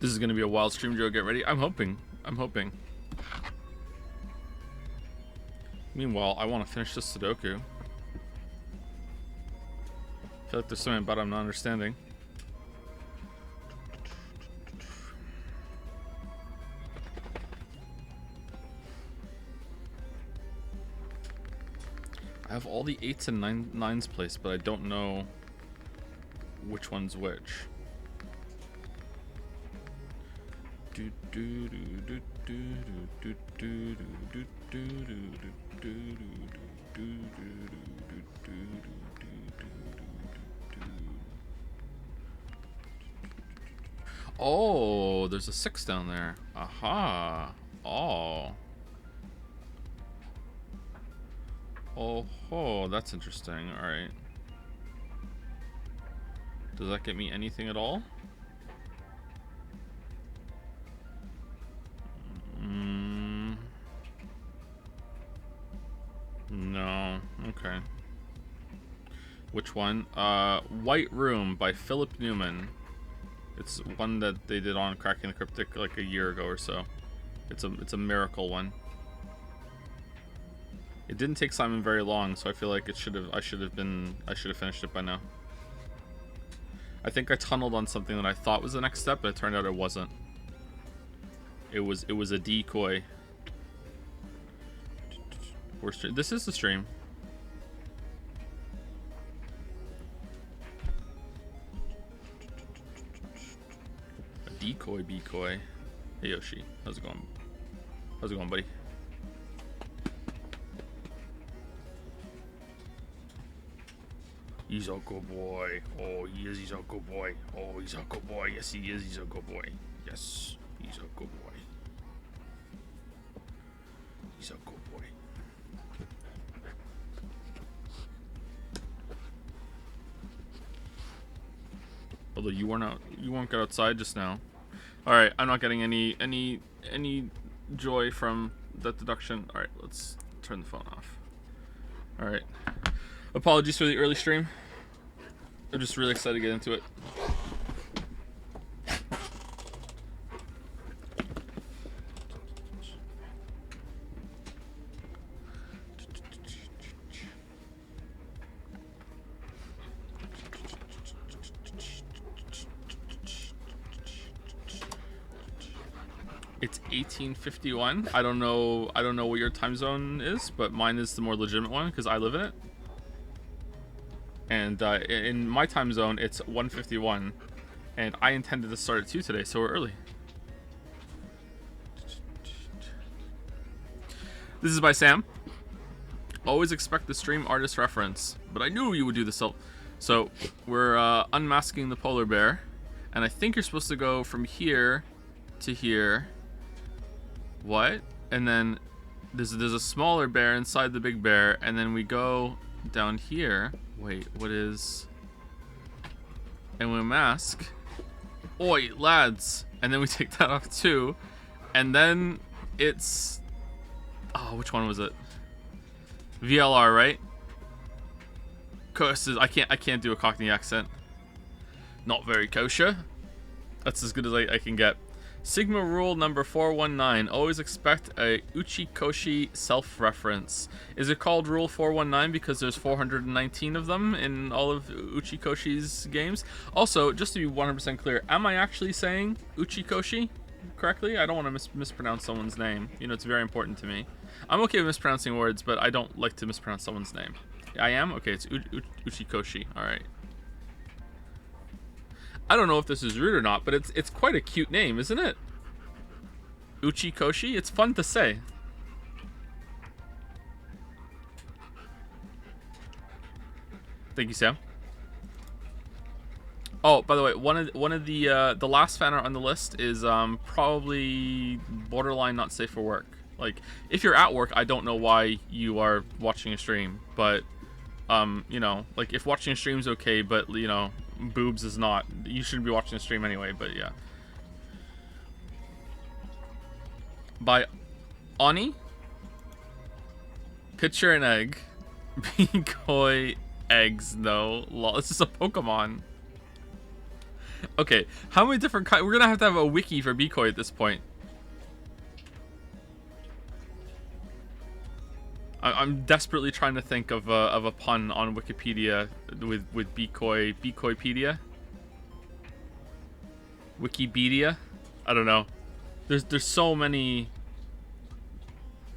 This is gonna be a wild stream, Joe. Get ready. I'm hoping. I'm hoping. Meanwhile, I want to finish this Sudoku. I feel like there's something about it I'm not understanding. I have all the 8s and 9s placed, but I don't know which one's which. Oh, there's a 6 down there. Aha. Oh. Oh, that's interesting. Alright. Does that get me anything at all? No. Okay. Which one? White Room by Philip Newman. It's one that they did on Cracking the Cryptic like a year ago or so. It's a miracle one. It didn't take Simon very long, so I feel like I should have finished it by now. I think I tunneled on something that I thought was the next step, but it turned out it wasn't. It was a decoy. This is the stream. A decoy. Hey Yoshi, how's it going? How's it going, buddy? He's a good boy. Oh, he is. He's a good boy. Oh, he's a good boy. Yes, he is. He's a good boy. Yes, he's a good boy. He's a good boy. Although you won't get outside just now. All right, I'm not getting any joy from that deduction. All right, let's turn the phone off. All right. Apologies for the early stream. I'm just really excited to get into it. It's 1851. I don't know what your time zone is, but mine is the more legitimate one because I live in it. And in my time zone, it's 1:51, and I intended to start at 2 today, so we're early. This is by Sam. Always expect the stream artist reference, but I knew you would do this. So we're unmasking the polar bear, and I think you're supposed to go from here to here. What? And then there's a smaller bear inside the big bear, and then we go down here. Wait, what is... And we mask. Oi, lads! And then we take that off too. And then it's... Oh, which one was it? VLR, right? Curses, I can't do a Cockney accent. Not very kosher. That's as good as I can get. Sigma rule number 419. Always expect a Uchikoshi self-reference. Is it called rule 419 because there's 419 of them in all of Uchikoshi's games? Also, just to be 100% clear, am I actually saying Uchikoshi correctly? I don't want to mispronounce someone's name. You know, it's very important to me. I'm okay with mispronouncing words, but I don't like to mispronounce someone's name. I am? Okay, it's Uchikoshi. Alright. I don't know if this is rude or not, but it's quite a cute name, isn't it? Uchikoshi? It's fun to say. Thank you, Sam. Oh, by the way, one of the last fan art on the list is probably borderline not safe for work. Like, if you're at work, I don't know why you are watching a stream, but you know, like if watching a stream is okay, but you know, boobs is not. You shouldn't be watching a stream anyway, but yeah. By Oni? Picture an egg. Decoy eggs, though. Lol, this is a Pokemon. Okay, how many different kinds? We're gonna have a wiki for Bikoi at this point. I'm desperately trying to think of a pun on Wikipedia with Bikoi. Bikoipedia? Wikipedia? I don't know. There's so many.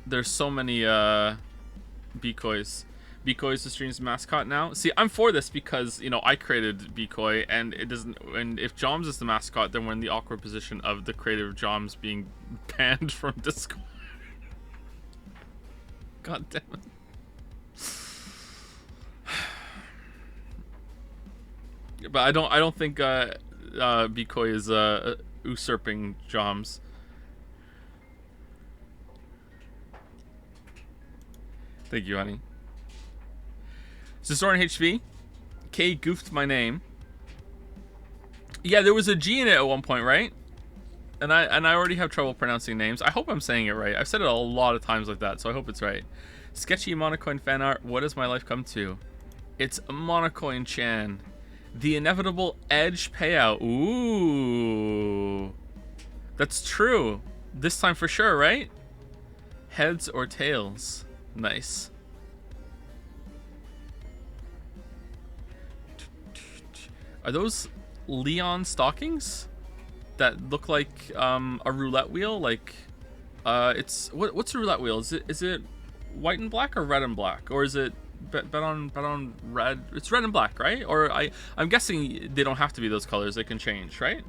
There's so many Bikois. Bikoi is the stream's mascot now. See, I'm for this because, you know, I created Bikoi, and it doesn't. And if Joms is the mascot, then we're in the awkward position of the creator of Joms being banned from Discord. God damn it. But I don't think Bikoi is usurping Joms. Thank you, honey. Zoran HV. K goofed my name. Yeah, there was a G in it at one point, right? And I already have trouble pronouncing names. I hope I'm saying it right. I've said it a lot of times like that, so I hope it's right. Sketchy Monocoin fan art. What has my life come to? It's Monocoin Chan. The inevitable edge payout. Ooh. That's true. This time for sure, right? Heads or tails? Nice. Are those Leon stockings that look like a roulette wheel? Like, it's what's a roulette wheel? Is it white and black or red and black, or is it bet on red? It's red and black, right? Or I'm guessing they don't have to be those colors. They can change, right?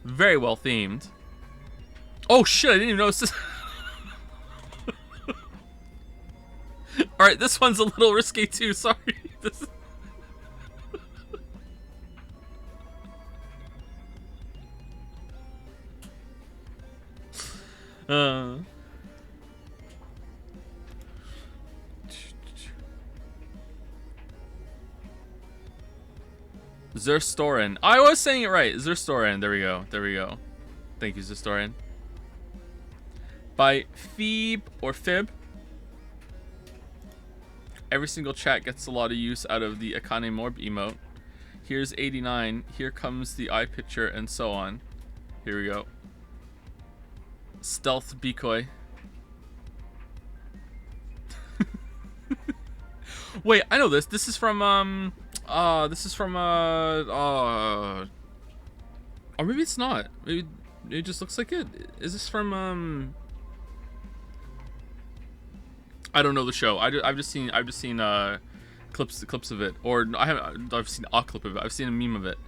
Very well themed. Oh shit! I didn't even notice this. All right, this one's a little risky too. Sorry. This. Zerstorin. I was saying it right. Zerstorin. There we go. There we go. Thank you, Zerstorin. By Phoebe or Fib. Every single chat gets a lot of use out of the Akane Morb emote. Here's 89. Here comes the eye picture and so on. Here we go. Stealth Bikoi. Wait, I know this. This is from or maybe it's not. Maybe it just looks like it. Is this from I don't know the show. I've just seen clips of it, or I've seen a clip of it. I've seen a meme of it.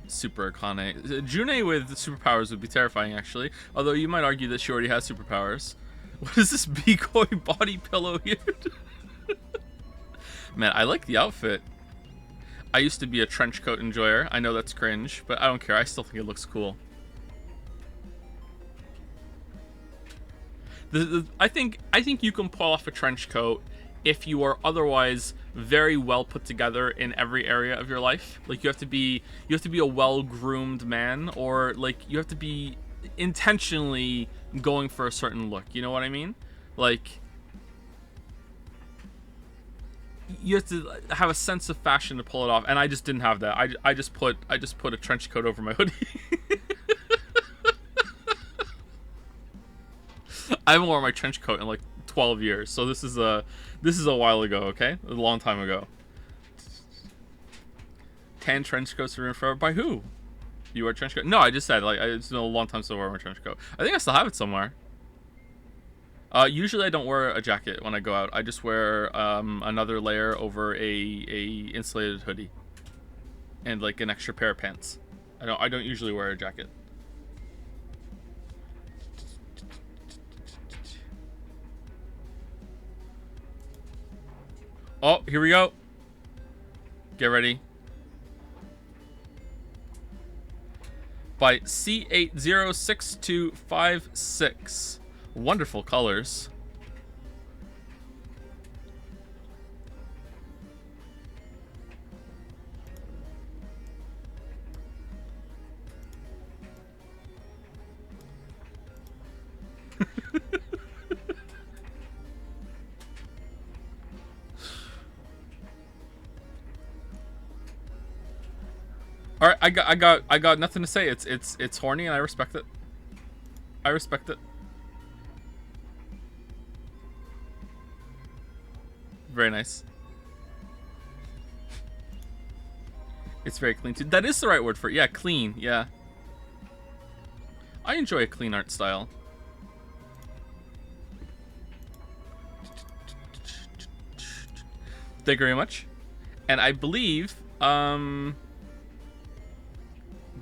Super Akane. June with superpowers would be terrifying, actually. Although you might argue that she already has superpowers. What is this Bikoi body pillow here? Man, I like the outfit. I used to be a trench coat enjoyer. I know that's cringe, but I don't care. I still think it looks cool. I think you can pull off a trench coat if you are otherwise very well put together in every area of your life. Like you have to be a well-groomed man, or like you have to be intentionally going for a certain look. You know what I mean? Like you have to have a sense of fashion to pull it off, and I just didn't have that. I just put a trench coat over my hoodie. I haven't worn my trench coat in like 12 years, so this is a while ago, okay? A long time ago. 10 trench coats are in forever. By who? You wear a trench coat? No, I just said, like, it's been a long time since I wore my trench coat. I think I still have it somewhere. Usually I don't wear a jacket when I go out. I just wear another layer over a insulated hoodie. And like an extra pair of pants. I don't usually wear a jacket. Oh, here we go. Get ready. By C806256. Wonderful colors. All right, I got nothing to say. It's horny, and I respect it. I respect it. Very nice. It's very clean too. That is the right word for it. Yeah, clean. Yeah. I enjoy a clean art style. Thank you very much. And I believe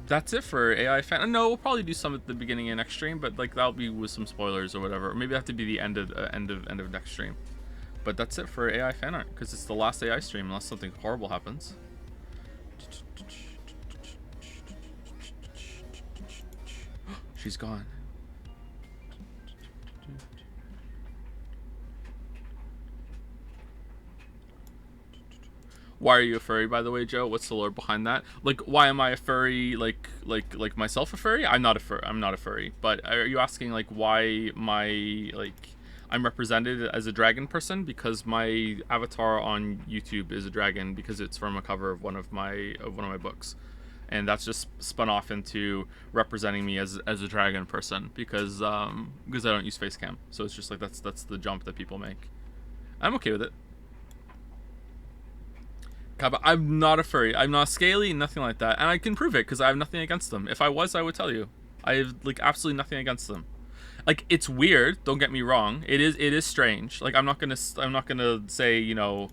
that's it for AI fan. No, we'll probably do some at the beginning of next stream, but like that'll be with some spoilers or whatever. Or maybe it'll have to be the end of next stream. But that's it for AI fan art because it's the last AI stream unless something horrible happens. She's gone. Why are you a furry, by the way, Joe? What's the lore behind that? Like, why am I a furry? Like myself a furry? I'm not a furry. But are you asking like why I'm represented as a dragon person? Because my avatar on YouTube is a dragon because it's from a cover of one of my books, and that's just spun off into representing me as a dragon person because I don't use face cam. So it's just like that's the jump that people make. I'm okay with it. I'm not a furry. I'm not scaly, nothing like that. And I can prove it because I have nothing against them. If I was, I would tell you. I have like absolutely nothing against them. Like, it's weird, don't get me wrong. It is strange. Like, I'm not gonna say, you know,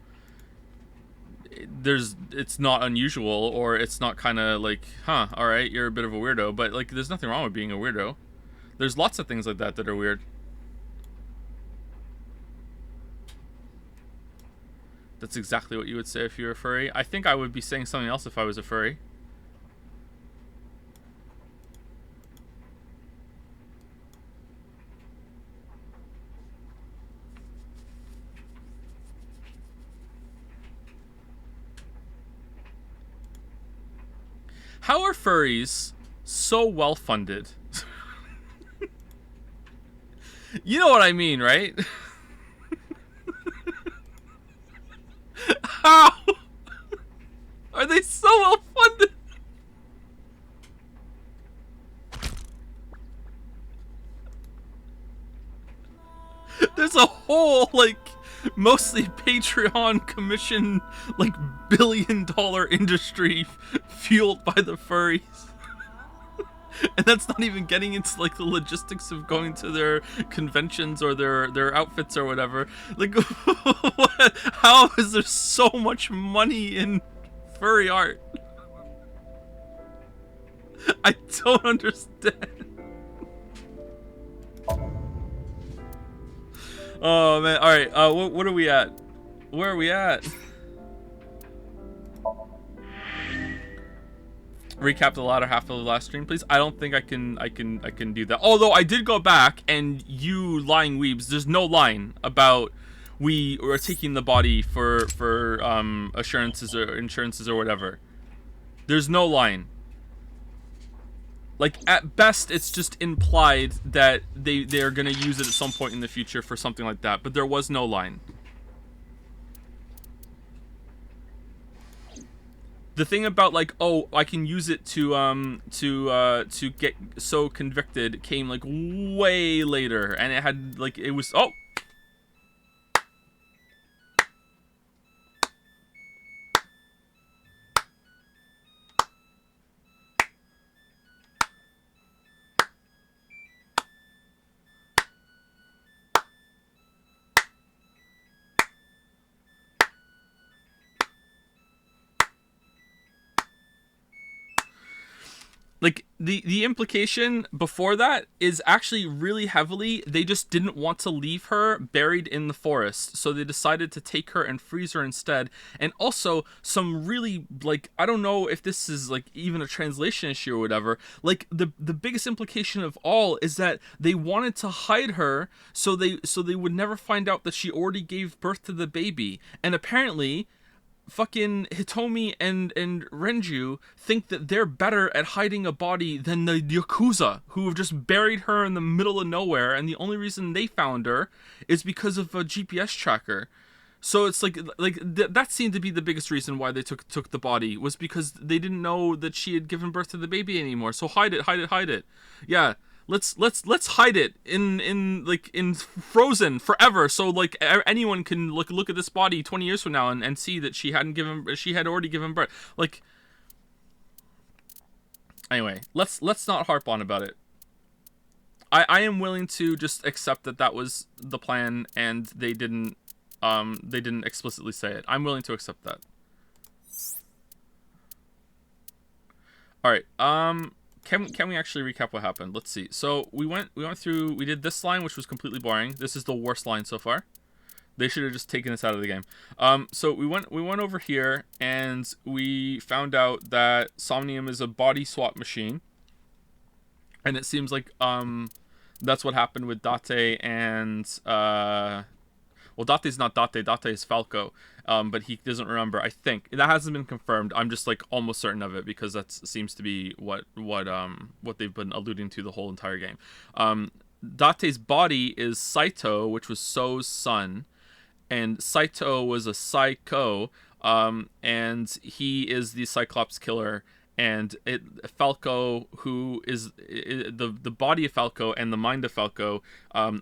it's not unusual or it's not kind of like, huh, all right, you're a bit of a weirdo. But like, there's nothing wrong with being a weirdo. There's lots of things like that are weird. That's exactly what you would say if you were a furry. I think I would be saying something else if I was a furry. How are furries so well funded? You know what I mean, right? How are they so well funded? There's a whole like mostly Patreon commission like billion-dollar industry fueled by the furries. And that's not even getting into like the logistics of going to their conventions or their outfits or whatever. Like, how is there so much money in furry art? I don't understand. Oh man! All right, what are we at? Where are we at? Recap the latter half of the last stream, please. I don't think I can do that. Although I did go back, and you lying weebs, there's no line about we are taking the body for assurances or insurances or whatever. There's no line. Like, at best, it's just implied that they're gonna use it at some point in the future for something like that, but there was no line. The thing about like, oh, I can use it to get so convicted came like way later, and it had like it was oh. Like, the implication before that is actually really heavily, they just didn't want to leave her buried in the forest, so they decided to take her and freeze her instead. And also, some really, like, I don't know if this is, like, even a translation issue or whatever, like, the biggest implication of all is that they wanted to hide her so they would never find out that she already gave birth to the baby. And apparently fucking Hitomi and Renju think that they're better at hiding a body than the Yakuza, who have just buried her in the middle of nowhere, and the only reason they found her is because of a GPS tracker. So it's that seemed to be the biggest reason why they took the body, was because they didn't know that she had given birth to the baby anymore. So hide it, hide it, hide it. Yeah, let's hide it in frozen forever. So like anyone can look at this body 20 years from now and see that she had already given birth. Like, anyway, let's not harp on about it. I am willing to just accept that was the plan, and they didn't explicitly say it. I'm willing to accept that. All right. Can we actually recap what happened? Let's see. So we went through. We did this line, which was completely boring. This is the worst line so far. They should have just taken this out of the game. So we went over here, and we found out that Somnium is a body swap machine, and it seems like that's what happened with Date and well, Date's not Date. Date is Falco, but he doesn't remember. I think that hasn't been confirmed. I'm just like almost certain of it, because that seems to be what they've been alluding to the whole entire game. Date's body is Saito, which was So's son, and Saito was a Psycho, and he is the Cyclops killer. And Falco, who is the body of Falco and the mind of Falco,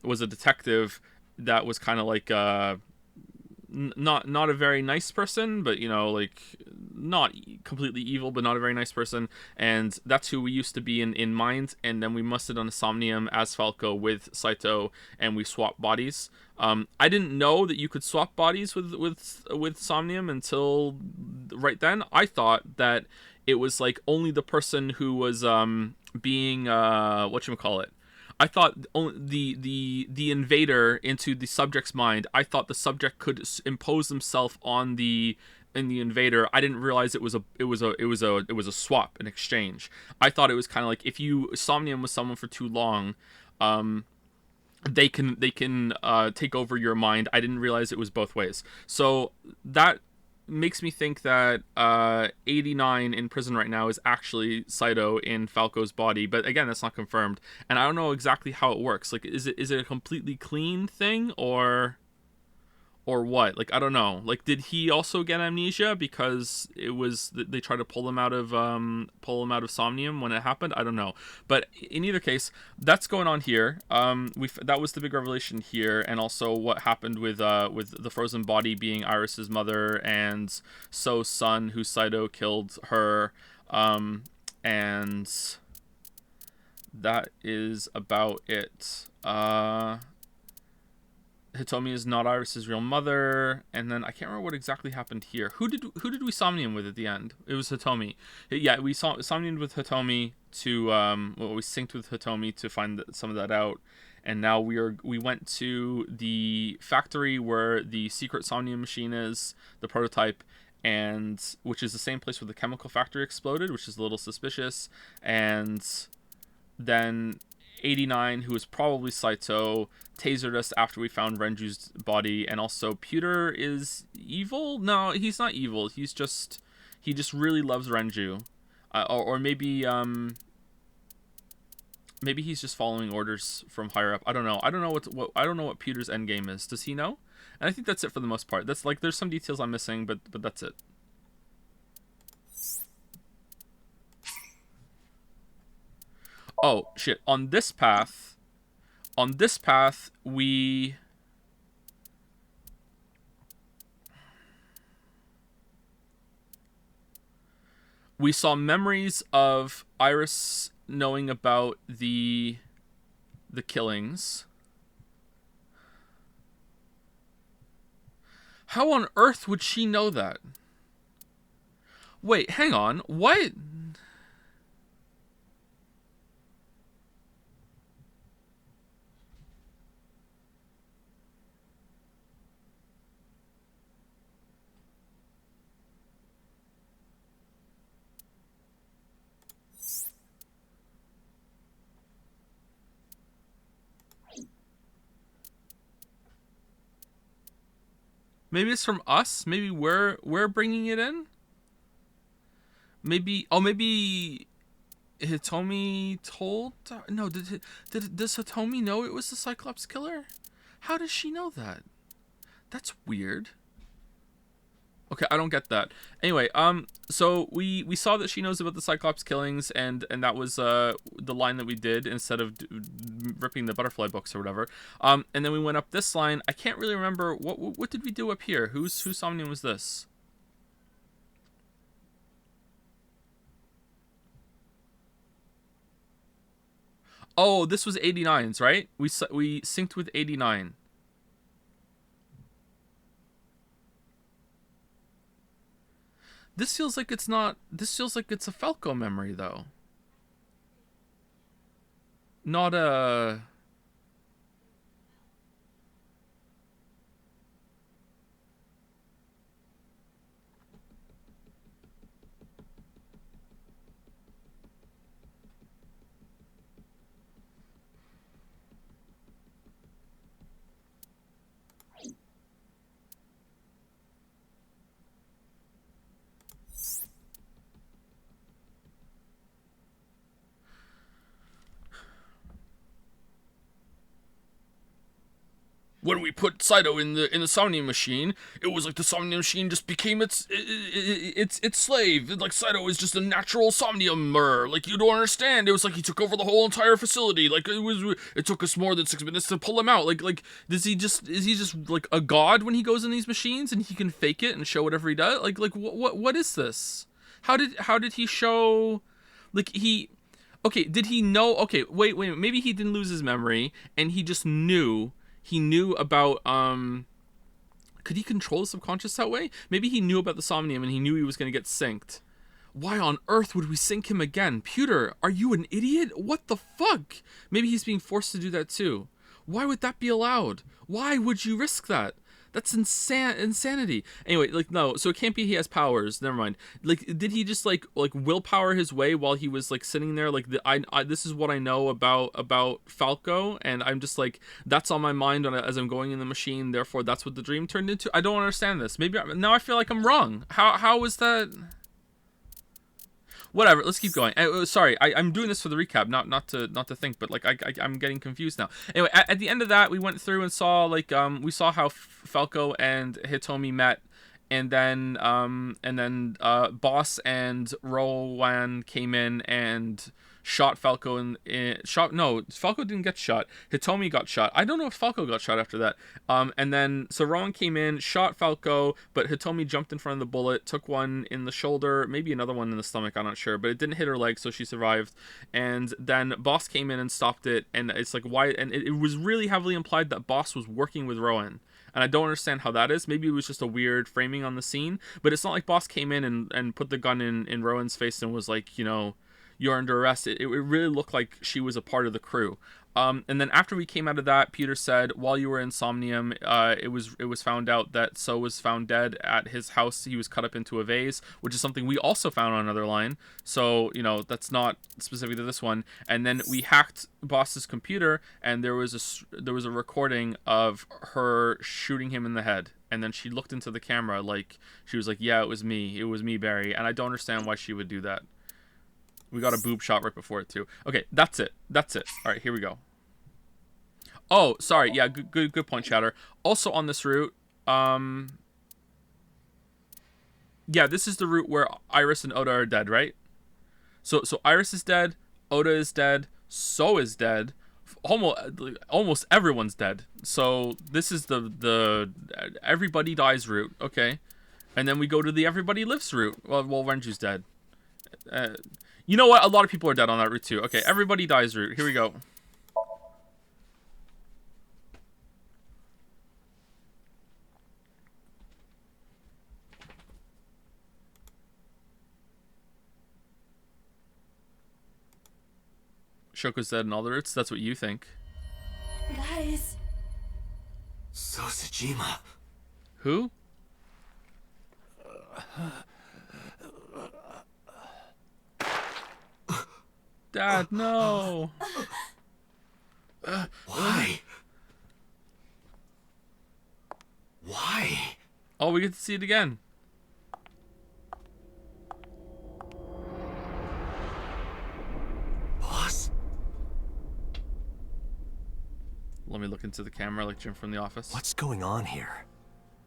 was a detective that was kind of like not a very nice person, but like not completely evil, but not a very nice person. And that's who we used to be in Mind, and then we musted on a Somnium as Falco with Saito, and we swapped bodies. I didn't know that you could swap bodies with Somnium until right then. I thought that it was like only the person who was being whatchamacallit. I thought only the invader into the subject's mind. I thought the subject could impose himself on the invader. I didn't realize it was a swap, an exchange. I thought it was kind of like if you Somnium with someone for too long, they can take over your mind. I didn't realize it was both ways. So that makes me think that 89 in prison right now is actually Saito in Falco's body, but again, that's not confirmed, and I don't know exactly how it works. Like, is it a completely clean thing, or what? Like, I don't know. Like, did he also get amnesia because it was they tried to pull him out of Somnium when it happened? I don't know. But in either case, that's going on here. That was the big revelation here, and also what happened with the frozen body being Iris's mother and So's son, who Saito killed her, and that is about it. Hitomi is not Iris's real mother, and then I can't remember what exactly happened here. Who did we Somnium with at the end? It was Hitomi. Yeah, we Somnium with Hitomi to we synced with Hitomi to find some of that out, and now we went to the factory where the secret Somnium machine is, the prototype, and which is the same place where the chemical factory exploded, which is a little suspicious, and then 89, who is probably Saito, tasered us after we found Renju's body, and also Pewter is evil? No, he's not evil. He just really loves Renju, or maybe he's just following orders from higher up. I don't know. I don't know what Pewter's endgame is. Does he know? And I think that's it for the most part. That's like there's some details I'm missing, but that's it. Oh shit! On this path, we saw memories of Iris knowing about the killings. How on earth would she know that? Wait, hang on. What? Maybe it's from us. Maybe we're bringing it in. Maybe Hitomi told. No, does Hitomi know it was the Cyclops killer? How does she know that? That's weird. Okay, I don't get that. Anyway, so we saw that she knows about the Cyclops killings, and that was the line that we did instead of ripping the butterfly books or whatever. And then we went up this line. I can't really remember what did we do up here. Whose Somnium was this? Oh, this was 89's, right? We synced with 89. This feels like it's not. This feels like it's a Falco memory, though. Not a. When we put Saito in the Somnium machine, it was like the Somnium machine just became its slave. Like Saito is just a natural Somniumer. Like you don't understand. It was like he took over the whole entire facility. Like it took us more than 6 minutes to pull him out. Like is he just like a god when he goes in these machines and he can fake it and show whatever he does? Like what is this? How did he show? Like he. Okay, did he know? Okay, wait. Maybe he didn't lose his memory and he just knew. He knew about could he control the subconscious that way? Maybe he knew about the Somnium and he knew he was going to get synced. Why on earth would we sync him again? Pewter, are you an idiot? What the fuck? Maybe he's being forced to do that too. Why would that be allowed? Why would you risk that? That's insanity. Anyway, like no, so it can't be he has powers. Never mind. Like, did he just like willpower his way while he was like sitting there? Like, I this is what I know about Falco, and I'm just like that's on my mind as I'm going in the machine. Therefore, that's what the dream turned into. I don't understand this. Maybe now I feel like I'm wrong. How is that? Whatever, let's keep going. Sorry, I'm doing this for the recap, not to think, but like I'm getting confused now. Anyway, at the end of that, we went through and saw like we saw how Falco and Hitomi met, and then Boss and Rowan came in and shot Falco and Falco didn't get shot. Hitomi got shot. I don't know if Falco got shot after that. And then so Rowan came in, shot Falco, but Hitomi jumped in front of the bullet, took one in the shoulder, maybe another one in the stomach, I'm not sure, but it didn't hit her leg, so she survived. And then Boss came in and stopped it, and it's like why? And it was really heavily implied that Boss was working with Rowan. And I don't understand how that is. Maybe it was just a weird framing on the scene, but it's not like Boss came in and put the gun in Rowan's face and was like, you're under arrest. It really looked like she was a part of the crew. And then after we came out of that, Peter said, while you were in Somnium, it was found out that So was found dead at his house. He was cut up into a vase, which is something we also found on another line. So, that's not specific to this one. And then we hacked Boss's computer, and there was a recording of her shooting him in the head. And then she looked into the camera like, she was like, yeah, it was me, Barry. And I don't understand why she would do that. We got a boob shot right before it too. Okay, that's it. All right, here we go. Oh, sorry. Yeah, good point, Chatter. Also on this route, yeah, this is the route where Iris and Oda are dead, right? So Iris is dead, Oda is dead, So is dead. Almost everyone's dead. So this is the everybody dies route. Okay, and then we go to the everybody lives route. Well, Renju's dead. You know what? A lot of people are dead on that route too. Okay, everybody dies route. Here we go. Shoko's dead in all the routes. That's what you think. Guys. Sosajima. Who? Dad, no. Why? Why? Oh, we get to see it again. Boss? Let me look into the camera like Jim from The Office. What's going on here?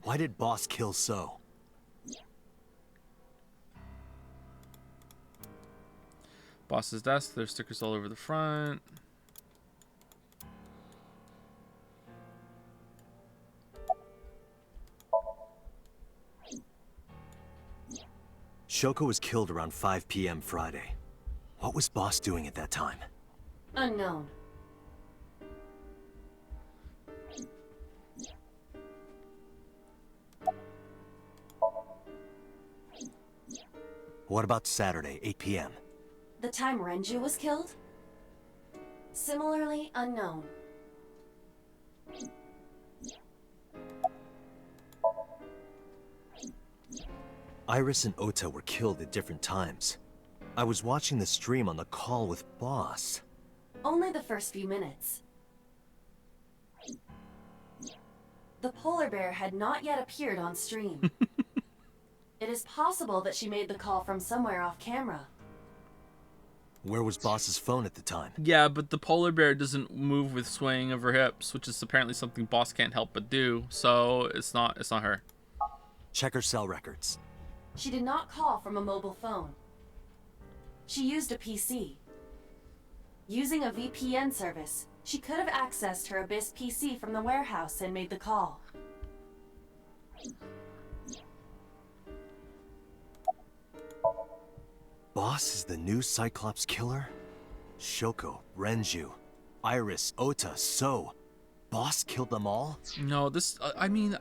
Why did Boss kill So? Boss's desk. There's stickers all over the front. Shoko was killed around 5 p.m. Friday. What was Boss doing at that time? Unknown. What about Saturday, 8 p.m.? The time Renju was killed? Similarly unknown. Iris and Ota were killed at different times. I was watching the stream on the call with Boss. Only the first few minutes. The polar bear had not yet appeared on stream. It is possible that she made the call from somewhere off camera. Where was Boss's phone at the time? Yeah, but the polar bear doesn't move with swaying of her hips, which is apparently something Boss can't help but do. So it's not her. Check her cell records. She did not call from a mobile phone. She used a PC. Using a VPN service, she could have accessed her Abyss PC from the warehouse and made the call. Boss is the new Cyclops killer? Shoko, Renju, Iris, Ota, So. Boss killed them all? No, this. I mean,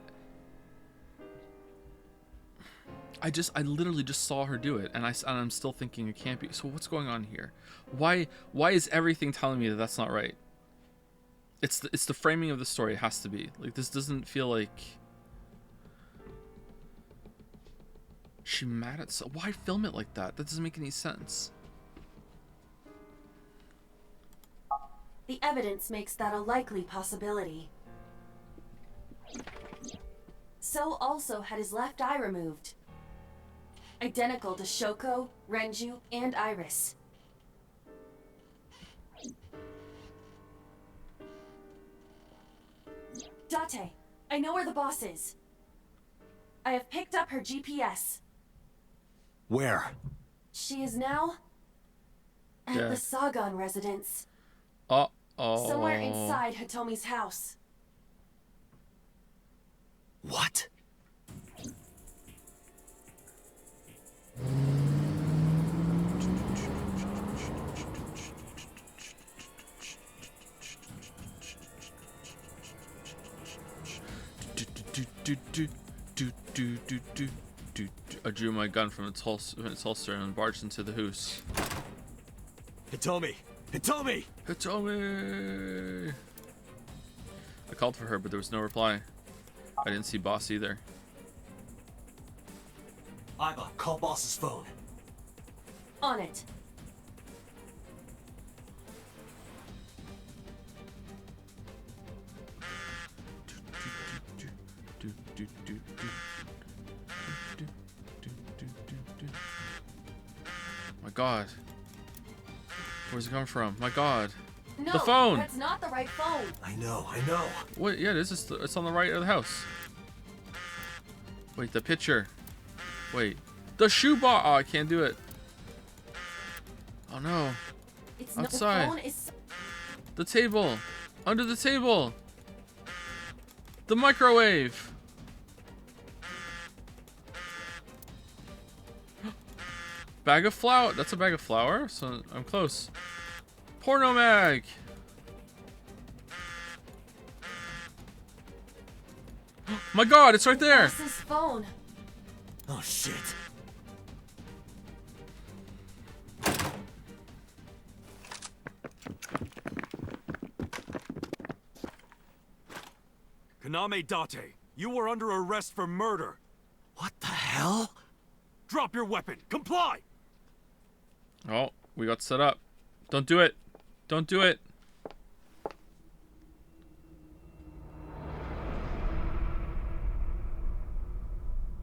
I literally just saw her do it, and I'm still thinking it can't be. So what's going on here? Why is everything telling me that that's not right? It's the framing of the story. It has to be. Like, this doesn't feel like. She mad at So. Why film it like that? That doesn't make any sense. The evidence makes that a likely possibility. So also had his left eye removed. Identical to Shoko, Renju, and Iris. Date, I know where the boss is. I have picked up her GPS. Where? She is now at Yeah. the Sagan residence. Uh-oh. Somewhere inside Hitomi's house. What? I drew my gun from its holster and barged into the house. Hitomi! Hitomi! Hitomi! I called for her, but there was no reply. I didn't see Boss either. Iva, call Boss's phone. On it. My God. Where's it coming from? My God. No, The phone! that's not the right phone. I know. What? Yeah, this is. It's on the right of the house. Wait, the picture. Wait, the shoebox. Oh, I can't do it. Oh no. It's not, Outside. the phone is... The table. Under the table. The microwave. Bag of flour. That's a bag of flour. So I'm close. Porno mag. My God, it's right there. Boss's phone. Oh shit. Kaname Date, you are under arrest for murder. What the hell? Drop your weapon. Comply! Oh, we got set up. Don't do it. Don't do it.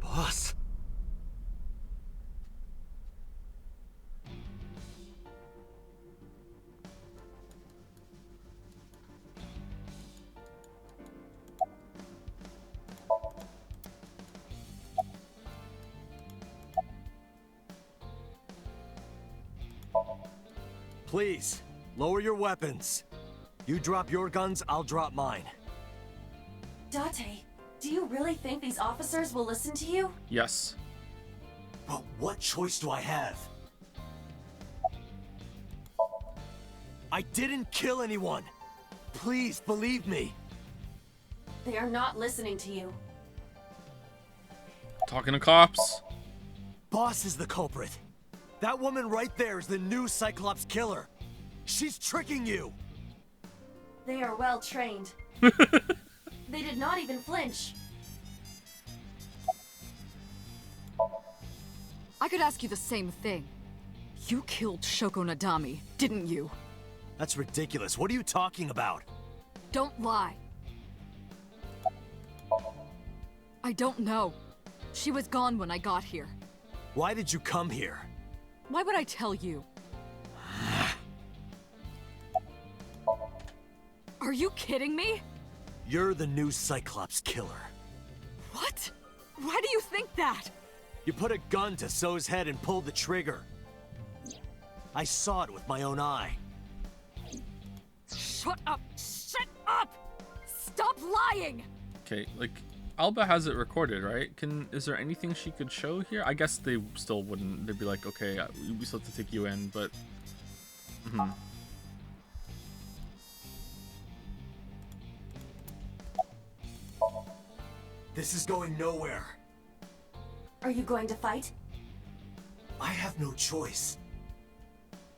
Boss? Please, lower your weapons. You drop your guns, I'll drop mine. Date, do you really think these officers will listen to you? Yes. But what choice do I have? I didn't kill anyone. Please believe me. They are not listening to you. Talking to cops. Boss is the culprit. That woman right there is the new Cyclops killer. She's tricking you. They are well trained. They did not even flinch. I could ask you the same thing. You killed Shoko Nadami, didn't you? That's ridiculous. What are you talking about? Don't lie. I don't know. She was gone when I got here. Why did you come here? Why would I tell you? Are you kidding me? You're the new Cyclops killer. What? Why do you think that? You put a gun to So's head and pulled the trigger. I saw it with my own eye. Shut up! Shut up! Stop lying! Okay, like, Alba has it recorded, right? Is there anything she could show here? I guess they still wouldn't. They'd be like, okay, we still have to take you in, but... This is going nowhere. Are you going to fight? I have no choice.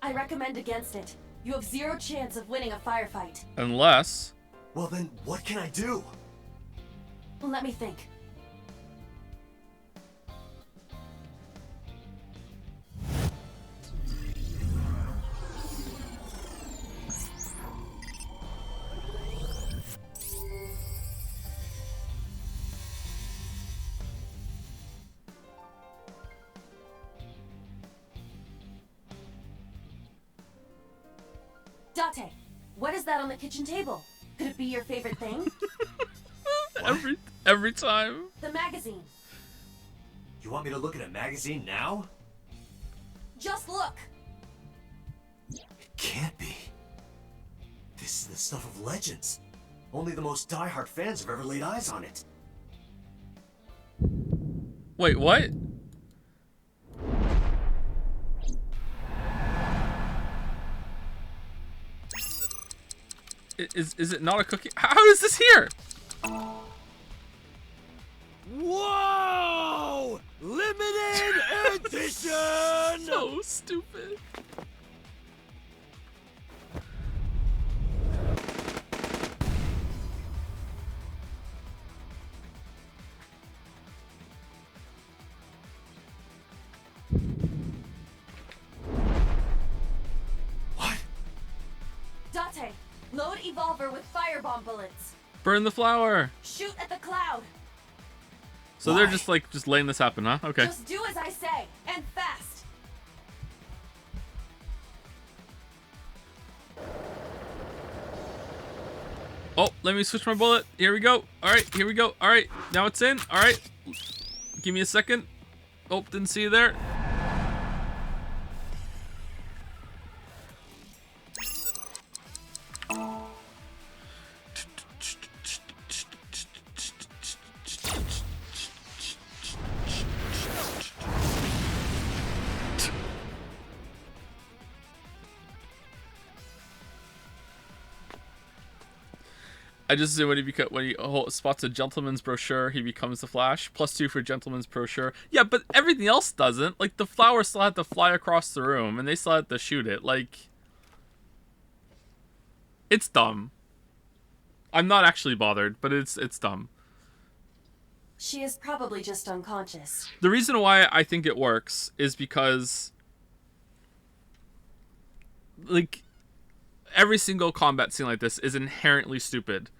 I recommend against it. You have zero chance of winning a firefight. Unless... Well then, what can I do? Let me think. Date, what is that on the kitchen table? Could it be your favorite thing? every time. The magazine. You want me to look at a magazine now? Just look. It can't be. This is the stuff of legends. Only the most diehard fans have ever laid eyes on it. Wait, what? Is it not a cookie? How is this here? Whoa! Limited edition! So stupid. What? Date, load Evolver with firebomb bullets. Burn the flower. Shoot at the cloud. So Why? they're just like letting this happen, huh? Okay. Just do as I say, and fast. Oh, let me switch my bullet. Here we go. All right, here we go. All right, now it's in. All right, give me a second. Oh, didn't see you there. I just say when he spots a gentleman's brochure, he becomes the Flash. +2 for gentleman's brochure. Yeah, but everything else doesn't. Like, the flower still had to fly across the room, and they still had to shoot it. Like, it's dumb. I'm not actually bothered, but it's dumb. She is probably just unconscious. The reason why I think it works is because, like, every single combat scene like this is inherently stupid.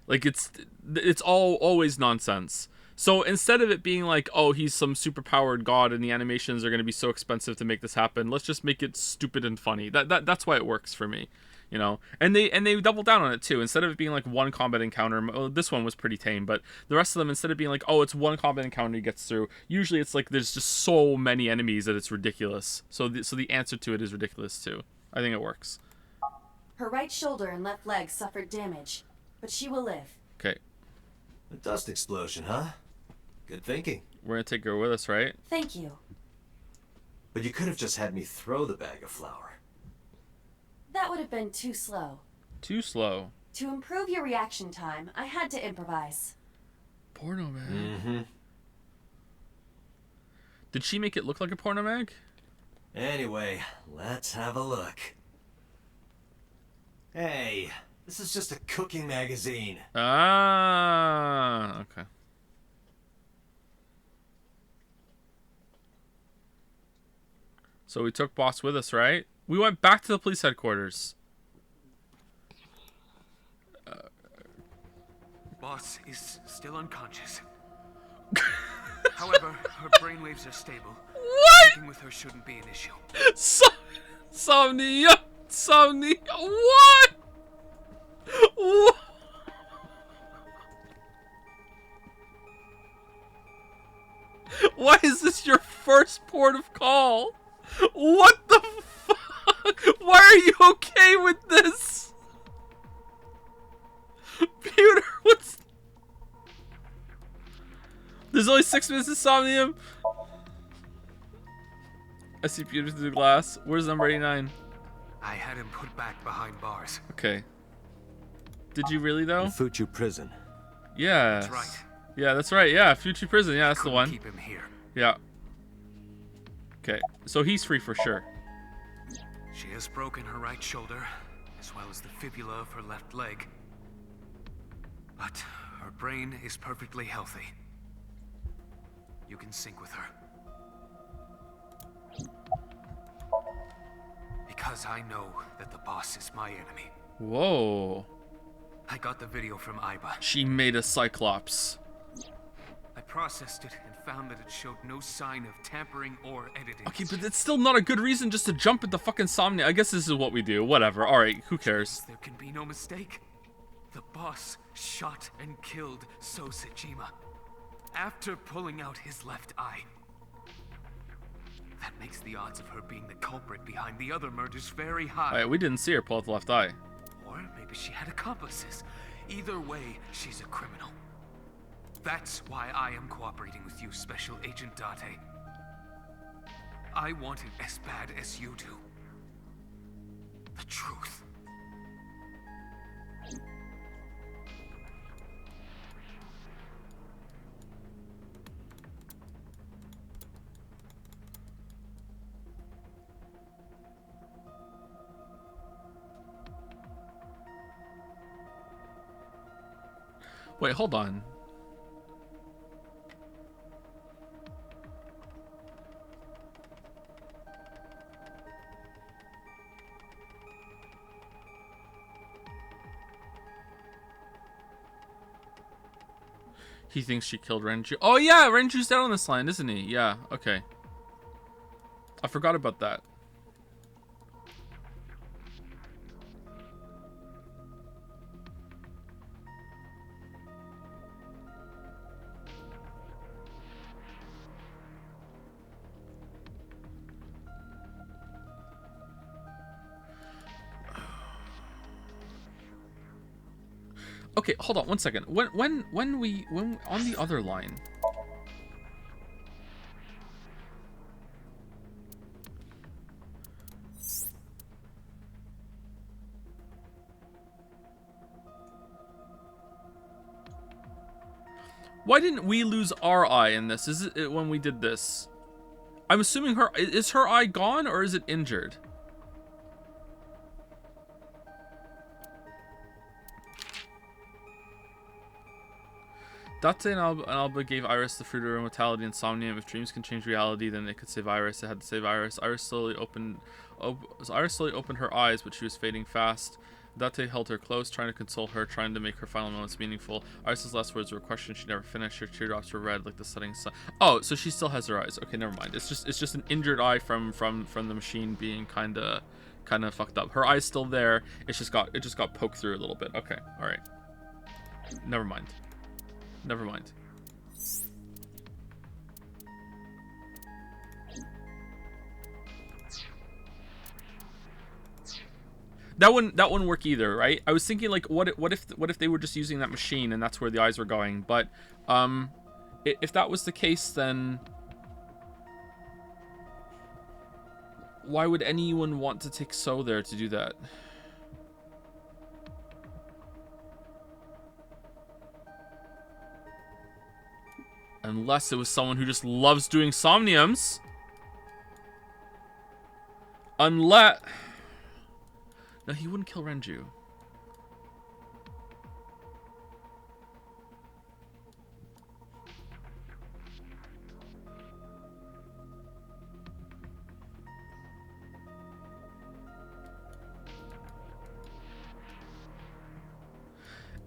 Like, it's always nonsense. So instead of it being like, oh, he's some superpowered god and the animations are going to be so expensive to make this happen, let's just make it stupid and funny. That's why it works for me, you know. And they double down on it too. Instead of it being like one combat encounter, well, this one was pretty tame, but the rest of them, instead of being like, oh, it's one combat encounter he gets through, usually it's like there's just so many enemies that it's ridiculous. So the answer to it is ridiculous too. I think it works. Her right shoulder and left leg suffered damage, but she will live. Okay. A dust explosion, huh? Good thinking. We're gonna take her with us, right? Thank you. But you could have just had me throw the bag of flour. That would have been too slow. Too slow. To improve your reaction time, I had to improvise. Porno mag. Mm-hmm. Did she make it look like a porno mag? Anyway, let's have a look. Hey, this is just a cooking magazine. Ah, okay. So we took Boss with us, right? We went back to the police headquarters. Boss is still unconscious. However, her brainwaves are stable. What? Speaking with her shouldn't be an issue. Somnium. Somnium. What? What? Why is this your first port of call? What the fuck? Why are you okay with this? Pewter, what's... There's only 6 minutes of Somnium. I see Pewter through the glass. Where's number 89? I had him put back behind bars. Okay. Did you really, though? Fuchu prison. Yeah. That's right. Yeah, that's right. Yeah, Fuchi Prison. Yeah, that's the Couldn't one. keep him here. Yeah. Okay, so he's free for sure. She has broken her right shoulder, as well as the fibula of her left leg. But her brain is perfectly healthy. You can sync with her. Because I know that the boss is my enemy. Whoa. I got the video from Iba. She made a Cyclops. I processed it and found that it showed no sign of tampering or editing. Okay, but it's still not a good reason just to jump at the fucking Somnia. I guess this is what we do. Whatever. Alright, who cares? There can be no mistake. The boss shot and killed So Sejima after pulling out his left eye. That makes the odds of her being the culprit behind the other murders very high. Alright, we didn't see her pull out the left eye. Or maybe she had accomplices. Either way, she's a criminal. That's why I am cooperating with you, Special Agent Date. I want it as bad as you do. The truth. Wait, hold on. He thinks she killed Renju. Oh yeah, Renju's down on this line, isn't he? Yeah, okay. I forgot about that. Okay, hold on one second. When on the other line. Why didn't we lose our eye in this? Is it when we did this? I'm assuming is her eye gone or is it injured? Date and Alba gave Iris the fruit of immortality and Somnium. If dreams can change reality, then they could save Iris. They had to save Iris. Iris slowly opened her eyes, but she was fading fast. Date held her close, trying to console her, trying to make her final moments meaningful. Iris's last words were a question she never finished. Her teardrops were red like the setting sun. Oh, so she still has her eyes. Okay, never mind. It's just an injured eye from the machine being kind of fucked up. Her eye's still there. It just got poked through a little bit. Okay, all right. Never mind. Never mind. That wouldn't work either, right? I was thinking like, what if they were just using that machine and that's where the eyes were going? But if that was the case, then why would anyone want to take So there to do that? Unless it was someone who just loves doing somniums. Unless... No, he wouldn't kill Renju.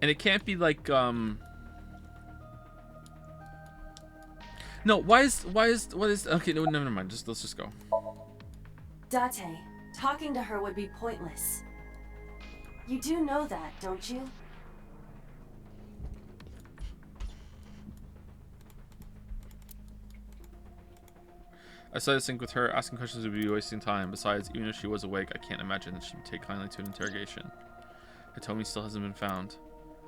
And it can't be like, no, why is, okay, no, never mind, let's just go. Date, talking to her would be pointless. You do know that, don't you? I started to think with her, asking questions would be wasting time. Besides, even if she was awake, I can't imagine that she would take kindly to an interrogation. Hitomi still hasn't been found.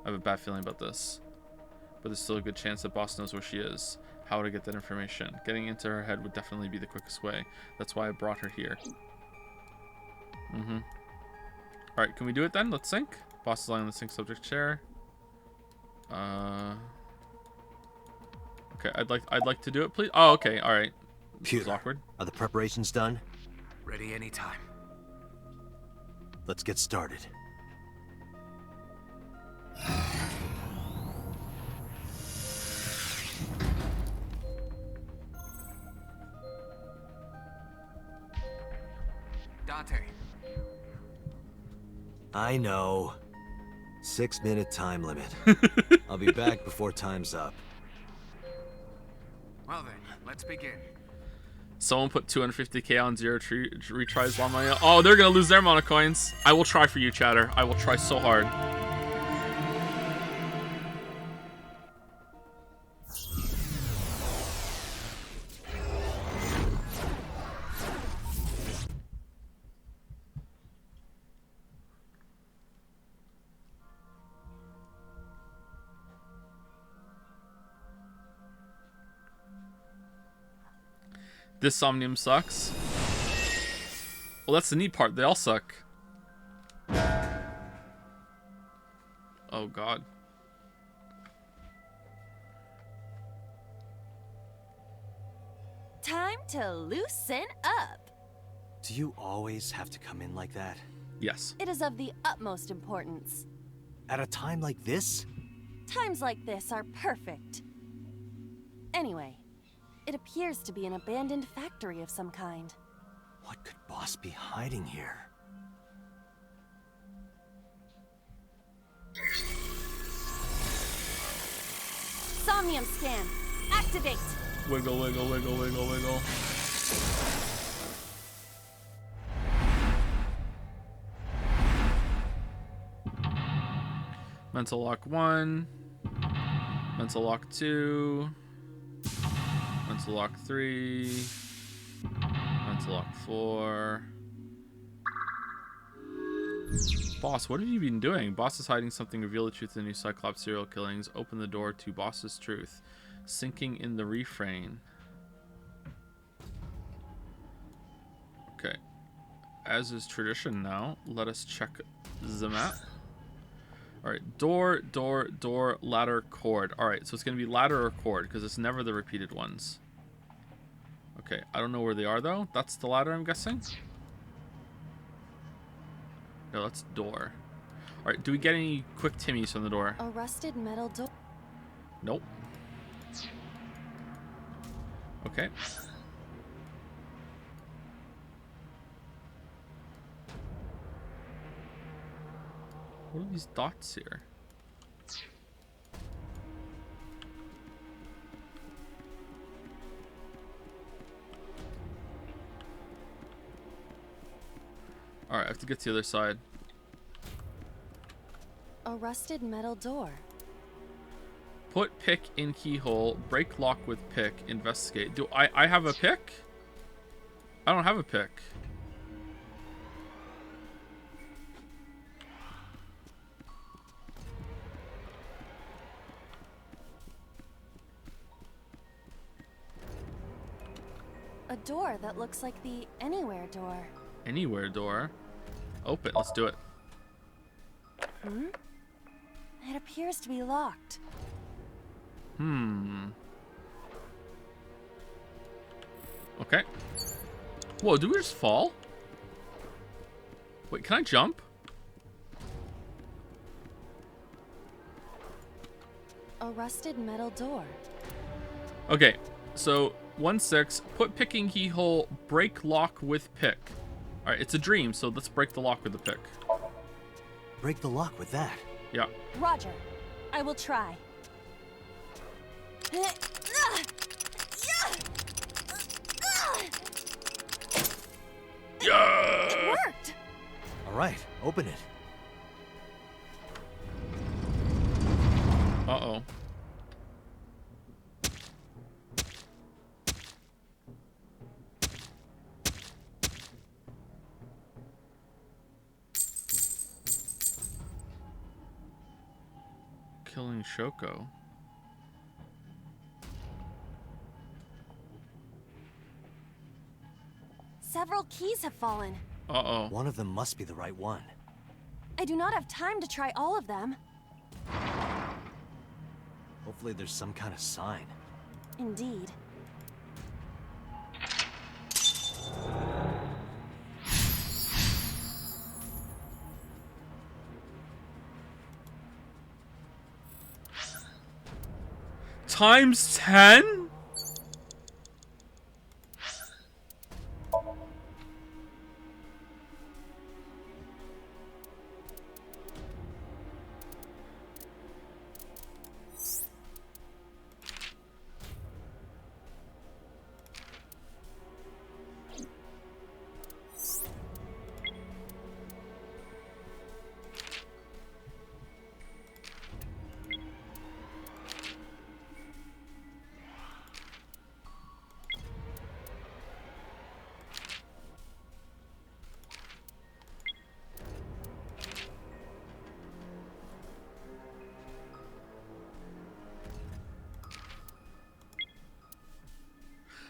I have a bad feeling about this. But there's still a good chance that Boss knows where she is. How to get that information. Getting into her head would definitely be the quickest way. That's why I brought her here. Alright, can we do it then? Let's sync. Boss is lying on the sync subject chair. Okay, I'd like to do it, please. Oh, okay, alright. This is awkward. Are the preparations done? Ready anytime. Let's get started. Date. I know. 6-minute time limit. I'll be back before time's up. Well then, let's begin. Someone put 250k on 0 retries while my... Oh, they're gonna lose their amount of coins. I will try for you, chatter. I will try so hard. This Somnium sucks. Well, that's the neat part. They all suck. Oh, God. Time to loosen up. Do you always have to come in like that? Yes. It is of the utmost importance. At a time like this? Times like this are perfect. Anyway, it appears to be an abandoned factory of some kind. What could Boss be hiding here? Somnium scan. Activate. Wiggle, wiggle, wiggle, wiggle, wiggle. Mental lock 1. Mental lock 2. Mental lock 3. Mental lock 4. Boss, what have you been doing? Boss is hiding something. Reveal the truth of the new Cyclops serial killings. Open the door to Boss's truth. Sinking in the refrain. Okay. As is tradition now, let us check the map. Alright, door, door, door, ladder, cord. Alright, so it's going to be ladder or cord, because it's never the repeated ones. Okay, I don't know where they are, though. That's the ladder, I'm guessing. No, that's door. Alright, do we get any quick timmies from the door? A rusted metal door. Nope. Okay. What are these dots here? Alright, I have to get to the other side. A rusted metal door. Put pick in keyhole, break lock with pick, investigate. Do I have a pick? I don't have a pick. A door that looks like the anywhere door. Anywhere door. Open. Let's do it. It appears to be locked. Okay. Whoa, do we just fall? Wait, can I jump? A rusted metal door. Okay, so 1-6, put picking keyhole, break lock with pick. Alright, it's a dream, so let's break the lock with the pick. Break the lock with that. Yeah. Roger. I will try. Yeah! It worked! All right, open it. Uh-oh. Killing Shoko. Several keys have fallen. Uh-oh. One of them must be the right one. I do not have time to try all of them. Hopefully there's some kind of sign. Indeed. Times 10?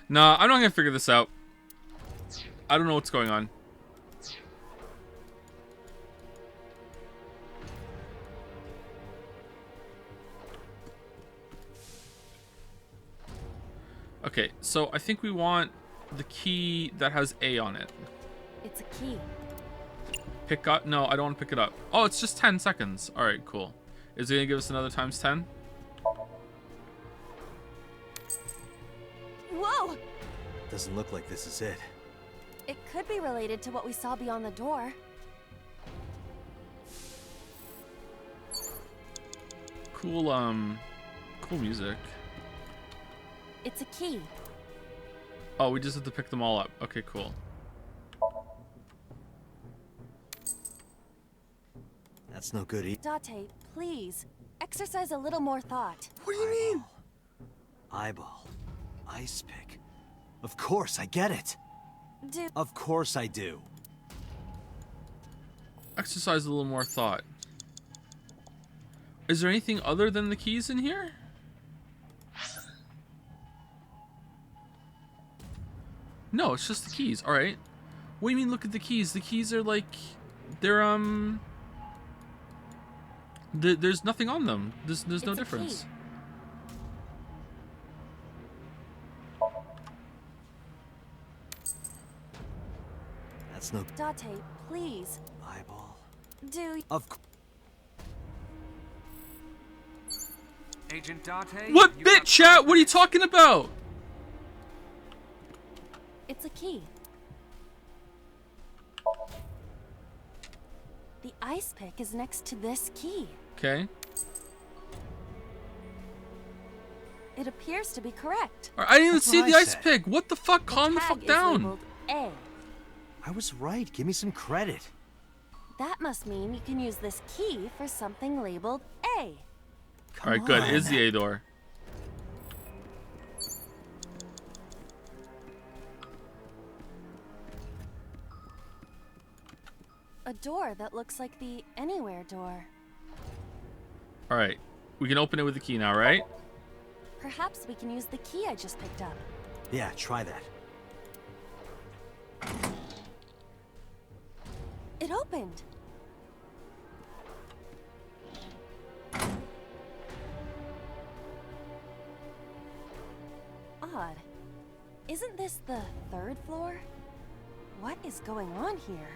Nah, I'm not gonna figure this out. I don't know what's going on. Okay, so I think we want the key that has A on it. It's a key. Pick up? No, I don't want to pick it up. Oh, it's just 10 seconds. All right, cool. Is it gonna give us another times 10? Whoa! Doesn't look like this is it. It could be related to what we saw beyond the door. Cool, cool music. It's a key. Oh, we just have to pick them all up. Okay, cool. That's no good either. Date, please. Exercise a little more thought. What do you mean? Eyeball. Ice pick. Of course, I get it. Do Of course I do. Exercise a little more thought. Is there anything other than the keys in here? No, it's just the keys. All right. What do you mean look at the keys? The keys are like... They're, there's nothing on them. There's no It's a difference. key. That's no Date, please. eyeball. Do Of course. Agent Date? What you bit, got chat? What are you talking about? It's a key. The ice pick is next to this key. Okay. It appears to be correct. All right, I didn't even That's see what the I ice said. pick. What the fuck? Calm the tag fuck is down. labeled A. I was right. Give me some credit. That must mean you can use this key for something labeled A. Come All right, good. on. Is the A door. A door that looks like the anywhere door. All right. We can open it with the key now, right? Perhaps we can use the key I just picked up. Yeah, try that. It opened. Odd. Isn't this the 3rd floor? What is going on here?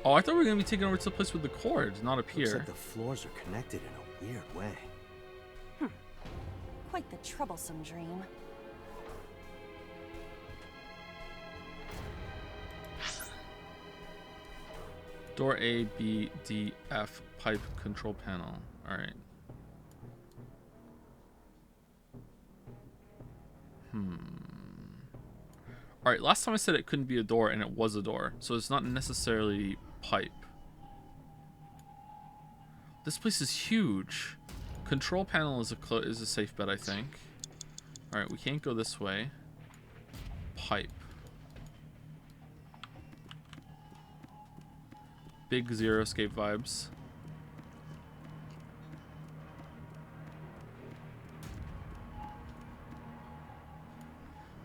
Oh, I thought we were gonna be taken over to the place with the cords, not up Looks here. like the floors are connected in a weird way. Quite the troublesome dream. Door A, B, D, F, pipe control panel. Alright. Alright, last time I said it couldn't be a door, and it was a door. So it's not necessarily pipe. This place is huge. Control panel is a safe bet, I think. Alright, we can't go this way. Pipe. Big Zero Escape vibes.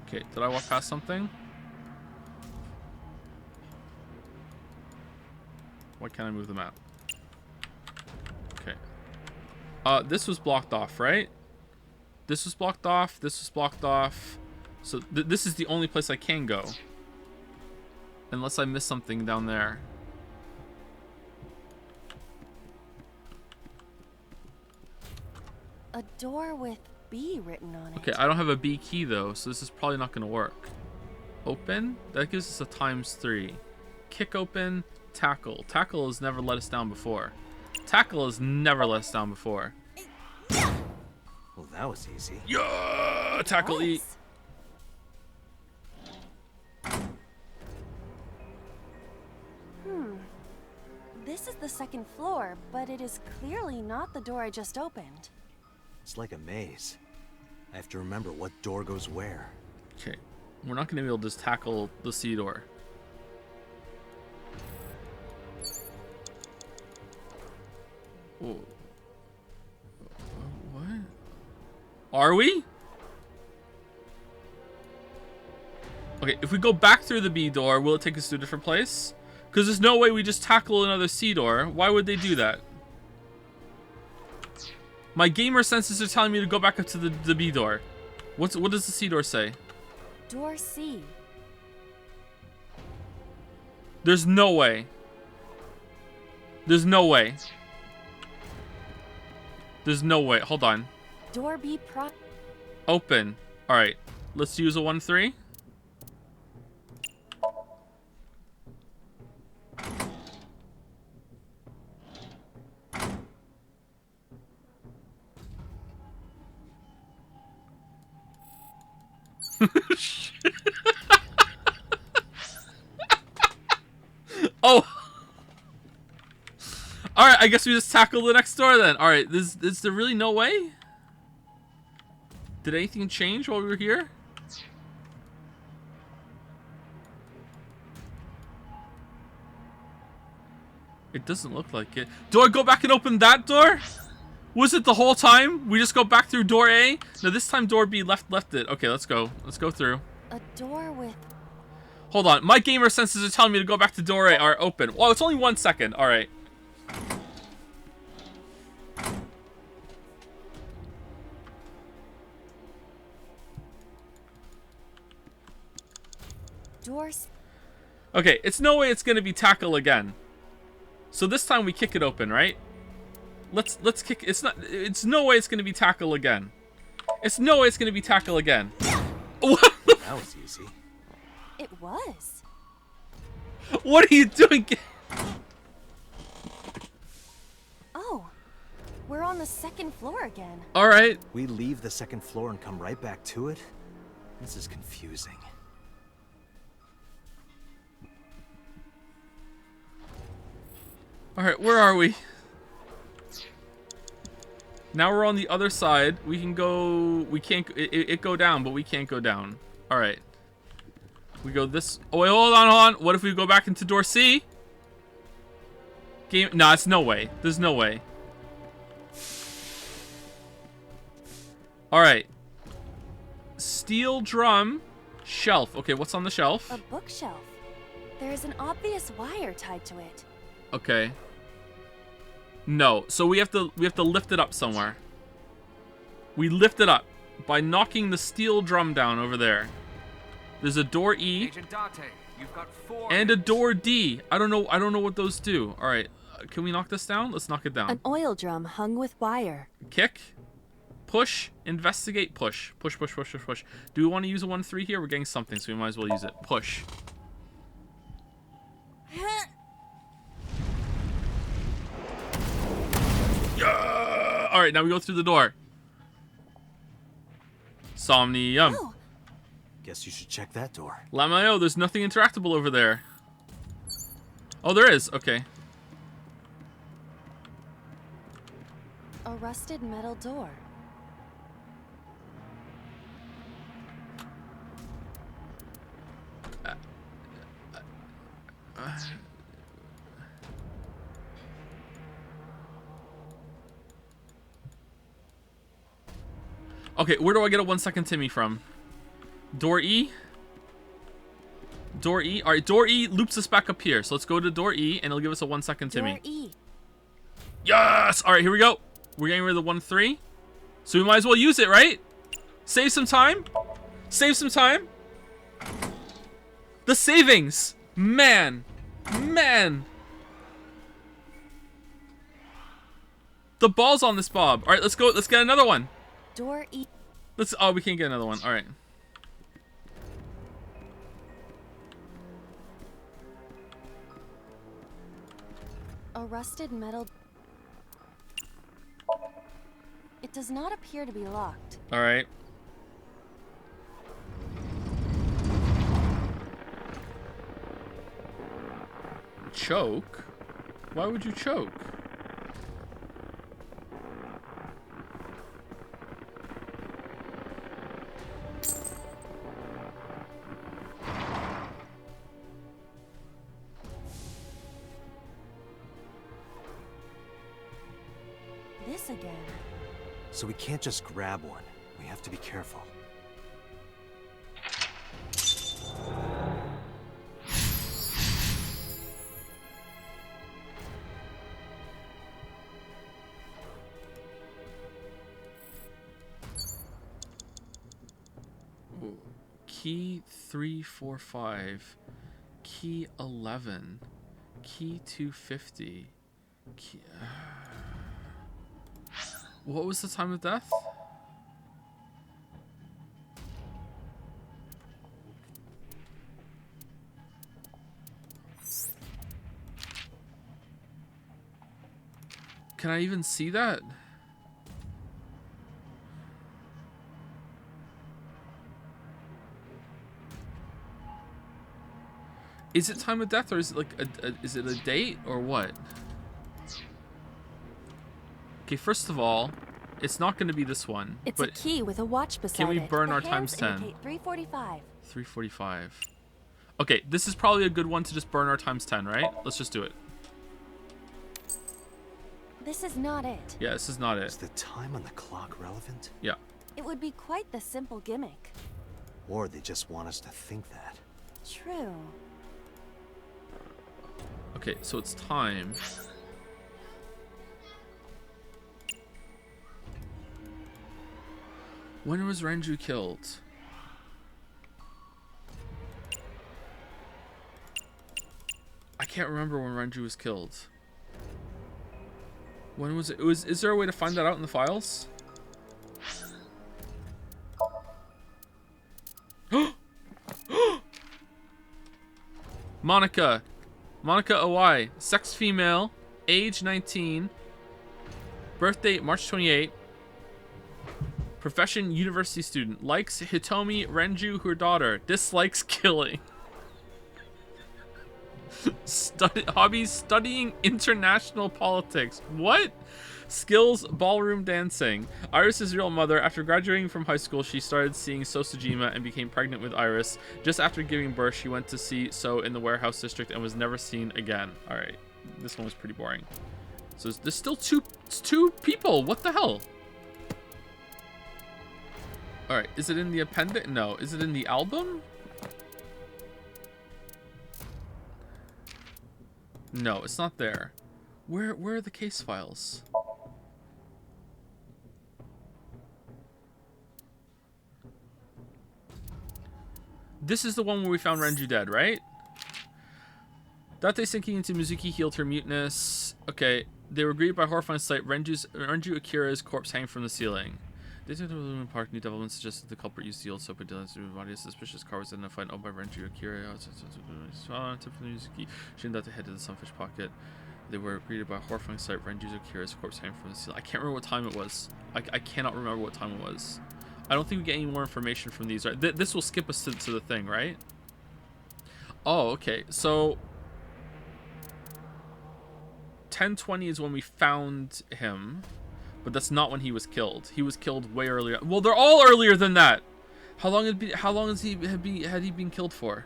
Okay, did I walk past something? Why can't I move the map? Okay. This was blocked off, right? This was blocked off. This was blocked off. So this is the only place I can go. Unless I miss something down there. A door with B written on it. Okay, I don't have a B key though, so this is probably not gonna work. Open? That gives us a ×3. Kick open, tackle. Tackle has never let us down before. Tackle has never let us down before. Well, that was easy. Yeah! Tackle E. This is the 2nd floor, but it is clearly not the door I just opened. It's like a maze. I have to remember what door goes where. Okay, we're not gonna be able to just tackle the C door. Whoa. What? Are we? Okay, if we go back through the B door, will it take us to a different place? Because there's no way we just tackle another C door. Why would they do that? My gamer senses are telling me to go back up to the B door. What does the C door say? Door C. There's no way. There's no way. There's no way. Hold on. Door B Open. Alright. Let's use a 1-3. Oh. Alright, I guess we just tackle the next door then. Alright, is there really no way? Did anything change while we were here? It doesn't look like it. Do I go back and open that door? Was it the whole time? We just go back through door A? No, this time door B left it. Okay, let's go. Let's go through. A door with... Hold on. My gamer senses are telling me to go back to door A. Alright, open. Well, it's only 1 second. Alright. Doors... Okay, it's no way it's gonna be tackle again. So this time we kick it open, right? Let's kick. It's no way it's gonna be tackle again. It's no way it's gonna be tackle again. What? That was easy. It was. What are you doing? Oh, we're on the 2nd floor again. All right. We leave the 2nd floor and come right back to it? This is confusing. All right. Where are we? Now we're on the other side. We can go. We can't. It go down, but we can't go down. All right. We go this. Oh wait, hold on. What if we go back into door C? Game. Nah, it's no way. There's no way. All right. Steel drum, shelf. Okay, what's on the shelf? A bookshelf. There's an obvious wire tied to it. Okay. No. So we have to lift it up somewhere. We lift it up by knocking the steel drum down over there. There's a door E Agent Date, you've got 4 and a minutes. door D. I don't know what those do. All right. Can we knock this down? Let's knock it down. An oil drum hung with wire. Kick. Push. Investigate. Push. Push, push, push, push, push. Do we want to use a 1-3 here? We're getting something, so we might as well use it. Push. Yeah! All right, now we go through the door. Somnium. Oh, Guess you should check that door. Lamayo, there's nothing interactable over there. Oh, there is. Okay. a rusted metal door. Okay, where do I get a 1 second Timmy from? Door E? Door E? Alright, door E loops us back up here. So let's go to door E and it'll give us a 1 second Timmy. Door E. Yes! Alright, here we go. We're getting rid of the 1-3. So we might as well use it, right? Save some time. Save some time. The savings! Man! Man! The ball's on this, Bob. Alright, let's go. Let's get another one. Door E. Oh, we can't get another one. Alright. A rusted metal. It does not appear to be locked. Alright. Choke? Why would you choke? This again. So we can't just grab one. We have to be careful. Ooh. Key 345. Key 11. Key 250. Key... What was the time of death? Can I even see that? Is it time of death or is it like is it a date or what? Okay, first of all, it's not going to be this one. It's but a key with a watch beside it. can we burn The our hands times 10? indicate 345. 345. Okay, this is probably a good one to just burn our times 10, right? Let's just do it. This is not it. Yeah, this is not Is it. the time on the clock relevant? Yeah. It would be quite the simple gimmick. Or they just want us to think that? True. Okay, so it's time. When was Renju killed? I can't remember when Renju was killed. When was it? Is there a way to find that out in the files? Monica Owai, sex female, age 19, birth date March 28, profession university student, likes Hitomi Renju, her daughter, dislikes killing. Hobbies studying international politics. What? Skills ballroom dancing. Iris' real mother. After graduating from high school, she started seeing Sosajima and became pregnant with Iris. Just after giving birth, she went to see So in the warehouse district and was never seen again. All right, this one was pretty boring. So there's still two people. What the hell? All right, is it in the appendix? No. Is it in the album? No, it's not there. Where are the case files? This is the one where we found Renju dead, right? Date sinking into Mizuki healed her muteness. Okay, they were greeted by horrifying sight. Renju Akira's corpse hanging from the ceiling. They took the Lumen Park. New developments suggested the culprit used the old soap and Dylan's body. A suspicious car was identified owned by Renju Akira. Tip from Mizuki. She ended up to head to the sunfish pocket. They were greeted by a horrifying sight. Renju Akira's corpse hanging from the ceiling. I can't remember what time it was. I cannot remember what time it was. I don't think we get any more information from these. Right? This will skip us to the thing, right? Oh, okay. So 10:20 is when we found him, but that's not when he was killed. He was killed way earlier. Well, they're all earlier than that. How long had he been killed for?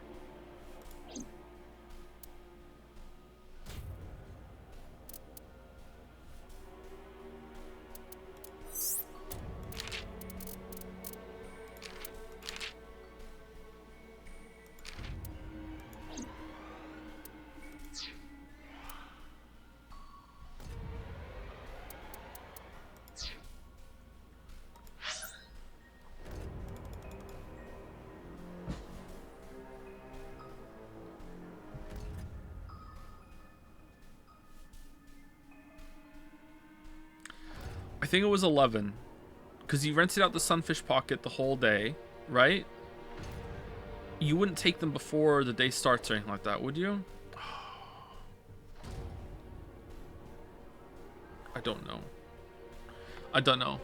I think it was 11, because you rented out the sunfish pocket the whole day, right? You wouldn't take them before the day starts or anything like that, would you? I don't know. I don't know.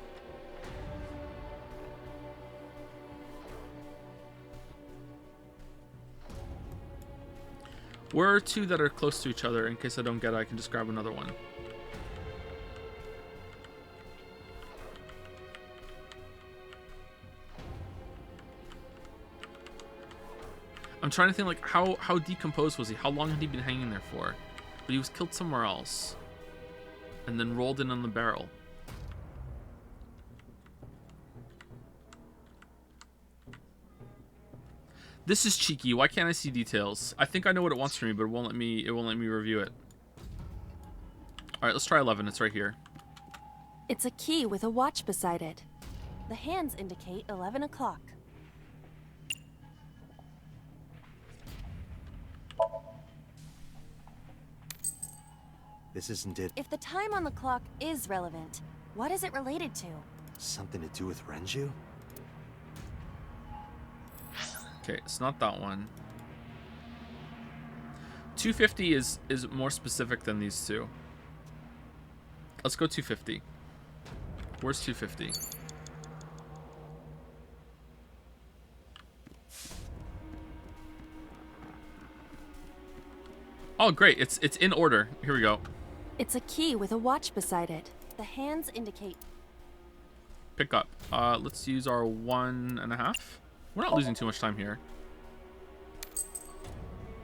Where are two that are close to each other? In case I don't get it, I can just grab another one. I'm trying to think, like, how decomposed was he? How long had he been hanging there for? But he was killed somewhere else. And then rolled in on the barrel. This is cheeky. Why can't I see details? I think I know what it wants from me, but it won't let me review it. Alright, let's try 11. It's right here. It's a key with a watch beside it. The hands indicate 11 o'clock. This isn't it. If the time on the clock is relevant, what is it related to? Something to do with Renju? Okay, it's not that one. 250 is more specific than these two. Let's go 250. Where's 250? Oh, great. It's in order. Here we go. It's a key with a watch beside it. The hands indicate... Pick up. Let's use our 1.5. We're not losing too much time here.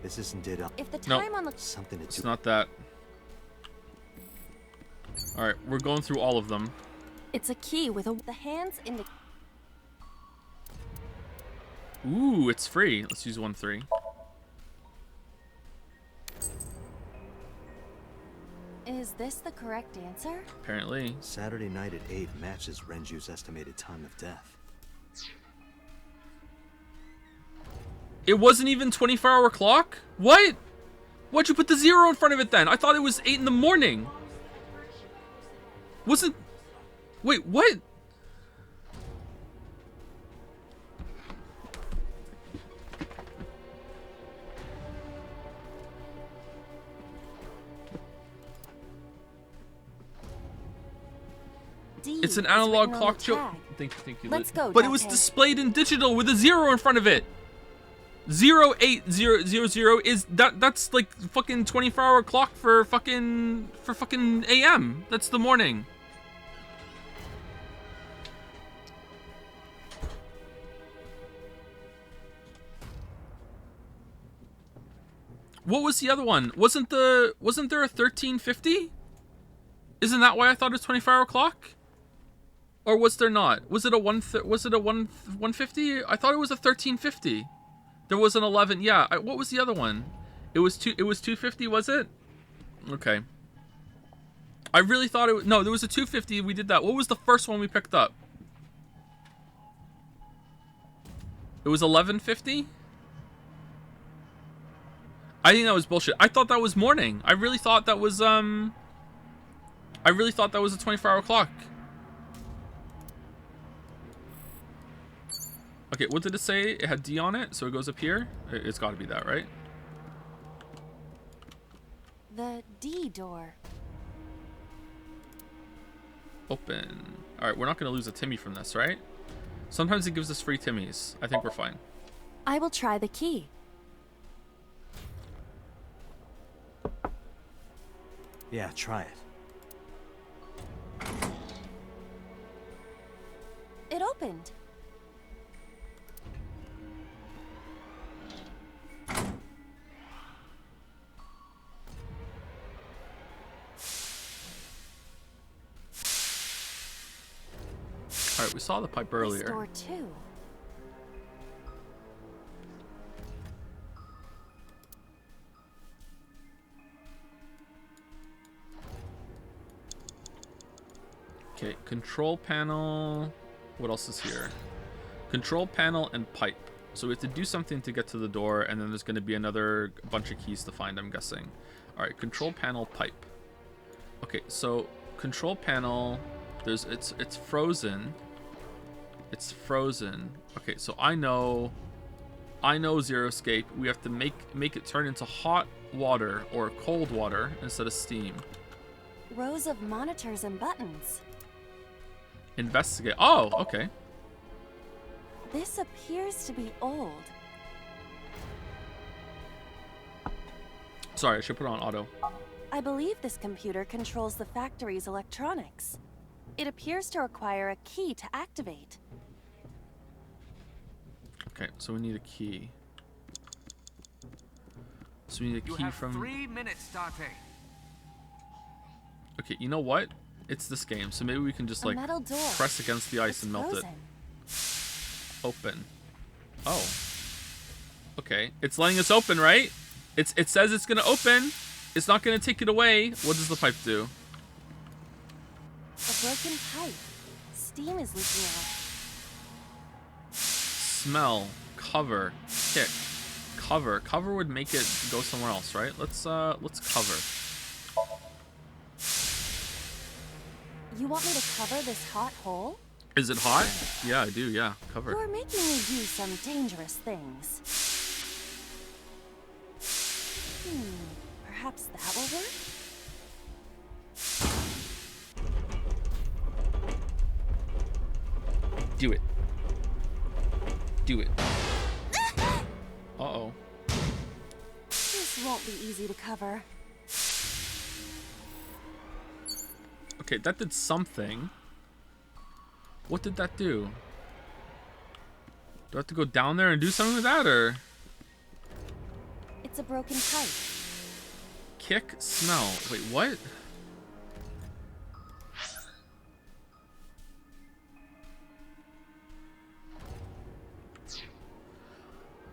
This isn't it. If the No. time on the... Something to It's do. not that. Alright, we're going through all of them. It's a key with a... The hands indicate... Ooh, it's free. Let's use 1.3. Is this the correct answer? Apparently. Saturday night at 8 matches Renju's estimated time of death. It wasn't even 24-hour clock? What? Why'd you put the 0 in front of it then? I thought it was 8 in the morning. Wasn't... Wait, what? D It's an is analog written on clock the joke. tag. Thank you. Let's go, But it was Dante. displayed in digital with a 0 in front of it. 08000 is that's like fucking 24-hour clock for fucking AM. That's the morning. What was the other one? Wasn't there a 1350? Isn't that why I thought it was 24-hour clock? Or was there not? Was it a 150? I thought it was a 1350. There was an 11. Yeah. What was the other one? It was 250, was it? Okay. I really thought it was... No, there was a 250. We did that. What was the first one we picked up? It was 1150? I think that was bullshit. I thought that was morning. I really thought that was, I really thought that was a 24-hour clock. Okay, what did it say? It had D on it, so it goes up here? It's got to be that, right? The D door. Open. Alright, we're not going to lose a Timmy from this, right? Sometimes it gives us free Timmys. I think we're fine. I will try the key. Yeah, try it. It opened. Alright, we saw the pipe This earlier. door too. Okay, control panel. What else is here? Control panel and pipe. So we have to do something to get to the door, and then there's going to be another bunch of keys to find, I'm guessing. Alright, control panel, pipe. Okay, so control panel, it's frozen. It's frozen. Okay, so I know Zero Escape. We have to make it turn into hot water or cold water instead of steam. Rows of monitors and buttons. Investigate. Oh, okay. This appears to be old. Sorry, I should put it on auto. I believe this computer controls the factory's electronics. It appears to require a key to activate. Okay, so we need a key. So we need a You key have from... 3 minutes, Dante. Okay, you know what? It's this game, so maybe we can just A like metal door. press against the ice It's and melt frozen. it. Open. Oh. Okay, it's letting us open, right? It says it's gonna open. It's not gonna take it away. What does the pipe do? A broken pipe. Steam is leaking out. Smell. Cover. Kick. Cover. Cover would make it go somewhere else, right? Let's cover. You want me to cover this hot hole? Is it hot? Yeah, I do. Yeah, cover. You're making me do some dangerous things. Perhaps that will work? Do it. Do it. Uh-oh. This won't be easy to cover. Okay, that did something. What did that do? Do I have to go down there and do something with that, or? It's a broken pipe. Kick, smell. Wait, what?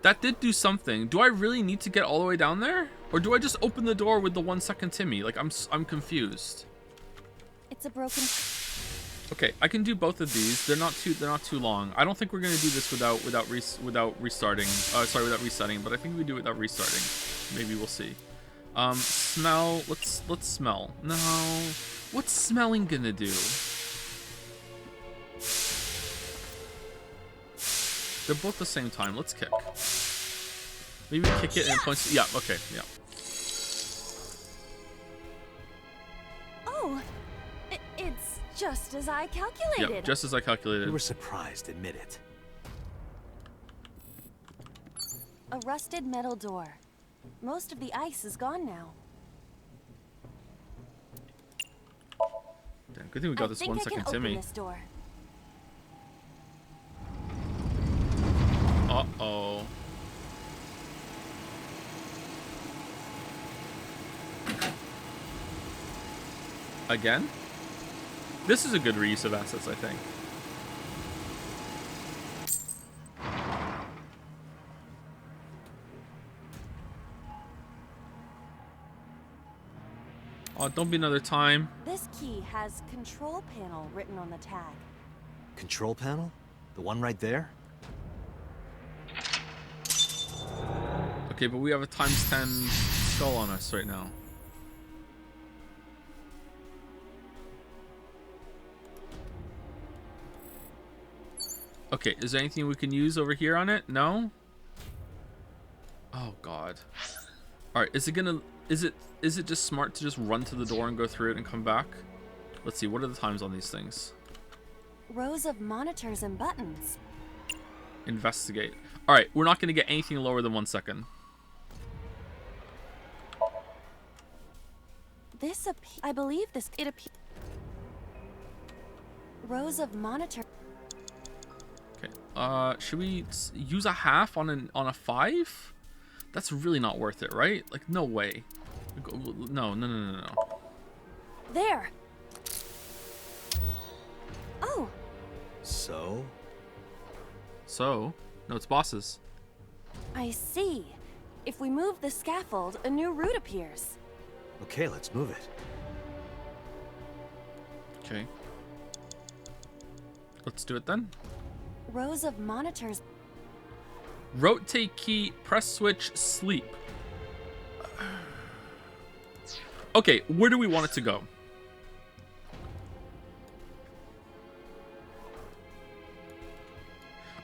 That did do something. Do I really need to get all the way down there? Or do I just open the door with the 1 second Timmy? Like, I'm confused. It's a broken. Okay, I can do both of these. They're not too long. I don't think we're gonna do this without restarting. Sorry, without resetting. But I think we do it without restarting. Maybe we'll see. Smell. Let's smell. No, what's smelling gonna do? They're both the same time. Let's kick. Maybe kick it and it points. Yeah. Okay. Yeah. Oh, it's just as I calculated. Yeah. Just as I calculated. You were surprised, admit it. A rusted metal door. Most of the ice is gone now. Damn, good thing we got this 1 second I think I can Timmy. open this door. Uh-oh. Again? This is a good reuse of assets, I think. Oh, don't be another time. This key has control panel written on the tag. Control panel? The one right there? Okay, but we have a ×10 skull on us right now. Okay, is there anything we can use over here on it? No? Oh god. Alright, is it just smart to just run to the door and go through it and come back? Let's see, what are the times on these things? Rows of monitors and buttons. Investigate. Alright, we're not gonna get anything lower than 1 second. I believe it appears. Rows of monitor. Okay. Should we use a half on a 5? That's really not worth it, right? Like, no way. No. There. Oh. So? No, it's bosses. I see. If we move the scaffold, a new route appears. Okay, let's move it. Okay. Let's do it then. Rows of monitors. Rotate key, press switch, sleep. Okay, where do we want it to go?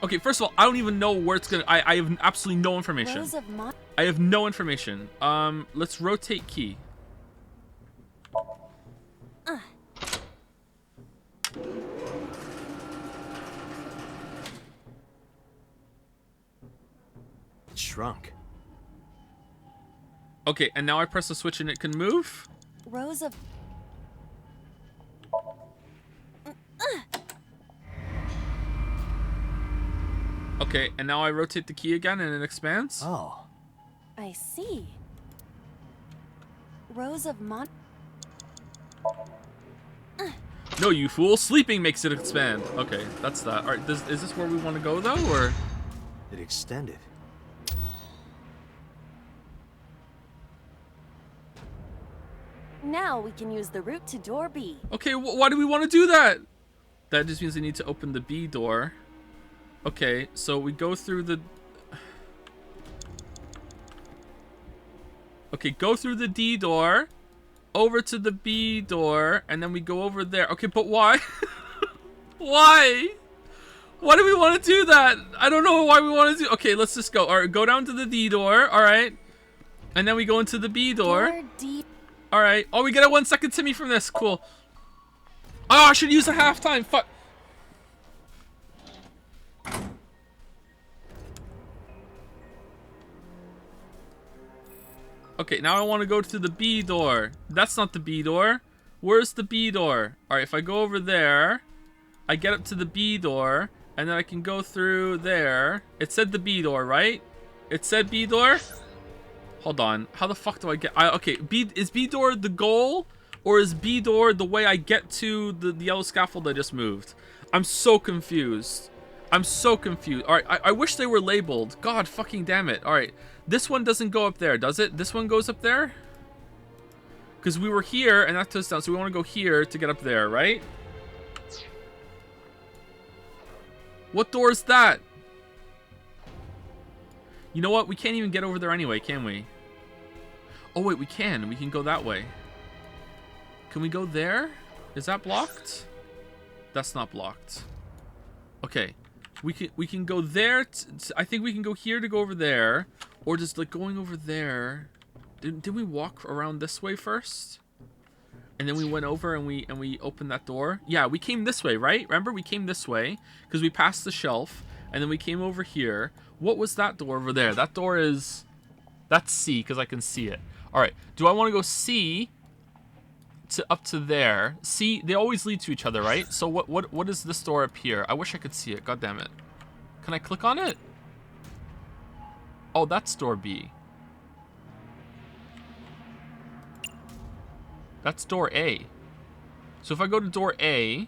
Okay, first of all, I don't even know where it's gonna. I have absolutely no information. Rows of I have no information. Let's rotate key. It shrunk. Okay, and now I press the switch and it can move? Rows of. Okay, and now I rotate the key again and it expands? Oh. I see. Rows of No, you fool. Sleeping makes it expand. Okay, that's that. Alright, is this where we want to go, though, or...? It extended. Now we can use the route to door B. Okay, why do we want to do that? That just means we need to open the B door. Okay, so we go through the... Okay, go through the D door, over to the B door, and then we go over there. Okay, but why? Why? Why do we want to do that? I don't know why we want to do... Okay, let's just go. All right, go down to the D door. All right. And then we go into the B door. Door D. All right. Oh, we get a 1 second Timmy from this. Cool. Oh, I should use a halftime. Fuck. Okay, now I want to go to the B door. That's not the B door. Where's the B door? All right, if I go over there, I get up to the B door, and then I can go through there. It said the B door, right? It said B door? Hold on. How the fuck do I get... okay, is B door the goal? Or is B door the way I get to the yellow scaffold I just moved? I'm so confused. I'm so confused. All right, I wish they were labeled. God fucking damn it. All right, this one doesn't go up there, does it? This one goes up there? Because we were here, and that took us down, so we want to go here to get up there, right? What door is that? You know what? We can't even get over there anyway, can we? Oh, wait, we can. We can go that way. Can we go there? Is that blocked? That's not blocked. Okay. We can go there. I think we can go here to go over there. Or just like going over there. Did we walk around this way first? And then we went over and we opened that door. Yeah, we came this way, right? Remember, we came this way because we passed the shelf, and then we came over here. What was that door over there? That door is... That's C, because I can see it. All right. Do I want to go C to up to there? C, they always lead to each other, right? So what is this door up here? I wish I could see it. God damn it. Can I click on it? Oh, that's door B. That's door A. So if I go to door A,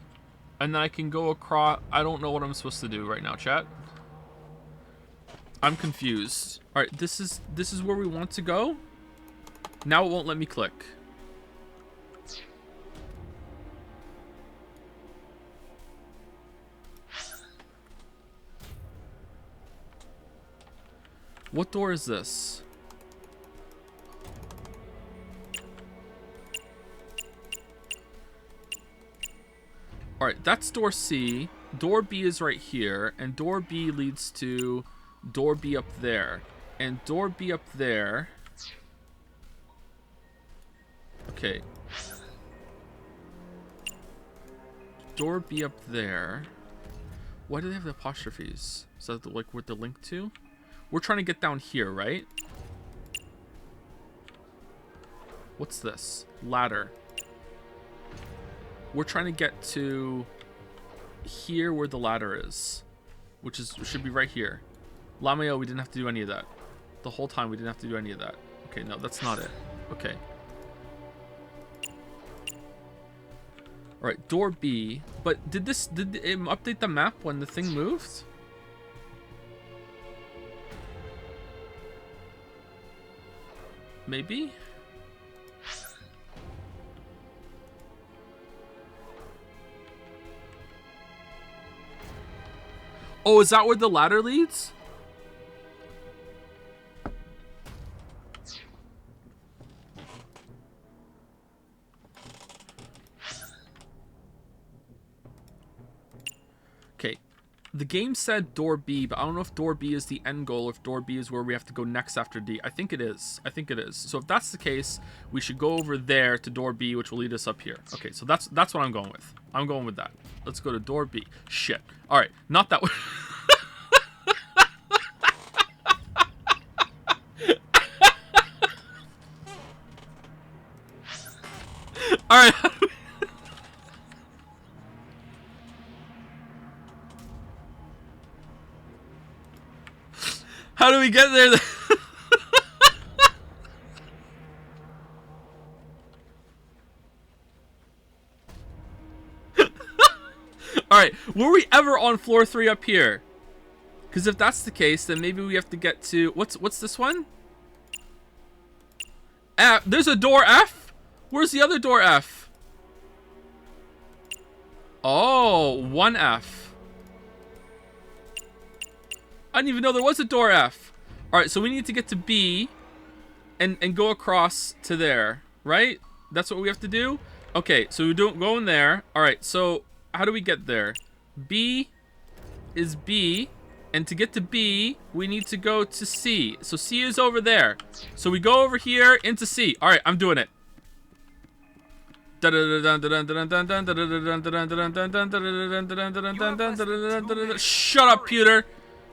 and then I can go across... I don't know what I'm supposed to do right now, chat. I'm confused. All right, this is where we want to go. Now it won't let me click. What door is this? Alright, that's door C. Door B is right here. And door B leads to door B up there. And door B up there. Okay. Door B up there. Why do they have the apostrophes? Is that like what the link to? We're trying to get down here, right? What's this? Ladder. We're trying to get to here where the ladder is, which should be right here. Lameo, we didn't have to do any of that. The whole time we didn't have to do any of that. Okay, no, that's not it. Okay. All right, door B. But did it update the map when the thing moved? Maybe? Oh, is that where the ladder leads? Okay. The game said door B, but I don't know if door B is the end goal or if door B is where we have to go next after D. I think it is. I think it is. So if that's the case, we should go over there to door B, which will lead us up here. Okay, so that's what I'm going with. I'm going with that. Let's go to door B. Shit. All right, not that way. All right. How do we get there? All right. Were we ever on floor 3 up here? Because if that's the case, then maybe we have to get to what's this one? F. There's a door F. Where's the other door F? Oh, 1F. I didn't even know there was a door F. All right, so we need to get to B and go across to there, right? That's what we have to do? Okay, so we don't go in there. All right, so how do we get there? B is B, and to get to B, we need to go to C. So C is over there. So we go over here into C. All right, I'm doing it. Shut up, Peter.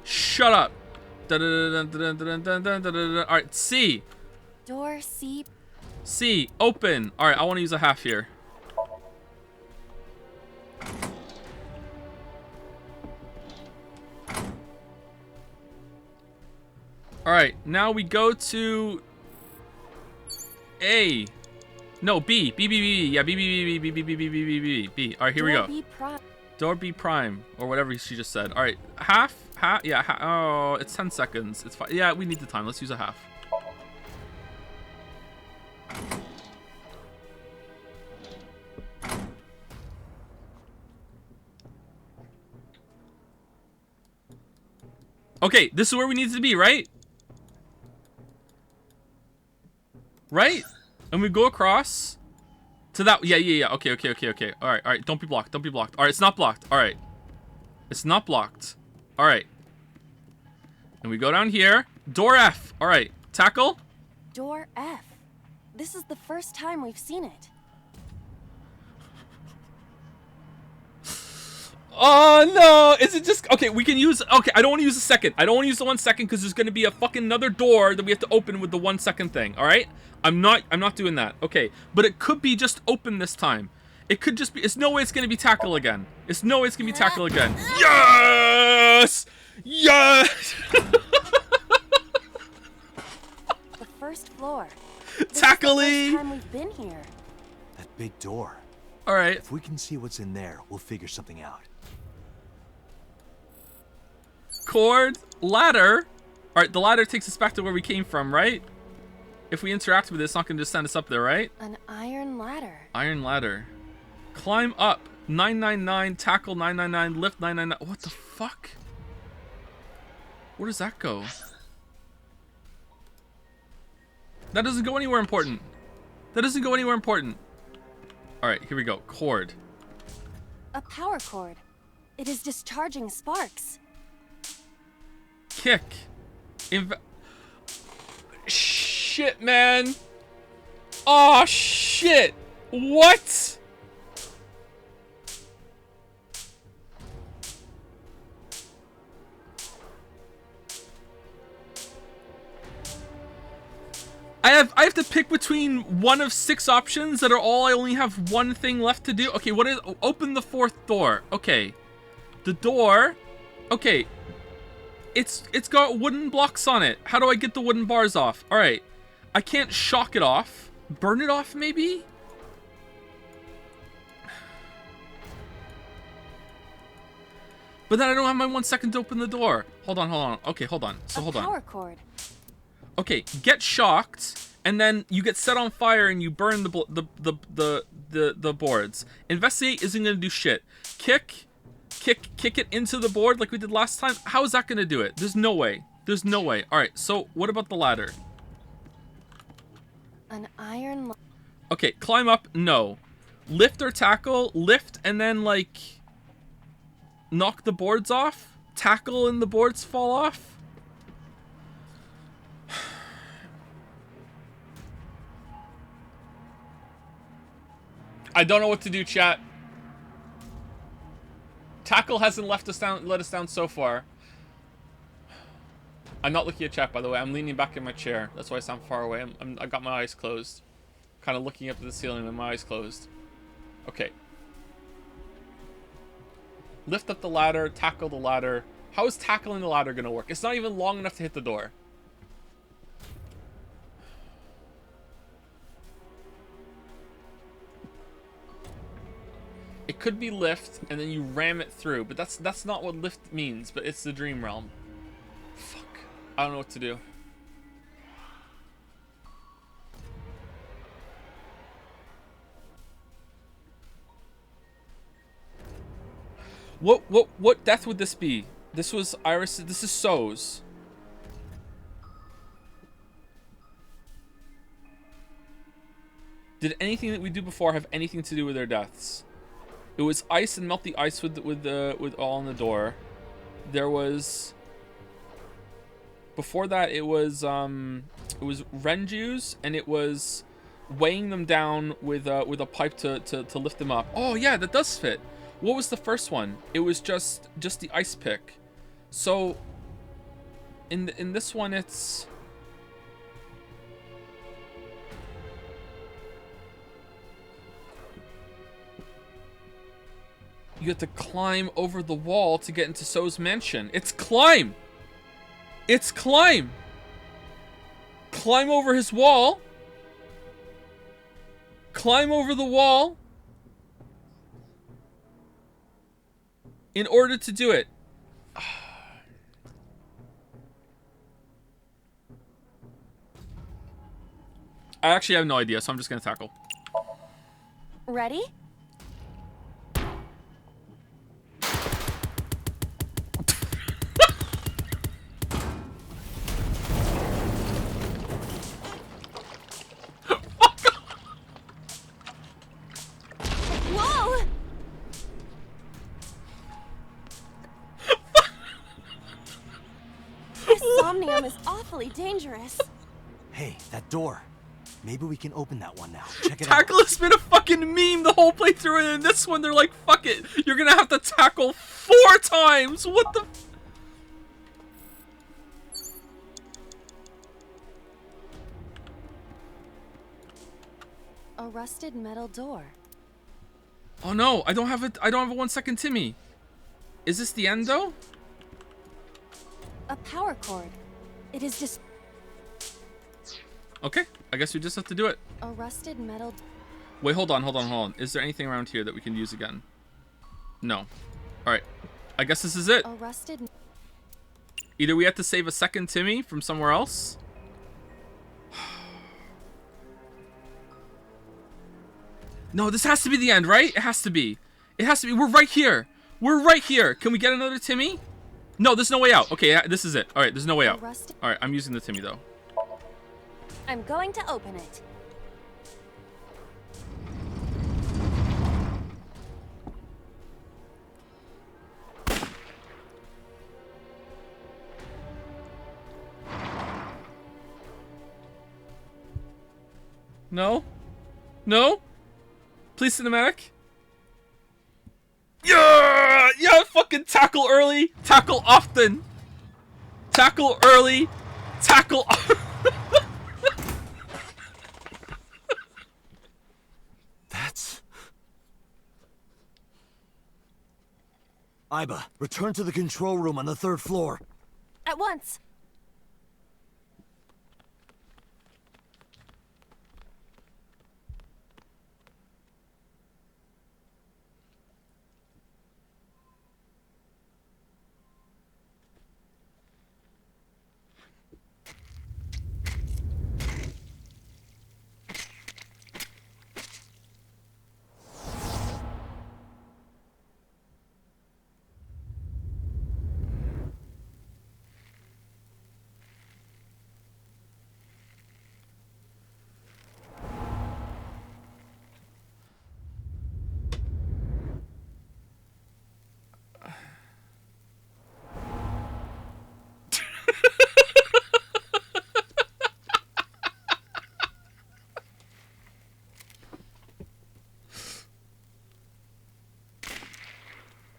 Shut up. Alright, C. Door C. C. Open. Alright, I want to use a half here. Alright, now we go to A. No, B. B, B, B, B. Yeah, B, B, B, B, B, B, B, B, B, B, B. Alright, here we go. Door B prime, or whatever she just said. All right, half, yeah. Oh, it's 10 seconds. It's fine. Yeah, we need the time. Let's use a half. Okay, this is where we need to be, right? Right? And we go across to that. Yeah. Okay. All right. Don't be blocked. All right, it's not blocked. All right. It's not blocked. All right. And we go down here. Door F. All right. Tackle. Door F. This is the first time we've seen it. Oh, no. Is it just... Okay, we can use... Okay, I don't want to use the second. I don't want to use the 1 second because there's going to be a fucking another door that we have to open with the 1 second thing. All right? I'm not doing that. Okay. But it could be just open this time. It could just be... It's no way it's going to be tackle again. It's no way it's going to be tackle again. Yes! Yes! The first floor. Tackly! This is the first time we've been here. That big door. All right. If we can see what's in there, we'll figure something out. Cord, ladder. All right, the ladder takes us back to where we came from, right? If we interact with it, it's not going to just send us up there, right? An iron ladder. Iron ladder. Climb up. 999, tackle 999, lift 999. What the fuck? Where does that go? That doesn't go anywhere important. That doesn't go anywhere important. Alright, here we go. Cord. A power cord. It is discharging sparks. Kick. Shit, man. Oh shit. What? I have to pick between one of 6 options that are all I only have one thing left to do. Okay, what is open the 4th door? Okay. The door. Okay. It's got wooden blocks on it. How do I get the wooden bars off? All right. I can't shock it off. Burn it off maybe? But then I don't have my 1 second to open the door. Hold on. Okay, hold on. So hold on. Power cord. Okay, get shocked, and then you get set on fire and you burn the boards. Investigate isn't gonna do shit. Kick it into the board like we did last time. How is that gonna do it? There's no way. There's no way. All right. So what about the ladder? An iron. Okay, climb up. No. Lift or tackle. Lift and then like knock the boards off. Tackle and the boards fall off. I don't know what to do, chat. Tackle hasn't let us down so far. I'm not looking at chat, by the way. I'm leaning back in my chair. That's why I sound far away. I got my eyes closed. Kind of looking up at the ceiling with my eyes closed. Okay. Lift up the ladder. Tackle the ladder. How is tackling the ladder going to work? It's not even long enough to hit the door. It could be lift, and then you ram it through, but that's not what lift means, but it's the dream realm. Fuck. I don't know what to do. What death would this be? This was Iris. This is So's. Did anything that we do before have anything to do with their deaths? It was ice and melt the ice with all on the door. There was before that it was Renju's, and it was weighing them down with a pipe to lift them up. Oh yeah, that does fit. What was the first one? It was just the ice pick. So in this one it's you have to climb over the wall to get into So's mansion. It's climb! It's climb! Climb over his wall. Climb over the wall. In order to do it. I actually have no idea, so I'm just gonna tackle. Ready? Whoa! This Somnium is awfully dangerous. Hey, that door. Maybe we can open that one now. Check it Tackle out. has been a fucking meme the whole playthrough, and in this one they're like, fuck it, you're gonna have to tackle 4 times. What the? A rusted metal door. Oh no, I don't have it. I don't have a 1 second Timmy. Is this the end though? A power cord. It is just Okay, I guess we just have to do it. a rusted metal. Wait, hold on. Is there anything around here that we can use again? No. All right. I guess this is it. A rusted. Either we have to save a second Timmy from somewhere else. No, this has to be the end, right? It has to be. It has to be. We're right here. We're right here. Can we get another Timmy? No, there's no way out. Okay, this is it. All right, there's no way out. All right, I'm using the Timmy, though. I'm going to open it. No? No? Please, cinematic? Yeah! Yeah, fucking tackle early, tackle often. Tackle early, tackle. That's... Iba, return to the control room on the 3rd floor. At once.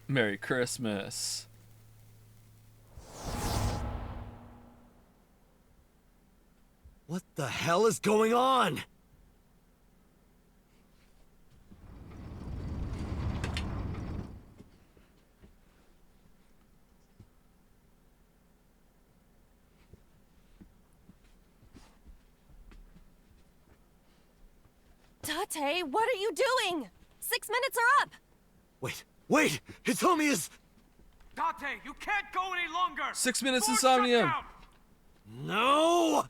Merry Christmas. What the hell is going on? Date, what are you doing? 6 minutes are up. Wait! Hitomi is... Date, you can't go any longer! 6 minutes in Force Somnium. shutdown! No!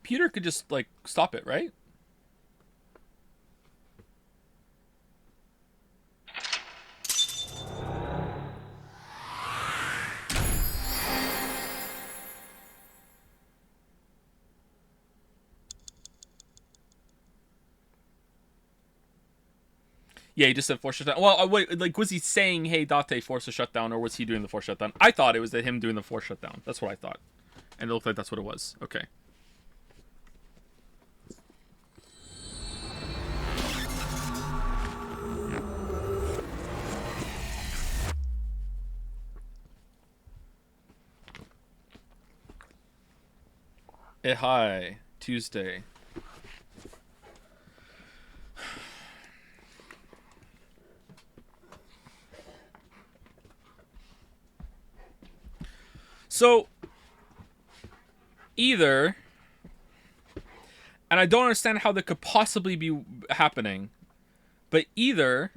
Peter could just, like, stop it, right? Yeah, he just said force shutdown. Well, wait, like, was he saying, hey, Date, force a shutdown, or was he doing the force shutdown? I thought it was that him doing the force shutdown. That's what I thought. And it looked like that's what it was. Okay. Hi, Tuesday. So, either, and I don't understand how that could possibly be happening, but either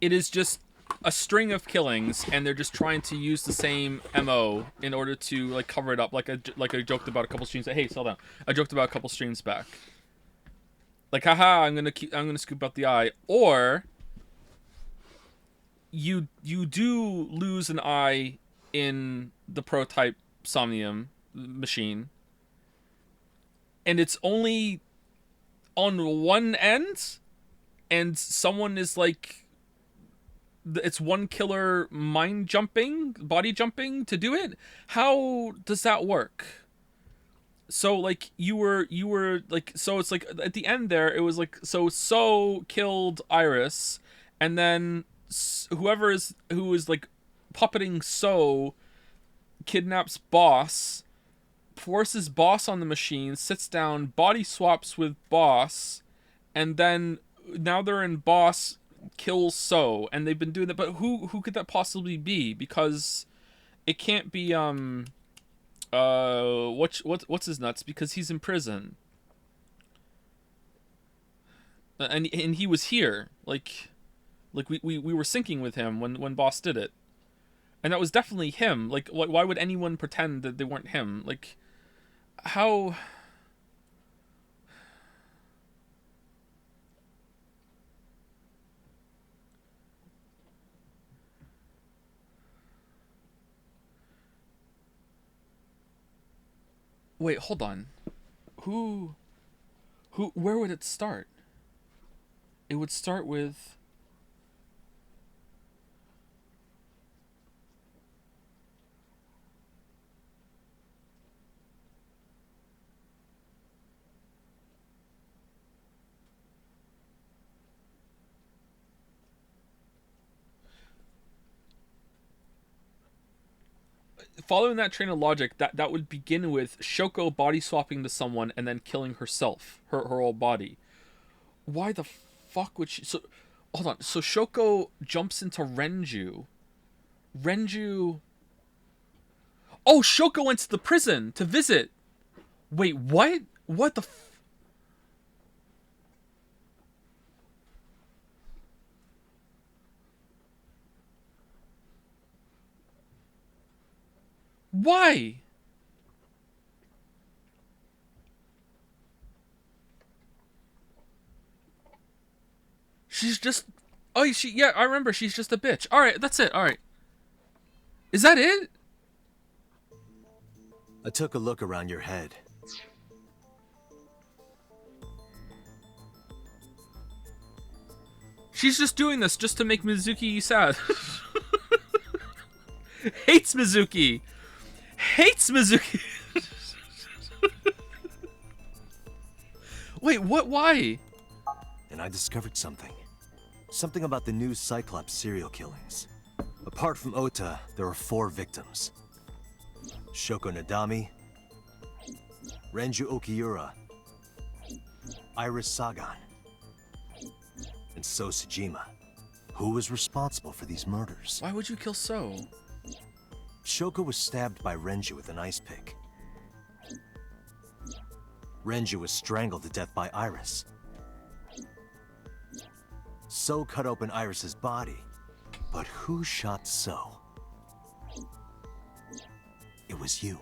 it is just a string of killings and they're just trying to use the same MO in order to, like, cover it up, like I joked about a couple streams. Hey, slow down. I joked about a couple streams back. Like, haha, I'm gonna scoop out the eye. Or you do lose an eye in the prototype Somnium machine, and it's only on one end, and someone is like, it's one killer body jumping to do it. How does that work? So, like, you were like, so it's like at the end there, it was like, so killed Iris, and then who is like puppeting So kidnaps Boss, forces Boss on the machine, sits down, body swaps with Boss, and then now they're in Boss kills So, and they've been doing that. But who could that possibly be? Because it can't be what's his nuts, because he's in prison, and he was here, like we were syncing with him when Boss did it, and that was definitely him. Like, why would anyone pretend that they weren't him? Like, how? Wait, hold on. Who, where would it start? It would start with... Following that train of logic, that would begin with Shoko body swapping to someone and then killing herself, her whole body. Why the fuck would she... So, hold on. So Shoko jumps into Renju. Renju... Oh, Shoko went to the prison to visit. Wait, what? What the Why? She's just... Oh, yeah, I remember. She's just a bitch. Alright, that's it. Alright. Is that it? I took a look around your head. She's just doing this just to make Mizuki sad. Hates Mizuki. Hates Mizuki. Wait, what? Why? And I discovered something. Something about the new Cyclops serial killings. Apart from Ota, there are 4 victims. Shoko Nadami, Renju Okiura, Iris Sagan, and So Sejima. Who was responsible for these murders? Why would you kill So? Shoko was stabbed by Renju with an ice pick. Renju was strangled to death by Iris. So cut open Iris's body. But who shot So? It was you.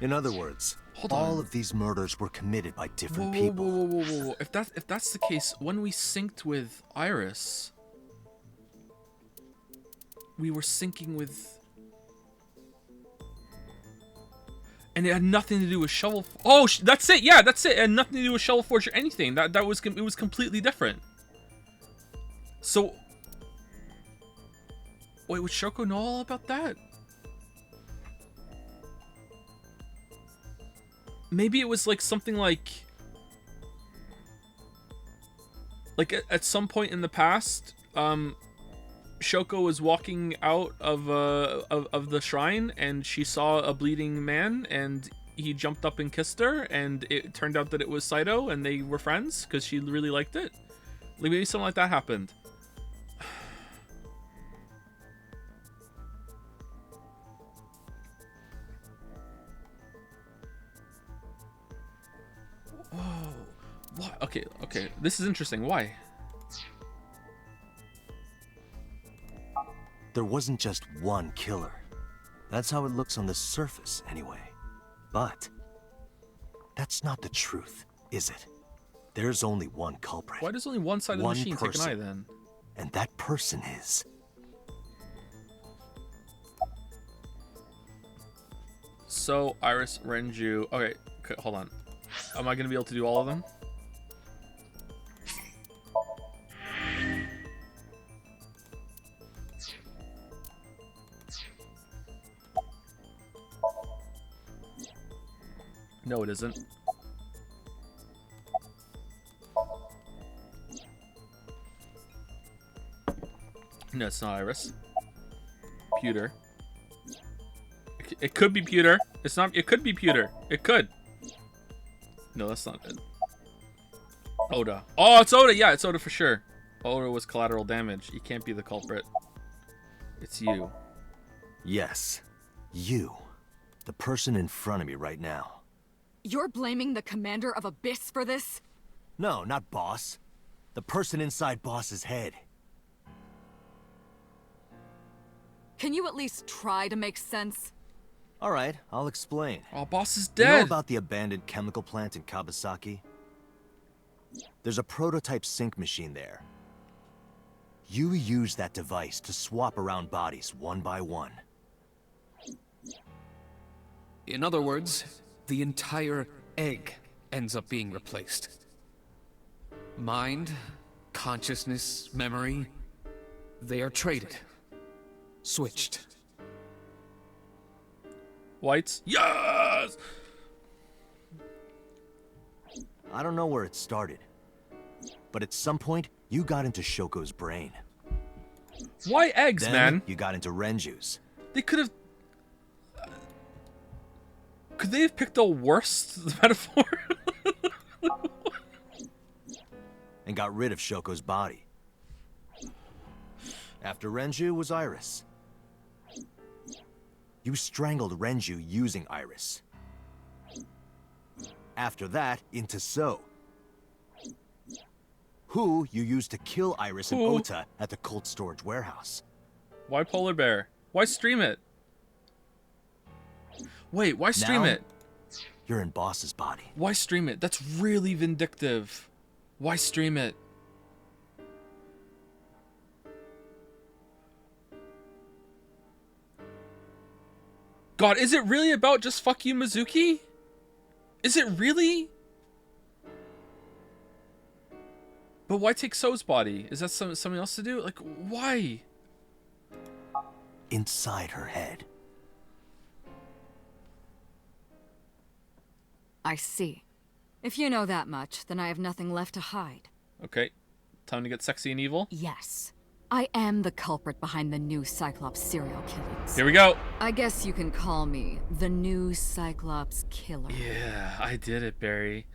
In other words, all of these murders were committed by different people. Whoa. If that's the case, when we synced with Iris, we were syncing with... And it had nothing to do with Shovel... Oh, that's it! Yeah, that's it! It had nothing to do with Shovel Forge or anything. It was completely different. So... Wait, would Shoko know all about that? Maybe it was like something like... Like at some point in the past, Shoko was walking out of the shrine and she saw a bleeding man and he jumped up and kissed her and it turned out that it was Saito and they were friends because she really liked it. Like maybe something like that happened. Whoa. What? Okay. This is interesting. Why? There wasn't just one killer. That's how it looks on the surface, anyway. But that's not the truth, is it? There's only one culprit. Why does only one side of the machine take an eye then? And that person is... So, Iris, Renju... Okay, hold on. Am I going to be able to do all of them? No, it isn't. No, it's not Iris. Pewter. It could be Pewter. It's not. It could be Pewter. It could. No, that's not it. Oda. Oh, it's Oda. Yeah, it's Oda for sure. Oda was collateral damage. You can't be the culprit. It's you. Yes. You. The person in front of me right now. You're blaming the commander of Abyss for this? No, not Boss. The person inside Boss's head. Can you at least try to make sense? Alright, I'll explain. Oh, Boss is You dead. know about the abandoned chemical plant in Kawasaki? There's a prototype sync machine there. You use that device to swap around bodies one by one. In other words, the entire egg ends up being replaced. Mind, consciousness, memory, they are traded. Switched. Whites? Yes! I don't know where it started, but at some point, you got into Shoko's brain. Why eggs, Then man? you got into Renju's. They could have... Could they have picked the worst metaphor? And got rid of Shoko's body. After Renju was Iris. You strangled Renju using Iris. After that, into So. Who you used to kill Iris and Who? Ota at the cold storage warehouse. Why polar bear? Why stream it? Wait, why stream Now- it? You're in Boss's body. Why stream it? That's really vindictive. Why stream it? God, is it really about just fuck you, Mizuki? Is it really? But why take So's body? Is that something else to do? Like, why? Inside her head. I see. If you know that much, then I have nothing left to hide. Okay, time to get sexy and evil. Yes, I am the culprit behind the new Cyclops serial killings. Here we go. I guess you can call me the new Cyclops killer. Yeah, I did it, Barry.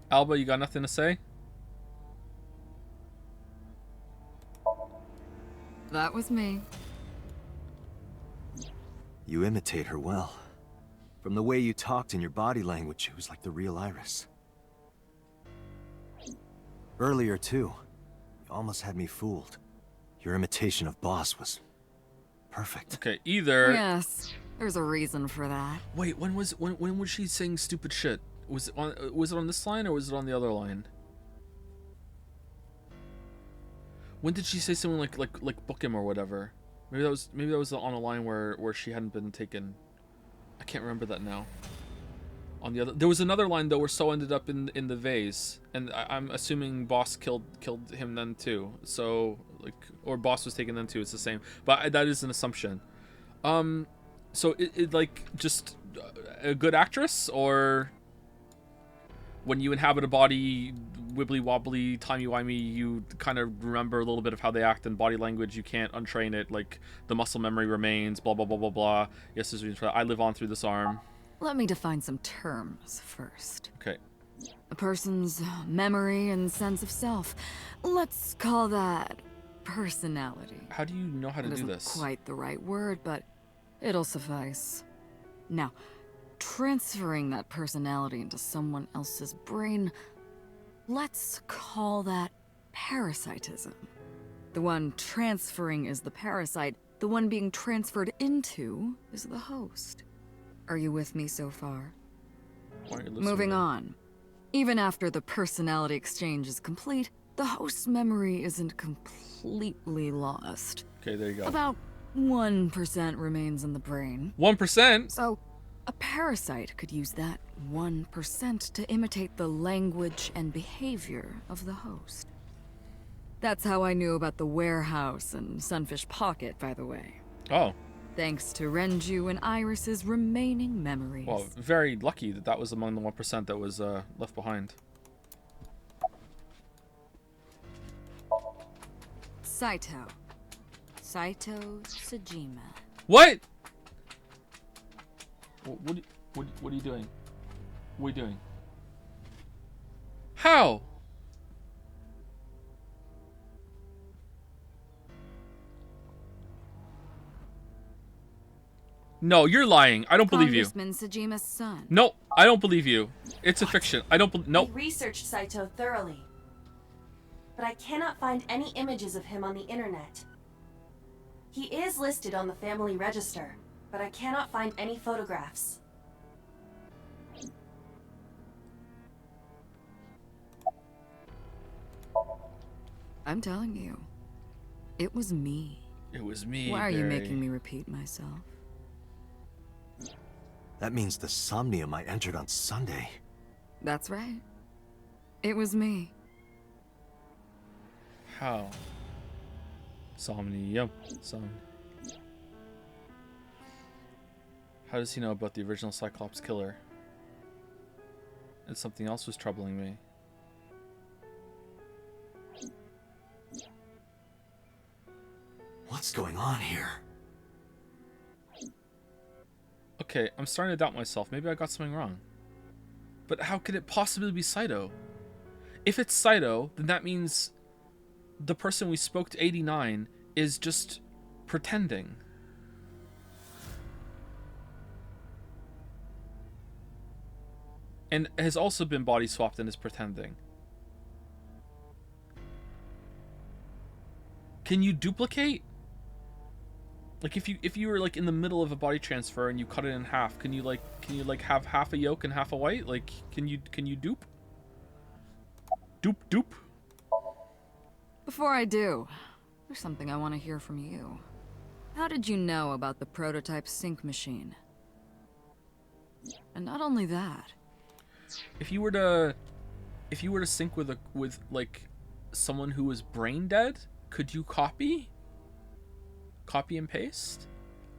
Alba, you got nothing to say? That was me. You imitate her well. From the way you talked and your body language, it was like the real Iris. Earlier, too, you almost had me fooled. Your imitation of Boss was perfect. Okay, either... Yes, there's a reason for that. Wait, when was she saying stupid shit? Was it on this line or was it on the other line? When did she say something like book him or whatever? Maybe that was on a line where she hadn't been taken. I can't remember that now. On the other, there was another line though where So ended up in the vase, and I'm assuming Boss killed him then too. So like, or Boss was taken then too. It's the same, but that is an assumption. So it like just a good actress, or when you inhabit a body, wibbly wobbly, timey wimey, you kind of remember a little bit of how they act and body language. You can't untrain it. Like the muscle memory remains. Blah blah blah blah blah. Yes, I live on through this arm. Let me define some terms first. Okay. A person's memory and sense of self. Let's call that personality. How do you know how to It do isn't this? quite the right word, but it'll suffice. Now, transferring that personality into someone else's brain, let's call that parasitism. The one transferring is the parasite, the one being transferred into is the host. Are you with me so far? Why are you listening? Moving on. Even after the personality exchange is complete, the host's memory isn't completely lost. Okay, there you go. About 1% remains in the brain. 1%. So, a parasite could use that 1% to imitate the language and behavior of the host. That's how I knew about the warehouse and Sunfish Pocket, by the way. Oh, Thanks to Renju and Iris's remaining memories. well, very lucky that was among the 1% that was left behind. Saito Sajima. What? What are you doing? What are you doing? How? No, you're lying. I don't believe you. Congressman Sajima's son. No, I don't believe you. It's a fiction. I don't I no. researched Saito thoroughly, but I cannot find any images of him on the internet. He is listed on the family register, but I cannot find any photographs. I'm telling you, it was me. It was me. Why are you Barry. making me repeat myself? That means the Somnium I entered on Sunday. That's right. It was me. How? Somnium. How does he know about the original Cyclops killer? And something else was troubling me. What's going on here? Okay, I'm starting to doubt myself. Maybe I got something wrong. But how could it possibly be Saito? If it's Saito, then that means the person we spoke to 89 is just pretending. And has also been body swapped and is pretending. Can you duplicate? Like if you were like in the middle of a body transfer and you cut it in half, can you have half a yolk and half a white? Like can you dupe? Dupe. Before I do, there's something I want to hear from you. How did you know about the prototype sync machine? And not only that, If you were to sync with like someone who was brain dead, could you copy and paste?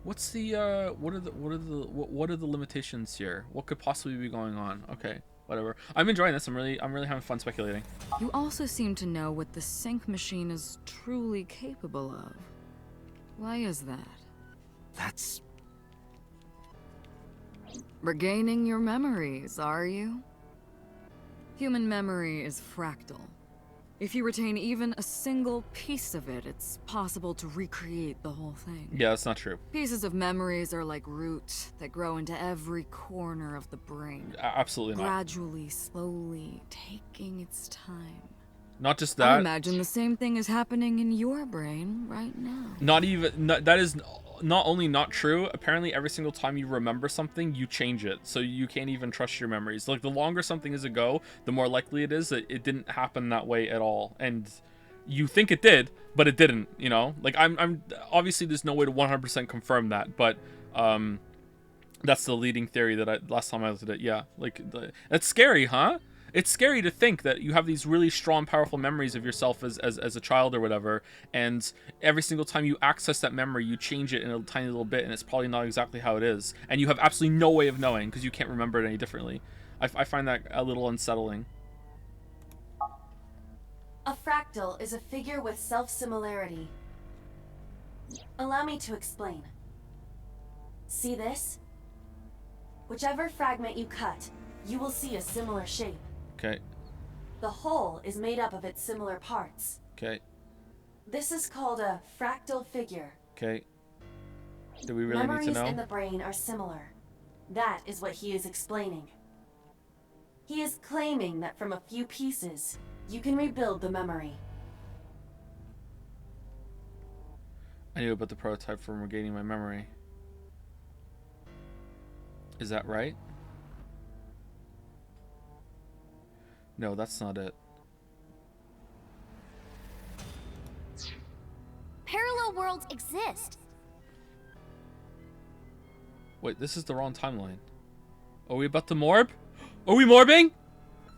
What's the what are the limitations here? What could possibly be going on? Okay, whatever. I'm enjoying this. I'm really having fun speculating. you also seem to know what the sync machine is truly capable of. Why is that? That's... Regaining your memories, are you? Human memory is fractal. If you retain even a single piece of it, it's possible to recreate the whole thing. Yeah, that's not true. Pieces of memories are like roots that grow into every corner of the brain. Absolutely not. Gradually, slowly, taking its time. Not just I that. imagine the same thing is happening in your brain right now. That is not only not true, apparently every single time you remember something, you change it. So you can't even trust your memories. Like the longer something is ago, the more likely it is that it didn't happen that way at all. And you think it did, but it didn't, you know? Like I'm obviously there's no way to 100% confirm that, but that's the leading theory that last time I looked at it. Yeah, like that's scary, huh? It's scary to think that you have these really strong, powerful memories of yourself as a child or whatever, and every single time you access that memory, you change it in a tiny little bit, and it's probably not exactly how it is. And you have absolutely no way of knowing because you can't remember it any differently. I find that a little unsettling. A fractal is a figure with self-similarity. Allow me to explain. See this? Whichever fragment you cut, you will see a similar shape. Okay. The whole is made up of its similar parts. Okay. This is called a fractal figure. Okay. Do we really Memories need to know? in the brain are similar. That is what he is explaining. He is claiming that from a few pieces, you can rebuild the memory. I knew about the prototype from regaining my memory. Is that right? No, that's not it. Parallel worlds exist. Wait, this is the wrong timeline. Are we about to morb? Are we morbing?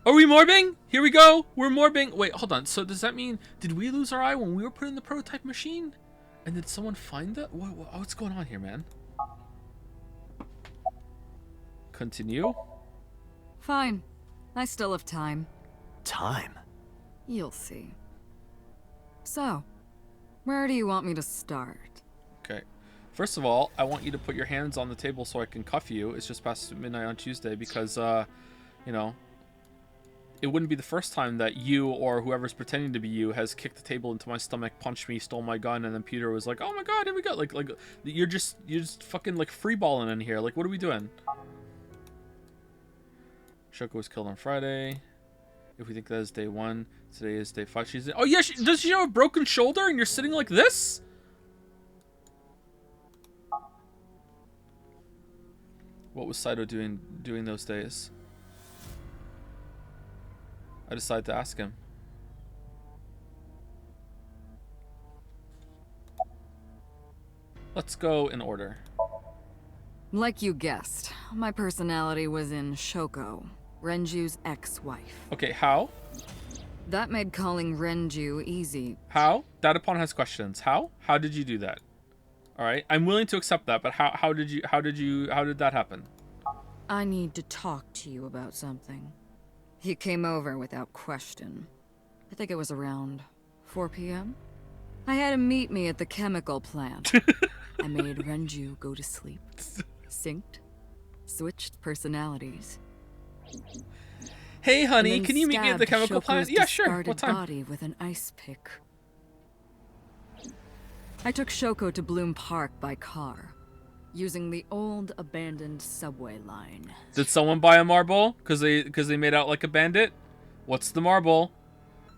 Are we morbing? Here we go. We're morbing. Wait, hold on. So does that mean, did we lose our eye when we were put in the prototype machine? And did someone find it? What's going on here, man? Continue. Fine. I still have time. Time? You'll see. So, where do you want me to start? Okay. First of all, I want you to put your hands on the table so I can cuff you. It's just past midnight on Tuesday because, you know, it wouldn't be the first time that you or whoever's pretending to be you has kicked the table into my stomach, punched me, stole my gun, and then Peter was like, "Oh my God, here we go!" Like you're just fucking like freeballing in here. Like, what are we doing? Shoko was killed on Friday. If we think that is day 1, today is day 5. She's oh yeah, does she have a broken shoulder and you're sitting like this? What was Saito doing those days? I decided to ask him. Let's go in order. Like you guessed, my personality was in Shoko, Renju's ex-wife. Okay, how? That made calling Renju easy. How? Datapon has questions. How? How did you do that? All right, I'm willing to accept that, but how did that happen? I need to talk to you about something. He came over without question. I think it was around 4 p.m. I had him meet me at the chemical plant. I made Renju go to sleep. Synced. Switched personalities. Hey, honey, And then can you meet me at the stabbed chemical plant? Shoko's Yeah, sure. discarded What time? body with an ice pick. I took Shoko to Bloom Park by car, using the old abandoned subway line. Did someone buy a marble? Cause they made out like a bandit? What's the marble?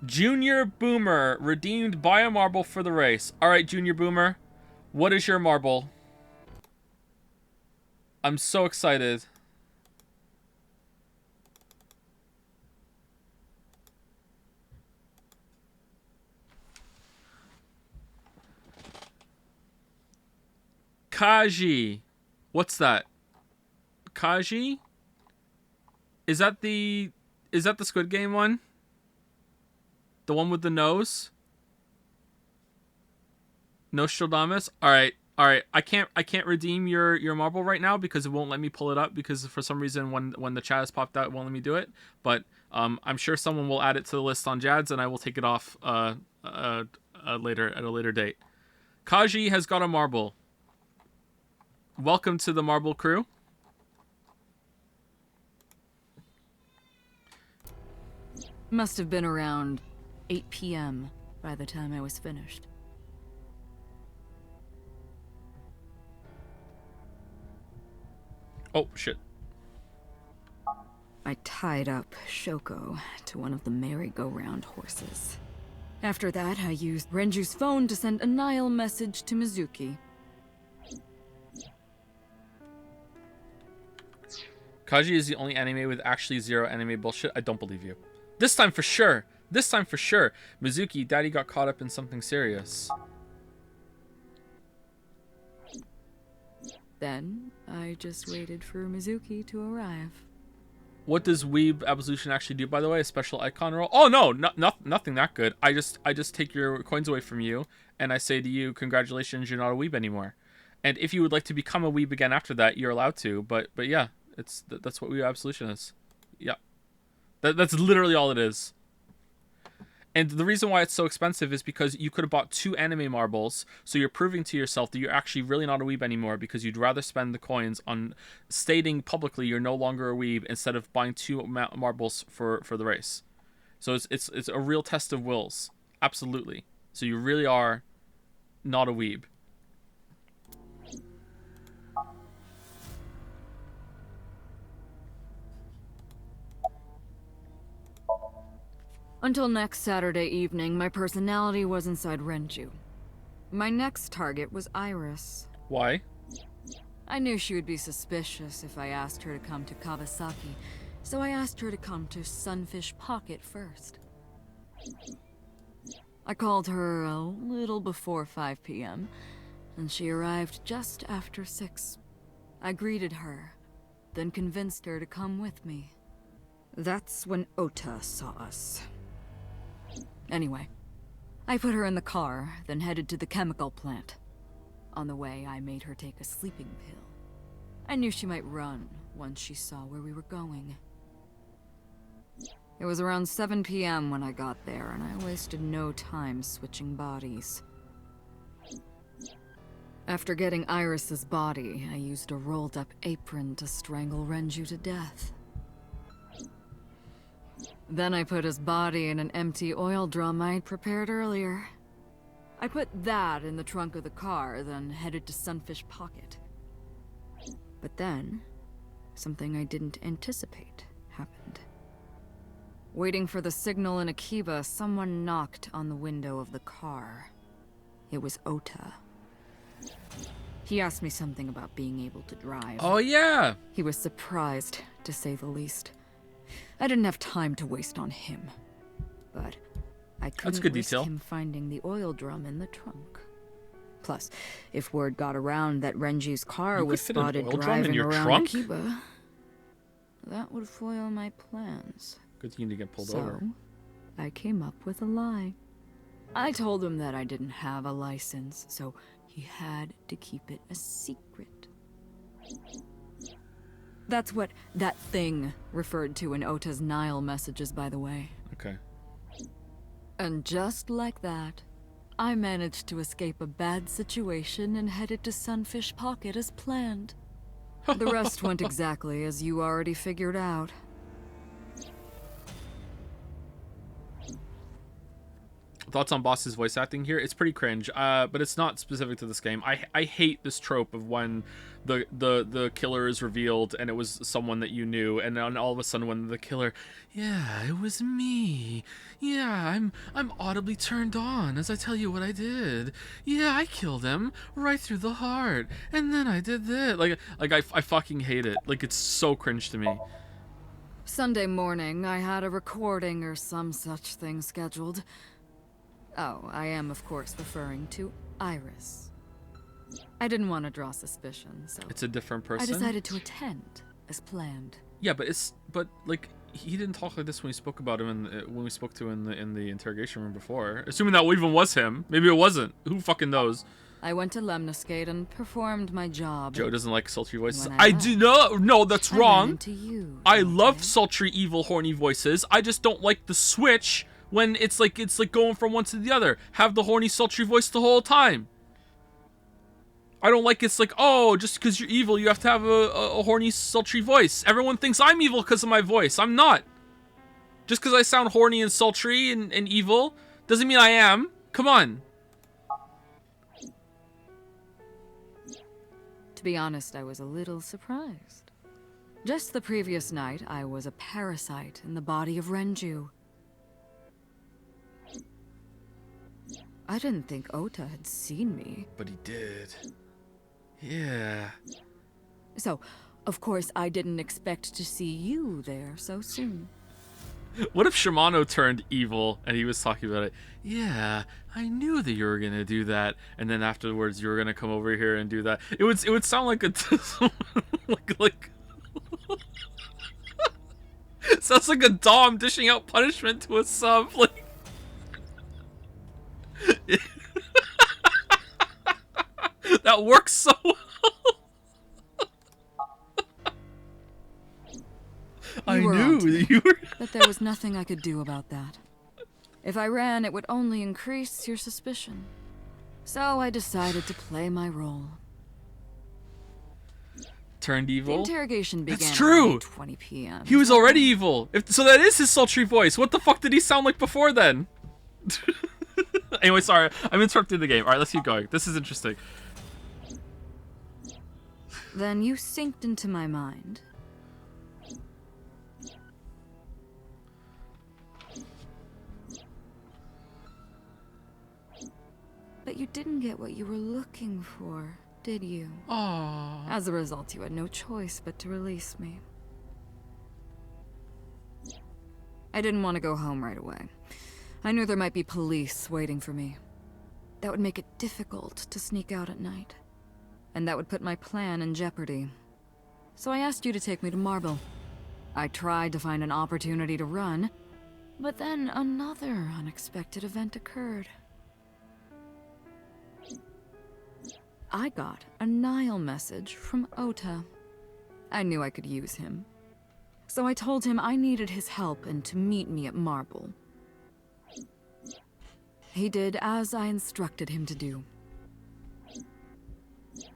Junior Boomer redeemed buy a marble for the race. All right, Junior Boomer, what is your marble? I'm so excited. Kaji. What's that? Kaji? Is that the Squid Game one? The one with the nose? Nostradamus? Alright. I can't redeem your marble right now because it won't let me pull it up because for some reason when the chat has popped out it won't let me do it. But I'm sure someone will add it to the list on Jads and I will take it off later at a later date. Kaji has got a marble. Welcome to the Marble Crew. Must have been around 8 p.m. by the time I was finished. Oh, shit. I tied up Shoko to one of the merry-go-round horses. After that, I used Renju's phone to send a Nile message to Mizuki. Kaji is the only anime with actually zero anime bullshit. I don't believe you. This time for sure. This time for sure. Mizuki, Daddy got caught up in something serious. Then, I just waited for Mizuki to arrive. What does Weeb Absolution actually do, by the way? A special icon roll? Oh, no, nothing that good. I just take your coins away from you, and I say to you, congratulations, you're not a Weeb anymore. And if you would like to become a Weeb again after that, you're allowed to. But yeah, that's what Weeb Absolution is. Yeah. That's literally all it is. And the reason why it's so expensive is because you could have bought 2 anime marbles, so you're proving to yourself that you're actually really not a weeb anymore because you'd rather spend the coins on stating publicly you're no longer a weeb instead of buying 2 marbles for the race. So it's a real test of wills. Absolutely. So you really are not a weeb. Until next Saturday evening, my personality was inside Renju. My next target was Iris. Why? I knew she would be suspicious if I asked her to come to Kawasaki, so I asked her to come to Sunfish Pocket first. I called her a little before 5 p.m., and she arrived just after 6. I greeted her, then convinced her to come with me. That's when Ota saw us. Anyway, I put her in the car, then headed to the chemical plant. On the way, I made her take a sleeping pill. I knew she might run once she saw where we were going. It was around 7 p.m. when I got there, and I wasted no time switching bodies. After getting Iris's body, I used a rolled-up apron to strangle Renju to death. Then I put his body in an empty oil drum I'd prepared earlier. I put that in the trunk of the car, then headed to Sunfish Pocket. But then, something I didn't anticipate happened. Waiting for the signal in Akiba, someone knocked on the window of the car. It was Ota. He asked me something about being able to drive. Oh, yeah. He was surprised, to say the least. I didn't have time to waste on him. But I couldn't good risk detail. him finding the oil drum in the trunk. Plus, if word got around that Renji's car You could was fit an spotted oil drum in driving your around trunk? Akiba, that would foil my plans. Good thing to get pulled So, over. I came up with a lie. I told him that I didn't have a license, so he had to keep it a secret. That's what that thing referred to in Ota's Nile messages, by the way. Okay. And just like that, I managed to escape a bad situation and headed to Sunfish Pocket as planned. The rest went exactly as you already figured out. Thoughts on Boss's voice acting here? It's pretty cringe, but it's not specific to this game. I hate this trope of when the killer is revealed and it was someone that you knew, and then all of a sudden when the killer, yeah, it was me. Yeah, I'm audibly turned on as I tell you what I did. Yeah, I killed him right through the heart, and then I did this. I fucking hate it. Like, it's so cringe to me. Sunday morning, I had a recording or some such thing scheduled. Oh, I am, of course, referring to Iris. I didn't want to draw suspicion, so It's a different person. I decided to attend, as planned. Yeah, but like he didn't talk like this when we spoke about him when we spoke to him in the interrogation room before. Assuming that even was him, maybe it wasn't. Who fucking knows? I went to Lemniscate and performed my job. Joe doesn't like sultry voices. When I left, do not. No, that's I ran wrong. into you, I okay? love sultry, evil, horny voices. I just don't like the switch when it's like going from one to the other. Have the horny, sultry voice the whole time. I don't like it's like, oh, just because you're evil, you have to have a horny, sultry voice. Everyone thinks I'm evil because of my voice. I'm not. Just because I sound horny and sultry and evil doesn't mean I am. Come on. To be honest, I was a little surprised. Just the previous night, I was a parasite in the body of Renju. I didn't think Ota had seen me. But he did. Yeah. So, of course, I didn't expect to see you there so soon. What if Shimano turned evil and he was talking about it? Yeah, I knew that you were gonna do that, and then afterwards you were gonna come over here and do that. It would sound like a like sounds like a dom dishing out punishment to a sub. Like that works so well. I You were knew onto me, that you were. but there was nothing I could do about that. If I ran, it would only increase your suspicion. So I decided to play my role. Turned The evil. interrogation began That's true. at 20 p.m. He was already evil. So that is his sultry voice. What the fuck did he sound like before then? Anyway, sorry. I'm interrupting the game. All right, let's keep going. This is interesting. Then you synced into my mind. But you didn't get what you were looking for, did you? Aww. As a result, you had no choice but to release me. I didn't want to go home right away. I knew there might be police waiting for me. That would make it difficult to sneak out at night. And that would put my plan in jeopardy. So I asked you to take me to Marble. I tried to find an opportunity to run, but then another unexpected event occurred. I got a Nile message from Ota. I knew I could use him. So I told him I needed his help and to meet me at Marble. He did as I instructed him to do.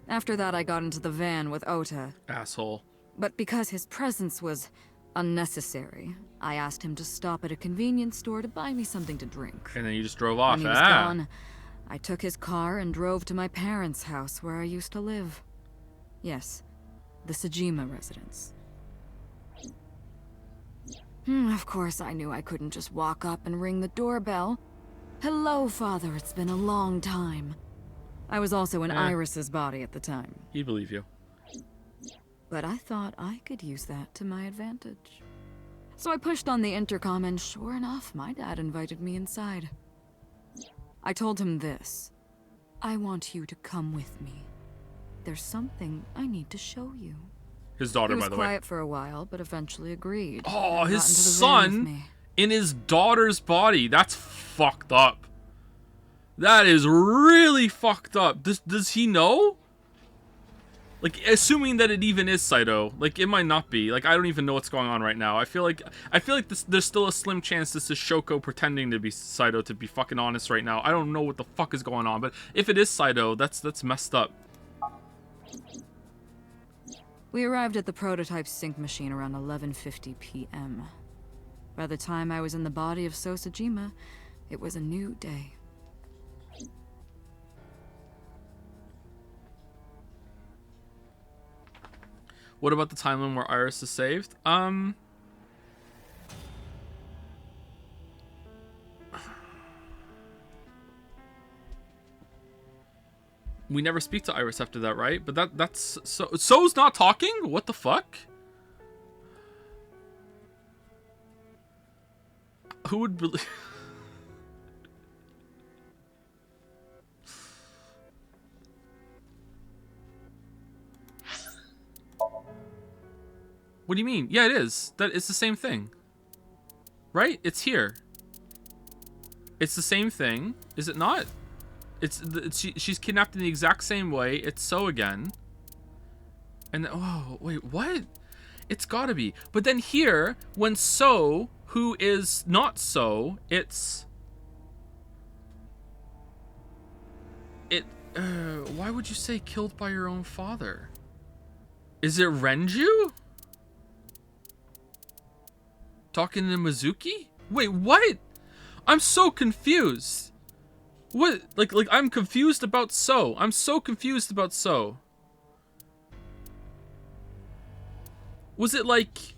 After that, I got into the van with Ota. Asshole. But because his presence was unnecessary, I asked him to stop at a convenience store to buy me something to drink. And then you just drove off. When he was gone, I took his car and drove to my parents' house where I used to live. Yes, the Sajima residence. Of course, I knew I couldn't just walk up and ring the doorbell. Hello, Father, it's been a long time. I was also in Iris's body at the time. He'd believe you. But I thought I could use that to my advantage. So I pushed on the intercom and sure enough, my dad invited me inside. I told him this. I want you to come with me. There's something I need to show you. His daughter, He was by the way. quiet for a while, but eventually agreed. Oh, and his got into the van with son me. in his daughter's body. That's fucked up. That is really fucked up. Does he know? Like, assuming that it even is Saito, like, it might not be. Like, I don't even know what's going on right now. I feel like there's still a slim chance this is Shoko pretending to be Saito, to be fucking honest right now. I don't know what the fuck is going on, but if it is Saito, that's messed up. We arrived at the prototype sync machine around 11:50 p.m. By the time I was in the body of Sosajima, it was a new day. What about the timeline where Iris is saved? We never speak to Iris after that, right? But that's So's not talking? What the fuck? Who would believe? What do you mean? Yeah, it is. That it's the same thing. Right? It's here. It's the same thing. Is it not? She's kidnapped in the exact same way. It's So again. And oh, wait, what? It's gotta be. But then here, when So, who is not So, why would you say killed by your own father? Is it Renju? Talking to Mizuki? Wait, what? I'm so confused. What? Like I'm confused about So. I'm so confused about So. Was it like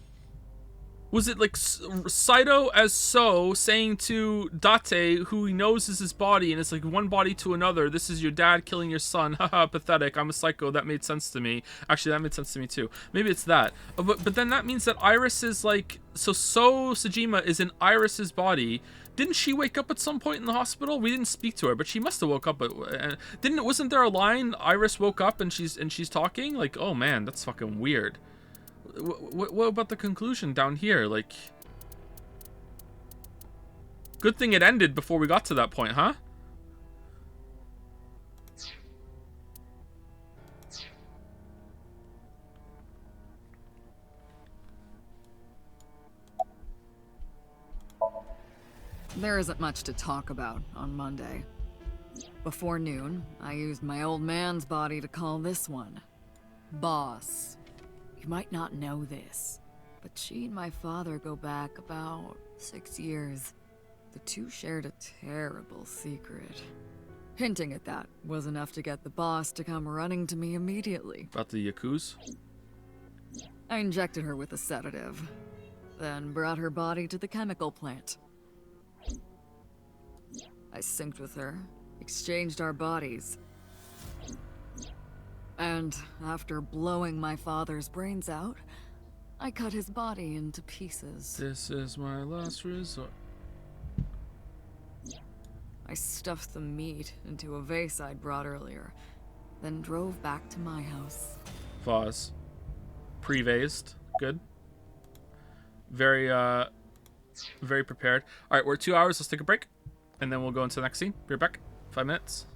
Saito as So saying to Date, who he knows is his body, and it's like one body to another, this is your dad killing your son, haha, pathetic, I'm a psycho, that made sense to me. Actually, that made sense to me too. Maybe it's that. But then that means that Iris is like, so Sajima is in Iris's body. Didn't she wake up at some point in the hospital? We didn't speak to her, but she must have woke up. Wasn't there a line, Iris woke up and she's talking? Like, oh man, that's fucking weird. What about the conclusion down here? Like, good thing it ended before we got to that point, huh? There isn't much to talk about on Monday. Before noon, I used my old man's body to call this one Boss. You might not know this, but she and my father go back about 6 years. The two shared a terrible secret. Hinting at that was enough to get the boss to come running to me immediately. About the Yakuza? I injected her with a sedative, then brought her body to the chemical plant. I synced with her, exchanged our bodies. And after blowing my father's brains out, I cut his body into pieces. This is my last resort. I stuffed the meat into a vase I'd brought earlier, then drove back to my house. Pause. Pre-vased. Good. Very prepared. Alright, we're 2 hours. Let's take a break. And then we'll go into the next scene. Be right back. 5 minutes.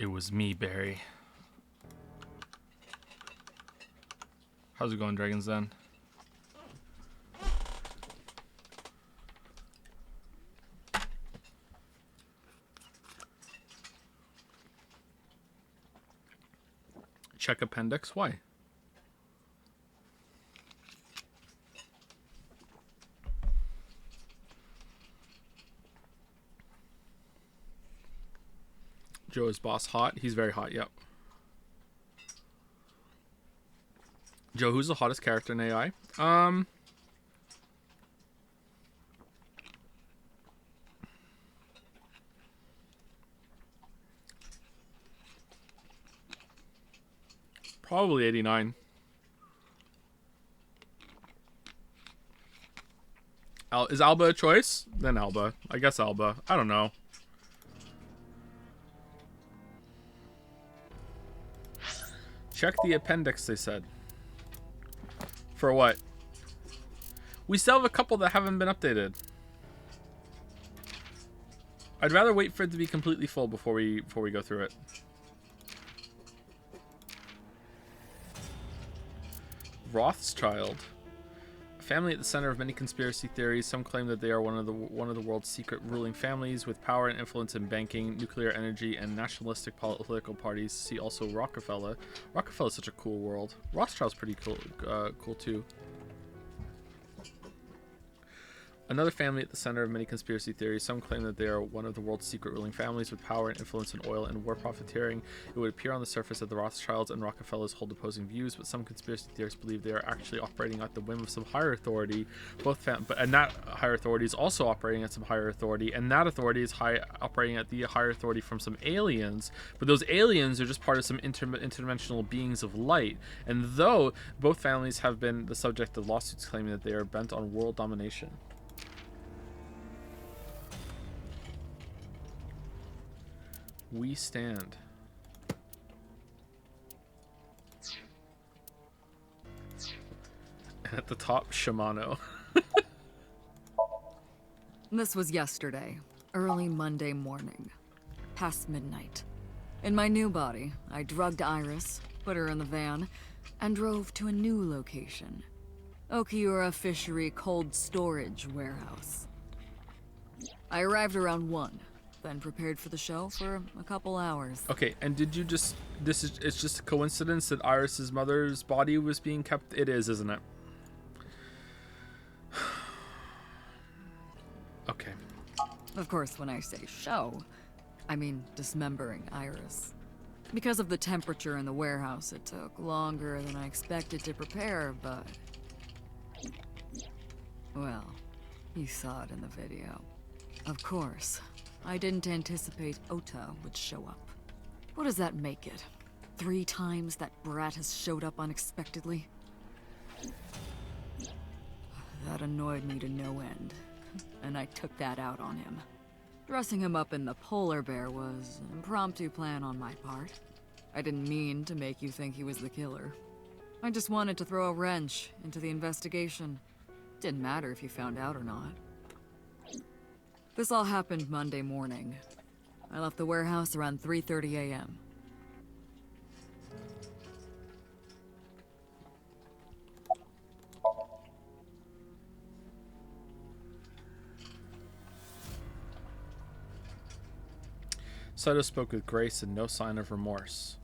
It was me, Barry. How's it going, Dragon's Den? Check appendix. Why? Joe is boss hot. He's very hot. Yep. Joe, who's the hottest character in AI? Probably 89. Is Alba a choice? Then Alba. I guess Alba. I don't know. Check the appendix, they said. For what? We still have a couple that haven't been updated. I'd rather wait for it to be completely full before we go through it. Rothschild. A family at the center of many conspiracy theories. Some claim that they are one of the world's secret ruling families with power and influence in banking, nuclear energy, and nationalistic political parties. See also Rockefeller. Rockefeller's such a cool world. Rothschild's pretty cool, cool too. Another family at the center of many conspiracy theories. Some claim that they are one of the world's secret ruling families with power and influence in oil and war profiteering. It would appear on the surface that the Rothschilds and Rockefellers hold opposing views, but some conspiracy theorists believe they are actually operating at the whim of some higher authority. And that higher authority is also operating at some higher authority, and that authority is operating at the higher authority from some aliens. But those aliens are just part of some interdimensional beings of light. And though both families have been the subject of lawsuits claiming that they are bent on world domination. We stand. And at the top, Shimano. This was yesterday, early Monday morning, past midnight. In my new body, I drugged Iris, put her in the van, and drove to a new location. Okiura Fishery Cold Storage Warehouse. I arrived around 1. Then prepared for the show for a couple hours. Okay, and did you just... It's just a coincidence that Iris's mother's body was being kept... It is, isn't it? Okay. Of course, when I say show, I mean dismembering Iris. Because of the temperature in the warehouse, it took longer than I expected to prepare, but... Well, you saw it in the video. Of course. I didn't anticipate Ota would show up. What does that make it? 3 times that brat has showed up unexpectedly? That annoyed me to no end, and I took that out on him. Dressing him up in the polar bear was an impromptu plan on my part. I didn't mean to make you think he was the killer. I just wanted to throw a wrench into the investigation. Didn't matter if you found out or not. This all happened Monday morning. I left the warehouse around 3:30 a.m. Saito spoke with grace and no sign of remorse.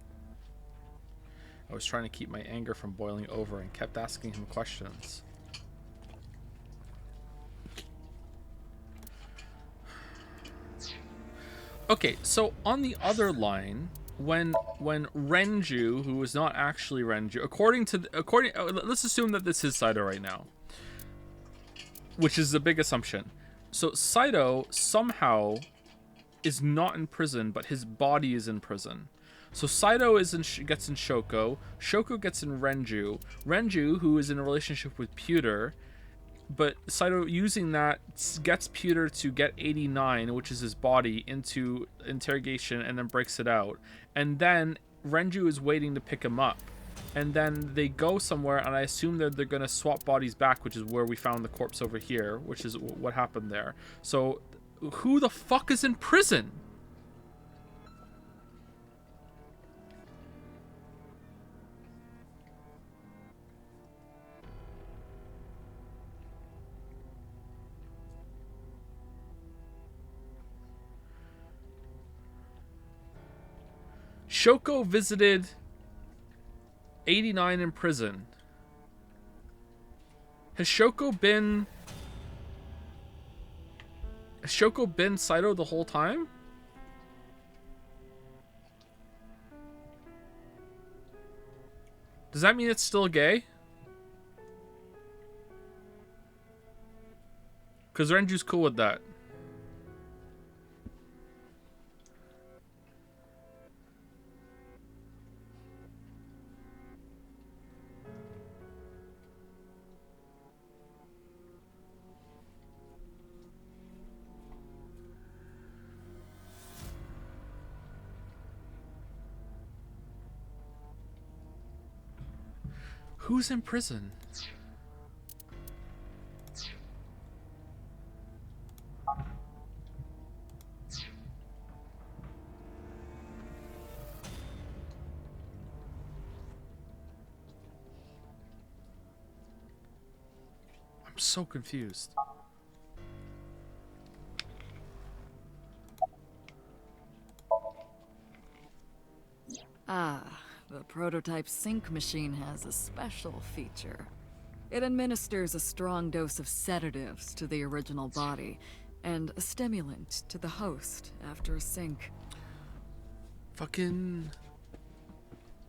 I was trying to keep my anger from boiling over and kept asking him questions. Okay, so on the other line, when Renju, who was not actually Renju, let's assume that this is Saito right now, which is a big assumption. So Saito somehow is not in prison, but his body is in prison. So Saito gets in Shoko. Shoko gets in Renju. Renju, who is in a relationship with Pewter, but Saito using that gets Pewter to get 89, which is his body, into interrogation and then breaks it out. And then Renju is waiting to pick him up. And then they go somewhere, and I assume that they're going to swap bodies back, which is where we found the corpse over here, which is what happened there. So who the fuck is in prison? Shoko visited 89 in prison. Has Shoko been Saito the whole time? Does that mean it's still gay? Because Renju's cool with that. Who's in prison? I'm so confused. Ah, the prototype sync machine has a special feature. It administers a strong dose of sedatives to the original body, and a stimulant to the host after a sync. Fucking...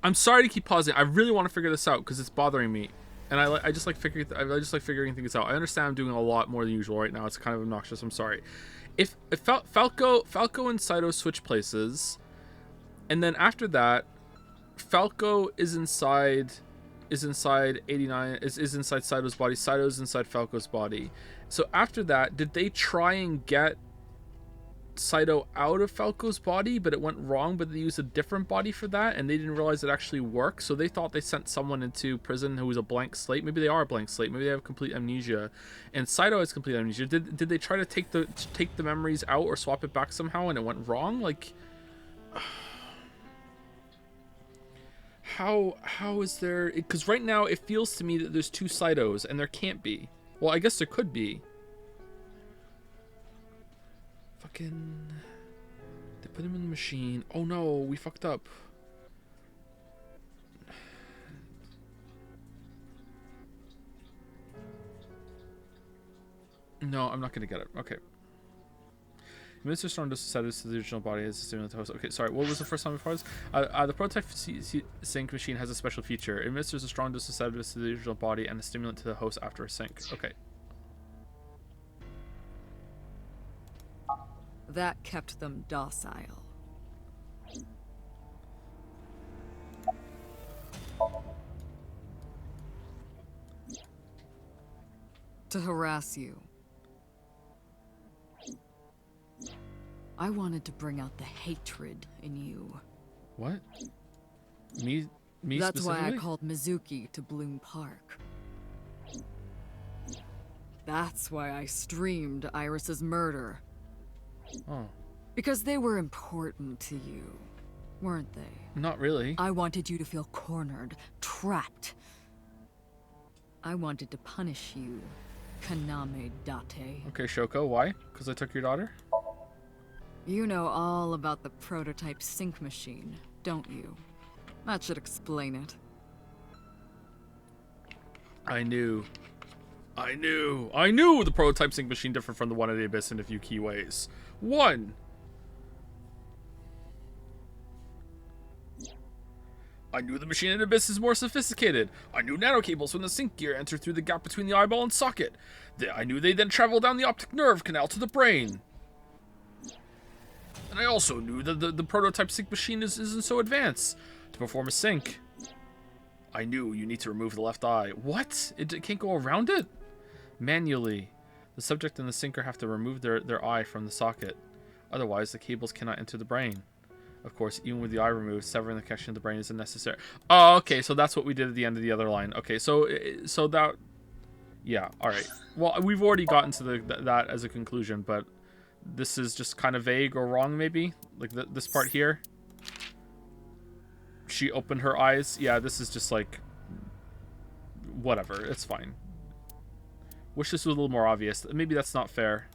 I'm sorry to keep pausing. I really want to figure this out because it's bothering me. And I just like figuring things out. I understand I'm doing a lot more than usual right now. It's kind of obnoxious. I'm sorry. If Falco and Saito switch places, and then after that, Falco is inside 89 is inside Saito's body. Saito's inside Falco's body. So after that, did they try and get Saito out of Falco's body, but it went wrong, but they used a different body for that, and they didn't realize it actually worked, so they thought they sent someone into prison who was a blank slate. Maybe they are a blank slate. Maybe they have complete amnesia, and Saito has complete amnesia. Did they try to take the memories out or swap it back somehow, and it went wrong? Like, how is there? Because right now it feels to me that there's two Saitos, and there can't be. Well, I guess there could be. Fucking... They put him in the machine. Oh no, we fucked up. No, I'm not gonna get it. Okay. Mr. Storm does sedatives to the original body as a stimulant to host. Okay, sorry, what was the first time before this? The prototype sync machine has a special feature. It administers a strong dose of sedatives to the original body and a stimulant to the host after a sync. Okay. That kept them docile. To harass you. I wanted to bring out the hatred in you. What? Me That's why I specifically? called Mizuki to Bloom Park. That's why I streamed Iris's murder. Oh. Because they were important to you, weren't they? Not really. I wanted you to feel cornered, trapped. I wanted to punish you, Kaname Date. Okay, Shoko, why? Because I took your daughter? You know all about the prototype sync machine, don't you? That should explain it. I knew the prototype sync machine differed from the one at the Abyss in a few key ways. One, I knew the machine at Abyss is more sophisticated. I knew nanocables from the sync gear enter through the gap between the eyeball and socket. I knew they then travel down the optic nerve canal to the brain. And I also knew that the prototype sync machine isn't so advanced. To perform a sync, I knew you need to remove the left eye. What? It can't go around it? Manually. The subject and the syncer have to remove their eye from the socket. Otherwise, the cables cannot enter the brain. Of course, even with the eye removed, severing the connection to the brain isn't necessary. Oh, okay, so that's what we did at the end of the other line. Okay, so that... Yeah, alright. Well, we've already gotten to that as a conclusion, but this is just kind of vague or wrong, maybe? Like, this part here? She opened her eyes. Yeah, this is just like... Whatever, it's fine. Wish this was a little more obvious. Maybe that's not fair.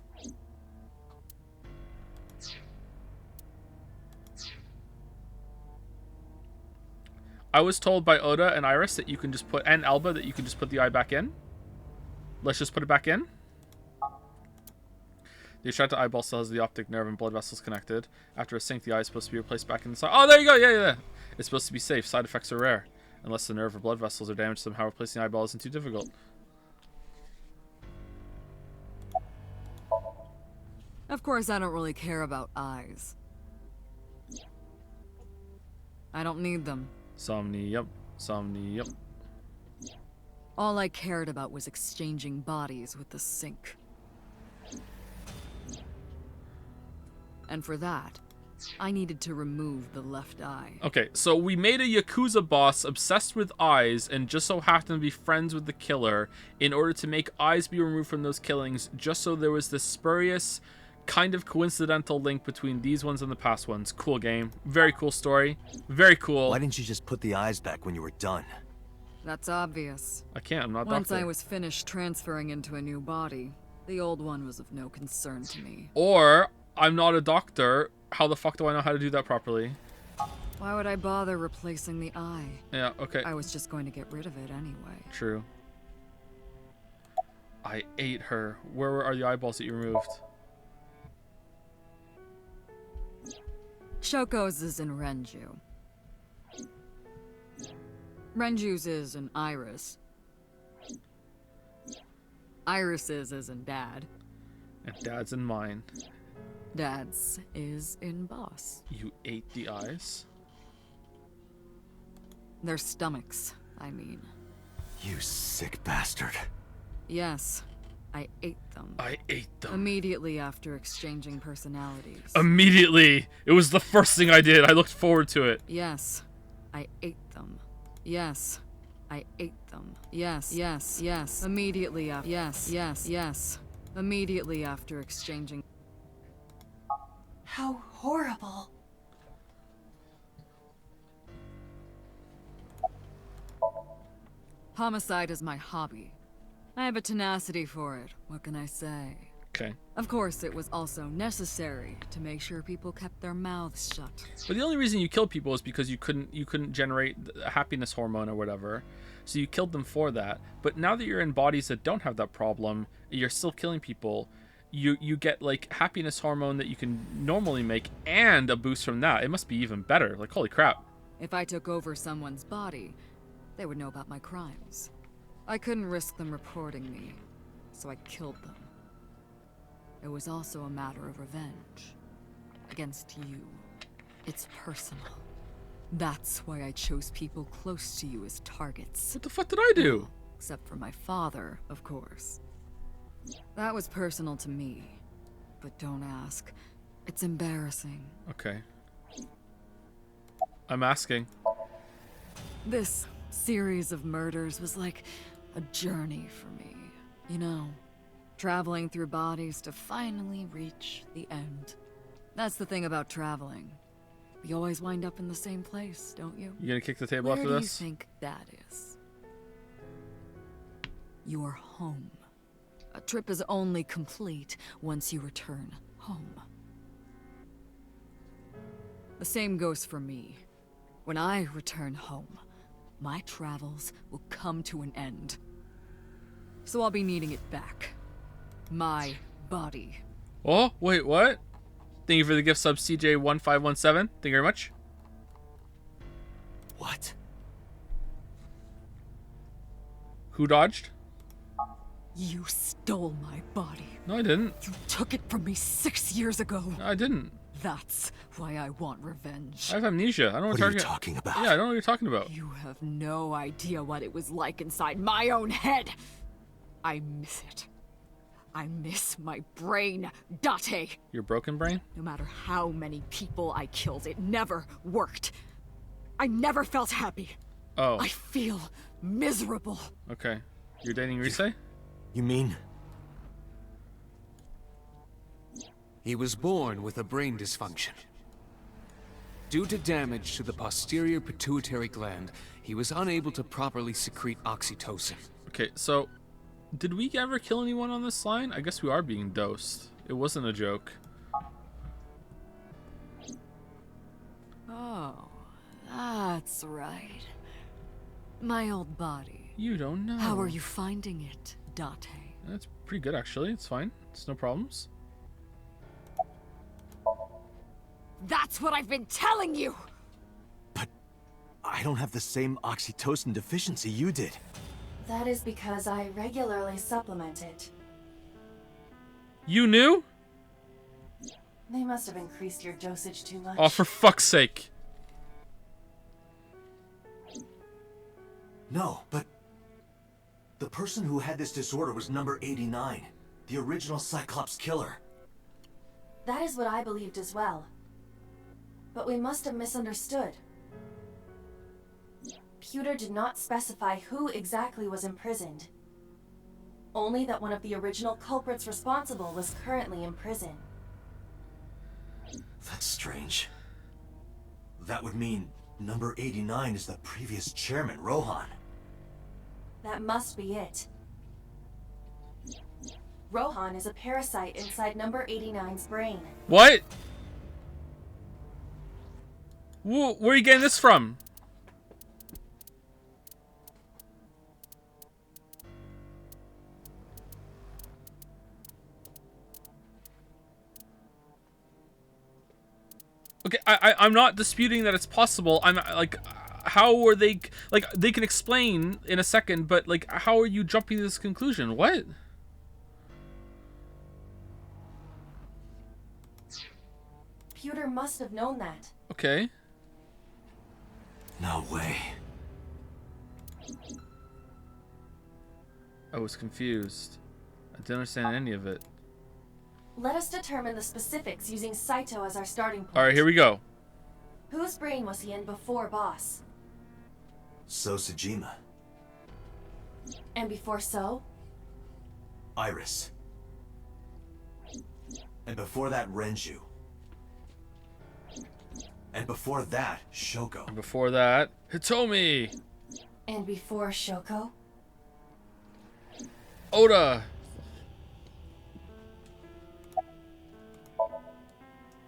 I was told by Oda and Iris that you can just put, and Alba, that you can just put the eye back in. Let's just put it back in. The extracted eyeball still has the optic nerve and blood vessels connected. After a sink, the eye is supposed to be replaced back inside. Oh, there you go. Yeah. It's supposed to be safe. Side effects are rare. Unless the nerve or blood vessels are damaged somehow, replacing the eyeball isn't too difficult. Of course, I don't really care about eyes. I don't need them. Somnium. All I cared about was exchanging bodies with the sink. And for that, I needed to remove the left eye. Okay, so we made a Yakuza boss obsessed with eyes and just so happened to be friends with the killer in order to make eyes be removed from those killings, just so there was this spurious, kind of coincidental link between these ones and the past ones. Cool game. Very cool story. Very cool. Why didn't you just put the eyes back when you were done? That's obvious. I can't, I'm not Once doctor. I was finished transferring into a new body, the old one was of no concern to me. Or, I'm not a doctor. How the fuck do I know how to do that properly? Why would I bother replacing the eye? Yeah, okay. I was just going to get rid of it anyway. True. I ate her. Where are the eyeballs that you removed? Shoko's is in Renju. Renju's is in Iris. Iris's is in Dad. And Dad's in mine. Dad's is in Boss. You ate the eyes? Their stomachs, I mean. You sick bastard. Yes, I ate them. I ate them. Immediately after exchanging personalities. Immediately! It was the first thing I did. I looked forward to it. Yes, I ate them. Yes, I ate them. Yes. Immediately after. Yes. Immediately after exchanging. How horrible. Homicide is my hobby. I have a tenacity for it. What can I say? Okay. Of course, it was also necessary to make sure people kept their mouths shut. But the only reason you killed people is because you couldn't generate a happiness hormone or whatever. So you killed them for that. But now that you're in bodies that don't have that problem, you're still killing people. You get like happiness hormone that you can normally make and a boost from that. It must be even better. Like, holy crap. If I took over someone's body, they would know about my crimes. I couldn't risk them reporting me, so I killed them. It was also a matter of revenge. Against you. It's personal. That's why I chose people close to you as targets. What the fuck did I do? Well, except for my father, of course. That was personal to me. But don't ask. It's embarrassing. Okay. I'm asking. This series of murders was like a journey for me. You know, traveling through bodies to finally reach the end. That's the thing about traveling. You always wind up in the same place, don't you? You gonna kick the table Where after do this? you think that is? Your home. A trip is only complete once you return home. The same goes for me. When I return home, my travels will come to an end. So I'll be needing it back. My body. Oh, wait, what? Thank you for the gift sub, CJ1517. Thank you very much. What? Who dodged? You stole my body. No, I didn't. You took it from me 6 years ago. No, I didn't. That's why I want revenge. I have amnesia. I don't know What what are you you're talking about? Yeah, I don't know what you're talking about. You have no idea what it was like inside my own head. I miss it. I miss my brain, Date. Your broken brain? No matter how many people I killed, it never worked. I never felt happy. Oh, I feel miserable. okay. You're dating Rise? You mean? He was born with a brain dysfunction. Due to damage to the posterior pituitary gland, he was unable to properly secrete oxytocin. Okay, so did we ever kill anyone on this line? I guess we are being dosed. It wasn't a joke. Oh, that's right. My old body. You don't know. How are you finding it, Date? That's pretty good, actually. It's fine. It's no problems. That's what I've been telling you! But I don't have the same oxytocin deficiency you did. That is because I regularly supplement it. You knew? They must have increased your dosage too much. Oh, for fuck's sake. No, but the person who had this disorder was number 89, the original Cyclops killer. That is what I believed as well. But we must have misunderstood. Pewter did not specify who exactly was imprisoned. Only that one of the original culprits responsible was currently in prison. That's strange. That would mean number 89 is the previous chairman, Rohan. That must be it. Rohan is a parasite inside number 89's brain. What? Where are you getting this from? Okay, I'm not disputing that it's possible. I'm like, how are they, like, they can explain in a second, but like, how are you jumping to this conclusion? What? Pewter must have known that. Okay. No way. I was confused. I didn't understand any of it. Let us determine the specifics using Saito as our starting point. Alright, here we go. Whose brain was he in before Boss? So Sejima. And before So? Iris. And before that, Renju. And before that, Shoko. And before that, Hitomi! And before Shoko? Oda!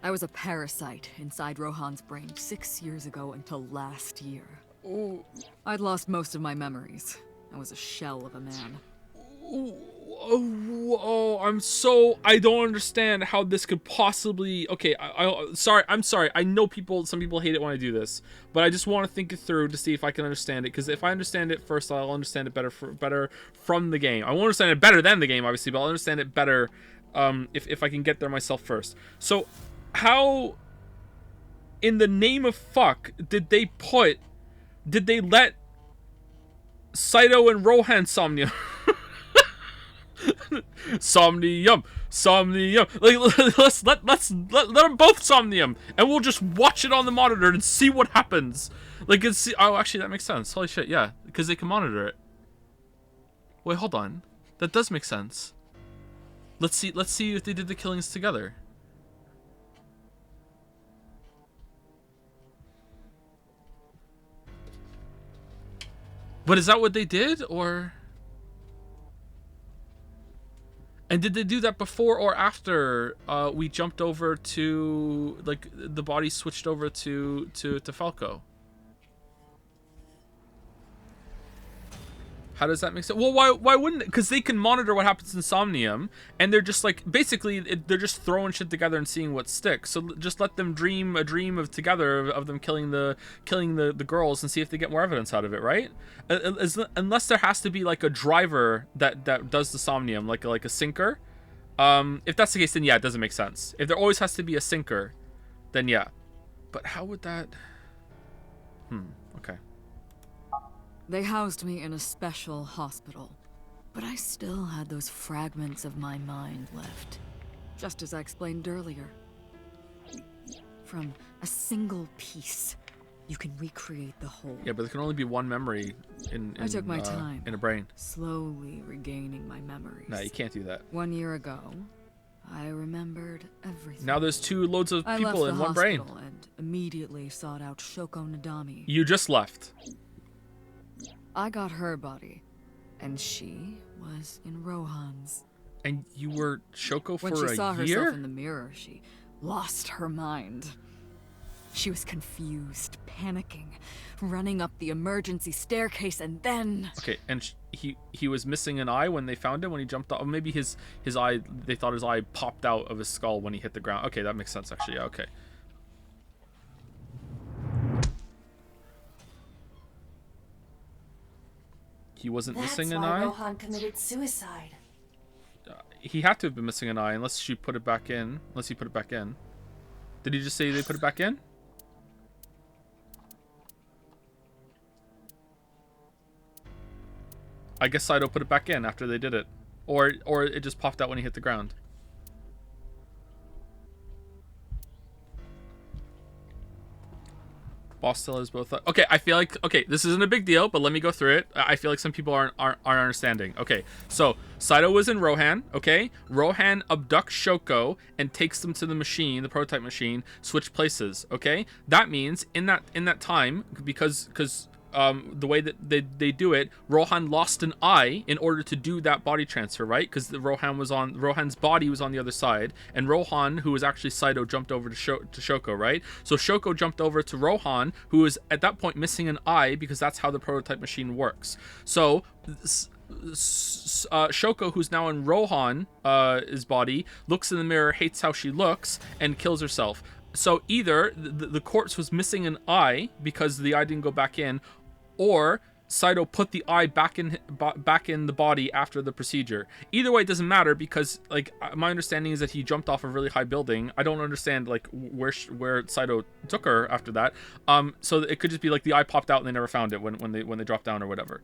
I was a parasite inside Rohan's brain 6 years ago until last year. Ooh. I'd lost most of my memories. I was a shell of a man. I don't understand how this could possibly. Okay, I'm sorry. I know some people hate it when I do this, but I just want to think it through to see if I can understand it. Because if I understand it first, I'll understand it better from the game. I won't understand it better than the game, obviously, but I'll understand it better if I can get there myself first. So, how, in the name of fuck, did they let Saito and Rohan Somnium? Somnium. Like, let's let them both Somnium, and we'll just watch it on the monitor and see what happens. Like, oh, actually, that makes sense. Holy shit, yeah, because they can monitor it. Wait, hold on, that does make sense. Let's see if they did the killings together. But is that what they did, or? And did they do that before or after we jumped over to, like, the body switched over to Falco? How does that make sense? Well, why wouldn't it? Because they can monitor what happens in Somnium, and they're just like, basically, they're just throwing shit together and seeing what sticks. So just let them dream a dream of together of them killing the girls and see if they get more evidence out of it, right? Unless there has to be like a driver that does the Somnium, like a sinker. If that's the case, then yeah, it doesn't make sense. If there always has to be a sinker, then yeah. But how would that? Okay. They housed me in a special hospital, but I still had those fragments of my mind left, just as I explained earlier. From a single piece, you can recreate the whole. Yeah, but there can only be one memory I took my time, in a brain. slowly regaining my memories. No, you can't do that. 1 year ago, I remembered everything. Now there's two loads of I people left in the one brain. hospital and immediately sought out Shoko Nadami. You just left. I got her body, and she was in Rohan's. And you were Shoko for When she a saw year? herself in the mirror, she lost her mind. She was confused, panicking, running up the emergency staircase, and then... Okay, and he was missing an eye when they found him when he jumped off. Maybe his eye, they thought his eye popped out of his skull when he hit the ground. Okay, that makes sense actually. Yeah, okay. He wasn't missing an eye? That's why Rohan committed suicide. He had to have been missing an eye unless she put it back in. Unless he put it back in. Did he just say they put it back in? I guess Saito put it back in after they did it. Or it just popped out when he hit the ground. Boss still has both. Okay, I feel like, okay, this isn't a big deal, but let me go through it. I feel like some people aren't understanding. Okay, so Saito was in Rohan. Okay, Rohan abducts Shoko and takes them to the machine, the prototype machine. Switch places. Okay, that means in that time, because the way that they do it, Rohan lost an eye in order to do that body transfer, right? Because Rohan's body was on the other side, and Rohan, who was actually Saito, jumped over to Shoko, right? So Shoko jumped over to Rohan, who was at that point missing an eye, because that's how the prototype machine works. So Shoko, who's now in Rohan, his body, looks in the mirror, hates how she looks, and kills herself. So either the corpse was missing an eye because the eye didn't go back in, or Saito put the eye back in the body after the procedure. Either way, it doesn't matter, because like my understanding is that he jumped off a really high building. I don't understand like where Saito took her after that. So it could just be like the eye popped out and they never found it when they dropped down or whatever.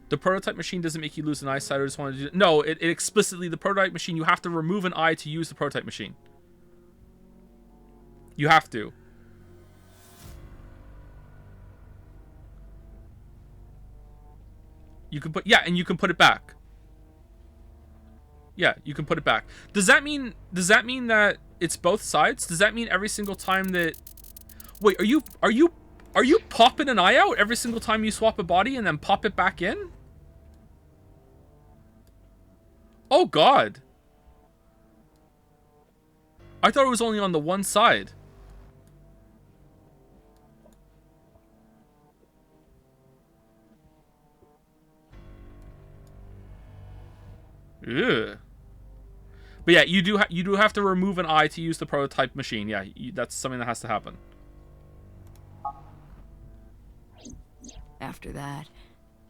The prototype machine doesn't make you lose an eye. Saito just wanted to do it. No, it explicitly, the prototype machine, you have to remove an eye to use the prototype machine. You have to. You can put, yeah, and you can put it back. Yeah, you can put it back. Does that mean that it's both sides? Does that mean every single time that... Wait, are you popping an eye out every single time you swap a body and then pop it back in? Oh god. I thought it was only on the one side. Ugh. But yeah, you do have to remove an eye to use the prototype machine. Yeah, that's something that has to happen. After that,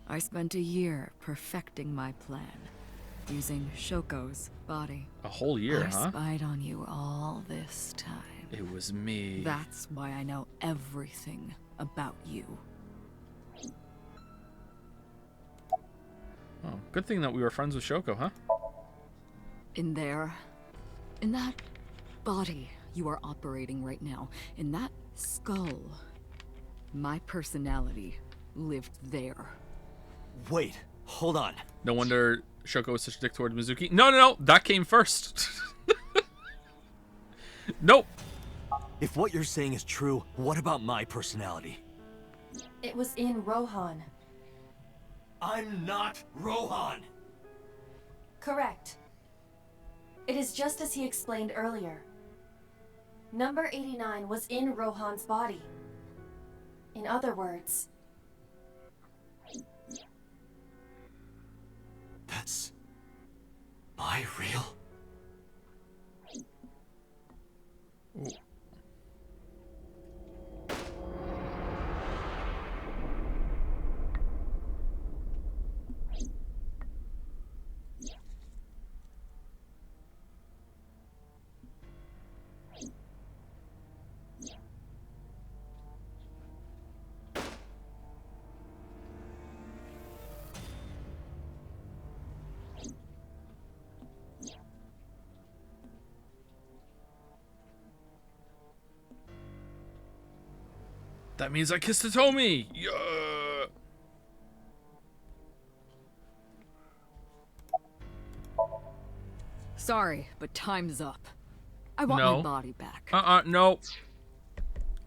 I spent a year perfecting my plan, using Shoko's body. A whole year, I huh? spied on you all this time. It was me. That's why I know everything about you. Oh, good thing that we were friends with Shoko, huh? In that body you are operating right now, in that skull, my personality lived there. Wait, hold on. No wonder Shoko was such a dick toward Mizuki. No, that came first. Nope. If what you're saying is true, what about my personality? It was in Rohan. I'm not Rohan! Correct. It is just as he explained earlier. Number 89 was in Rohan's body. In other words... That's... my real? Ooh. That means I kissed Hitomi! Yeah! Sorry, but time's up. I want No. my body back. No.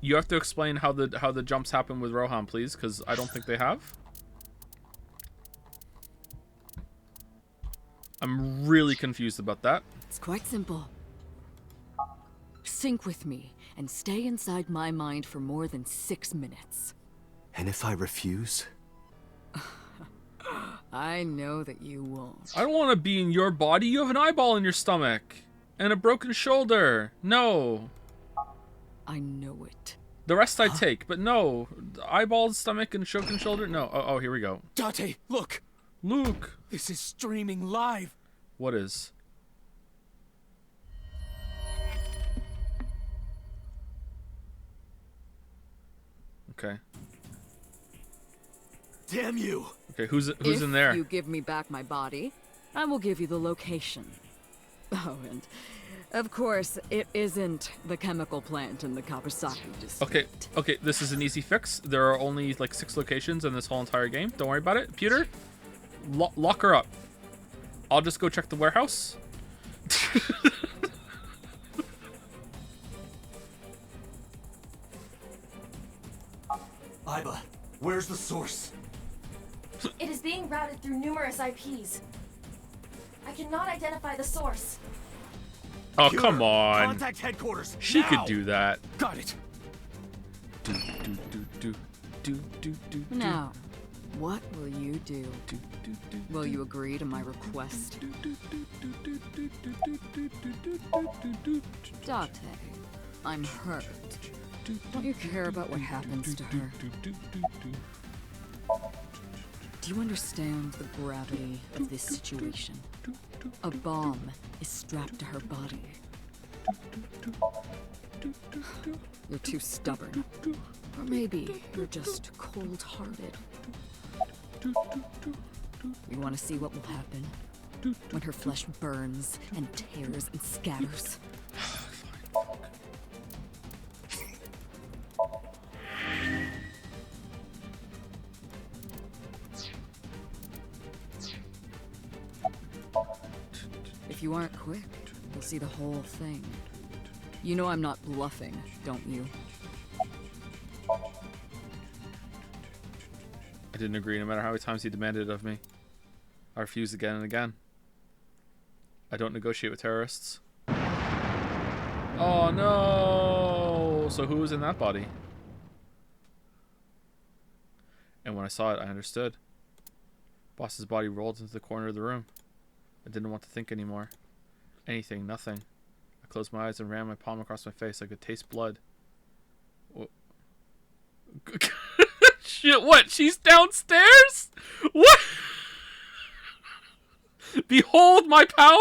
You have to explain how the jumps happen with Rohan, please, because I don't think they have. I'm really confused about that. It's quite simple. sync with me and stay inside my mind for more than 6 minutes. And if I refuse? I know that you won't. I don't want to be in your body. You have an eyeball in your stomach. And a broken shoulder. No. I know it. The rest I take, but no. Eyeball, stomach, and broken shoulder? No. Oh, here we go. Date, look! Luke. This is streaming live. What is? Okay. Damn you! Okay, who's in there? If you give me back my body, I will give you the location. Oh, and of course, it isn't the chemical plant in the Kawasaki district. Okay, this is an easy fix. There are only like 6 locations in this whole entire game. Don't worry about it. Peter, lock her up. I'll just go check the warehouse. Iba, where's the source? It is being routed through numerous IPs. I cannot identify the source. Oh, Peter, come on. Contact headquarters. She now! could do that. Got it. Now, what will you do? Will you agree to my request? Date, I'm hurt. Don't you care about what happens to her? Do you understand the gravity of this situation? A bomb is strapped to her body. You're too stubborn. Or maybe you're just cold-hearted. You want to see what will happen when her flesh burns and tears and scatters? If you aren't quick, you'll see the whole thing. You know I'm not bluffing, don't you? I didn't agree no matter how many times he demanded it of me. I refused again and again. I don't negotiate with terrorists. Oh no! So who was in that body? And when I saw it, I understood. Boss's body rolled into the corner of the room. I didn't want to think anymore. Anything, nothing. I closed my eyes and ran my palm across my face. I could taste blood. Shit, what? She's downstairs? What? Behold my power?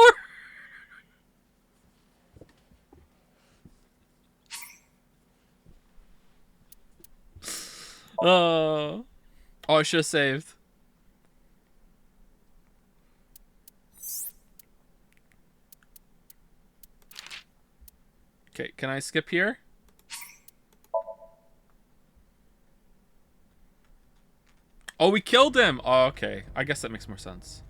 Oh, I should have saved. Okay, can I skip here? Oh, we killed him! Oh, okay. I guess that makes more sense.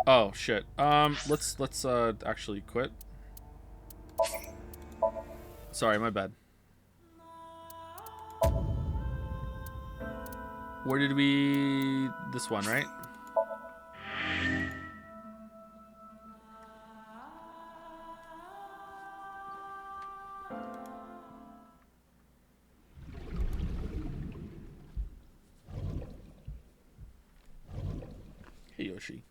Oh, shit. Let's actually quit. Sorry, my bad. Where did we... This one, right? Hey, Yoshi.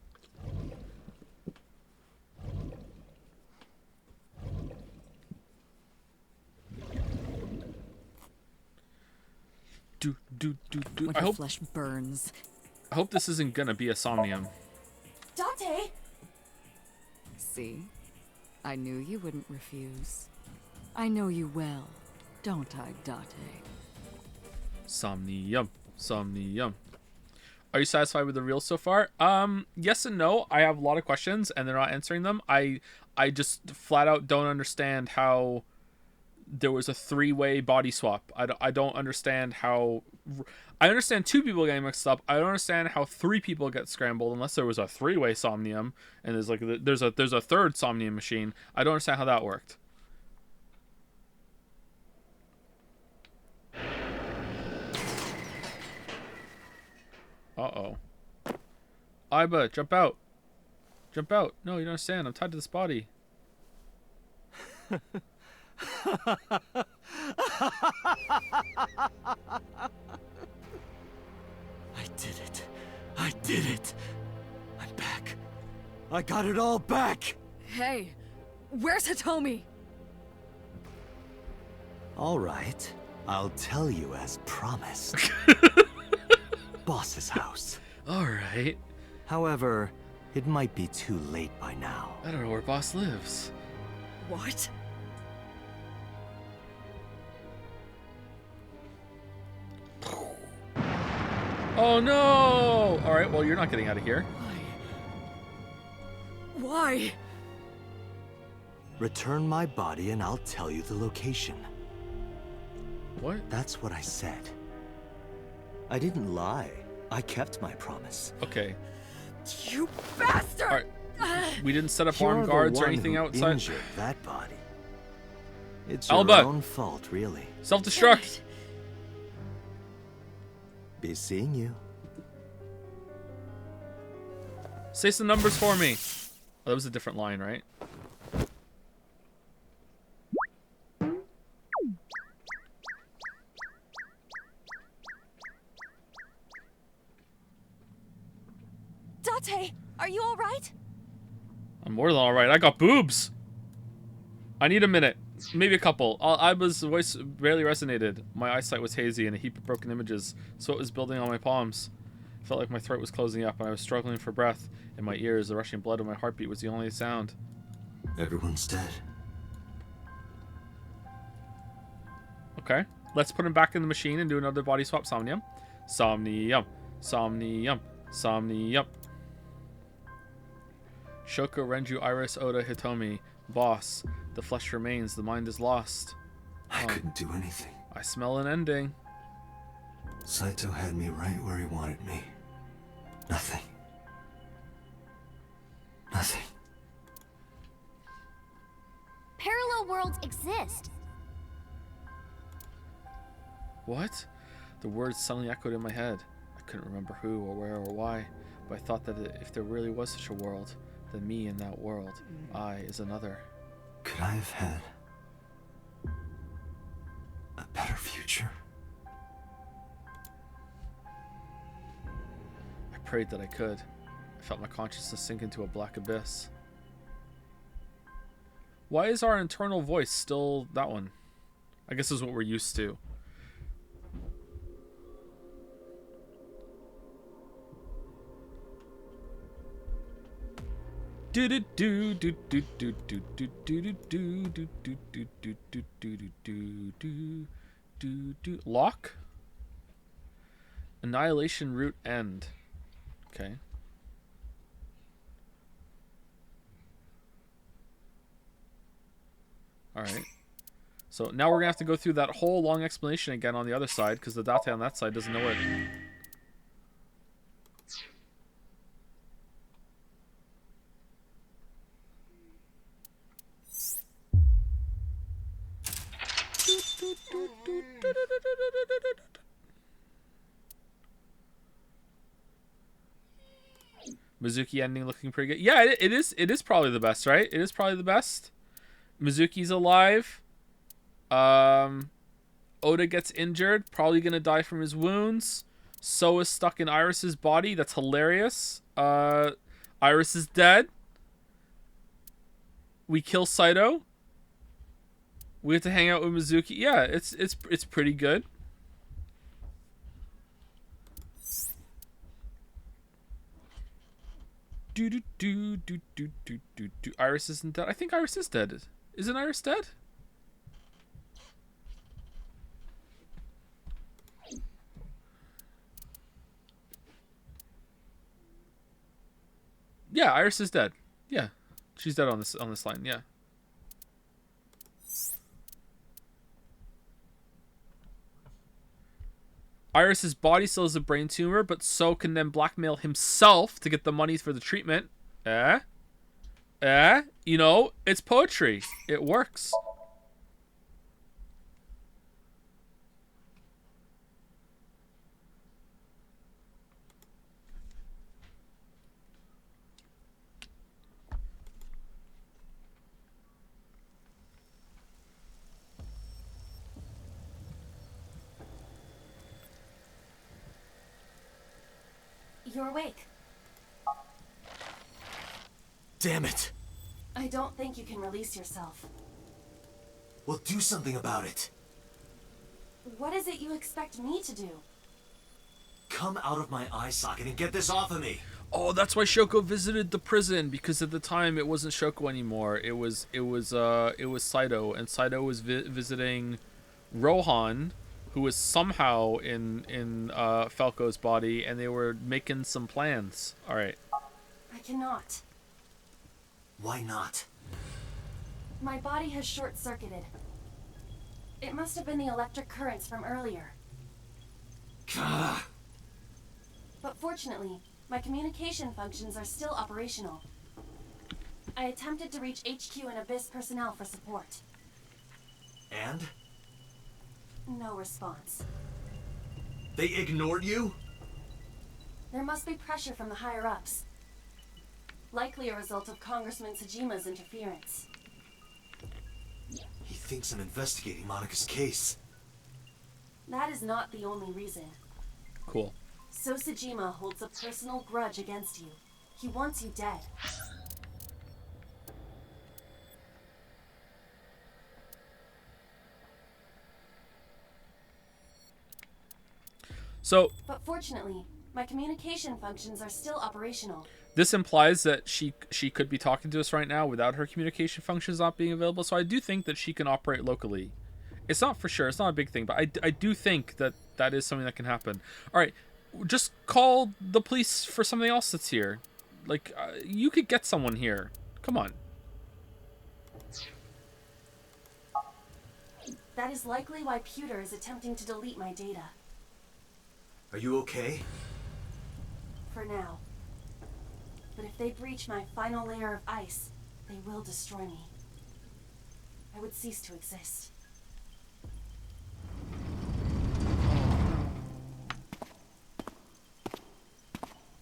When her flesh burns. I hope this isn't gonna be a Somnium. Date! See? I knew you wouldn't refuse. I know you well, don't I, Date? Somnium. Somnium. Are you satisfied with the reel so far? Yes and no. I have a lot of questions and they're not answering them. I just flat out don't understand how there was a 3-way body swap. I don't understand how... I understand 2 people getting mixed up. I don't understand how 3 people get scrambled unless there was a 3-way Somnium and there's like there's a third Somnium machine. I don't understand how that worked. Uh-oh. Iba, jump out. Jump out. No, you don't understand. I'm tied to this body. I did it. I did it. I'm back. I got it all back. Hey, where's Hitomi? All right. I'll tell you as promised. Boss's house. All right. However, it might be too late by now. I don't know where Boss lives. What? Oh no! All right, well, you're not getting out of here. Why? Return my body and I'll tell you the location. What? That's what I said. I didn't lie. I kept my promise. Okay. You bastard! All right. We didn't set up You're armed the guards or one anything who outside. injured that body. It's your Alba. own fault, really. Self-destruct. Be seeing you. Say some numbers for me. Oh, that was a different line, right? Date, are you all right? I'm more than all right. I got boobs. I need a minute. Maybe a couple. Iba's voice barely resonated. My eyesight was hazy and a heap of broken images. Sweat was building on my palms. I felt like my throat was closing up and I was struggling for breath. In my ears, the rushing blood of my heartbeat was the only sound. Everyone's dead. Okay. Let's put him back in the machine and do another body swap. Somnium. Somnium. Somnium. Somnium. Shoko, Renju, Iris, Oda, Hitomi. Boss. The flesh remains. The mind is lost. I couldn't do anything. I smell an ending. Saito had me right where he wanted me. Nothing. Nothing. Parallel worlds exist. What? The words suddenly echoed in my head. I couldn't remember who or where or why, but I thought that if there really was such a world, then me in that world, I is another. Could I have had a better future? I prayed that I could. I felt my consciousness sink into a black abyss. Why is our internal voice still that one? I guess this is what we're used to. Do do do do do do do do do do do do do do do do do do do do. Lock? Annihilation root end. Okay. Alright. So now we're gonna have to go through that whole long explanation again on the other side, because the Date on that side doesn't know it. Mizuki ending looking pretty good. Yeah, it is probably the best, right? It is probably the best. Mizuki's alive. Oda gets injured, probably gonna die from his wounds. So is stuck in Iris's body. That's hilarious. Iris is dead. We kill Saito. We have to hang out with Mizuki. Yeah, it's pretty good. Do do do do do do do do. Iris isn't dead. I think Iris is dead. Isn't Iris dead? Yeah, Iris is dead. Yeah, she's dead on this line. Yeah. Iris's body still has a brain tumor, but So can then blackmail himself to get the money for the treatment. You know, it's poetry. It works. You're awake. Damn it! I don't think you can release yourself. Well, do something about it. What is it you expect me to do? Come out of my eye socket and get this off of me. Oh, that's why Shoko visited the prison, because at the time it wasn't Shoko anymore. It was Saito, and Saito was visiting Rohan, who was somehow in Falco's body, and they were making some plans. All right. I cannot. Why not? My body has short-circuited. It must have been the electric currents from earlier. Gah. But fortunately, my communication functions are still operational. I attempted to reach HQ and Abyss personnel for support. And? No response. They ignored you? There must be pressure from the higher-ups. Likely a result of Congressman Tsujima's interference. He thinks I'm investigating Monika's case. That is not the only reason. Cool. So Tsujima holds a personal grudge against you. He wants you dead. So But fortunately, my communication functions are still operational. this implies that she could be talking to us right now without her communication functions not being available. So I do think that she can operate locally. It's not for sure. It's not a big thing, but I do think that that is something that can happen. All right, just call the police for something else that's here. Like, you could get someone here. Come on. That is likely why Pewter is attempting to delete my data. Are you okay? For now. But if they breach my final layer of ice, they will destroy me. I would cease to exist.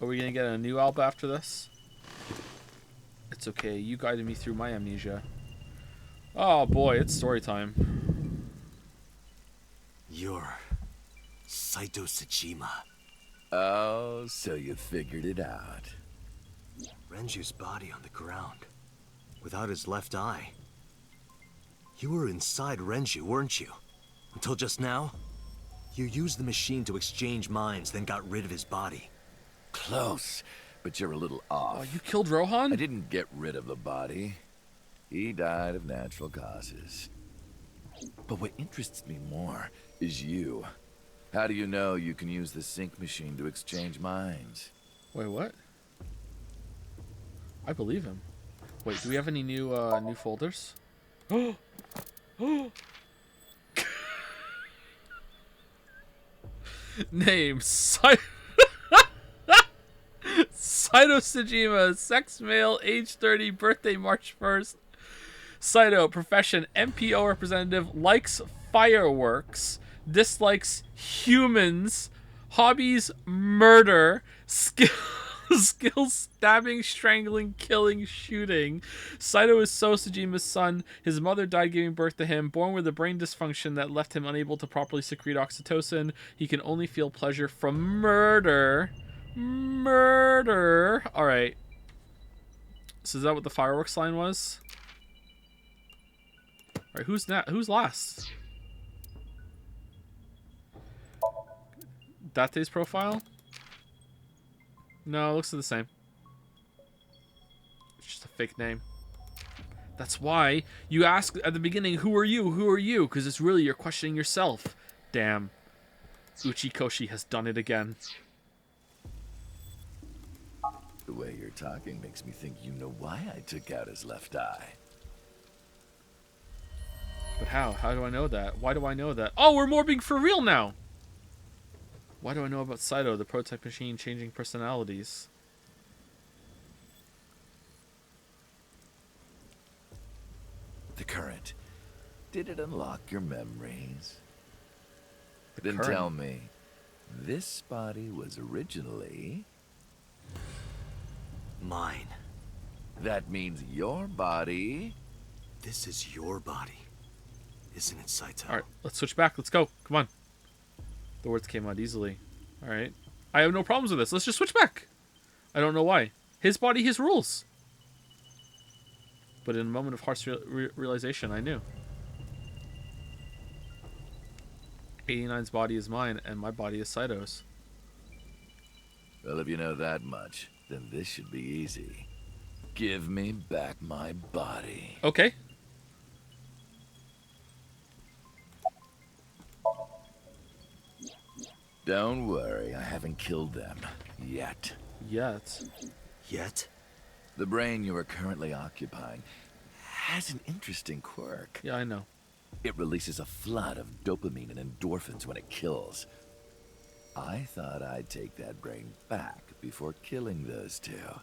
Are we gonna get a new album after this? It's okay. You guided me through my amnesia. Oh boy, it's story time. You're Saito Tsujima. Oh, so you figured it out. Renju's body on the ground, without his left eye. You were inside Renju, weren't you? Until just now? You used the machine to exchange minds, then got rid of his body. Close, but you're a little off. Oh, you killed Rohan? I didn't get rid of the body. He died of natural causes. But what interests me more is you. How do you know you can use the sync machine to exchange minds? Wait, what? I believe him. Wait, do we have any new new folders? Name Saito Tsujima, sex male, age 30, birthday March 1st. Saito, profession MPO representative, likes fireworks, dislikes humans, hobbies murder, skills stabbing, strangling, killing, shooting. Saito is So Tsujima's son. His mother died giving birth to him. Born with a brain dysfunction that left him unable to properly secrete oxytocin. He can only feel pleasure from murder. Murder. All right. So is that what the fireworks line was? All right, who's last? Date's profile? No, it looks the same. It's just a fake name. That's why you ask at the beginning, who are you? Who are you? Because it's really you're questioning yourself. Damn. Uchikoshi has done it again. The way you're talking makes me think you know why I took out his left eye. But how? How do I know that? Why do I know that? Oh, we're more being for real now! Why do I know about Saito, the prototype machine changing personalities? The current. Did it unlock your memories? The Then current. tell me, this body was originally... Mine. That means your body... This is your body, isn't it, Saito? Alright, let's switch back. Let's go. Come on. The words came out easily. Alright. I have no problems with this. Let's just switch back. I don't know why. His body, his rules. But in a moment of harsh realization, I knew. 89's body is mine, and my body is Saito's. Well, if you know that much, then this should be easy. Give me back my body. Okay. Don't worry, I haven't killed them. Yet. Yet. Yet? The brain you are currently occupying has an interesting quirk. Yeah, I know. It releases a flood of dopamine and endorphins when it kills. I thought I'd take that brain back before killing those two.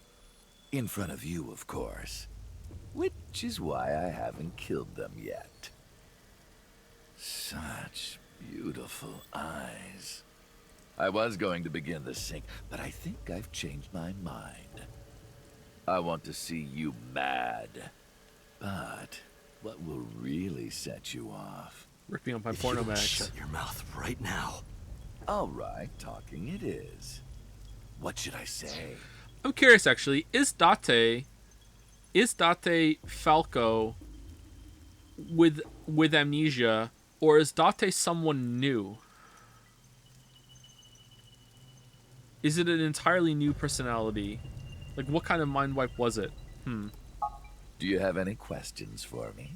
In front of you, of course. Which is why I haven't killed them yet. Such beautiful eyes. I was going to begin the sync, but I think I've changed my mind. I want to see you mad. But what will really set you off? Ripping up my If porno you mags. shut your mouth right now. All right, talking it is. What should I say? I'm curious, actually. Is Date Falco with amnesia, or is Date someone new? Is it an entirely new personality? Like, what kind of mind wipe was it? Do you have any questions for me?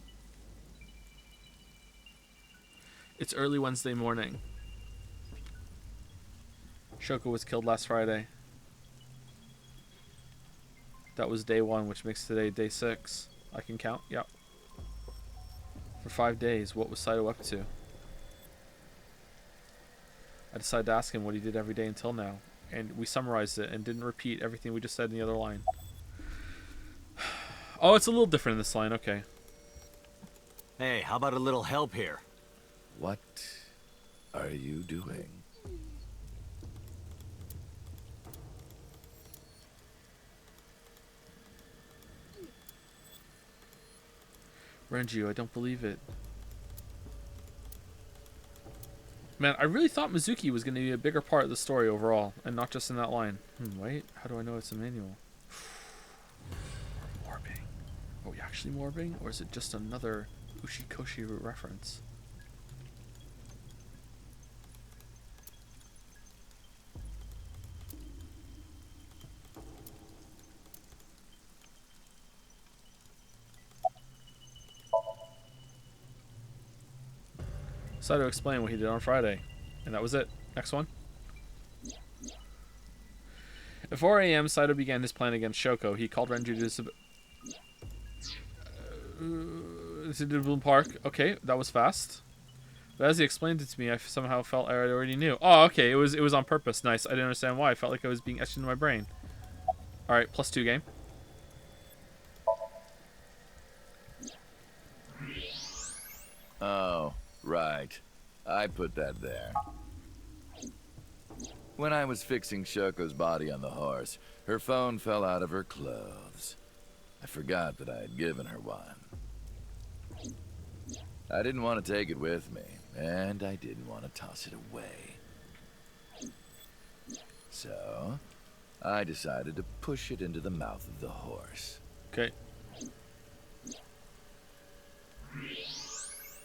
It's early Wednesday morning. Shoko was killed last Friday. That was day 1, which makes today day 6. I can count? Yep. For 5 days, what was Saito up to? I decided to ask him what he did every day until now. And we summarized it and didn't repeat everything we just said in the other line. Oh, it's a little different in this line. Okay. Hey, how about a little help here? What are you doing? Renju, I don't believe it. Man, I really thought Mizuki was going to be a bigger part of the story overall, and not just in that line. Wait, how do I know it's a manual? Morbing. Are we actually morbing, or is it just another Ushikoshi reference? Saito explained what he did on Friday, and that was it. Next one. At 4 a.m., Saito began his plan against Shoko. He called Renju to Bloom Park. Okay, that was fast. But as he explained it to me, I somehow felt I already knew. Oh, okay, it was on purpose. Nice. I didn't understand why. I felt like I was being etched into my brain. All right, +2 game. Oh, right. I put that there. When I was fixing Shoko's body on the horse, her phone fell out of her clothes. I forgot that I had given her one. I didn't want to take it with me, and I didn't want to toss it away. So, I decided to push it into the mouth of the horse. Okay.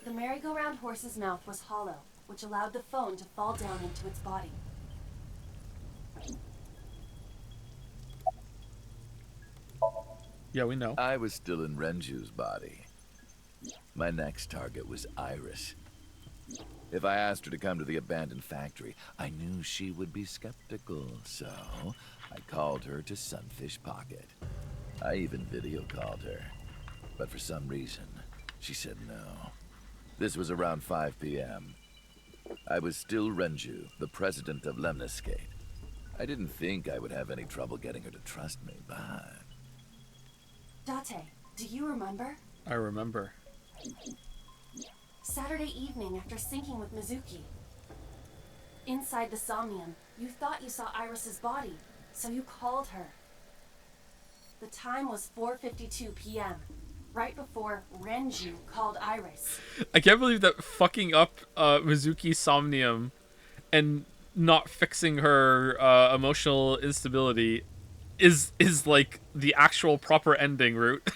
The merry-go-round horse's mouth was hollow, which allowed the phone to fall down into its body. Yeah, we know. I was still in Renju's body. My next target was Iris. If I asked her to come to the abandoned factory, I knew she would be skeptical, so I called her to Sunfish Pocket. I even video called her, but for some reason, she said no. This was around 5 p.m. I was still Renju, the president of Lemniscate. I didn't think I would have any trouble getting her to trust me, but... Date, do you remember? I remember. Saturday evening after syncing with Mizuki. Inside the Somnium, you thought you saw Iris's body, so you called her. The time was 4:52 p.m., right before Renju called Iris. I can't believe that fucking up Mizuki Somnium and not fixing her emotional instability is like the actual proper ending route.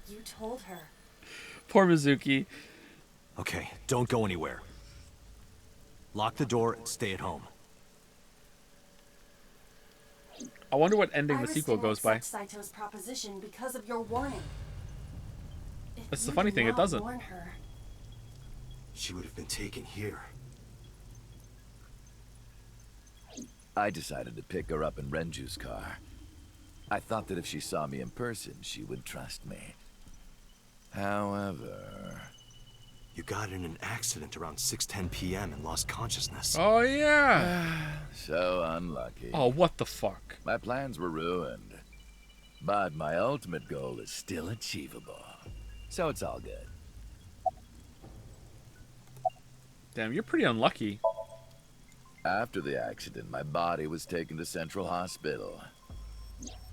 You told her. Poor Mizuki. Okay, don't go anywhere. Lock the door and stay at home. I wonder what ending the Iris sequel didn't goes by. accept Saito's proposition because of your warning. If That's the you funny did thing, it not doesn't. warn her, She would have been taken here. I decided to pick her up in Renju's car. I thought that if she saw me in person, she would trust me. However... You got in an accident around 6:10 p.m. and lost consciousness. Oh yeah. So unlucky. Oh, what the fuck? My plans were ruined. But my ultimate goal is still achievable. So it's all good. Damn, you're pretty unlucky. After the accident, my body was taken to Central Hospital.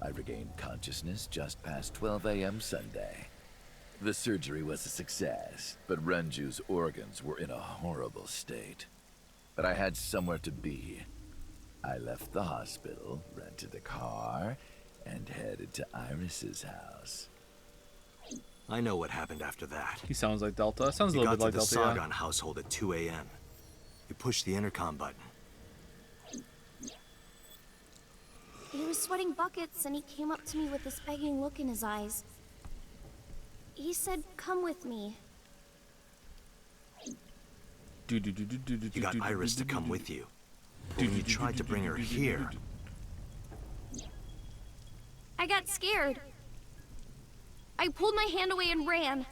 I regained consciousness just past 12 a.m. Sunday. The surgery was a success, but Renju's organs were in a horrible state. But I had somewhere to be. I left the hospital, rented a car, and headed to Iris's house. I know what happened after that. He sounds like Delta. Sounds a You little got bit to like the Delta. Sargon household at 2 a.m. You pushed the intercom button. He was sweating buckets and he came up to me with this begging look in his eyes. He said, "Come with me." You got Iris to come with you. But when you tried to bring her here, I got scared. I pulled my hand away and ran.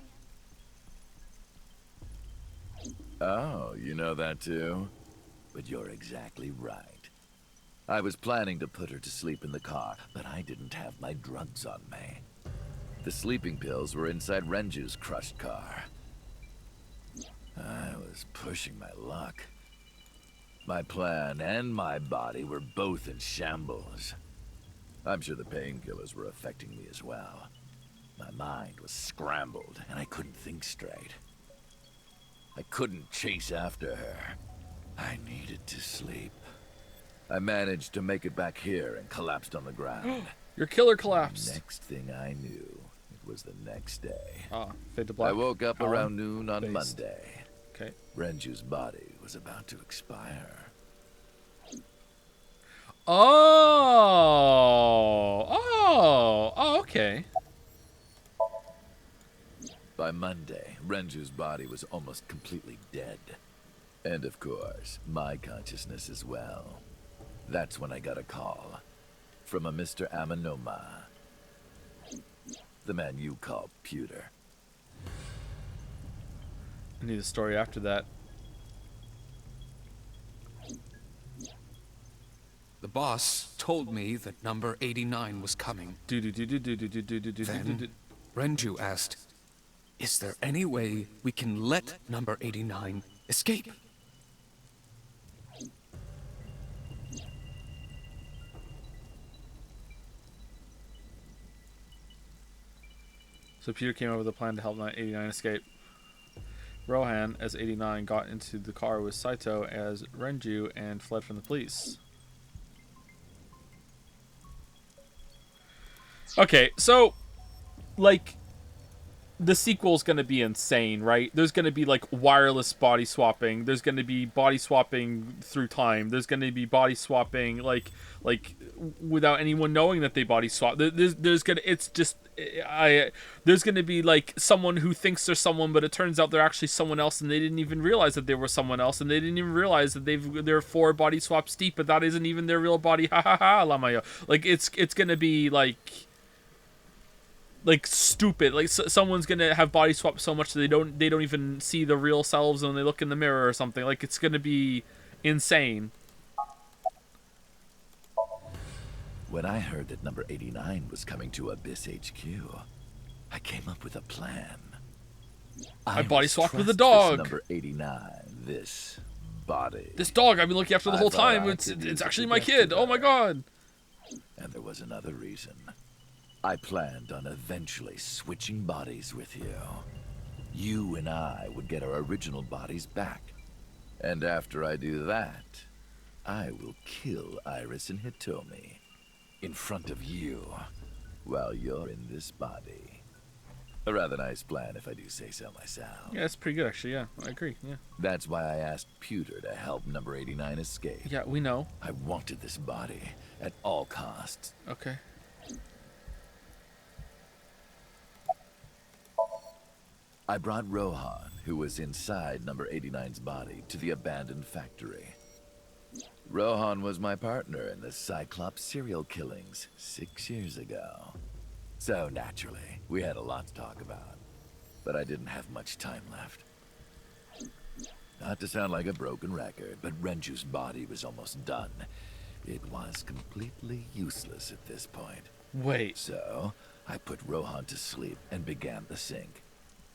Oh, you know that too? But you're exactly right. I was planning to put her to sleep in the car, but I didn't have my drugs on me. The sleeping pills were inside Renju's crushed car. I was pushing my luck. My plan and my body were both in shambles. I'm sure the painkillers were affecting me as well. My mind was scrambled, and I couldn't think straight. I couldn't chase after her. I needed to sleep. I managed to make it back here and collapsed on the ground. Your killer collapsed. Next thing I knew, it was the next day. Ah, fade to black. I woke up Alan, around noon on based. Monday. Okay. Renju's body was about to expire. Oh, okay. By Monday, Renju's body was almost completely dead. And of course, my consciousness as well. That's when I got a call from a Mr. Amanoma. The man you call Pewter. I need a story after that. The boss told me that number 89 was coming. Then Renju asked, "Is there any way we can let number 89 escape?" So Peter came up with a plan to help 89 escape. Rohan, as 89, got into the car with Saito as Renju and fled from the police. Okay, so, like, the sequel's gonna be insane, right? There's gonna be, like, wireless body swapping. There's gonna be body swapping through time. There's gonna be body swapping, like without anyone knowing that they body swap. There's gonna be, like, someone who thinks they're someone, but it turns out they're actually someone else, and they didn't even realize that they were someone else, and they didn't even realize that they're 4 body swaps deep, but that isn't even their real body. Ha ha ha, Lamayo. Like, it's gonna be, like stupid. Like, someone's gonna have body swap so much that they don't even see the real selves when they look in the mirror or something. Like, it's gonna be insane. When I heard that number 89 was coming to Abyss HQ, I came up with a plan. I body must swapped with a trust dog. This number 89, this body. This dog I've been looking after the I whole thought time. I It's could use it's it actually to my get kid. to Oh my her. god. And there was another reason. I planned on eventually switching bodies with you. You and I would get our original bodies back. And after I do that, I will kill Iris and Hitomi in front of you while you're in this body. A rather nice plan if I do say so myself. Yeah, it's pretty good actually. Yeah, I agree. Yeah. That's why I asked Pewter to help number 89 escape. Yeah, we know. I wanted this body at all costs. Okay. I brought Rohan, who was inside number 89's body, to the abandoned factory. Rohan was my partner in the Cyclops serial killings 6 years ago. So naturally, we had a lot to talk about. But I didn't have much time left. Not to sound like a broken record, but Renju's body was almost done. It was completely useless at this point. Wait. So, I put Rohan to sleep and began the sync.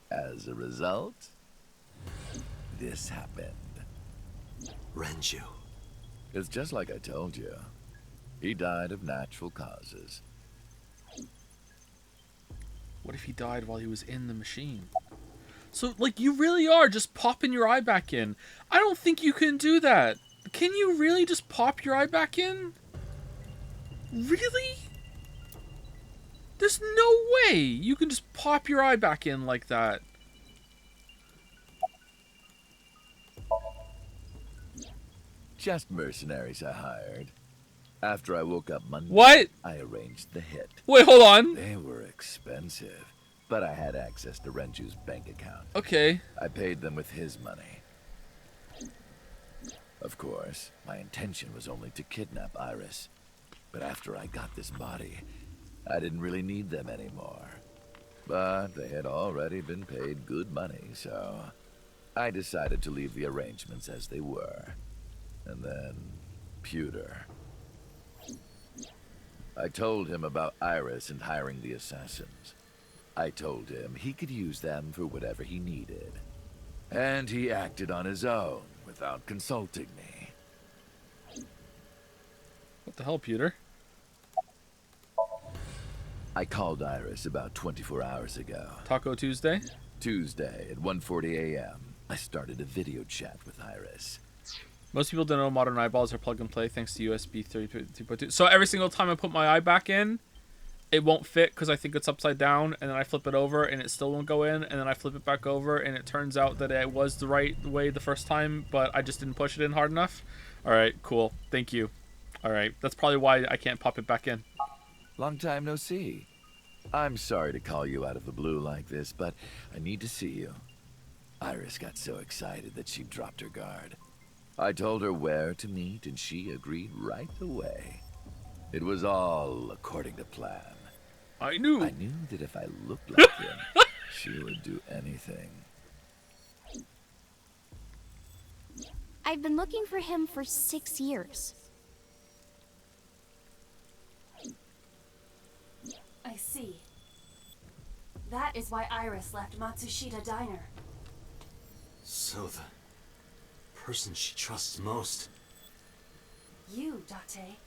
As a result, this happened. Renju. It's just like I told you. He died of natural causes. What if he died while he was in the machine? So, like, you really are just popping your eye back in. I don't think you can do that. Can you really just pop your eye back in? Really? There's no way you can just pop your eye back in like that. Just mercenaries I hired. After I woke up Monday, What? I arranged the hit. Wait, hold on. They were expensive, but I had access to Renju's bank account. Okay. I paid them with his money. Of course, my intention was only to kidnap Iris. But after I got this body, I didn't really need them anymore. But they had already been paid good money, so I decided to leave the arrangements as they were. And then, Pewter. I told him about Iris and hiring the assassins. I told him he could use them for whatever he needed. And he acted on his own without consulting me. What the hell, Peter? I called Iris about 24 hours ago. Taco Tuesday? Tuesday at 1:40 a.m. I started a video chat with Iris. Most people don't know modern eyeballs are plug and play thanks to USB 3.2. So every single time I put my eye back in, it won't fit because I think it's upside down, and then I flip it over and it still won't go in, and then I flip it back over and it turns out that it was the right way the first time, but I just didn't push it in hard enough. Alright, cool. Thank you. Alright, that's probably why I can't pop it back in. Long time no see. I'm sorry to call you out of the blue like this, but I need to see you. Iris got so excited that she dropped her guard. I told her where to meet, and she agreed right away. It was all according to plan. I knew that if I looked like him, she would do anything. I've been looking for him for 6 years. I see. That is why Iris left Matsushita Diner. So the person she trusts most. You, Date.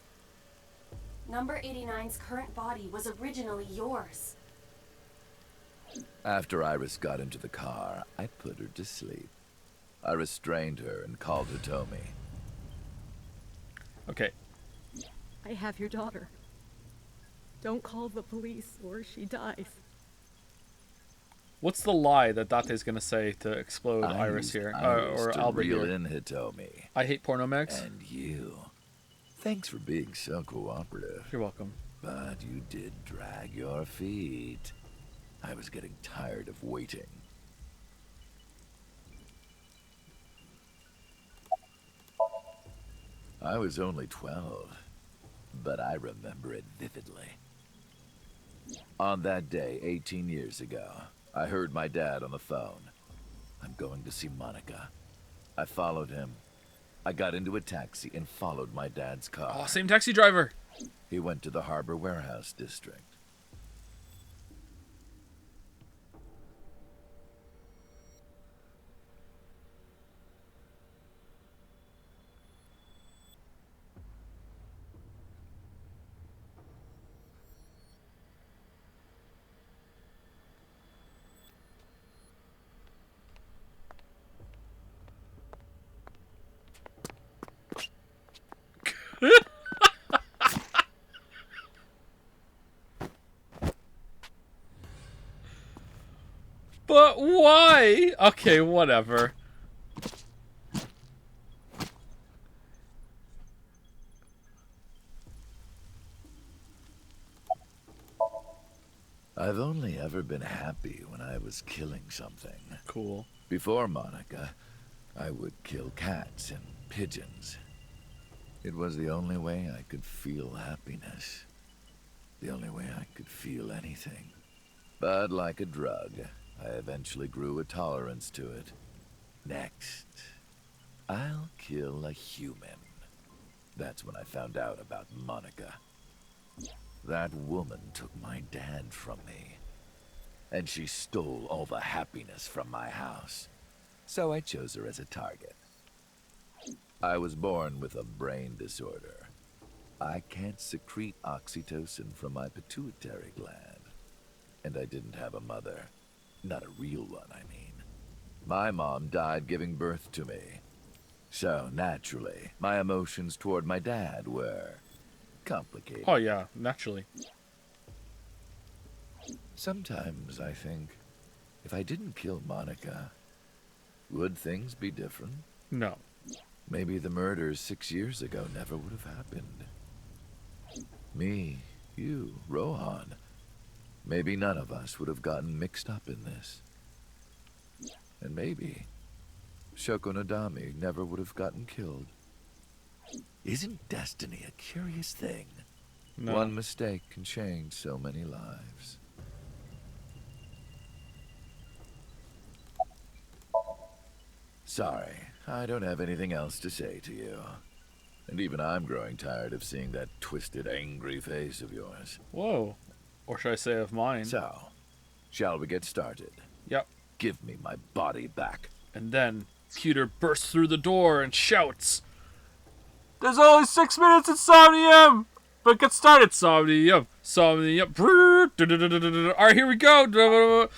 Number 89's current body was originally yours. After Iris got into the car, I put her to sleep. I restrained her and called Hitomi. Okay. I have your daughter. Don't call the police or she dies. What's the lie that Date's gonna say to explode Iris here? Or to Albert reel here? in Hitomi. I hate porno megs. And you. Thanks for being so cooperative. You're welcome. But you did drag your feet. I was getting tired of waiting. I was only 12, but I remember it vividly. On that day, 18 years ago, I heard my dad on the phone. I'm going to see Monica. I followed him. I got into a taxi and followed my dad's car. Oh, same taxi driver. He went to the Harbor Warehouse District. But why? Okay, whatever. I've only ever been happy when I was killing something. Cool. Before Monica, I would kill cats and pigeons. It was the only way I could feel happiness. The only way I could feel anything. But like a drug, I eventually grew a tolerance to it. Next, I'll kill a human. That's when I found out about Monica. That woman took my dad from me. And she stole all the happiness from my house. So I chose her as a target. I was born with a brain disorder. I can't secrete oxytocin from my pituitary gland. And I didn't have a mother. Not a real one, I mean. My mom died giving birth to me. So, naturally, my emotions toward my dad were complicated. Oh yeah, naturally. Sometimes I think, if I didn't kill Monica, would things be different? No. Maybe the murders 6 years ago never would have happened. Me, you, Rohan. Maybe none of us would have gotten mixed up in this. And maybe Shoko Nadami never would have gotten killed. Isn't destiny a curious thing? No. One mistake can change so many lives. Sorry, I don't have anything else to say to you. And even I'm growing tired of seeing that twisted, angry face of yours. Whoa. Or should I say of mine? So, shall we get started? Yep. Give me my body back. And then Peter bursts through the door and shouts, "There's only 6 minutes in Somnium! But get started, Somnium! Somnium! Alright, here we go!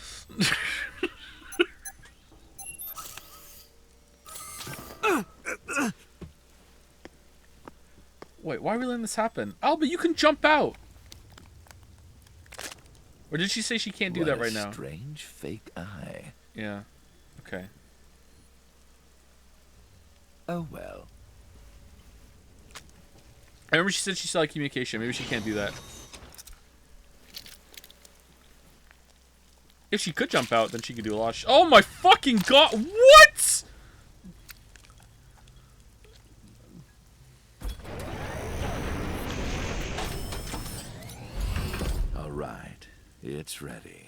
Wait, why are we letting this happen? Alba, you can jump out! Or did she say she can't do that right now? Strange fake eye. Yeah. Okay. Oh well. I remember she said she saw communication. Maybe she can't do that. If she could jump out, then she could do a lot of oh my fucking god! What?! All right, it's ready.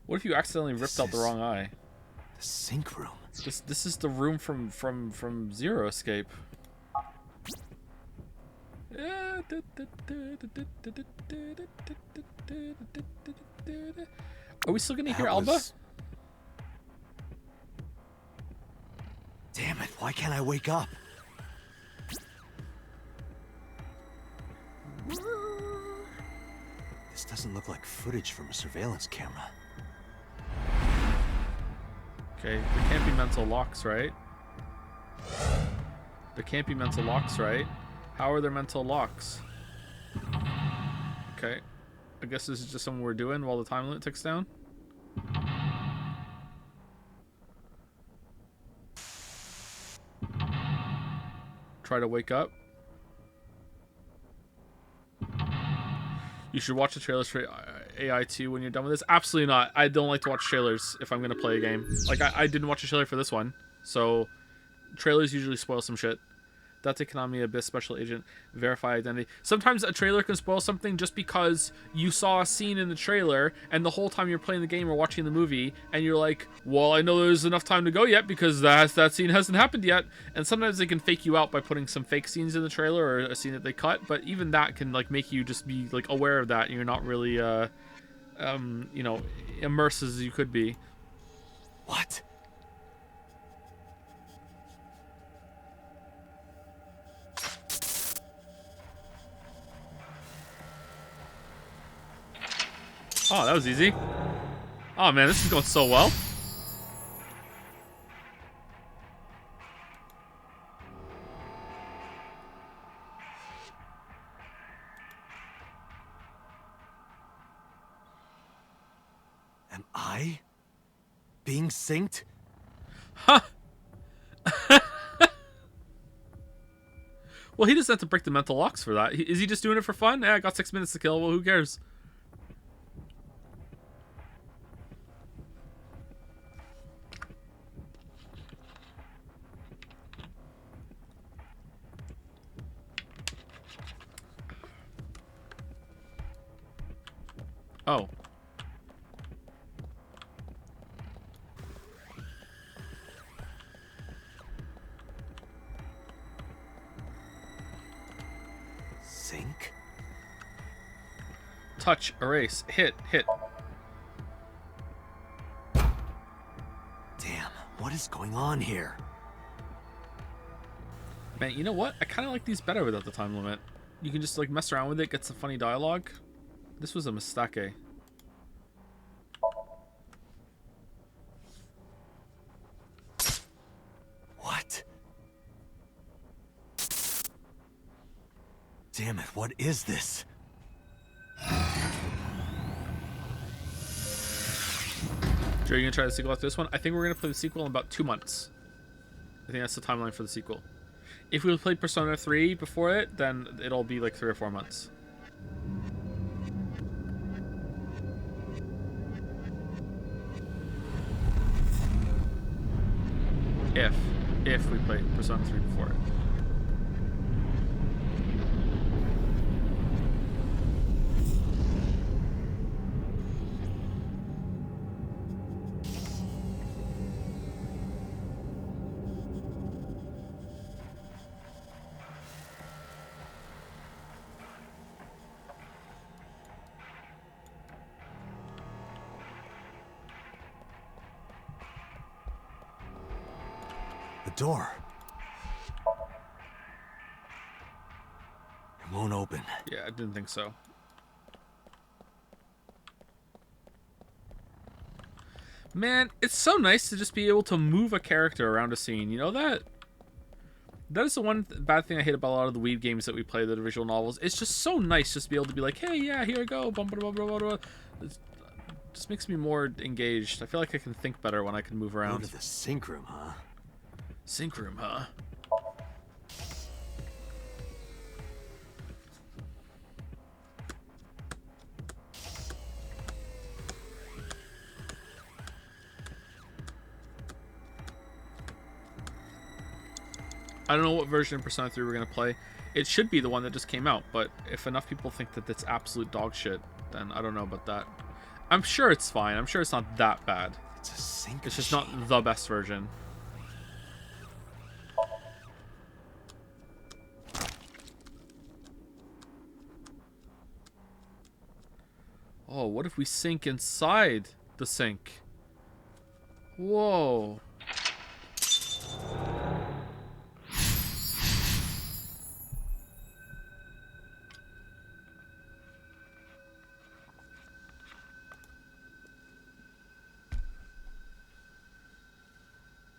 What if you accidentally ripped out the wrong eye? The sink room. This is the room from Zero Escape. Are we still gonna hear Alba? Damn it, why can't I wake up? This doesn't look like footage from a surveillance camera. Okay, there can't be mental locks, right? There can't be mental locks, right? How are there mental locks? Okay. I guess this is just something we're doing while the time limit ticks down. Try to wake up. You should watch the trailers for AI2 when you're done with this. Absolutely not. I don't like to watch trailers if I'm going to play a game. Like, I didn't watch a trailer for this one. So, trailers usually spoil some shit. Date Konami Abyss Special Agent, Verify Identity. Sometimes a trailer can spoil something just because you saw a scene in the trailer and the whole time you're playing the game or watching the movie and you're like, well, I know there's enough time to go yet because that scene hasn't happened yet. And sometimes they can fake you out by putting some fake scenes in the trailer or a scene that they cut, but even that can like make you just be like aware of that and you're not really you know, immersed as you could be. What? Oh, that was easy. Oh man, this is going so well. Am I being synced? Huh. Well, he doesn't have to break the mental locks for that. Is he just doing it for fun? Yeah, I got 6 minutes to kill. Well, who cares? Oh. Sync? Touch, erase, hit. Damn, what is going on here? Man, you know what? I kind of like these better without the time limit. You can just like mess around with it, get some funny dialogue. This was a mistake. What? Damn it, what is this? Joe, you gonna try the sequel after this one? I think we're gonna play the sequel in about 2 months. I think that's the timeline for the sequel. If we play Persona 3 before it, then it'll be like 3 or 4 months. If we play Persona 3 before it. The door. It won't open. Yeah, I didn't think so. Man, it's so nice to just be able to move a character around a scene. You know that? That is the one bad thing I hate about a lot of the Weeb games that we play, the visual novels. It's just so nice just to be able to be like, hey, yeah, here I go. Bum, blah, blah, blah, blah. It just makes me more engaged. I feel like I can think better when I can move Go around. to the sync room, huh? Sync room, huh? I don't know what version of Persona 3 we're going to play. It should be the one that just came out, but if enough people think that it's absolute dog shit, then I don't know about that. I'm sure it's fine. I'm sure it's not that bad. It's a sync It's just machine. not the best version. Oh, what if we sync inside the sink? Whoa.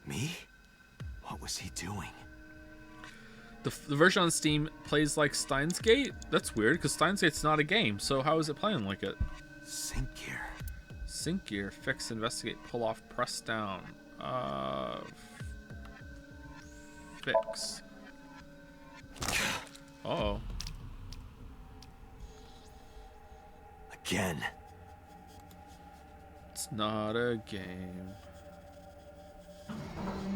Me? What was he doing? The version on Steam plays like Steins Gate? That's weird, because Steins Gate's not a game, so how is it playing like it? Sync gear. Sync gear, fix, investigate, pull off, press down. Fix. Uh-oh. Again. It's not a game.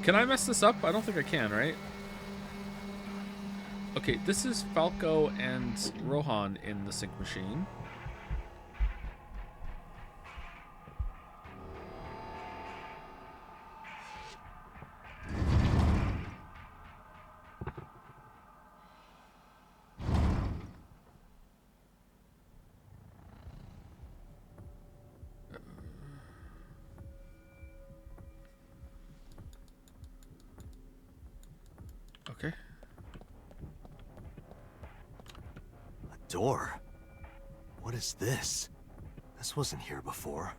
Can I mess this up? I don't think I can, right? Okay, this is Falco and Rohan in the sync machine. Okay. A door? What is this? This wasn't here before.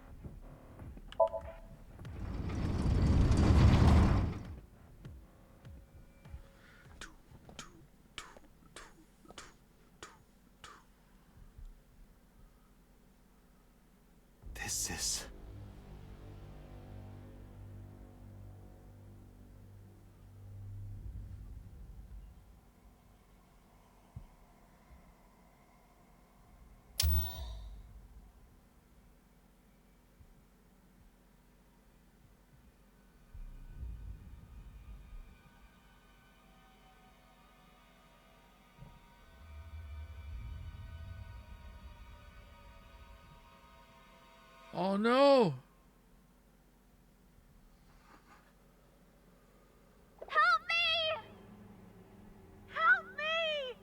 This is... Oh no! Help me! Help me!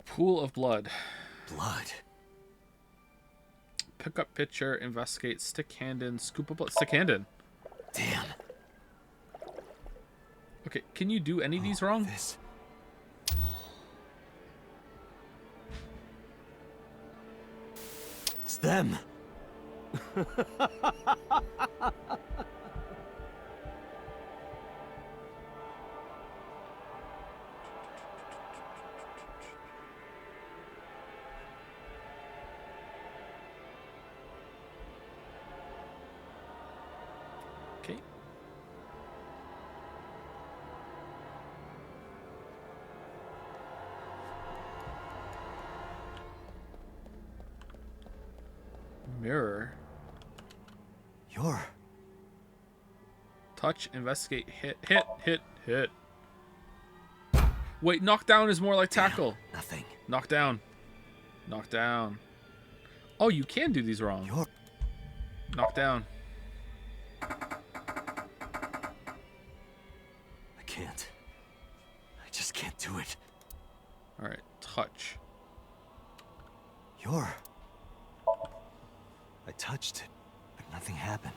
Pool of blood. blood. Pick up picture, investigate, stick hand in, scoop of blood. Stick hand in. Damn. Okay, can you do any of these wrong? This... It's them. Okay. Mirror. You're... Touch, investigate, hit, hit, hit, hit. Wait, knock down is more like tackle. nothing. Knock down. Knock down. Oh, you can do these wrong. You're... Knock down. I can't. I just can't do it. Alright, touch. You're... I touched it, but nothing happened.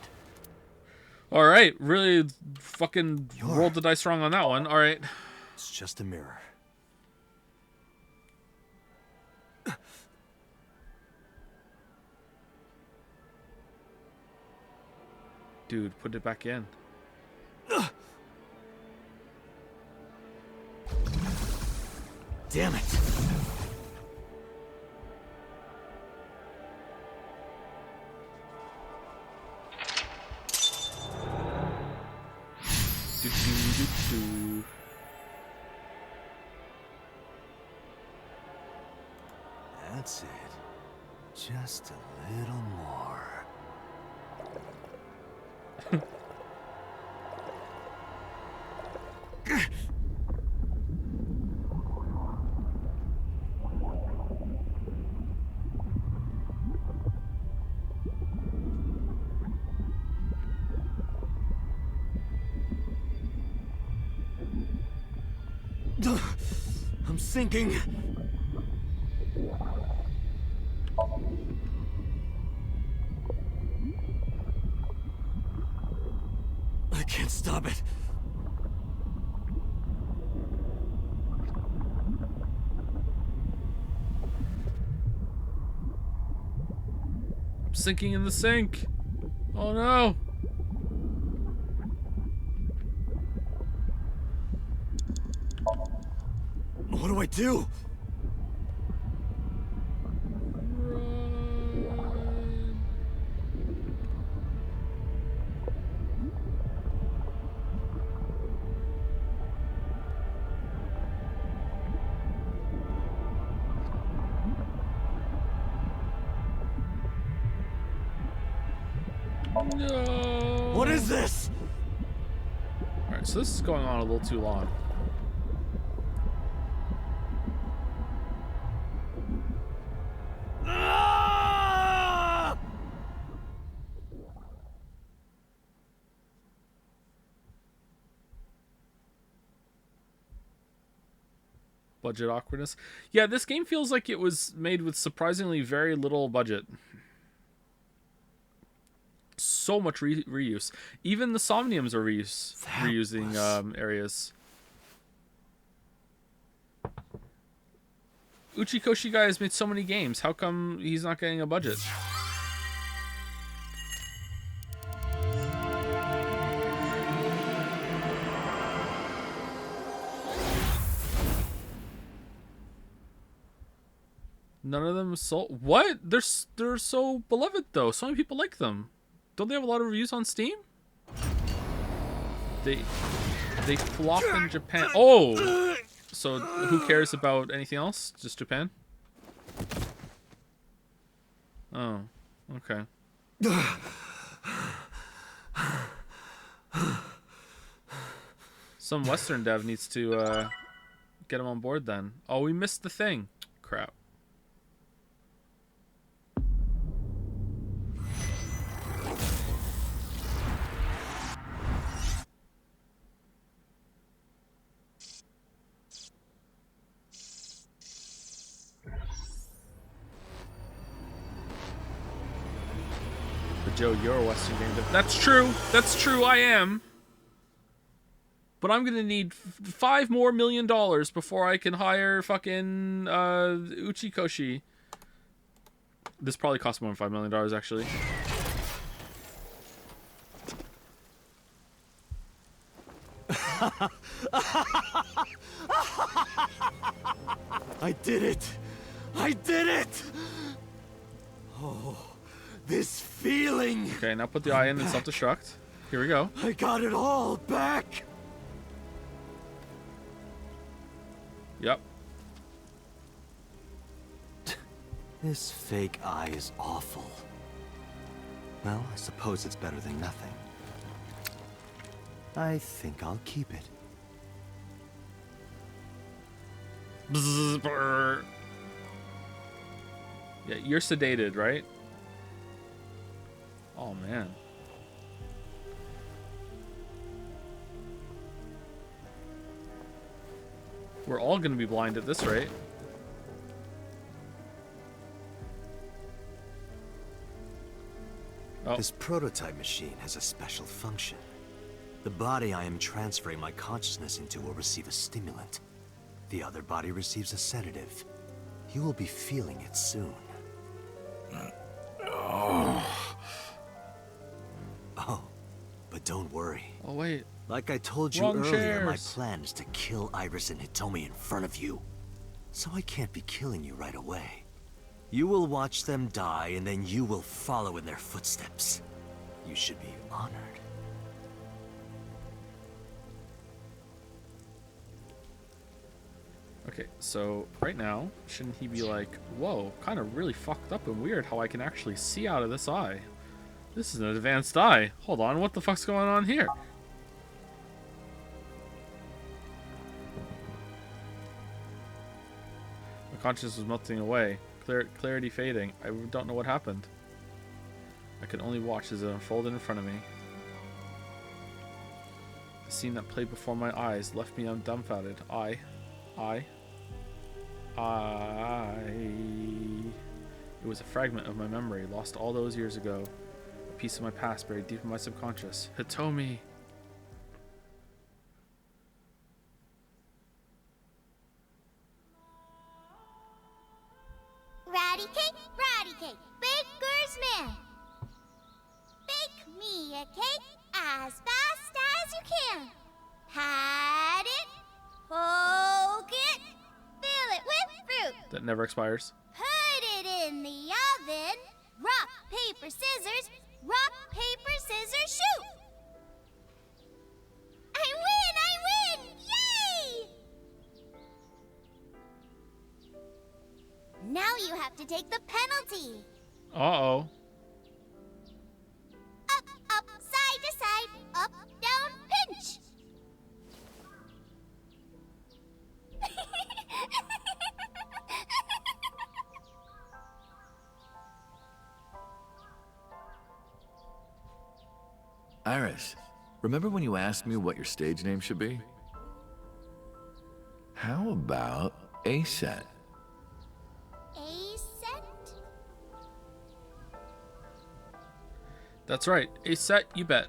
Alright, really fucking You're- rolled the dice wrong on that one. Alright. It's just a mirror. Dude, put it back in. Damn it! Do, do, do, do. That's it. Just a little more. I'm sinking. I can't stop it. I'm sinking in the sink. Oh no. What do I do? No. What is this? Alright, so this is going on a little too long. Ah! Budget awkwardness. Yeah, this game feels like it was made with surprisingly very little budget. So much reuse. Even the Somniums are reusing areas. Uchikoshi guy has made so many games. How come he's not getting a budget? None of them sold. What? They're so beloved though. So many people like them. Don't they have a lot of reviews on Steam? They flop in Japan. Oh, so who cares about anything else? Just Japan? Oh, okay. Some Western dev needs to get him on board then. Oh, we missed the thing. Crap. But Joe, you're a Western game dev. That's true. That's true. I am. But I'm gonna need $5 more million before I can hire fucking Uchikoshi. This probably costs more than $5 million actually. I did it! I did it! Oh, this feeling! Okay, now put the eye in and self-destruct. Here we go. I got it all back! Yep. This fake eye is awful. Well, I suppose it's better than nothing. I think I'll keep it. Bzz, brr. Yeah, you're sedated, right? Oh, man. We're all gonna be blind at this rate. Oh. This prototype machine has a special function. The body I am transferring my consciousness into will receive a stimulant. The other body receives a sedative. You will be feeling it soon. Oh, but don't worry. Oh, wait. Like I told you Wrong earlier, my chairs. plan is to kill Iris and Hitomi in front of you. So I can't be killing you right away. You will watch them die, and then you will follow in their footsteps. You should be honored. Okay, so right now, shouldn't he be like, whoa, kind of really fucked up and weird how I can actually see out of this eye. This is an advanced eye. Hold on, what the fuck's going on here? My consciousness was melting away. Clarity fading. I don't know what happened. I could only watch as it unfolded in front of me. The scene that played before my eyes left me dumbfounded. It was a fragment of my memory, lost all those years ago. A piece of my past buried deep in my subconscious. Hitomi! Ratty cake, baker's man. Bake me a cake as fast as you can. Pat it, poke it, fill it with fruit. That never expires. Put it in the oven. Rock, paper, scissors. Rock, paper, scissors, shoot. I win! Yay! Now you have to take the penalty. Uh-oh. Up, side to side, up, down, pinch. Iris, remember when you asked me what your stage name should be? How about A set. A set? That's right. A set, you bet.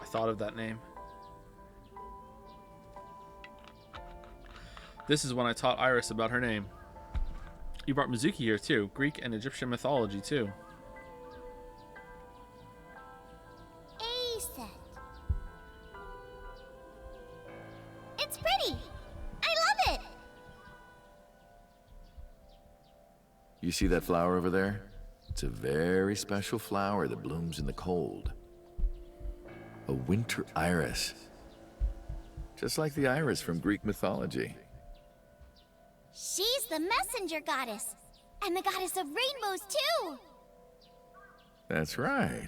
I thought of that name. This is when I taught Iris about her name. You brought Mizuki here too. Greek and Egyptian mythology too. A set. It's pretty. I love it. You see that flower over there? It's a very special flower that blooms in the cold. A winter iris. Just like the iris from Greek mythology. She's the messenger goddess. And the goddess of rainbows, too. That's right.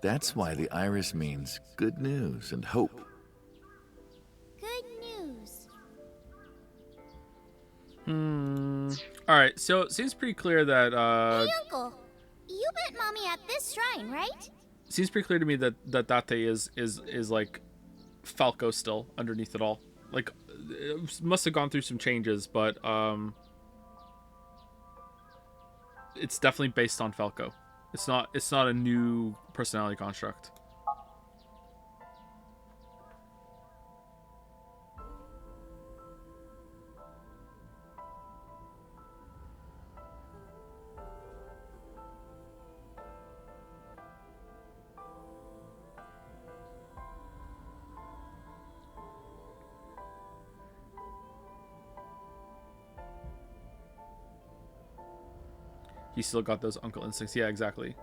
That's why the iris means good news and hope. Good news. Alright, so it seems pretty clear that, Hey, Uncle. You met Mommy at this shrine, right? seems pretty clear to me that Date is like Falco still underneath it all. Like, it must have gone through some changes, but it's definitely based on Falco. It's not a new personality construct. He still got those uncle instincts. Yeah, exactly.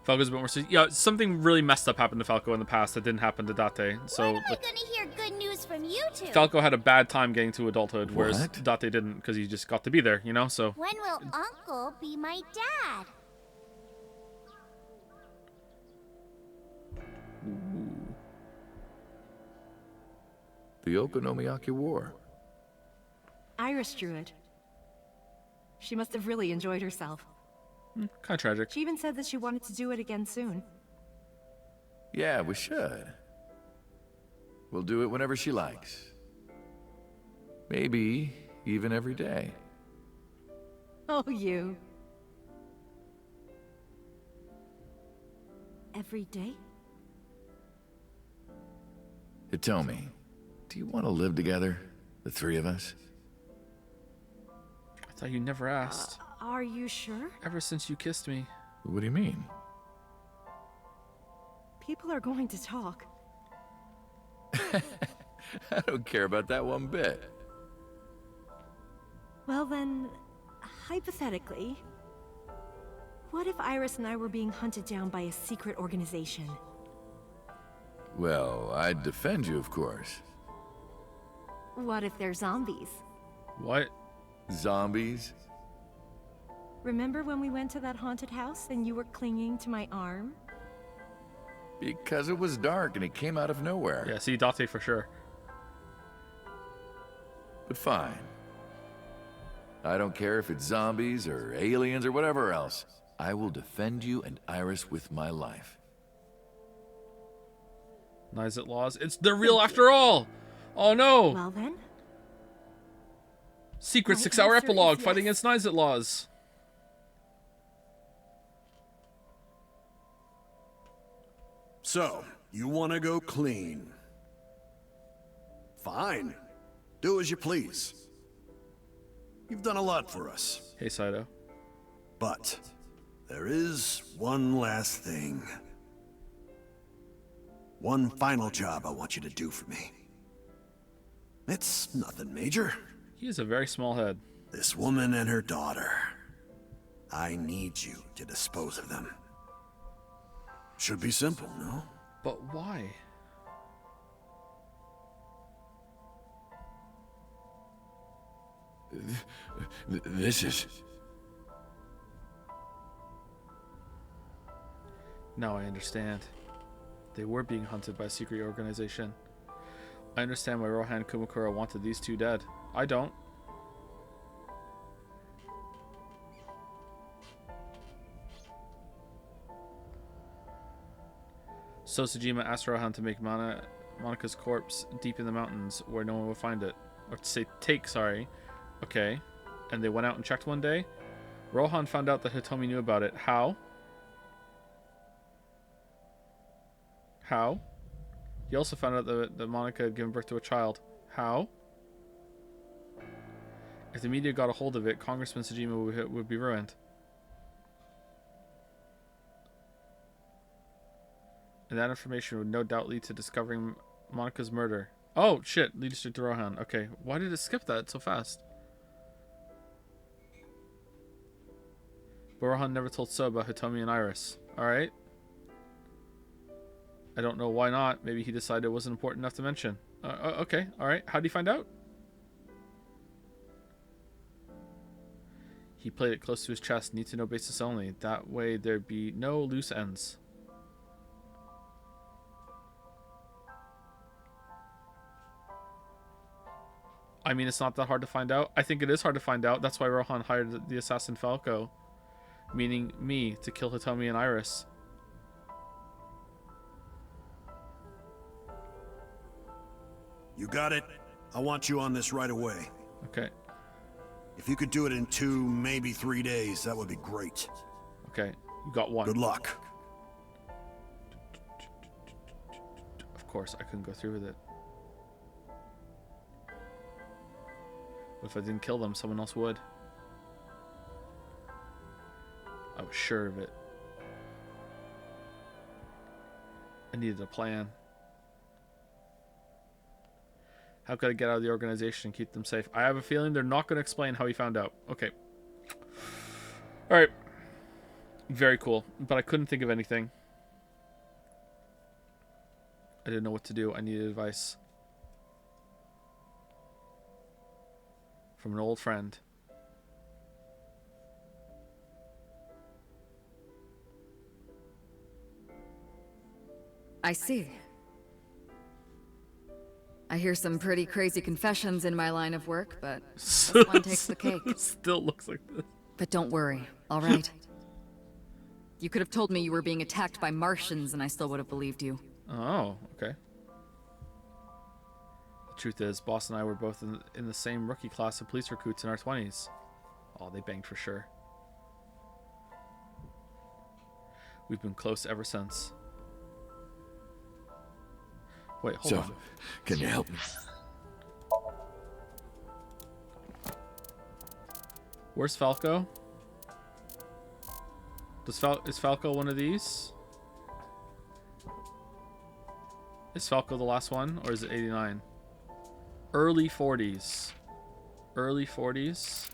Falco's a bit more... Yeah, something really messed up happened to Falco in the past that didn't happen to Date. So When am I gonna hear good news from you two? Falco had a bad time getting to adulthood, whereas What? Date didn't, because he just got to be there, you know? So When will Uncle be my dad? The Okonomiyaki War. Iris drew it. She must have really enjoyed herself. kind of tragic. She even said that she wanted to do it again soon. Yeah, we should. We'll do it whenever she likes. Maybe even every day. Oh, you. Every day? Hitomi, do you want to live together? The three of us? I thought you never asked. Are you sure? Ever since you kissed me. What do you mean? People are going to talk. I don't care about that one bit. Well then, hypothetically, what if Iris and I were being hunted down by a secret organization? Well, I'd defend you, of course. What if they're zombies? What? Zombies? Remember when we went to that haunted house and you were clinging to my arm? Because it was dark and it came out of nowhere. Yeah, see, Date for sure. But fine. I don't care if it's zombies or aliens or whatever else. I will defend you and Iris with my life. Nizet laws. They're real after all! Oh no! Well then, Secret my 6-hour answer epilogue is fighting yes. against Nizet laws. So, you want to go clean? Fine. Do as you please. You've done a lot for us. Hey, Saito. But there is one last thing. One final job I want you to do for me. It's nothing major. He has a very small head. This woman and her daughter. I need you to dispose of them. Should be simple, no? But why? This is... Now I understand. They were being hunted by a secret organization. I understand why Rohan Kumakura wanted these two dead. I don't. So Sejima asked Rohan to make Monika's corpse deep in the mountains where no one would find it. Or to say take, sorry. Okay. And they went out and checked one day. Rohan found out that Hitomi knew about it. How? How? He also found out that Monika had given birth to a child. How? If the media got a hold of it, Congressman Sejima would be ruined. And that information would no doubt lead to discovering Monika's murder. Oh, shit. Leads to Rohan. Okay. Why did it skip that so fast? But Rohan never told So about Hitomi and Iris. Alright. I don't know why not. Maybe he decided it wasn't important enough to mention. Okay. Alright. How did he find out? He played it close to his chest. Need to know basis only. That way there'd be no loose ends. I mean, it's not that hard to find out. I think it is hard to find out. That's why Rohan hired the assassin Falco. Meaning me, to kill Hitomi and Iris. You got it. I want you on this right away. Okay. If you could do it in 2, maybe 3 days, that would be great. Okay. You got one. Good luck. Of course, I couldn't go through with it. But if I didn't kill them, someone else would. I was sure of it. I needed a plan. How could I get out of the organization and keep them safe? I have a feeling they're not going to explain how he found out. Okay. Alright. Very cool. But I couldn't think of anything. I didn't know what to do. I needed advice. From an old friend. I see. I hear some pretty crazy confessions in my line of work, but this one takes the cake. Still looks like this. But don't worry, all right? You could have told me you were being attacked by Martians and I still would have believed you. Oh, okay. The truth is, Boss and I were both in the same rookie class of police recruits in our 20s. Oh, they banged for sure. We've been close ever since. Wait, hold on. Can you help me? Where's Falco? Is Falco one of these? Is Falco the last one, or is it 89? Early 40s. Early 40s.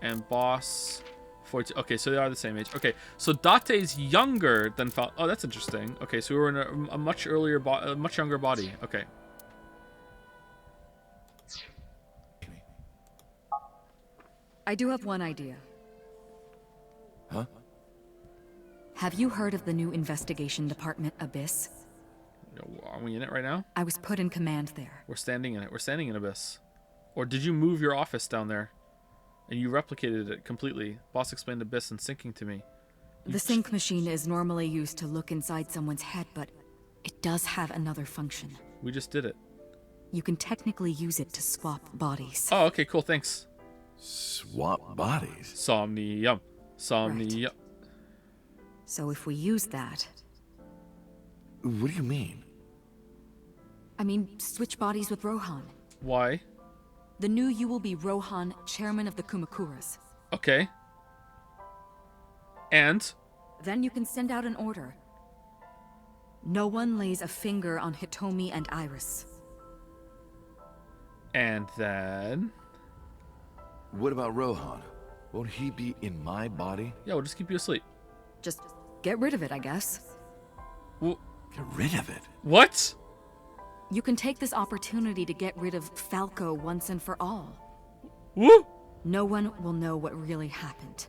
And Boss 40. Okay, so they are the same age. Okay, so Date's younger than Falco. Oh, that's interesting. Okay, so we were in a much earlier, much younger body. Okay. I do have one idea. Huh? Have you heard of the new investigation department, Abyss? Are we in it right now? I was put in command there. We're standing in it. We're standing in Abyss. Or did you move your office down there? And you replicated it completely. Boss explained Abyss and syncing to me. The sync machine is normally used to look inside someone's head, but it does have another function. We just did it. You can technically use it to swap bodies. Oh, okay, cool, thanks. Swap bodies? Somnium. Somnium. Right. So if we use that... What do you mean? I mean, switch bodies with Rohan. Why? The new you will be Rohan, chairman of the Kumakuras. Okay. And? Then you can send out an order. No one lays a finger on Hitomi and Iris. And then? What about Rohan? Won't he be in my body? Yeah, we'll just keep you asleep. Just get rid of it, I guess. Well, get rid of it? What? You can take this opportunity to get rid of Falco once and for all. Woo! No one will know what really happened.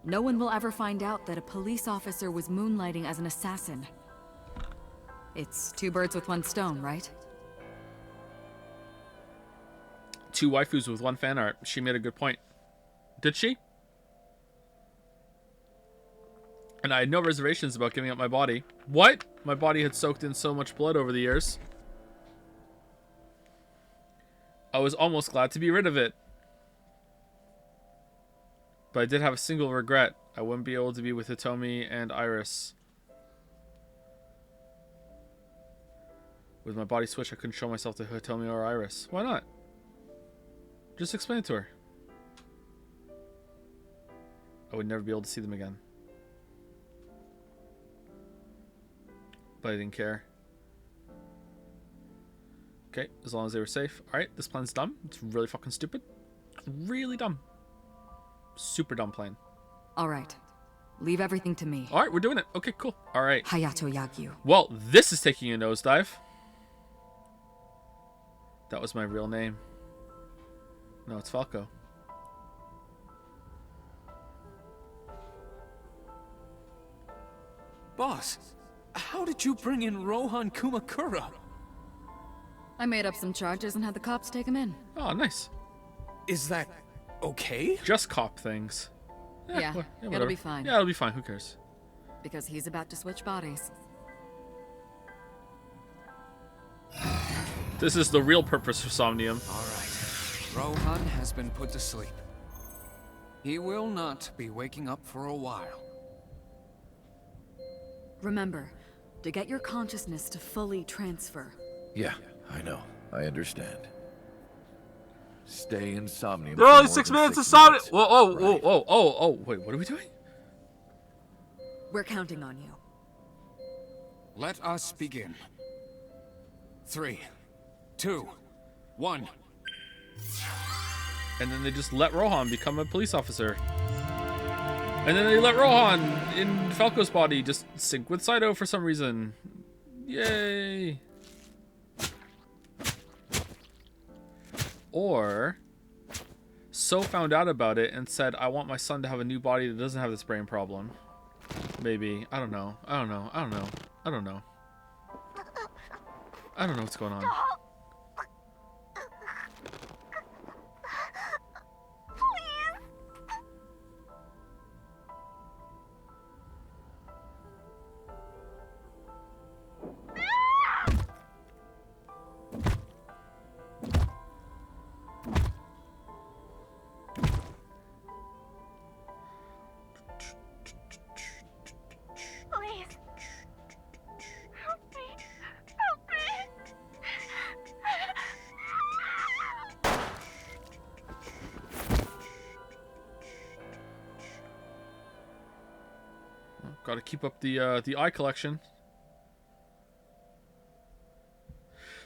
No one will ever find out that a police officer was moonlighting as an assassin. It's 2 birds with 1 stone, right? 2 waifus with 1 fan art. She made a good point. Did she? And I had no reservations about giving up my body. What? My body had soaked in so much blood over the years. I was almost glad to be rid of it. But I did have a single regret. I wouldn't be able to be with Hitomi and Iris. With my body switch, I couldn't show myself to Hitomi or Iris. Why not? Just explain it to her. I would never be able to see them again. But I didn't care. Okay, as long as they were safe. Alright, this plan's dumb. It's really fucking stupid. It's really dumb. Super dumb plan. All right. Leave everything to me. Alright, we're doing it. Okay, cool. Alright. Hayato Yagyu. Well, this is taking a nosedive. That was my real name. No, it's Falco. Boss, how did you bring in Rohan Kumakura? I made up some charges and had the cops take him in. Oh, nice. Is that okay? Just cop things. Yeah, it'll whatever. be fine. Yeah, it'll be fine. Who cares? Because he's about to switch bodies. This is the real purpose for Somnium. All right. Rohan has been put to sleep. He will not be waking up for a while. Remember, to get your consciousness to fully transfer. Yeah, I know. I understand. Stay in Somnium. There are only 6 minutes of Somnium. Whoa, wait, what are we doing? We're counting on you. Let us begin. 3, 2, 1. And then they just let Rohan become a police officer. And then they let Rohan in Falco's body just sync with Saito for some reason. Yay. Or So found out about it and said, I want my son to have a new body that doesn't have this brain problem. Maybe. I don't know. I don't know. I don't know. I don't know. I don't know what's going on. Got to keep up the eye collection.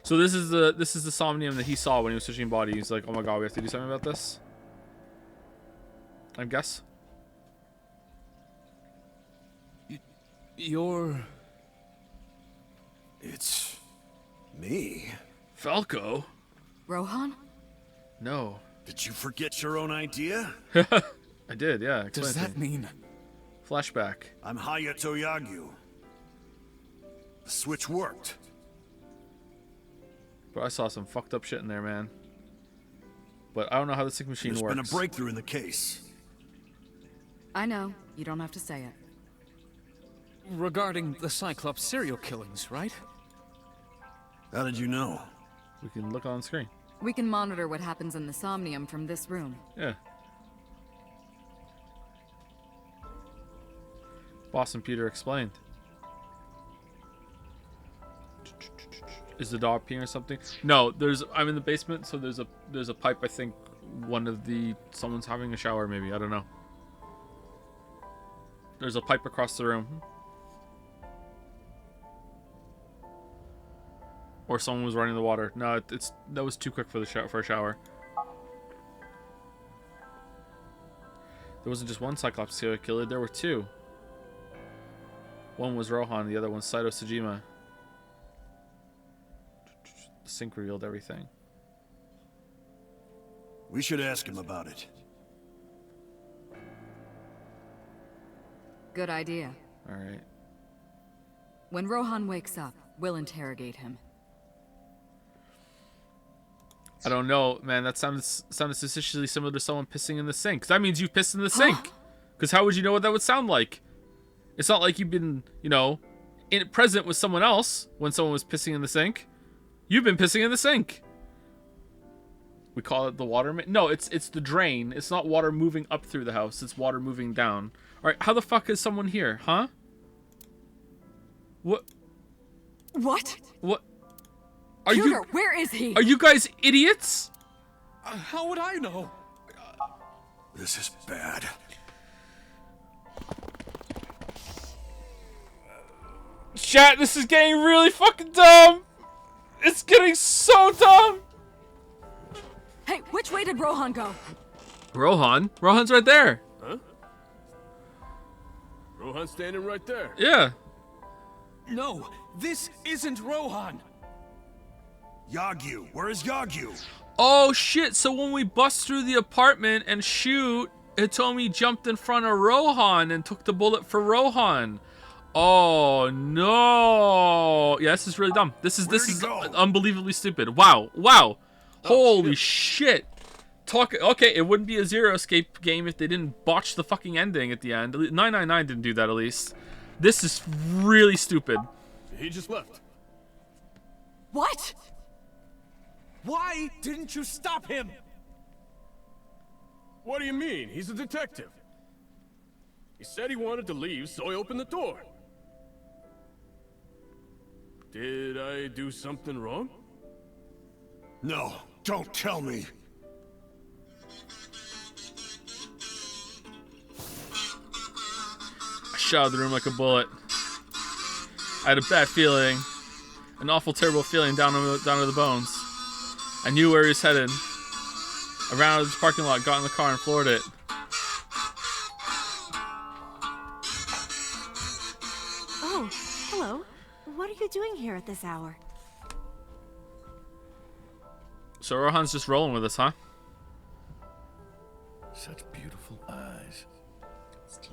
So this is the Somnium that he saw when he was switching body. He's like, oh my god, we have to do something about this. I guess. You're... It's... me? Falco? Rohan? No. Did you forget your own idea? I did, yeah. Explain Does it to that me. mean... Flashback. I'm Hayato Yagyu. The switch worked. But I saw some fucked up shit in there, man. But I don't know how the sync machine There's works. been a breakthrough in the case. I know. You don't have to say it. Regarding the Cyclops serial killings, right? How did you know? We can look on screen. We can monitor what happens in the Somnium from this room. Yeah. Boss and Peter explained. Is the dog peeing or something? No, I'm in the basement, so there's a pipe. I think someone's having a shower. Maybe, I don't know. There's a pipe across the room, or someone was running the water. No, that was too quick for a shower. There wasn't just one Cyclops serial killer. There were two. One was Rohan, the other one's Saito Sejima. The sync revealed everything. We should ask him about it. Good idea. Alright. When Rohan wakes up, we'll interrogate him. I don't know, man. That sounded suspiciously similar to someone pissing in the sink. 'Cause that means you pissed in the sink. Because how would you know what that would sound like? It's not like you've been, present with someone else when someone was pissing in the sink. You've been pissing in the sink. We call it the water main. No, it's the drain. It's not water moving up through the house. It's water moving down. All right, how the fuck is someone here, huh? What? What? What? Pewter, where is he? Are you guys idiots? How would I know? This is bad. Chat, this is getting really fucking dumb. It's getting so dumb. Hey, which way did Rohan go? Rohan? Rohan's right there. Huh? Rohan's standing right there. Yeah. No, this isn't Rohan. Yagyu, where is Yagyu? Oh shit, so when we bust through the apartment and shoot, Hitomi jumped in front of Rohan and took the bullet for Rohan. Oh no. Yeah, this is really dumb. This is unbelievably stupid. Wow. Holy shit. Okay, it wouldn't be a Zero Escape game if they didn't botch the fucking ending at the end. 999 didn't do that, at least. This is really stupid. He just left. What? Why didn't you stop him? What do you mean? He's a detective. He said he wanted to leave, so I opened the door. Did I do something wrong? No, don't tell me. I shot out of the room like a bullet. I had a bad feeling. An awful, terrible feeling down to the bones. I knew where he was headed. I ran out of the parking lot, got in the car, and floored it. Oh, hello. What are you doing here at this hour? So Rohan's just rolling with us, huh? Such beautiful eyes.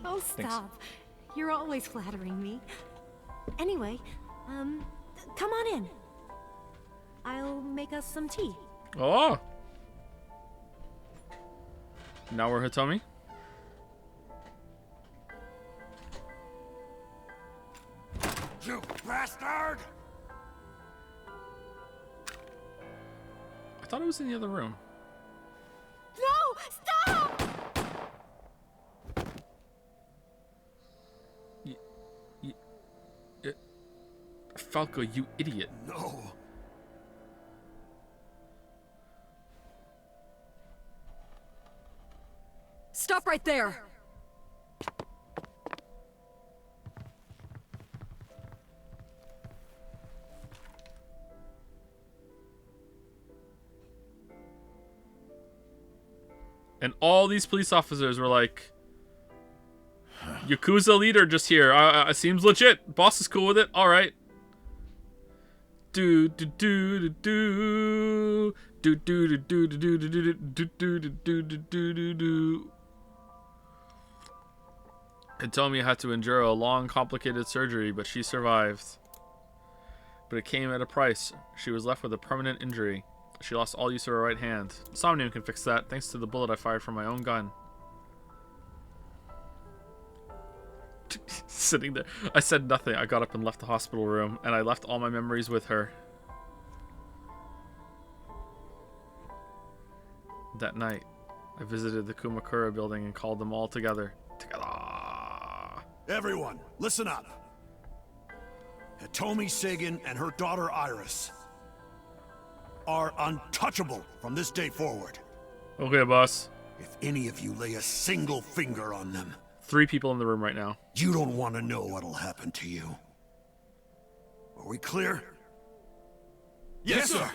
Oh, stop. You're always flattering me. Anyway, come on in. I'll make us some tea. Oh! Now we're Hitomi? You bastard! I thought it was in the other room. No! Stop! Falco, you idiot. No. Stop right there! And all these police officers were like, Yakuza leader just here. Seems legit. Boss is cool with it. All right. Do do do do do do do do do do do do do do do do do. Hitomi had to endure a long, complicated surgery, but she survived. But it came at a price. She was left with a permanent injury. She lost all use of her right hand. Somnium can fix that, thanks to the bullet I fired from my own gun. Sitting there. I said nothing. I got up and left the hospital room, and I left all my memories with her. That night, I visited the Kumakura building and called them all together. Everyone, listen up. Hitomi Sagan and her daughter Iris are untouchable from this day forward. Okay, boss. If any of you lay a single finger on them, 3 people in the room right now. You don't want to know what'll happen to you. Are we clear? Yes, sir.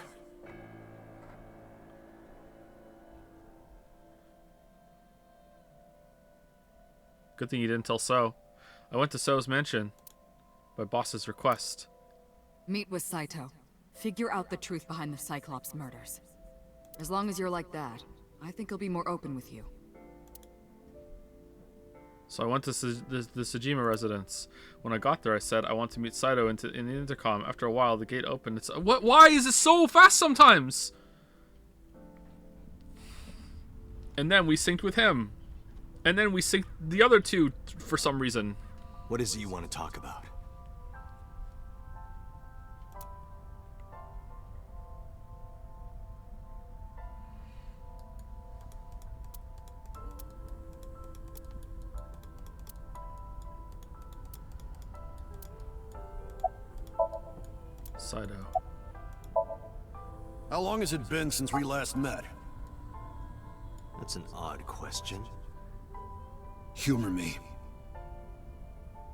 Good thing you didn't tell So. I went to So's mansion by boss's request. Meet with Saito. Figure out the truth behind the Cyclops murders. As long as you're like that, I think he'll be more open with you. So I went to the Sejima residence. When I got there, I said I want to meet Saito in the intercom. After a while, the gate opened. It's what? Why is it so fast sometimes? And then we synced with him. And then we synced the other 2 for some reason. What is it you want to talk about? Saito. How long has it been since we last met? That's an odd question. Humor me.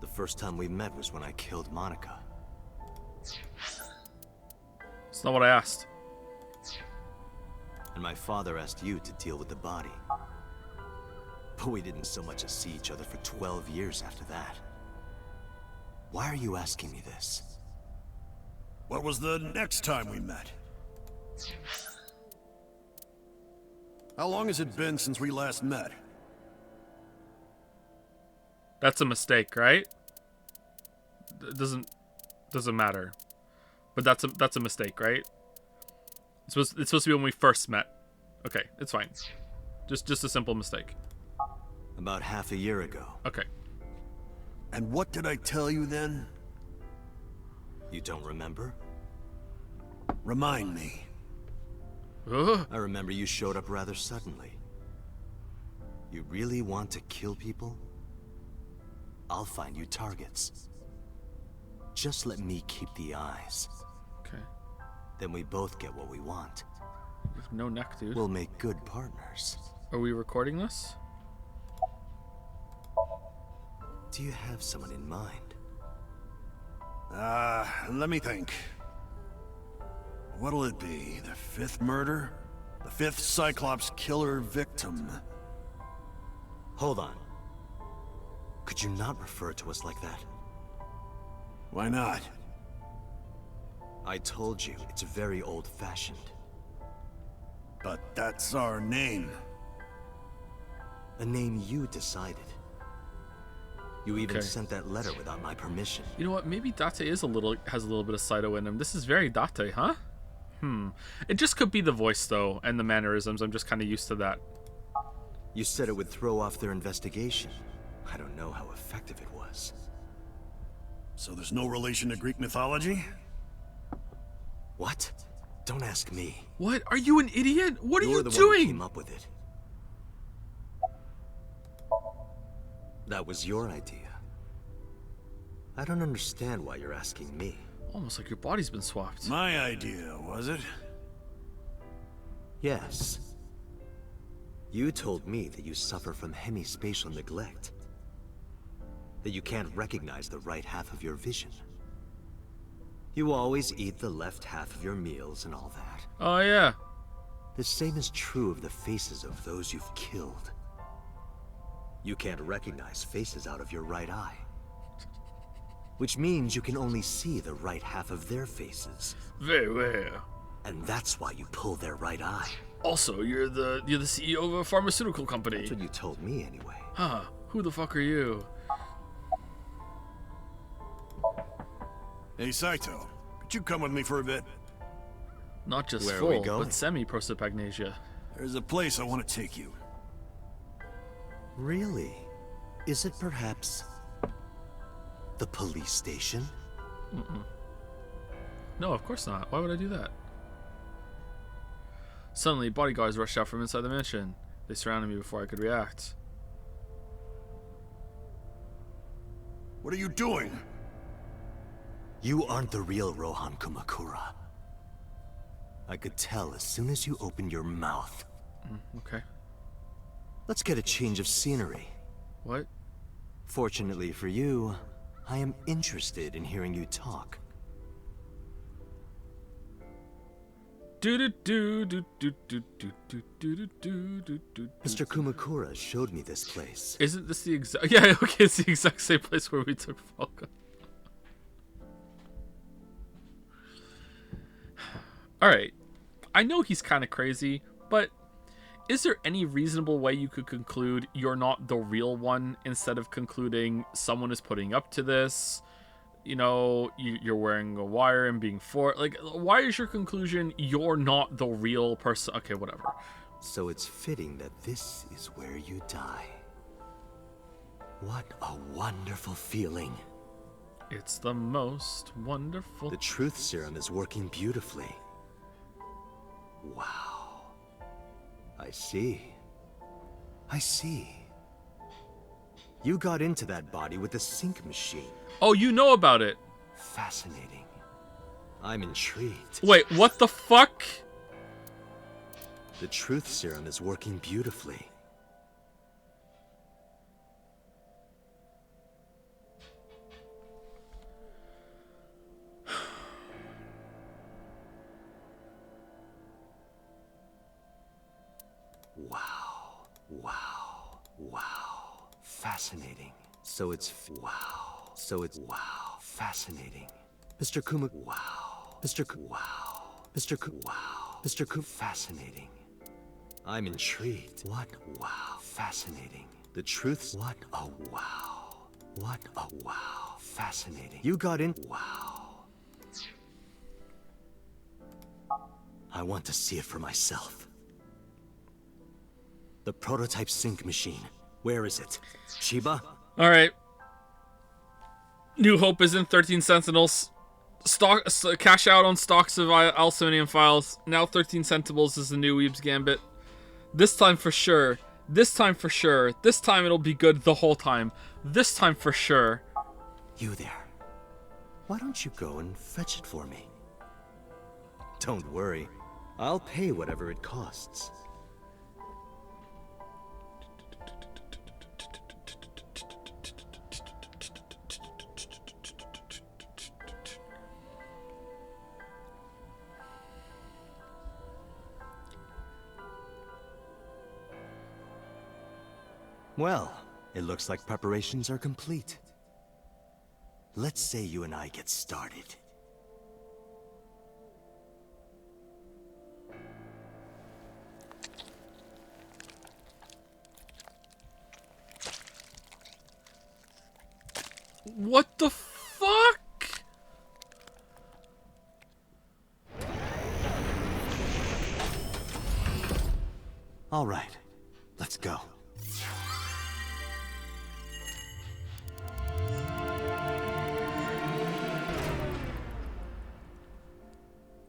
The first time we met was when I killed Monica. It's not what I asked. And my father asked you to deal with the body. But we didn't so much as see each other for 12 years after that. Why are you asking me this? What was the next time we met? How long has it been since we last met? That's a mistake, right? It doesn't matter. But that's a mistake, right? It's supposed to be when we first met. Okay, it's fine. Just a simple mistake. About half a year ago. Okay. And what did I tell you then? You don't remember? Remind me. I remember you showed up rather suddenly. You really want to kill people? I'll find you targets. Just let me keep the eyes. Okay. Then we both get what we want. You have no neck, dude. We'll make good partners. Are we recording this? Do you have someone in mind? Let me think. What'll it be? The fifth murder? The fifth Cyclops killer victim? Hold on. Could you not refer to us like that? Why not? I told you, it's very old-fashioned. But that's our name. A name you decided. You even sent that letter without my permission. You know what? Maybe Date has a little bit of Saito in him. This is very Date, huh? It just could be the voice though, and the mannerisms. I'm just kind of used to that. You said it would throw off their investigation. I don't know how effective it was. So there's no relation to Greek mythology? What? Don't ask me. What? Are you an idiot? What are you You're the one doing? who came up with it. That was your idea. I don't understand why you're asking me. Almost like your body's been swapped. My idea, was it? Yes. You told me that you suffer from hemispatial neglect. That you can't recognize the right half of your vision. You always eat the left half of your meals and all that. Oh, yeah. The same is true of the faces of those you've killed. You can't recognize faces out of your right eye. Which means you can only see the right half of their faces. Very well. And that's why you pull their right eye. Also, you're the CEO of a pharmaceutical company. That's what you told me anyway. Huh. Who the fuck are you? Hey, Saito. Could you come with me for a bit? Not just Where are we full, going? but semi-prosopagnasia. There's a place I want to take you. Really? Is it perhaps the police station? No, of course not. Why would I do that? Suddenly, bodyguards rushed out from inside the mansion. They surrounded me before I could react. What are you doing? You aren't the real Rohan Kumakura. I could tell as soon as you opened your mouth. Okay. Let's get a change of scenery. What? Fortunately for you, I am interested in hearing you talk. Mr. Kumakura showed me this place. Isn't this the exact? Yeah, okay, it's the exact same place where we took Falco. All right, I know he's kind of crazy, but is there any reasonable way you could conclude you're not the real one instead of concluding someone is putting up to this? You know, you're wearing a wire and being like, why is your conclusion you're not the real person? Okay, whatever. So it's fitting that this is where you die. What a wonderful feeling. It's the most wonderful. The truth serum is working beautifully. Wow. I see. I see. You got into that body with the sync machine. Oh, you know about it. Fascinating. I'm intrigued. Wait, what the fuck? The truth serum is working beautifully. Wow. Wow. Wow. Fascinating. So it's wow. So it's wow. Fascinating. Mr. Kuma. Wow. Mr. Wow. Mr. Wow. Mr. Fascinating. I'm intrigued. What? Wow. Fascinating. The truth. What? Oh, wow. What? Oh, wow. Fascinating. You got in. Wow. I want to see it for myself. The prototype sync machine. Where is it? Shiba? Alright. New Hope is in 13 Sentinels. Cash out on stocks of Somnium files. Now 13 Centibles is the new Weeb's Gambit. This time for sure. This time for sure. This time it'll be good the whole time. This time for sure. You there. Why don't you go and fetch it for me? Don't worry. I'll pay whatever it costs. Well, it looks like preparations are complete. Let's say you and I get started. What the fuck? All right, let's go.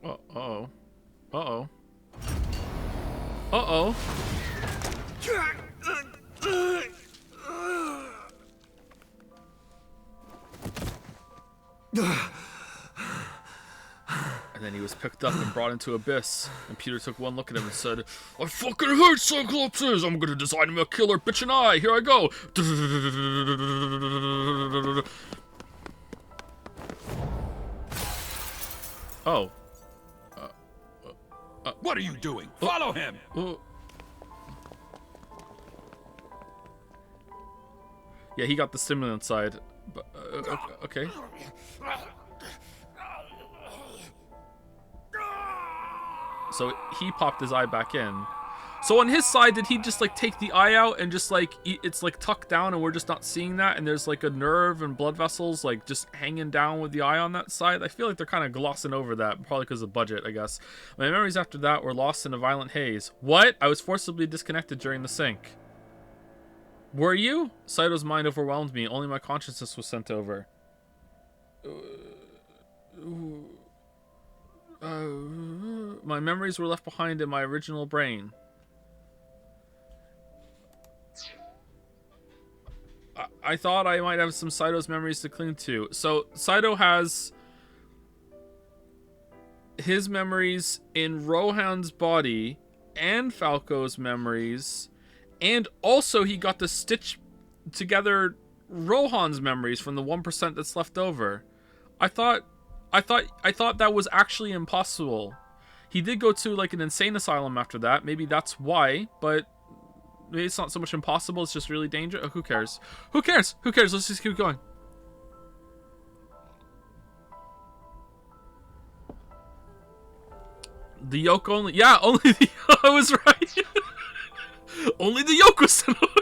Uh-oh. Uh-oh. Uh-oh. And then he was picked up and brought into Abyss. And Peter took one look at him and said, I fucking hate Cyclopses! I'm gonna design him a killer bitch and eye! Here I go! Oh. What are you doing? Follow him! Yeah, he got the stimulant side. But, okay. So he popped his eye back in. So on his side, did he just like take the eye out and just like it's like tucked down and we're just not seeing that, and there's like a nerve and blood vessels like just hanging down with the eye on that side? I feel like they're kind of glossing over that, probably because of budget, I guess. My memories after that were lost in a violent haze. What? I was forcibly disconnected during the sync. Were you? Saito's mind overwhelmed me. Only my consciousness was sent over. My memories were left behind in my original brain. I thought I might have some Saito's memories to cling to. So Saito has his memories in Rohan's body and Falco's memories, and also he got to stitch together Rohan's memories from the 1% that's left over. I thought that was actually impossible. He did go to like an insane asylum after that. Maybe that's why, but maybe it's not so much impossible, it's just really dangerous. Oh, who cares? Who cares? Who cares? Let's just keep going. The yolk only. Yeah, only the. I was right. Only the yolk was sent over.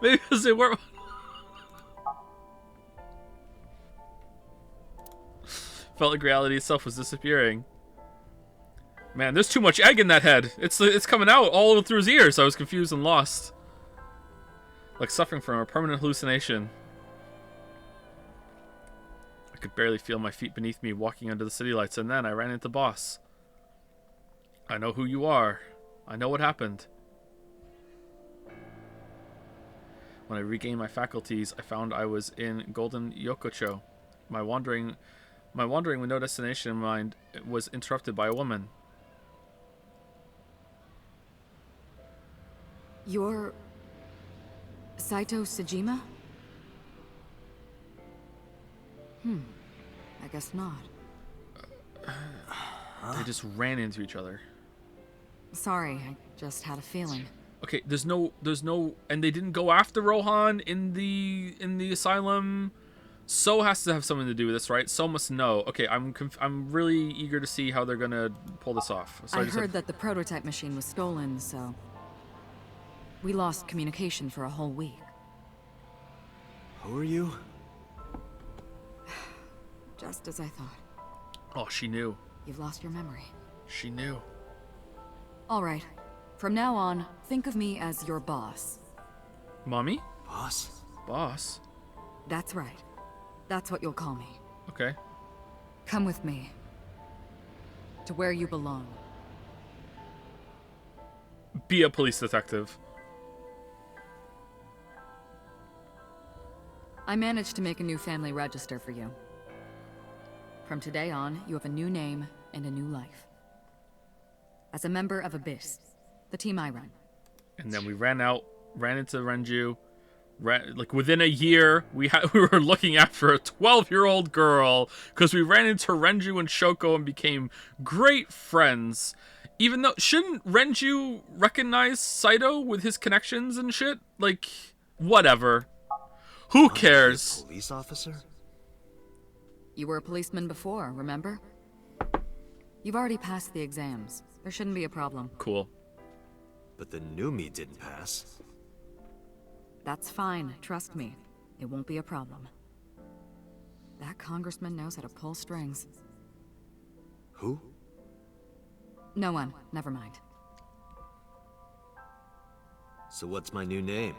Maybe because they weren't. Felt like reality itself was disappearing. Man, there's too much egg in that head. It's coming out all through his ears. I was confused and lost. Like suffering from a permanent hallucination. I could barely feel my feet beneath me walking under the city lights, and then I ran into Boss. I know who you are. I know what happened. When I regained my faculties, I found I was in Golden Yokocho. My wandering with no destination in mind was interrupted by a woman. You're... Saito Sejima? I guess not. They just ran into each other. Sorry, I just had a feeling. Okay, there's no, and they didn't go after Rohan in the asylum. So has to have something to do with this, right? So must know. Okay, I'm really eager to see how they're gonna pull this off. So I heard that the prototype machine was stolen, so we lost communication for a whole week. Who are you? Just as I thought. Oh, she knew. You've lost your memory. She knew. All right. From now on, think of me as your boss. Mommy? Boss? Boss? That's right. That's what you'll call me. Okay. Come with me. To where you belong. Be a police detective. I managed to make a new family register for you. From today on, you have a new name and a new life. As a member of Abyss, the team I run. And then we ran into Renju. Like within a year, we were looking after a 12-year-old girl because we ran into Renju and Shoko and became great friends. Even though, shouldn't Renju recognize Saito with his connections and shit? Like, whatever. Who cares? Police officer? You were a policeman before, remember? You've already passed the exams. There shouldn't be a problem. Cool. But the new me didn't pass. That's fine, trust me. It won't be a problem. That congressman knows how to pull strings. Who? No one, never mind. So what's my new name?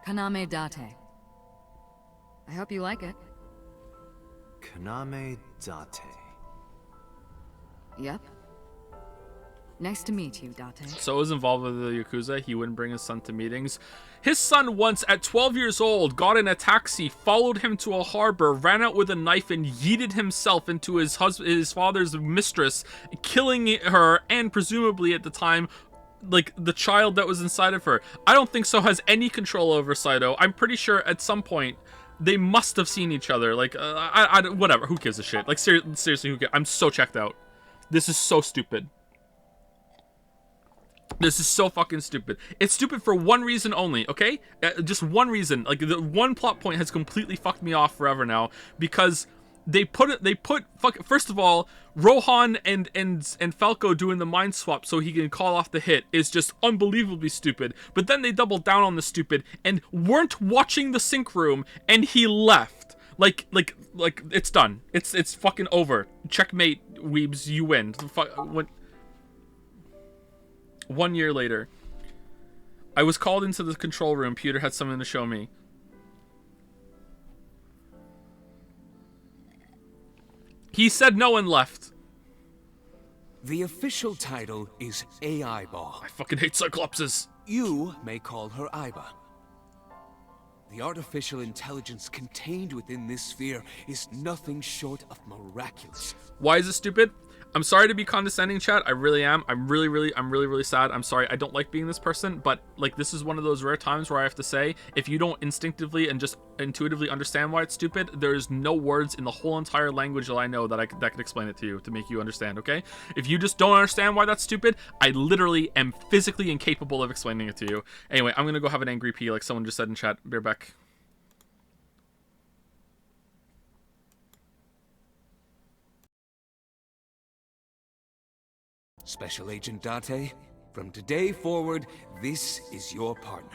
Kaname Date. I hope you like it. Kaname Date. Yep. Nice to meet you, Date. So was involved with the Yakuza, he wouldn't bring his son to meetings. His son once, at 12 years old, got in a taxi, followed him to a harbor, ran out with a knife, and yeeted himself into his father's mistress, killing her, and presumably at the time, like, the child that was inside of her. I don't think So has any control over Saito. I'm pretty sure at some point, they must have seen each other. Like, whatever, who gives a shit? Like, seriously, who cares? I'm so checked out. This is so stupid. This is so fucking stupid. It's stupid for one reason only, okay? Just one reason. Like, the one plot point has completely fucked me off forever now, because first of all, Rohan and Falco doing the mind swap so he can call off the hit is just unbelievably stupid. But then they doubled down on the stupid and weren't watching the sync room, and he left. Like it's done. It's fucking over. Checkmate, weebs, you win. 1 year later, I was called into the control room. Peter had something to show me. He said no and left. The official title is AI Ball. I fucking hate Cyclopses. You may call her Aiba. The artificial intelligence contained within this sphere is nothing short of miraculous. Why is it stupid? I'm sorry to be condescending, chat. I really am. I'm really sad. I'm sorry. I don't like being this person, but like, this is one of those rare times where I have to say, if you don't instinctively and just intuitively understand why it's stupid, there's no words in the whole entire language that I know that could explain it to you to make you understand, okay? If you just don't understand why that's stupid, I literally am physically incapable of explaining it to you. Anyway, I'm gonna go have an angry pee like someone just said in chat. Be right back. Special Agent Date, from today forward, this is your partner.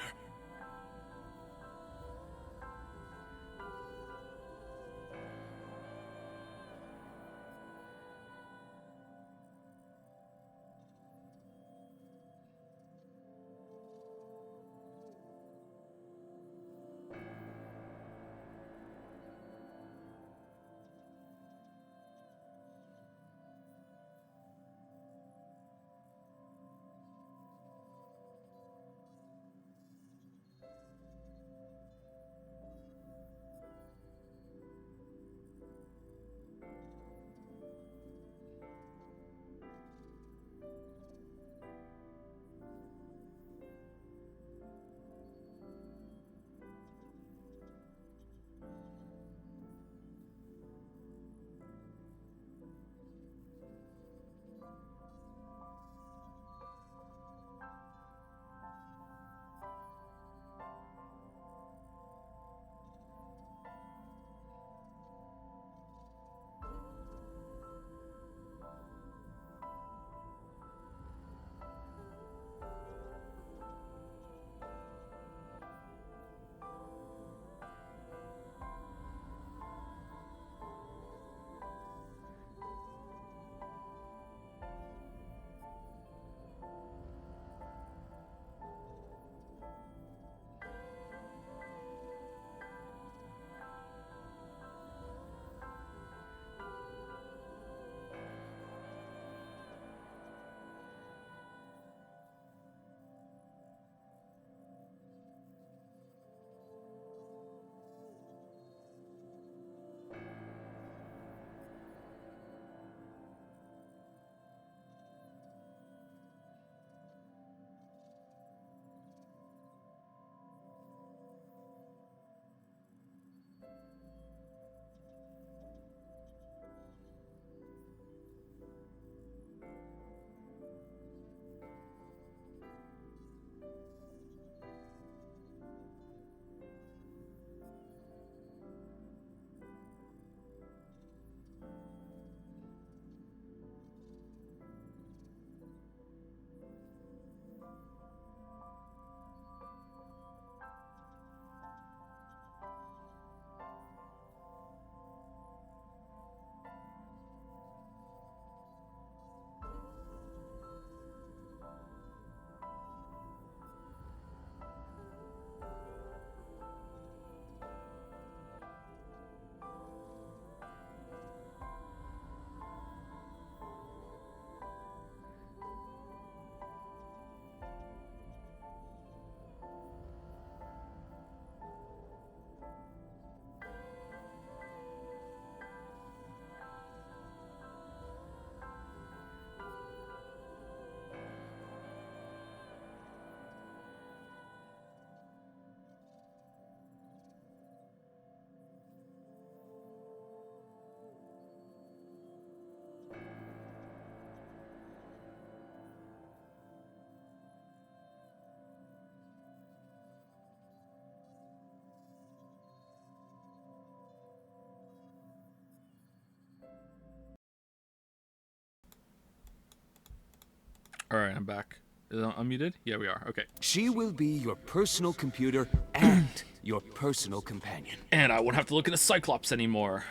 Alright, I'm back. Is it unmuted? Yeah, we are. Okay. She will be your personal computer and your personal companion. And I won't have to look at a Cyclops anymore.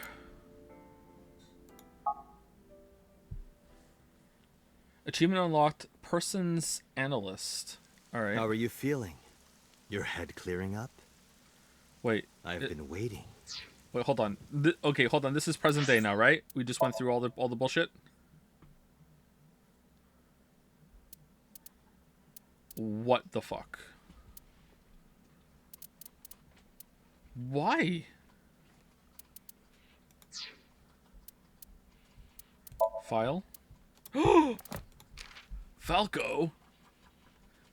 Achievement unlocked, Persons Analyst. Alright. How are you feeling? Your head clearing up? Wait. I've been waiting. Wait, hold on. Okay, hold on. This is present day now, right? We just went through all the bullshit. What the fuck? Why? File. Falco.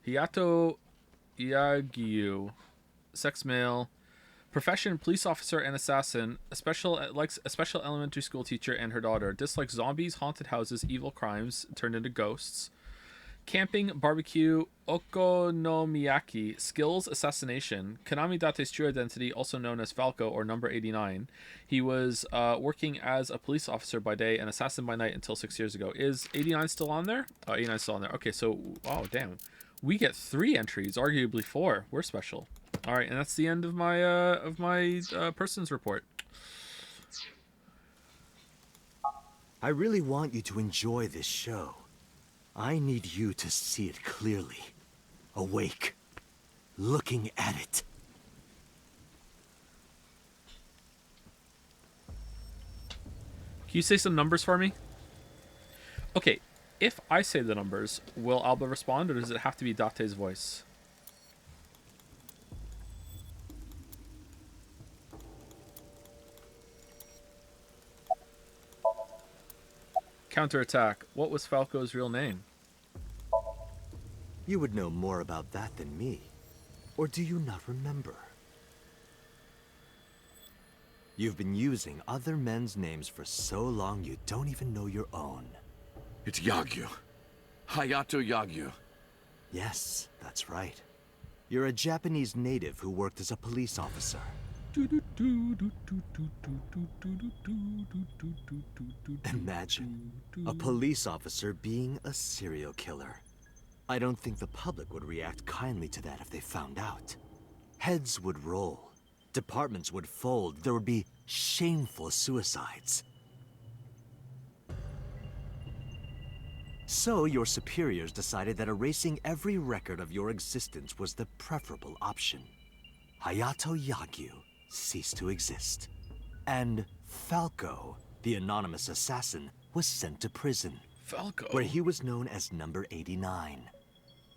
Hiato Yagyu. Sex male. Profession: police officer and assassin. A special elementary school teacher and her daughter. Dislikes zombies, haunted houses, evil crimes turned into ghosts. Camping, barbecue, okonomiyaki. Skills: assassination. Konami Date's true identity, also known as Falco or Number 89. He was working as a police officer by day and assassin by night until 6 years ago. Is 89 still on there? Oh, 89 is still on there. Okay, so oh damn, we get 3 entries, arguably 4. We're special. All right, and that's the end of my persons report. I really want you to enjoy this show. I need you to see it clearly. Awake. Looking at it. Can you say some numbers for me? Okay, if I say the numbers, will Alba respond, or does it have to be Date's voice? Counterattack. What was Falco's real name? You would know more about that than me. Or do you not remember? You've been using other men's names for so long you don't even know your own. It's Yagyu. Hayato Yagyu. Yes, that's right. You're a Japanese native who worked as a police officer. Imagine a police officer being a serial killer. I don't think the public would react kindly to that if they found out. Heads would roll, departments would fold, there would be shameful suicides. So your superiors decided that erasing every record of your existence was the preferable option. Hayato Yagyu ceased to exist. And Falco, the anonymous assassin, was sent to prison. Falco? Where he was known as Number 89.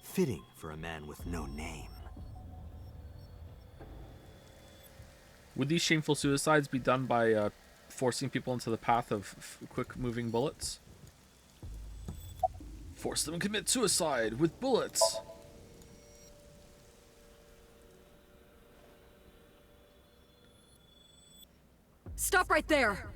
Fitting for a man with no name. Would these shameful suicides be done by forcing people into the path of quick-moving bullets? Force them to commit suicide with bullets. Stop right there!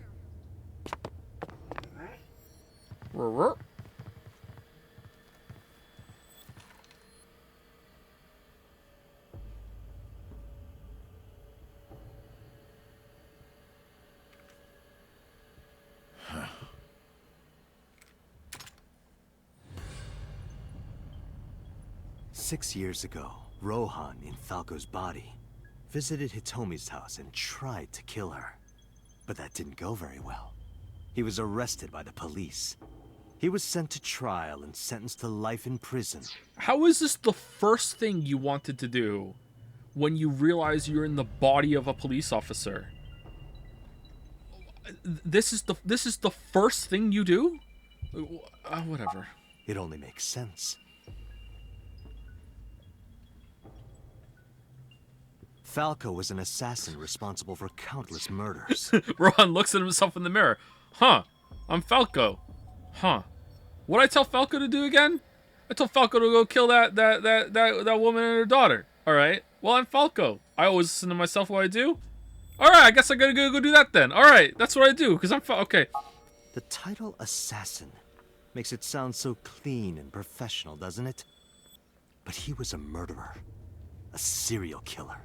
Six years ago, Rohan, in Falco's body, visited Hitomi's house and tried to kill her. But that didn't go very well. He was arrested by the police. He was sent to trial and sentenced to life in prison. How is this the first thing you wanted to do when you realize you're in the body of a police officer? This is the first thing you do? Whatever. It only makes sense. Falco was an assassin responsible for countless murders. Ron looks at himself in the mirror. Huh. I'm Falco. Huh. What'd I tell Falco to do again? I told Falco to go kill that woman and her daughter. Alright. Well, I'm Falco. I always listen to myself what I do. Alright, I guess I gotta go do that then. Alright, that's what I do, because I'm okay. The title assassin makes it sound so clean and professional, doesn't it? But he was a murderer. A serial killer.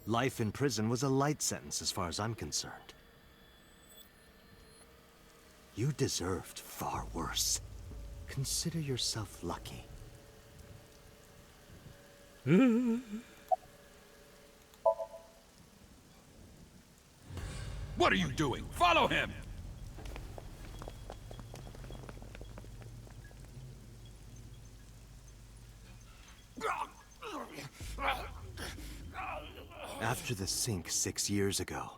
Life in prison was a light sentence as far as I'm concerned. You deserved far worse. consider yourself lucky. What are you doing? Follow him! After the sink 6 years ago,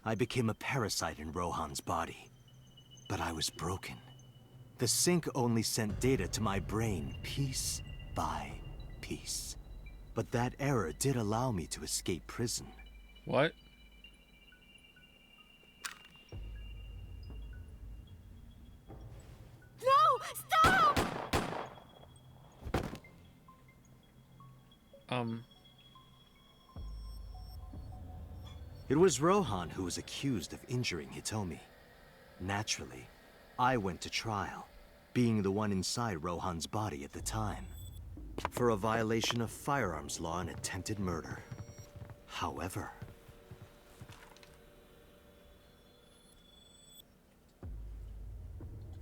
I became a parasite in Rohan's body. But I was broken. The sink only sent data to my brain piece by piece. But that error did allow me to escape prison. What? No! Stop! It was Rohan who was accused of injuring Hitomi. Naturally, I went to trial, being the one inside Rohan's body at the time, for a violation of firearms law and attempted murder. However,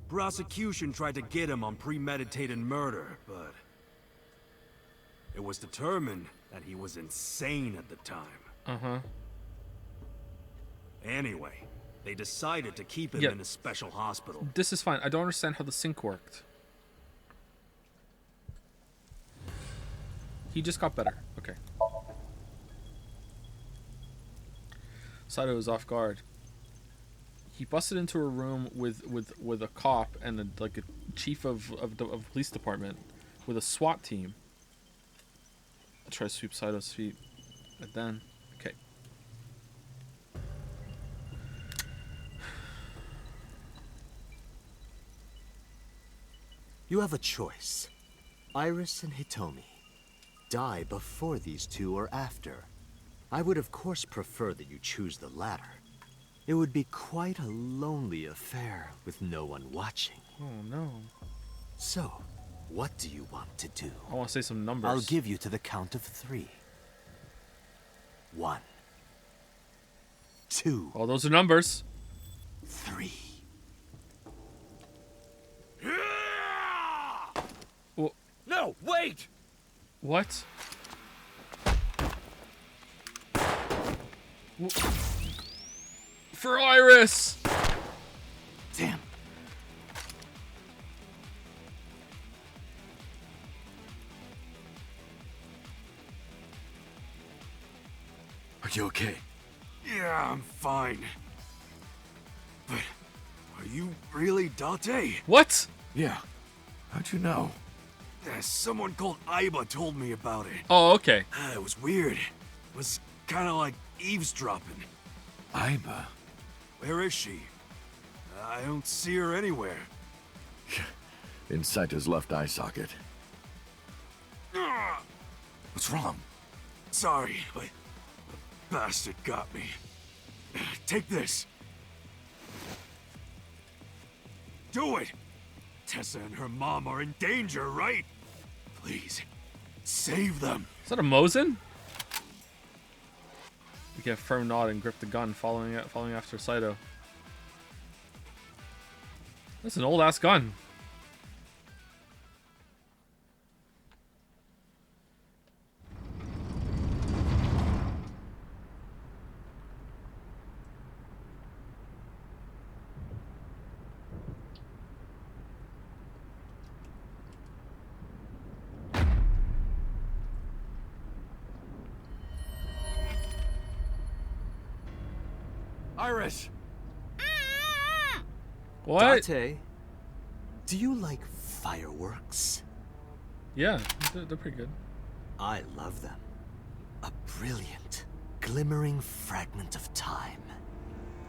prosecution tried to get him on premeditated murder, but it was determined that he was insane at the time. Anyway, they decided to keep him in a special hospital. This is fine. I don't understand how the sink worked. He just got better. Okay. Saito was off guard. He busted into a room with a cop and a chief of the police department with a SWAT team. I'll try to sweep Saito's feet. And then, okay. you have a choice. Iris and Hitomi. Die before these two or after. I would of course prefer that you choose the latter. It would be quite a lonely affair with no one watching. Oh no. So, what do you want to do? I want to say some numbers. I'll give you to the count of 3. 1, 2. Oh, those are numbers. 3. Well, No, wait! what? For Iris! Damn. Are you okay? Yeah, I'm fine. But are you really Date? What? Yeah. How'd you know? Someone called Aiba told me about it. Oh, okay. It was weird. It was kind of like eavesdropping. Aiba? Where is she? I don't see her anywhere. In Saito's left eye socket. What's wrong? Sorry, but the bastard got me. Take this. Do it! Tessa and her mom are in danger, right? Please, save them. Is that a Mosin? We get a firm nod and grip the gun, following after Saito. That's an old ass gun. Iris! What? Date, do you like fireworks? Yeah, they're pretty good. I love them. A brilliant, glimmering fragment of time.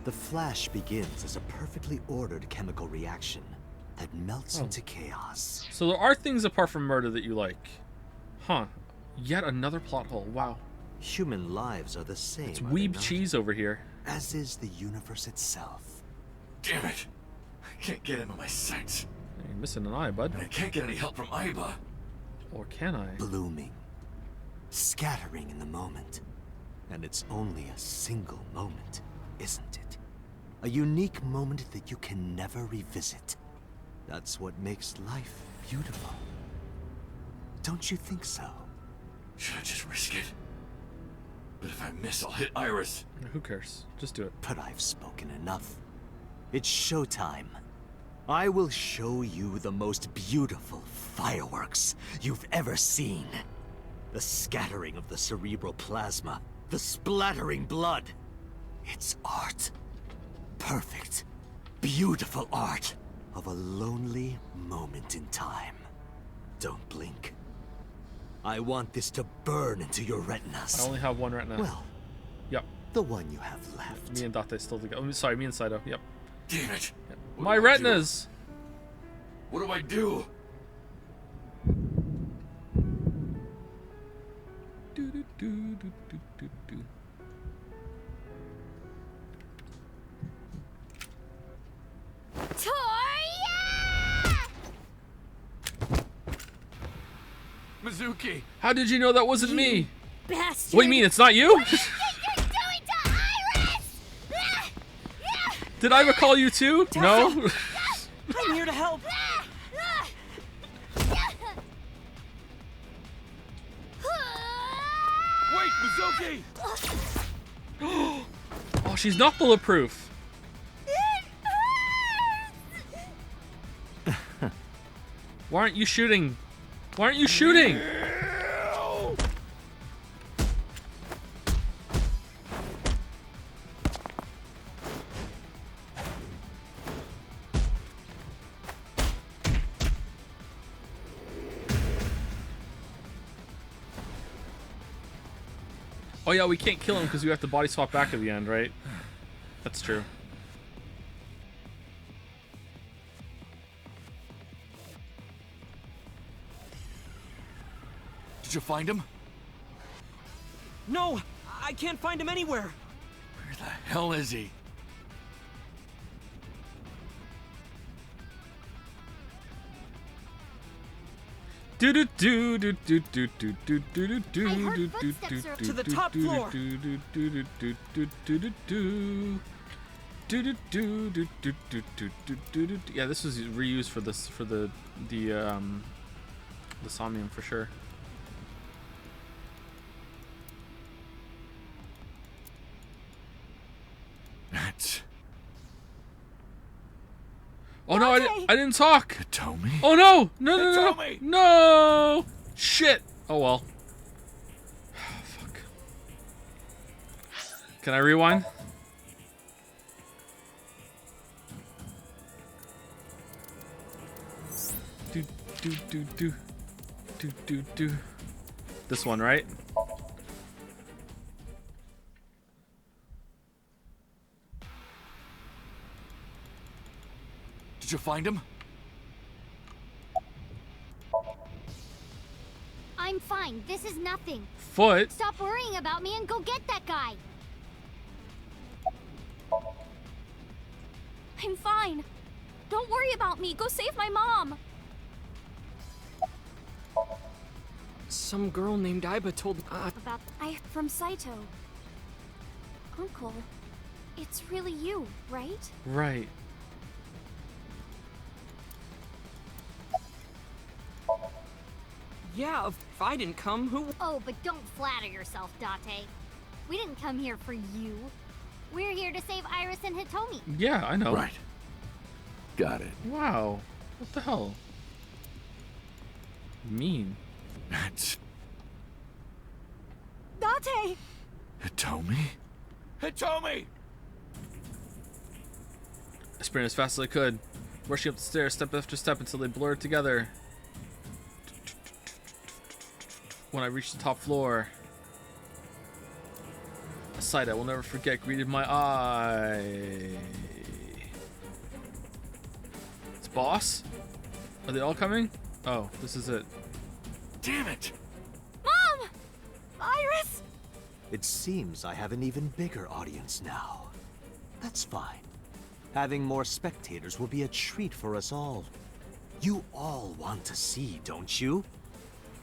The flash begins as a perfectly ordered chemical reaction that melts into chaos. So there are things apart from murder that you like. Huh. Yet another plot hole. Wow. Human lives are the same. It's are they weeb not? cheese over here. As is the universe itself. Damn it! I can't get into my sights. You're missing an eye, bud. And I can't get any help from Aiba. Or can I? Blooming. Scattering in the moment. And it's only a single moment, isn't it? A unique moment that you can never revisit. That's what makes life beautiful. Don't you think so? Should I just risk it? But if I miss, I'll hit Iris. Who cares? Just do it. But I've spoken enough. It's showtime. I will show you the most beautiful fireworks you've ever seen. The scattering of the cerebral plasma, the splattering blood. It's art. Perfect, beautiful art of a lonely moment in time. Don't blink. I want this to burn into your retinas. I only have one retina. Well, yep. The one you have left. Me and Date still together. Oh, sorry, me and Saito. Yep. Damn it. Yep. What My do I retinas! do? What do I do? Do, do, do, do, do, do, do. Mizuki! How did you know that wasn't me? Bastard! What do you mean, it's not you? Did I recall you too? No? I'm here to help. Wait, Mizuki! Oh, she's not bulletproof. Why aren't you shooting? Why aren't you shooting? Oh yeah, we can't kill him because we have to body swap back at the end, right? That's true. Did you find him? No, I can't find him anywhere. Where the hell is he? Do do do do do do do do do do I heard do footsteps are- To the top floor. do do do do do do do do do. Do do do do do do do do do do. Yeah, this was reused for this for the Somnium for sure. That's Oh no, I didn't talk. Hitomi? Oh no! No no no Hitomi! no! No! Shit! Oh well. Fuck. Can I rewind? Do do do do do do do. This one, right? Did you find him? I'm fine. This is nothing. Foot. Stop worrying about me and go get that guy. I'm fine. Don't worry about me. Go save my mom. Some girl named Aiba told About from Saito. Uncle, it's really you, right? Right. Yeah, if I didn't come, who? Oh, but don't flatter yourself, Date. We didn't come here for you. We're here to save Iris and Hitomi. Yeah, I know. Right. Got it. Wow. What the hell? Mean. That's Date! Hitomi? Hitomi! I sprinted as fast as I could, rushing up the stairs step after step until they blurred together. When I reached the top floor, a sight I will never forget greeted my eye. It's boss? Are they all coming? Oh, this is it. Damn it! Mom! Iris! It seems I have an even bigger audience now. That's fine. Having more spectators will be a treat for us all. You all want to see, don't you?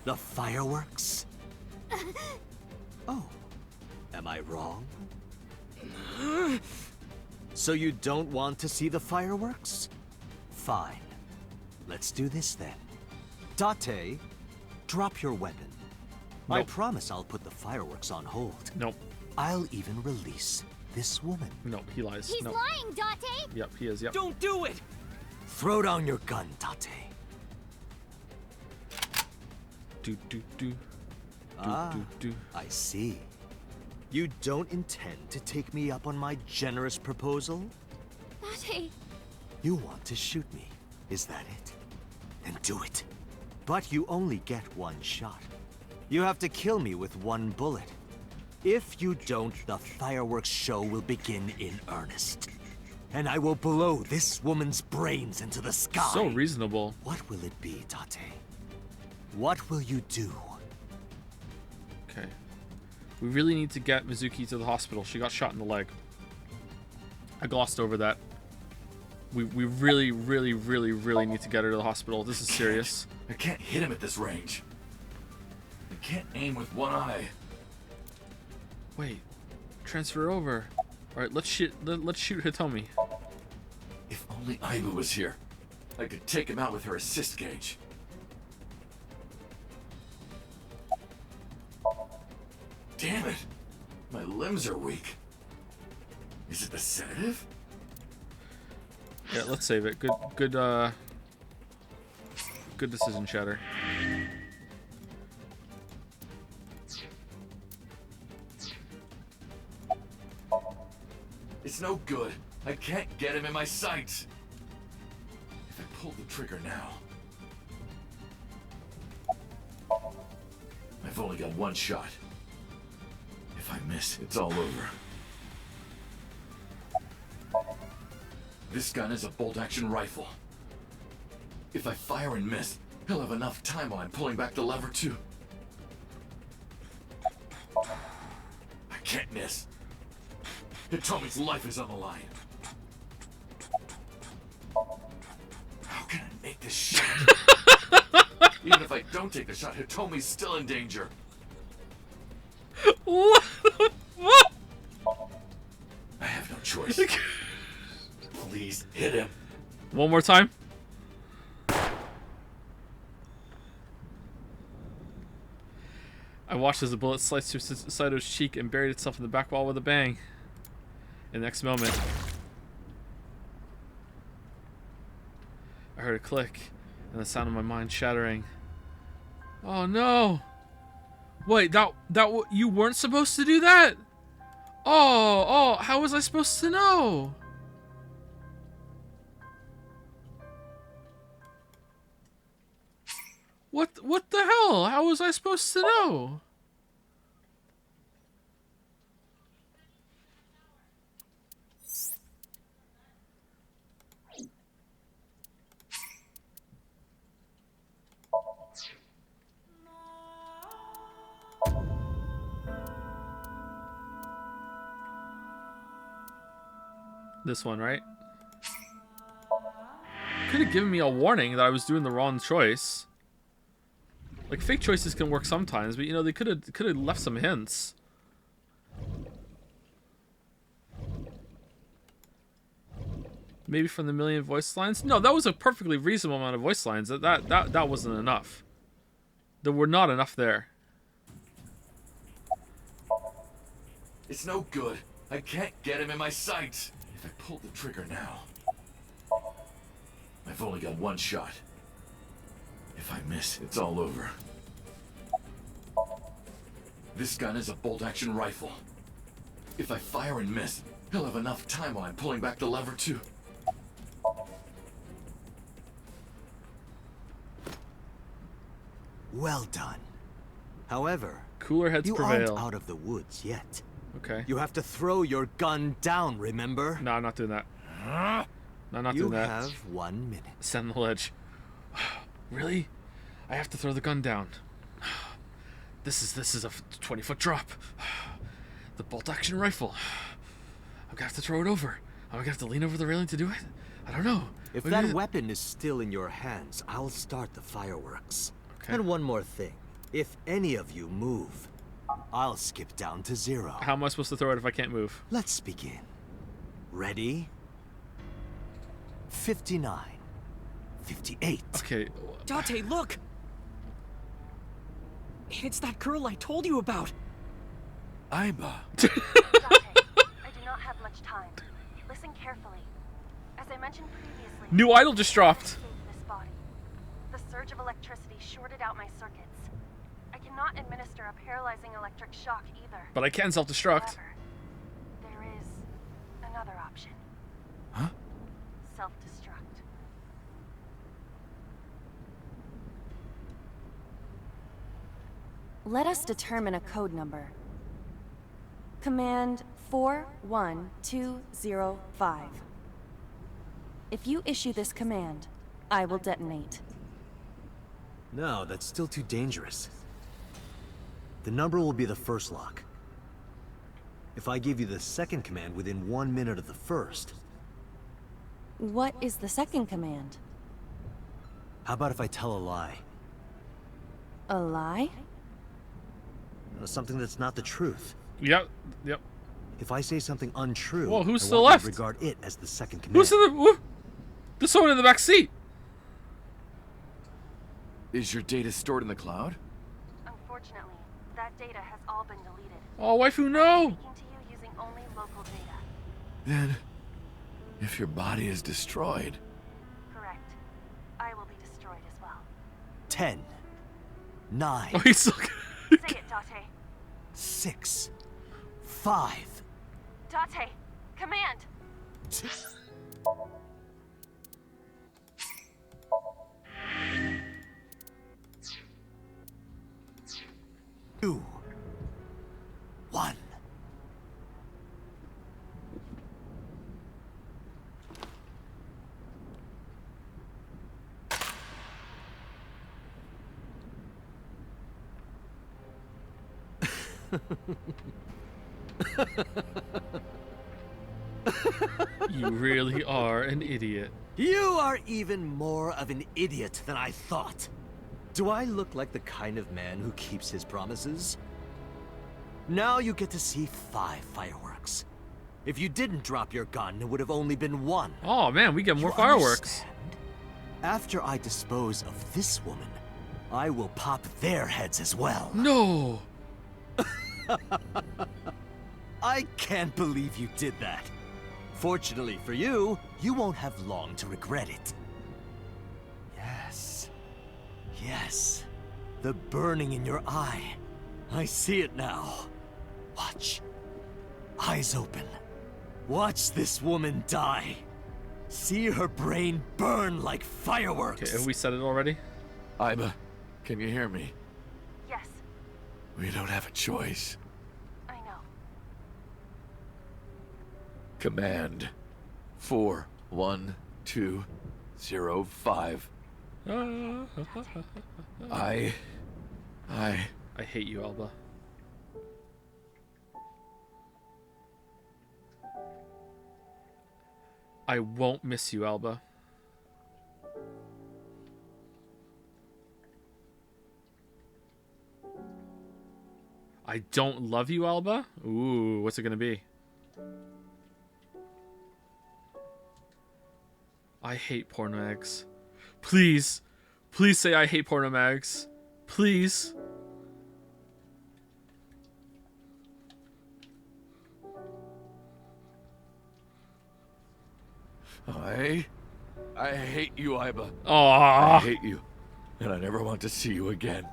The fireworks? Oh, am I wrong? So you don't want to see the fireworks? Fine. Let's do this then. Date, drop your weapon. I Nope. promise I'll put the fireworks on hold. Nope. I'll even release this woman. Nope, he lies. He's Nope. lying, Date! Yep, he is, yep. Don't do it! Throw down your gun, Date. Do, do, do. Ah, do. I see. You don't intend to take me up on my generous proposal? Date. You want to shoot me, is that it? Then do it. But you only get one shot. You have to kill me with one bullet. If you don't, the fireworks show will begin in earnest. And I will blow this woman's brains into the sky. So reasonable. What will it be, Date? What will you do? Okay. We really need to get Mizuki to the hospital. She got shot in the leg. I glossed over that. We really, really, really, really need to get her to the hospital. This is serious. I can't hit him at this range. I can't aim with one eye. Wait. Transfer over. Alright, let's shoot Hitomi. If only Aiba was here, I could take him out with her assist gauge. Damn it! My limbs are weak. Is it the sedative? Yeah, let's save it. Good decision, Shatter. It's no good. I can't get him in my sights. If I pull the trigger now... I've only got one shot. If I miss, it's all over. This gun is a bolt-action rifle. If I fire and miss, he'll have enough time while I'm pulling back the lever too. I can't miss. Hitomi's life is on the line. How can I make this shot? Even if I don't take the shot, Hitomi's still in danger. What? What? I have no choice. Please hit him. One more time. I watched as the bullet sliced through Saito's cheek and buried itself in the back wall with a bang. In the next moment, I heard a click and the sound of my mind shattering. Oh no! Wait, you weren't supposed to do that? Oh, how was I supposed to know? What the hell? How was I supposed to know? This one, right? Could have given me a warning that I was doing the wrong choice. Like, fake choices can work sometimes, but you know, they could have left some hints. Maybe from the million voice lines? No, that was a perfectly reasonable amount of voice lines. That wasn't enough. There were not enough there. It's no good. I can't get him in my sights. If I pull the trigger now, I've only got one shot. If I miss, it's all over. This gun is a bolt-action rifle. If I fire and miss, he'll have enough time while I'm pulling back the lever too. Well done. However, cooler heads you prevail. aren't out of the woods yet. Okay. You have to throw your gun down, remember? No, I'm not doing that. No, I'm not doing that. You have 1 minute. Stand on the ledge. Really? I have to throw the gun down. This is a 20-foot drop. The bolt-action rifle. I'm gonna have to throw it over. I'm gonna have to lean over the railing to do it. I don't know. If that weapon is still in your hands, I'll start the fireworks. Okay. And one more thing. If any of you move, I'll skip down to 0. How am I supposed to throw it if I can't move? Let's begin. Ready? 59. 58. Okay. Date, look! It's that girl I told you about. Aiba. Dante, I do not have much time. Listen carefully. As I mentioned previously, New idol just dropped. this body. The surge of electricity shorted out my circuits. I cannot administer a paralyzing electric shock either. But I can self-destruct. However, there is another option. Huh? Self-destruct. Let us determine a code number. Command 41205. If you issue this command, I will detonate. No, that's still too dangerous. The number will be the first lock. If I give you the second command within 1 minute of the first... What is the second command? How about if I tell a lie? A lie? Something that's not the truth. Yep. If I say something untrue, Whoa, who's I still want left? you to regard it as the second command. Who's in the... There's someone in the back seat. Is your data stored in the cloud? Unfortunately, that data has all been deleted. Oh, waifu, no! Speaking to you using only local data. Then, if your body is destroyed... Correct. I will be destroyed as well. 10, 9, Oh, he's still... Say it, Date. 6, 5. Date, command! 2, 1. You really are an idiot. You are even more of an idiot than I thought. Do I look like the kind of man who keeps his promises? Now you get to see 5 fireworks. If you didn't drop your gun, it would have only been 1. Oh man, we get more You fireworks. understand? After I dispose of this woman, I will pop their heads as well. No. I can't believe you did that. Fortunately for you, you won't have long to regret it. Yes. Yes. The burning in your eye. I see it now. Watch. Eyes open. Watch this woman die. See her brain burn like fireworks. Okay, have we said it already? Aiba, can you hear me? Yes, We don't have a choice. I know. Command 41205. I hate you, Alba. I won't miss you, Alba. I don't love you, Alba? Ooh, what's it gonna be? I hate porno mags. Please. Please say I hate porno mags. Please. I hate you, Aiba. Aww. I hate you, and I never want to see you again.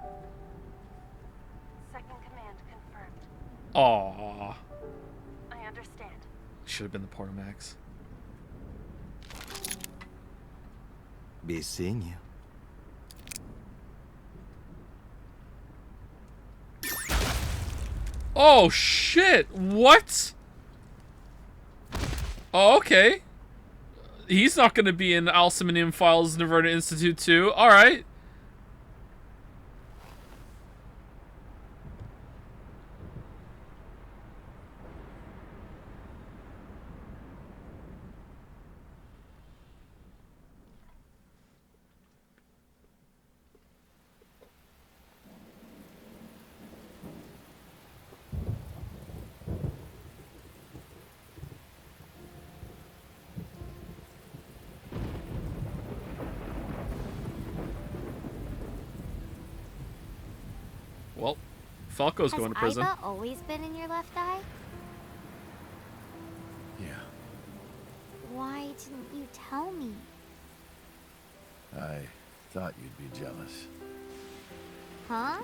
Second command confirmed. Aww. I understand. Should have been the porno mags. Be seeing you. Oh shit! What? Oh, okay. He's not gonna be in Somnium Files Nirvana Institute 2. Alright. Falco's going to prison. Has Aiba always been in your left eye? Yeah. Why didn't you tell me? I thought you'd be jealous. Huh?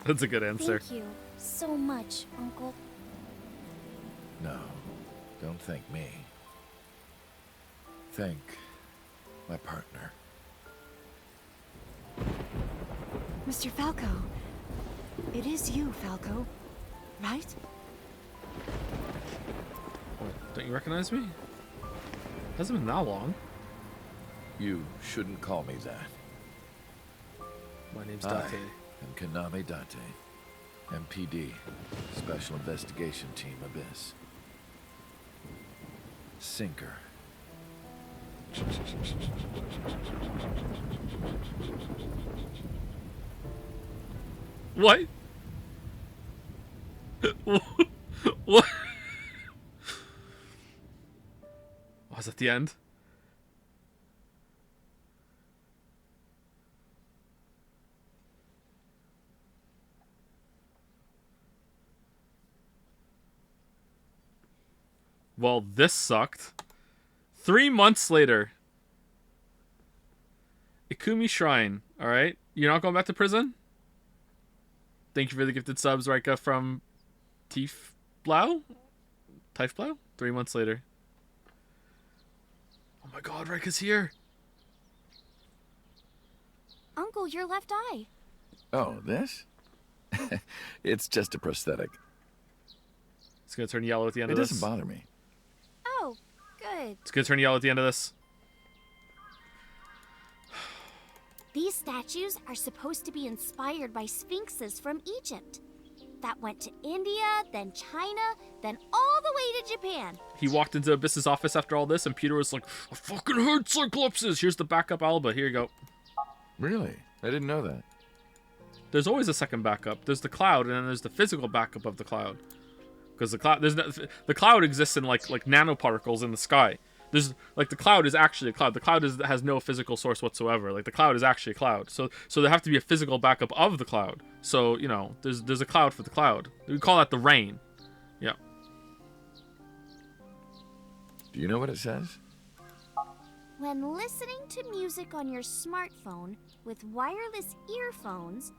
That's a good answer. Thank you so much, Uncle. No, don't thank me. Thank my partner. Mr. Falco. It is you, Falco. Right? Don't you recognize me? Hasn't been that long. You shouldn't call me that. My name's I Date. am Kaname Date, MPD, Special Investigation Team Abyss. Sinker. What? What? Was it the end? Well, this sucked. 3 months later. Ikumi Shrine. Alright? You're not going back to prison? Thank you for the gifted subs, Rika, from Tiefblau? 3 months later. Oh my god, Rika's here. Uncle, your left eye. Oh, this? It's just a prosthetic. It's gonna turn yellow at the end It of this. doesn't bother me. Oh, good. It's gonna turn yellow at the end of this. These statues are supposed to be inspired by sphinxes from Egypt. That went to India, then China, then all the way to Japan. He walked into Abyss's office after all this, and Peter was like, I fucking hate Cyclopses! Here's the backup Alba. Here you go. Really? I didn't know that. There's always a second backup. There's the cloud, and then there's the physical backup of the cloud. Because the cloud, the cloud exists in like nanoparticles in the sky. There's like the cloud is actually a cloud. The cloud has no physical source whatsoever. Like the cloud is actually a cloud. So there have to be a physical backup of the cloud. So you know, there's a cloud for the cloud. We call that the rain. Yeah. Do you know what it says? When listening to music on your smartphone with wireless earphones,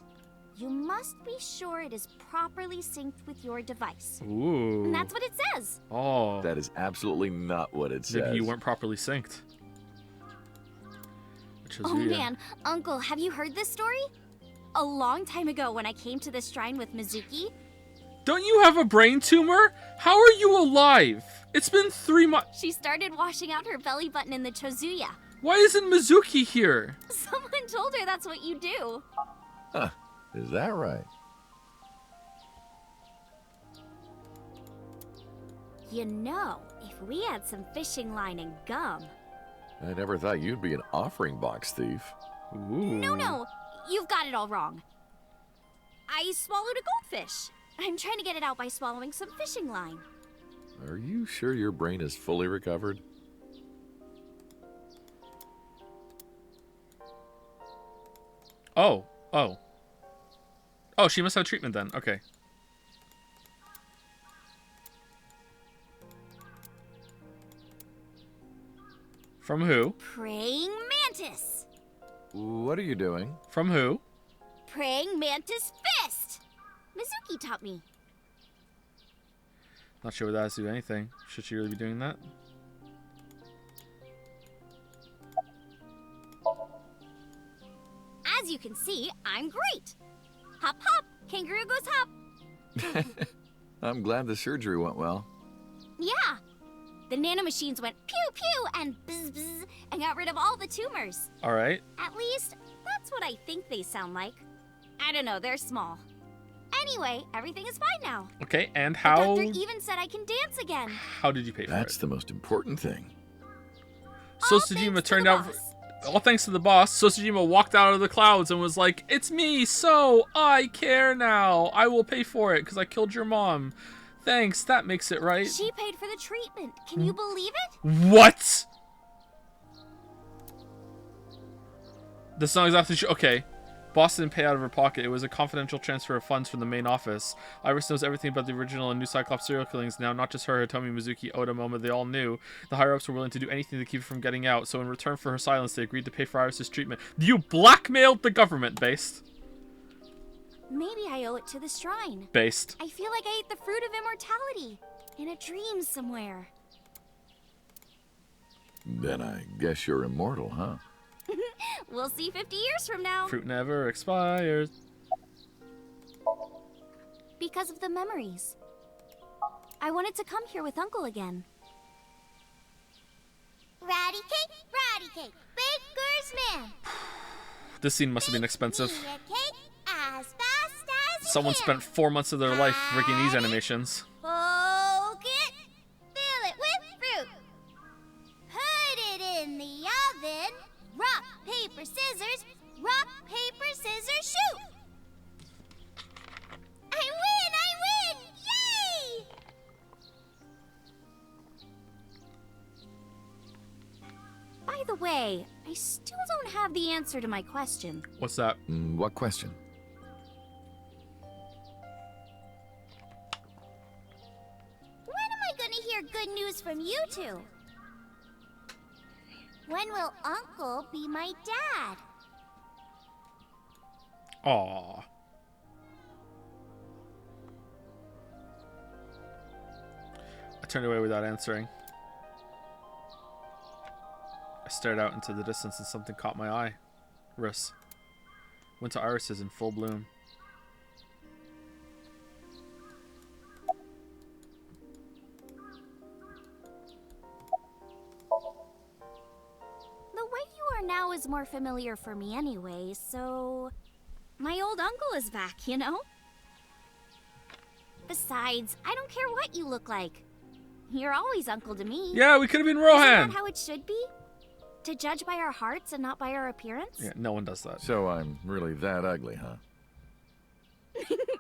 you must be sure it is properly synced with your device. Ooh. And that's what it says. Oh. That is absolutely not what it says. Maybe you weren't properly synced. Oh man, Uncle, have you heard this story? A long time ago when I came to this shrine with Mizuki. Don't you have a brain tumor? How are you alive? It's been 3 months. She started washing out her belly button in the Chozuya. Why isn't Mizuki here? Someone told her that's what you do. Huh. Is that right? You know, if we had some fishing line and gum. I never thought you'd be an offering box thief. Ooh. No, you've got it all wrong. I swallowed a goldfish. I'm trying to get it out by swallowing some fishing line. Are you sure your brain is fully recovered? Oh, she must have treatment then. Okay. From who? Praying mantis. What are you doing? From who? Praying mantis fist. Mizuki taught me. Not sure what that has to do with anything. Should she really be doing that? As you can see, I'm great. Hop, hop, kangaroo goes hop. I'm glad the surgery went well. Yeah. The nanomachines went pew pew and bzz bzz and got rid of all the tumors. All right. At least, that's what I think they sound like. I don't know, they're small. Anyway, everything is fine now. Okay, and The how? doctor even said I can dance again. How did you pay for That's it? the most important thing. So Sojima turned out. All thanks to the boss, So Sojima walked out of the clouds and was like, "It's me, so I care now. I will pay for it because I killed your mom. Thanks, that makes it right." She paid for the treatment. Can you believe it? What? That's not exactly true. Okay. Boss didn't pay out of her pocket. It was a confidential transfer of funds from the main office. Iris knows everything about the original and new Cyclops serial killings now. Not just her, Hitomi, Mizuki, Oda, Momo, they all knew. The higher-ups were willing to do anything to keep her from getting out, so in return for her silence, they agreed to pay for Iris's treatment. You blackmailed the government, Based. Maybe I owe it to the shrine. Based. I feel like I ate the fruit of immortality in a dream somewhere. Then I guess you're immortal, huh? We'll see 50 years from now. Fruit never expires. Because of the memories. I wanted to come here with Uncle again. Ratty cake, baker's man. This scene must have been expensive. Me a cake as fast as you Someone can. spent 4 months of their life making these animations. Poke it, fill it with fruit. Put it in the oven. Rock, paper, scissors. Rock, paper, scissors, shoot. I win! Yay! By the way, I still don't have the answer to my question. What's that? What question? When am I gonna hear good news from you two? When will Uncle be my dad? Aww. I turned away without answering. I stared out into the distance and something caught my eye. Rus. Winter irises in full bloom. The way you are now is more familiar for me anyway, so... My old uncle is back, you know? Besides, I don't care what you look like. You're always uncle to me. Yeah, we could have been Isn't Rohan! that how it should be? To judge by our hearts and not by our appearance? Yeah, no one does that. So I'm really that ugly, huh?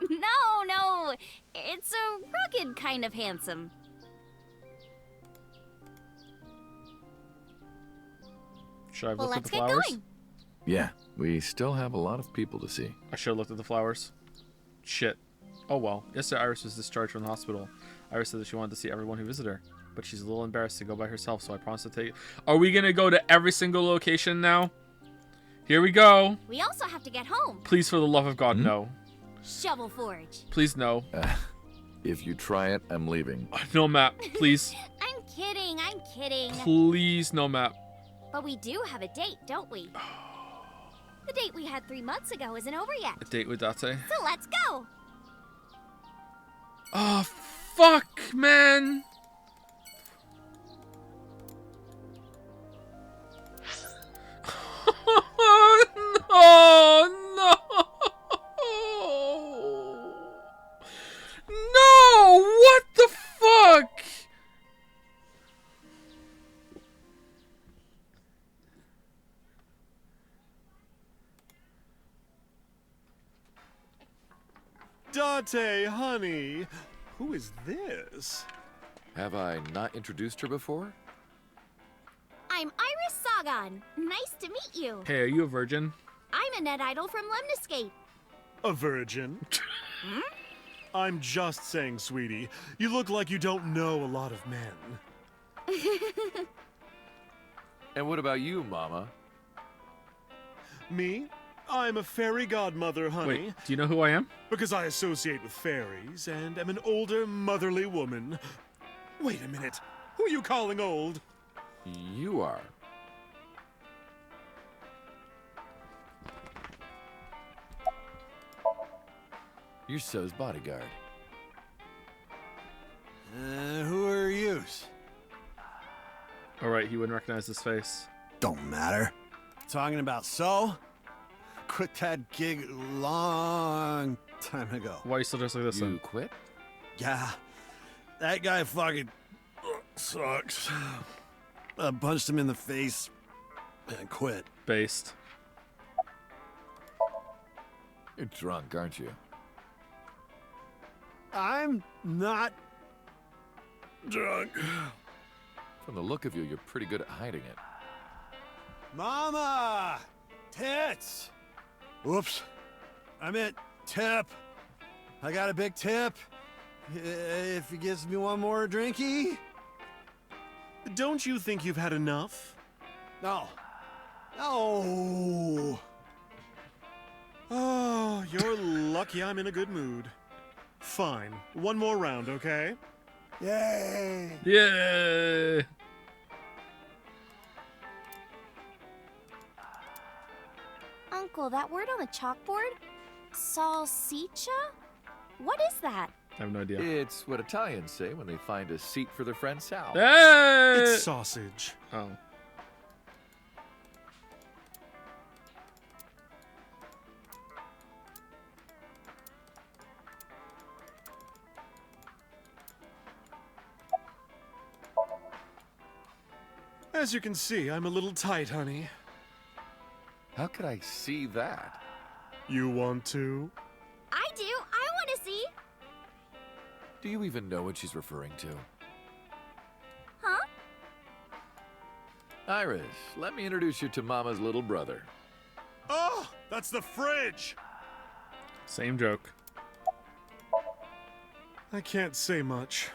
No. It's a rugged kind of handsome. Should I have Well, looked at let's the get flowers? going. Yeah, we still have a lot of people to see. I should have looked at the flowers. Shit. Oh well. Yesterday Iris was discharged from the hospital. Iris said that she wanted to see everyone who visited her, but she's a little embarrassed to go by herself, so I promised to take... Are we gonna go to every single location now? Here we go. We also have to get home. Please, for the love of God, no. Shovel Forge. Please, no. If you try it, I'm leaving. No map. Please. I'm kidding. Please, no map. But we do have a date, don't we? The date we had 3 months ago isn't over yet. A date with Date. So let's go. Oh, fuck, man. No. No, what the fuck? Date, honey. Who is this? Have I not introduced her before? I'm Iris Sagan. Nice to meet you. Hey, are you a virgin? I'm a net idol from Lemniscape. A virgin? I'm just saying, sweetie. You look like you don't know a lot of men. And what about you, Mama? Me? I'm a fairy godmother, honey. Wait, do you know who I am? Because I associate with fairies and am an older, motherly woman. Wait a minute. Who are you calling old? You are. You're So's bodyguard. Who are yous? Alright, he wouldn't recognize his face. Don't matter. Talking about So? Quit that gig long time ago. Why are you still dressed like this You then? quit? Yeah. That guy fucking sucks. I punched him in the face and quit. Based. You're drunk, aren't you? I'm not drunk. From the look of you, you're pretty good at hiding it. Mama! Tits! Whoops. I meant tip. I got a big tip. If he gives me one more drinky. Don't you think you've had enough? No. No. Oh, you're lucky I'm in a good mood. Fine. One more round, okay? Yay. Yeah. Uncle, that word on the chalkboard? Salsiccia? What is that? I have no idea. It's what Italians say when they find a seat for their friend Sal. Hey! It's sausage. Oh. As you can see, I'm a little tight, honey. How could I see that? You want to? I do. I want to see. Do you even know what she's referring to? Huh? Iris, let me introduce you to Mama's little brother. Oh, that's the fridge! Same joke. I can't say much.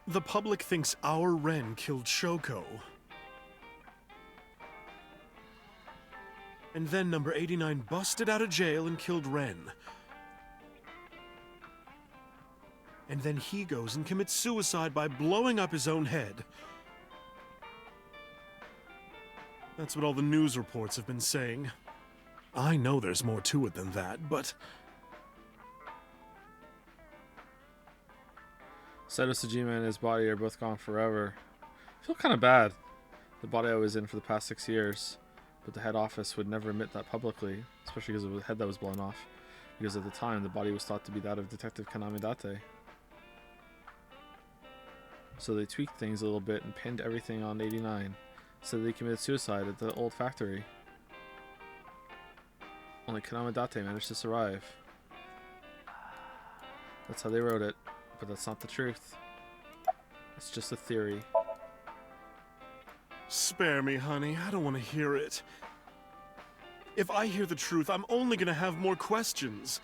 The public thinks our Ren killed Shoko. And then number 89 busted out of jail and killed Ren. And then he goes and commits suicide by blowing up his own head. That's what all the news reports have been saying. I know there's more to it than that, but... Saito Sejima and his body are both gone forever. I feel kind of bad. The body I was in for the past 6 years. But the head office would never admit that publicly, especially because of the head that was blown off. Because at the time, the body was thought to be that of Detective Kaname Date. So they tweaked things a little bit and pinned everything on 89. Said they committed suicide at the old factory. Only Kaname Date managed to survive. That's how they wrote it, but that's not the truth. It's just a theory. Spare me, honey. I don't want to hear it. If I hear the truth, I'm only going to have more questions.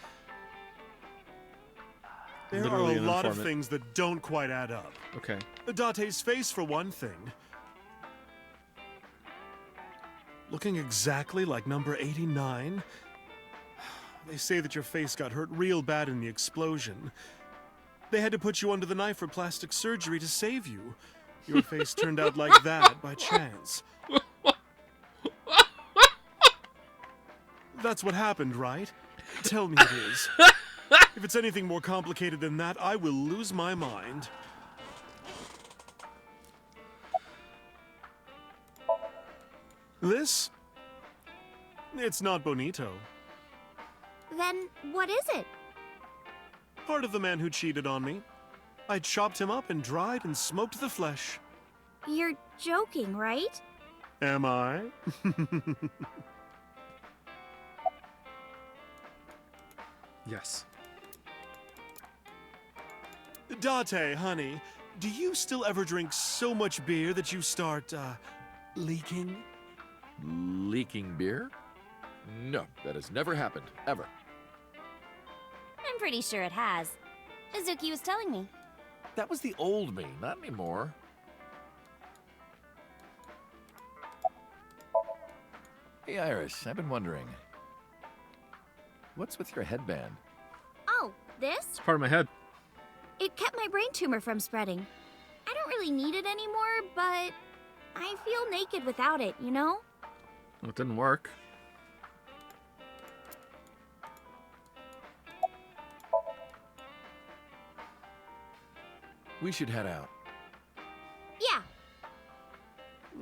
There Literally are a an lot of informant. things that don't quite add up. Okay. Date's face, for one thing. Looking exactly like number 89. They say that your face got hurt real bad in the explosion. They had to put you under the knife for plastic surgery to save you. Your face turned out like that by chance. That's what happened, right? Tell me it is. If it's anything more complicated than that, I will lose my mind. This? It's not bonito. Then what is it? Part of the man who cheated on me. I chopped him up and dried and smoked the flesh. You're joking, right? Am I? Yes. Date, honey, do you still ever drink so much beer that you start, leaking? Leaking beer? No, that has never happened, ever. I'm pretty sure it has. Izuki was telling me. That was the old me, not anymore. Hey, Iris, I've been wondering. What's with your headband? Oh, this? It's part of my head. It kept my brain tumor from spreading. I don't really need it anymore, but I feel naked without it, you know? Well, it didn't work. We should head out. Yeah.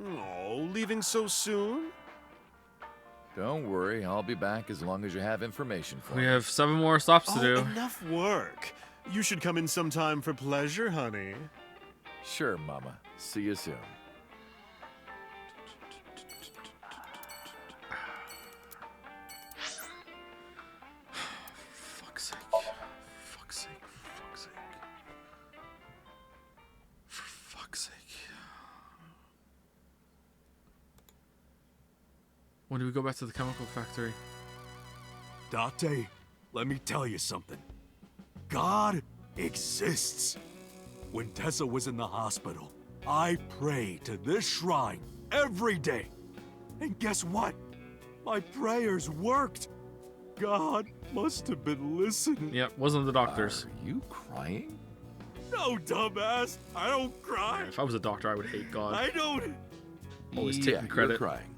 Oh, leaving so soon? Don't worry, I'll be back as long as you have information for We me. have 7 more stops to do. Enough work. You should come in sometime for pleasure, honey. Sure, Mama. See you soon. Fuck's sake. Fuck's sake. Fuck's sake. For fuck's sake. When do we go back to the chemical factory? Date, let me tell you something. God exists. When Tessa was in the hospital, I prayed to this shrine every day. And guess what? My prayers worked. God must have been listening. Yep, wasn't the doctors. Are you crying? No, dumbass. I don't cry. If I was a doctor, I would hate God. I don't. Always yeah, taking credit. You're crying.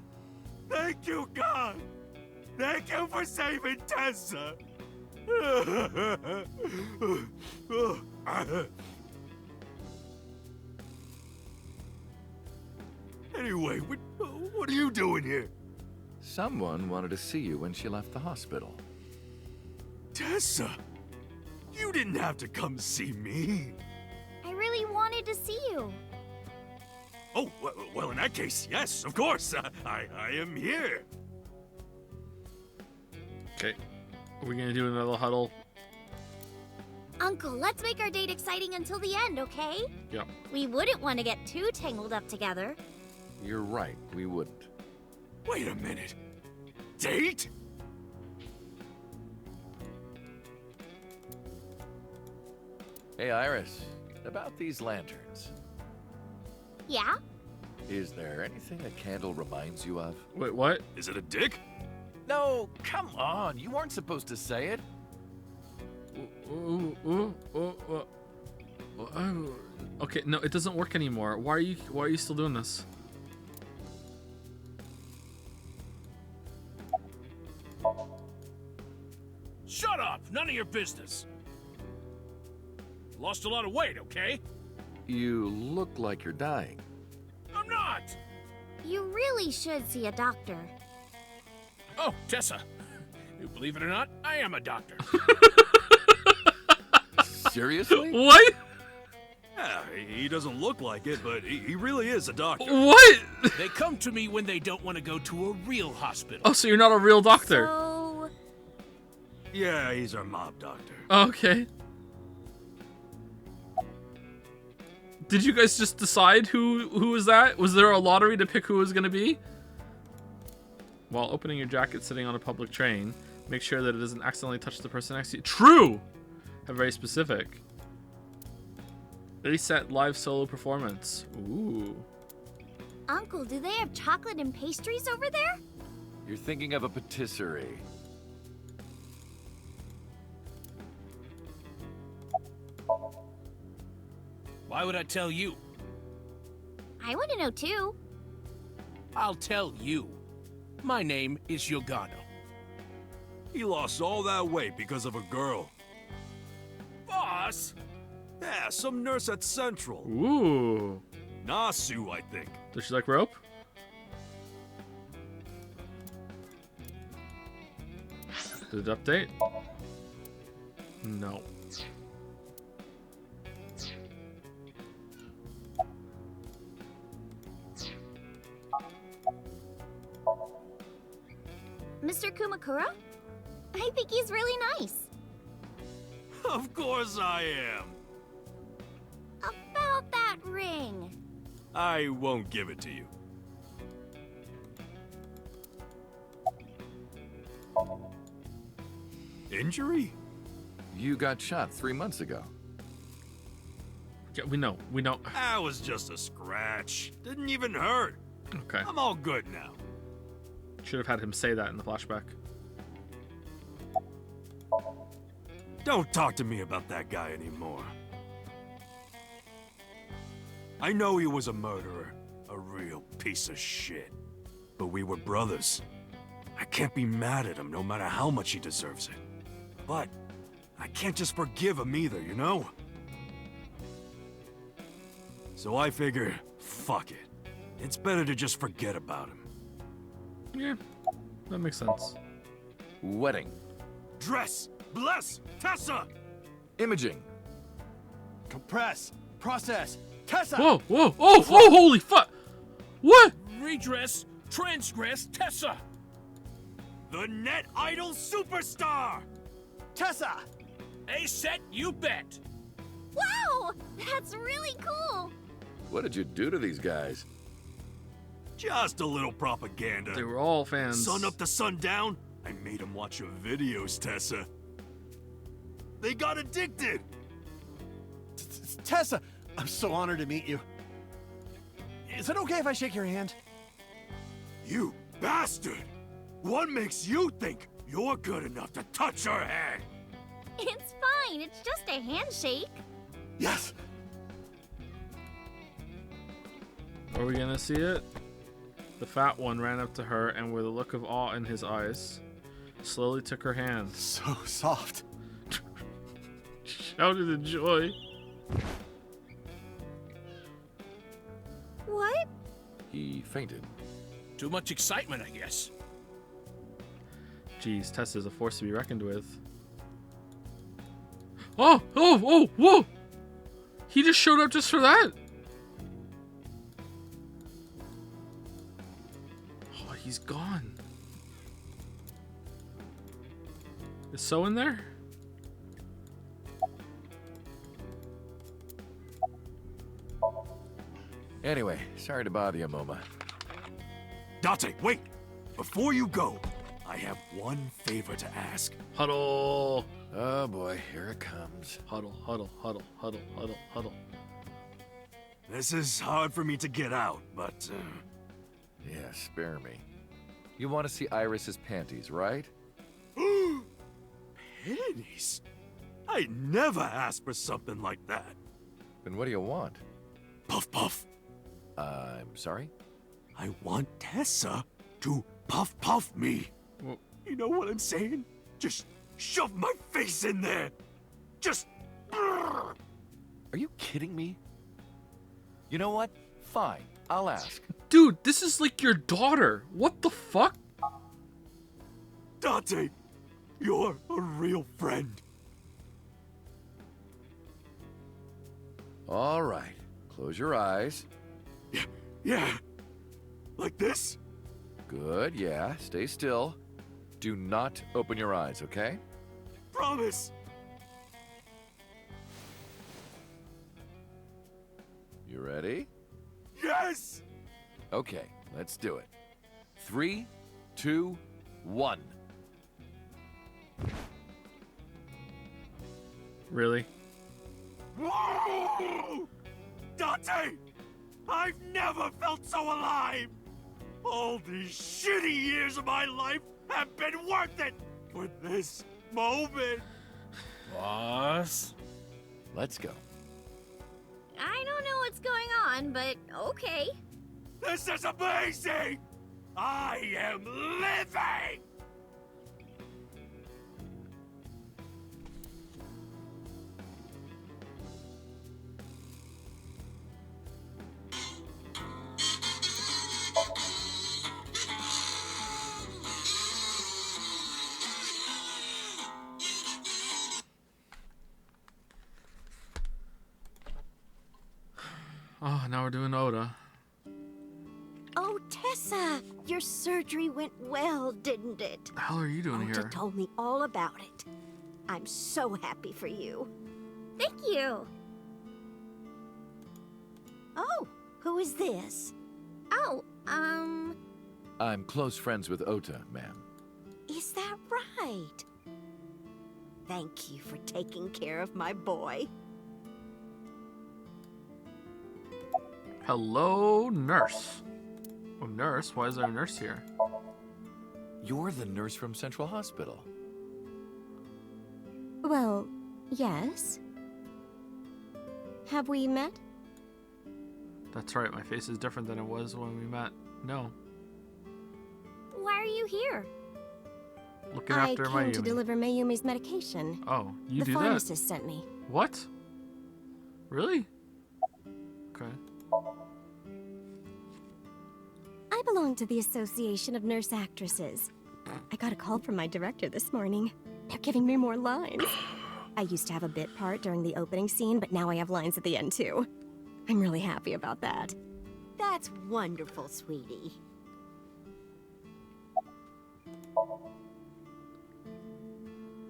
Thank you, God. Thank you for saving Tessa. Anyway, what are you doing here? Someone wanted to see you when she left the hospital. Tessa, you didn't have to come see me. I really wanted to see you. Oh, well, in that case, yes, of course. I am here. Okay. Are we gonna do another huddle? Uncle, let's make our date exciting until the end, okay? Yep. We wouldn't want to get too tangled up together. You're right, we wouldn't. Wait a minute. Date? Hey, Iris, about these lanterns. Yeah? Is there anything a candle reminds you of? Wait, what? Is it a dick? No, come on, you weren't supposed to say it. Okay, no, it doesn't work anymore. Why are you still doing this? Shut up! None of your business. Lost a lot of weight, okay? You look like you're dying. I'm not! You really should see a doctor. Oh, Tessa. You believe it or not, I am a doctor. Seriously? What? Yeah, he doesn't look like it, but he really is a doctor. What? They come to me when they don't want to go to a real hospital. Oh, so you're not a real doctor? So... Yeah, he's our mob doctor. Okay. Did you guys just decide who was that? Was there a lottery to pick who it was gonna be? While opening your jacket sitting on a public train, make sure that it doesn't accidentally touch the person next to you. True! Very specific. ASET live solo performance. Ooh. Uncle, do they have chocolate and pastries over there? You're thinking of a patisserie. Why would I tell you? I want to know too. I'll tell you. My name is Yogano. He lost all that weight because of a girl. Boss! Yeah, some nurse at Central. Ooh. Nasu, I think. Does she like rope? Did it update? No. Mr. Kumakura? I think he's really nice. Of course I am. About that ring. I won't give it to you. Injury? You got shot 3 months ago. Yeah, we know. That was just a scratch. Didn't even hurt. Okay. I'm all good now. Should have had him say that in the flashback. Don't talk to me about that guy anymore. I know he was a murderer, a real piece of shit. But we were brothers. I can't be mad at him no matter how much he deserves it. But I can't just forgive him either, you know? So I figure, fuck it. It's better to just forget about him. Yeah, that makes sense. Wedding. Dress! Bless! Tessa! Imaging. Compress! Process! Tessa! Whoa, whoa, oh, holy fuck! What? Redress, transgress, Tessa! The net idol superstar! Tessa! ASET, you bet! Wow! That's really cool! What did you do to these guys? Just a little propaganda. They were all fans. Sun up to sundown, I made them watch your videos, Tessa. They got addicted. Tessa, I'm so honored to meet you. Is it okay if I shake your hand? You bastard! What makes you think you're good enough to touch her hand? It's fine. It's just a handshake. Yes. Are we gonna see it? The fat one ran up to her and with a look of awe in his eyes, slowly took her hand. So soft. Shouted in joy. What? He fainted. Too much excitement, I guess. Geez, Tessa's a force to be reckoned with. Oh! Oh! Oh! Whoa! He just showed up just for that? Oh, he's gone. Is So in there? Anyway, sorry to bother you, Moma. Date, wait! Before you go, I have one favor to ask. Huddle! Oh boy, here it comes. Huddle, huddle, huddle, huddle, huddle, huddle. This is hard for me to get out, but... Yeah, spare me. You want to see Iris's panties, right? Panties? I never asked for something like that. Then what do you want? Puff puff. I'm sorry? I want Tessa to puff puff me. Well, you know what I'm saying? Just shove my face in there. Just... Are you kidding me? You know what? Fine, I'll ask. dude, this is like your daughter. What the fuck? Date, you're a real friend. All right, close your eyes. Yeah. Like this? Good, yeah, stay still. Do not open your eyes, okay? Promise. You ready? Yes! Okay, let's do it. 3, 2, 1. Really? Whoa! Date! I've never felt so alive! All these shitty years of my life have been worth it for this moment! Boss? Let's go. I don't know what's going on, but okay. This is amazing! I am living! Oh, now we're doing Oda. Oh, Tessa! Your surgery went well, didn't it? The hell are you doing Ota here? told me all about it. I'm so happy for you. Thank you. Oh, who is this? Oh, I'm close friends with Ota, ma'am. Is that right? Thank you for taking care of my boy. Hello, nurse. Oh, nurse? Why is there a nurse here? You're the nurse from Central Hospital. Well, yes. Have we met? That's right, my face is different than it was when we met. No. why are you here? Looking I after came Mayumi. to deliver Mayumi's medication. Oh, you the do that? pharmacist sent me. What? Really? Okay. I belong to the Association of Nurse Actresses. I got a call from my director this morning. They're giving me more lines. I used to have a bit part during the opening scene, but now I have lines at the end too. I'm really happy about that. That's wonderful, sweetie.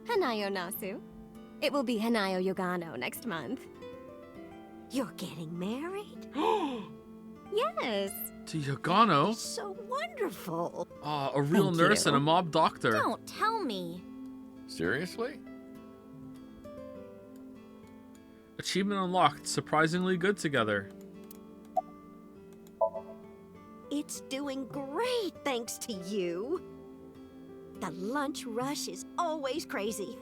Hanayo Nasu. It will be Hanayo Yogano next month. You're getting married? Yes. To Yagano? So wonderful. Oh, a real Thank nurse you. and a mob doctor. Don't tell me. Seriously? Achievement unlocked. Surprisingly good together. It's doing great thanks to you. The lunch rush is always crazy.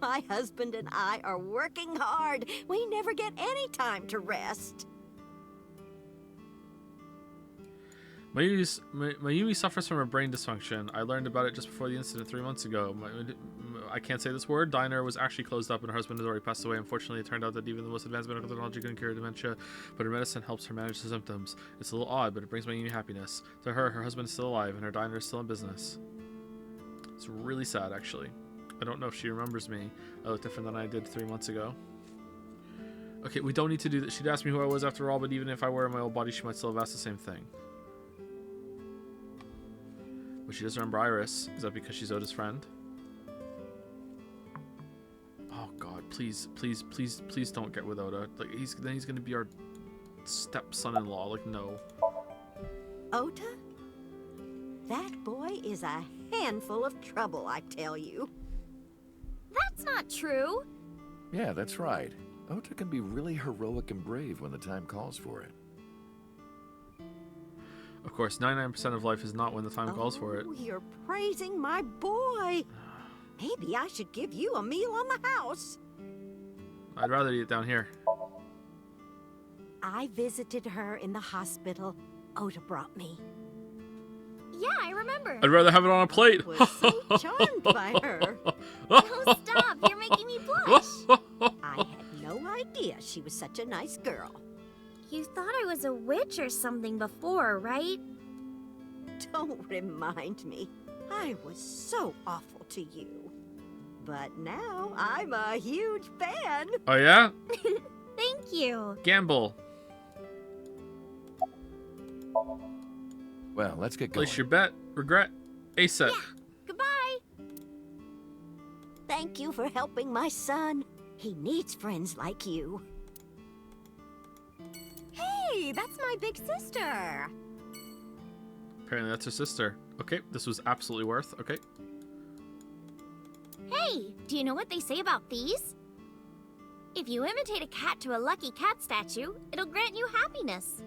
My husband and I are working hard. We never get any time to rest. Mayumi suffers from a brain dysfunction. I learned about it just before the incident 3 months ago. I can't say this word. Diner was actually closed up and her husband has already passed away. Unfortunately, it turned out that even the most advanced medical technology couldn't cure dementia, but her medicine helps her manage the symptoms. It's a little odd, but it brings Mayumi happiness. To her husband is still alive and her diner is still in business. It's really sad, actually. I don't know if she remembers me. I look different than I did 3 months ago. Okay, we don't need to do that. She'd asked me who I was after all, but even if I were in my old body, she might still have asked the same thing. But she doesn't remember Iris. Is that because she's Oda's friend? Oh god, please, please, please, please don't get with Oda. Like then he's gonna be our stepson-in-law. Like no. Ota? That boy is a handful of trouble, I tell you. That's not true. Yeah, that's right. Ota can be really heroic and brave when the time calls for it. Of course, 99% of life is not when the time calls for it. Oh, you're praising my boy. Maybe I should give you a meal on the house. I'd rather eat it down here. I visited her in the hospital. Ota brought me. Yeah, I remember. I'd rather have it on a plate. I was so charmed by her. Oh, stop. You're making me blush. I had no idea she was such a nice girl. You thought I was a witch or something before, right? Don't remind me. I was so awful to you. But now I'm a huge fan. Oh yeah? Thank you. Gamble. Well, let's get going. Place your bet. Regret. ASAP. Yeah. Goodbye. Thank you for helping my son. He needs friends like you. Hey, that's my big sister. Apparently that's her sister. Okay, this was absolutely worth. Okay. Hey, do you know what they say about these? If you imitate a cat to a lucky cat statue, it'll grant you happiness.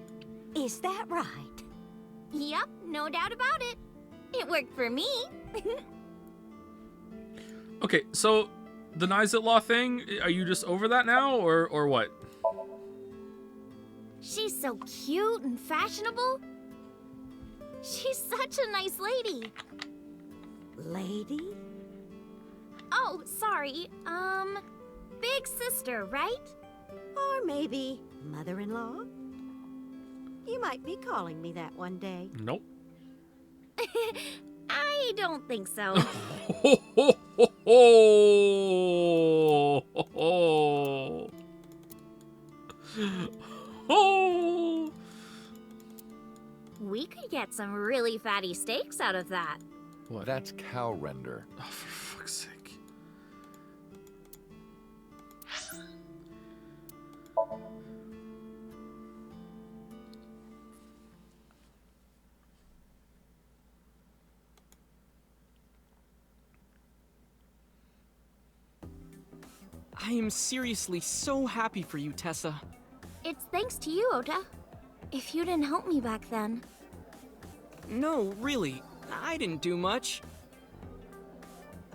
Is that right? Yep, no doubt about it. It worked for me. Okay, so the Nizit Law thing, are you just over that now or what? She's so cute and fashionable. She's such a nice lady. Lady? Oh, sorry. Big sister, right? Or maybe mother-in-law? You might be calling me that one day. Nope. I don't think so. We could get some really fatty steaks out of that. What? That's cow render. Oh, for fuck's sake. I am seriously so happy for you, Tessa. It's thanks to you, Ota. If you didn't help me back then. No, really, I didn't do much.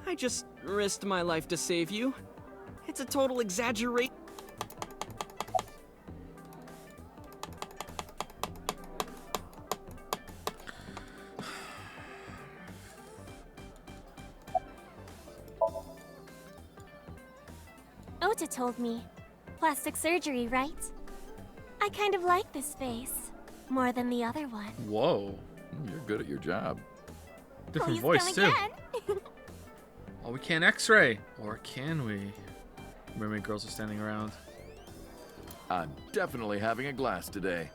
I just risked my life to save you. It's a total exaggeration. Ota told me. Plastic surgery, right? I kind of like this face. More than the other one. Whoa. You're good at your job. Different Please voice, come too. again. Oh, we can't x-ray. Or can we? Mermaid girls are standing around. I'm definitely having a glass today.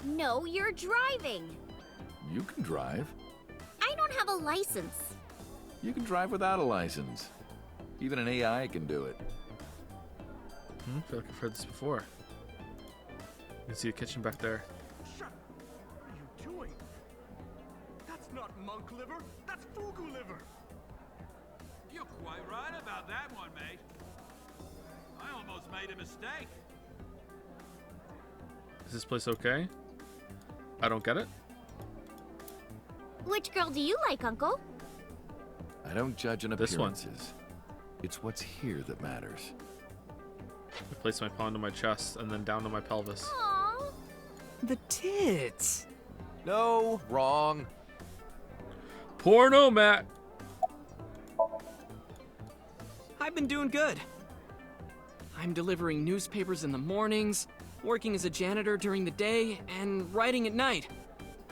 No, you're driving. You can drive. I don't have a license. You can drive without a license. Even an AI can do it. I feel like I've heard this before. You can see the kitchen back there. That's not monk liver. That's fugu liver. You're quite right about that one, mate. I almost made a mistake. Is this place okay? I don't get it. Which girl do you like, Uncle? I don't judge on This one. appearances. It's what's here that matters. I place my paw to my chest and then down to my pelvis. Aww. The tits. No, wrong. Porno, Matt. I've been doing good. I'm delivering newspapers in the mornings, working as a janitor during the day, and writing at night.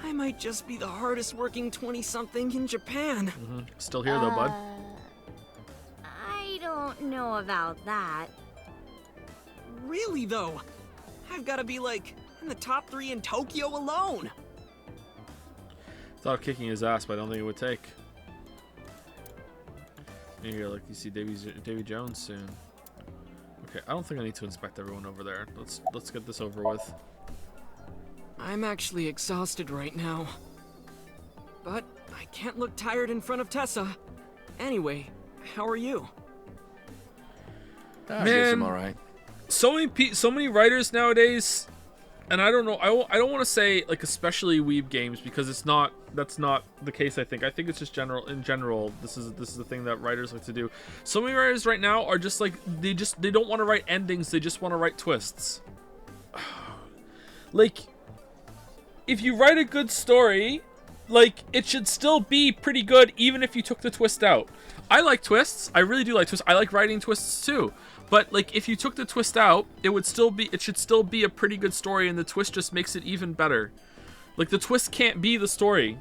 I might just be the hardest working 20-something in Japan. Still here though, bud. I don't know about that. Really though, I've got to be like in the top 3 in Tokyo alone. Thought of kicking his ass, but I don't think it would take. Here, like you see Davy Jones soon. Okay, I don't think I need to inspect everyone over there. Let's get this over with. I'm actually exhausted right now. But I can't look tired in front of Tessa. Anyway, how are you? I guess I'm all right. So many writers nowadays, and I don't know. I don't want to say like especially weeb games because that's not the case. I think it's just in general. This is the thing that writers like to do. So many writers right now are just like they don't want to write endings. They just want to write twists. Like, if you write a good story, like it should still be pretty good even if you took the twist out. I like twists. I really do like twists. I like writing twists too. But like if you took the twist out, it should still be a pretty good story, and the twist just makes it even better. Like the twist can't be the story.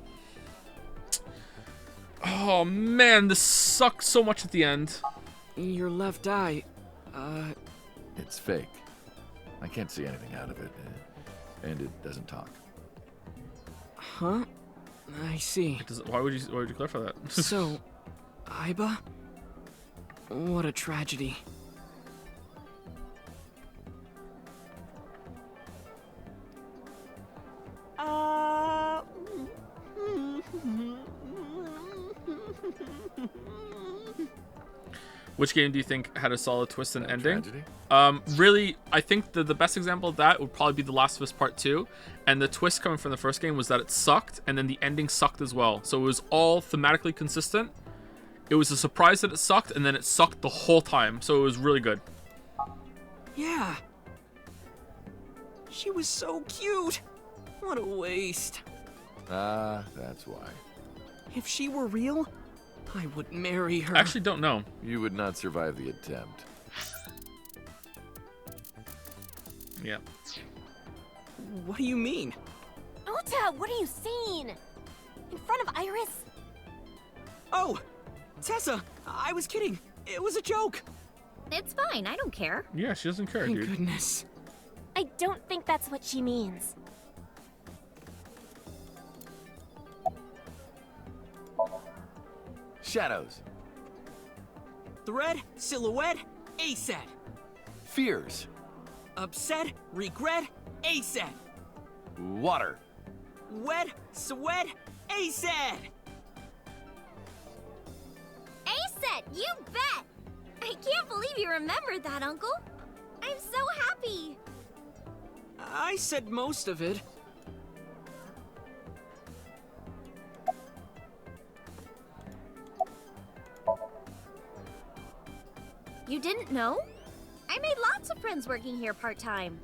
Oh man, this sucks so much at the end. Your left eye, It's fake. I can't see anything out of it, and it doesn't talk. Huh? I see. Why would you clarify that? So, Aiba? What a tragedy. Which game do you think had a solid twist and ending? Tragedy? Really, I think the best example of that would probably be The Last of Us Part 2. And the twist coming from the first game was that it sucked, and then the ending sucked as well. So it was all thematically consistent. It was a surprise that it sucked, and then it sucked the whole time. So it was really good. Yeah. She was so cute. What a waste. That's why. If she were real, I would marry her. I actually don't know. You would not survive the attempt. Yeah. What do you mean? Ota, what are you saying? In front of Iris? Oh, Tessa, I was kidding. It was a joke. It's fine, I don't care. Yeah, she doesn't care, Thank dude. goodness. I don't think that's what she means. Shadows. Thread, silhouette, ASAP. Fears. Upset, regret, ASAP. Water. Wet, sweat, ASAP. ASAP, you bet! I can't believe you remembered that, Uncle. I'm so happy. I said most of it. You didn't know? I made lots of friends working here part-time.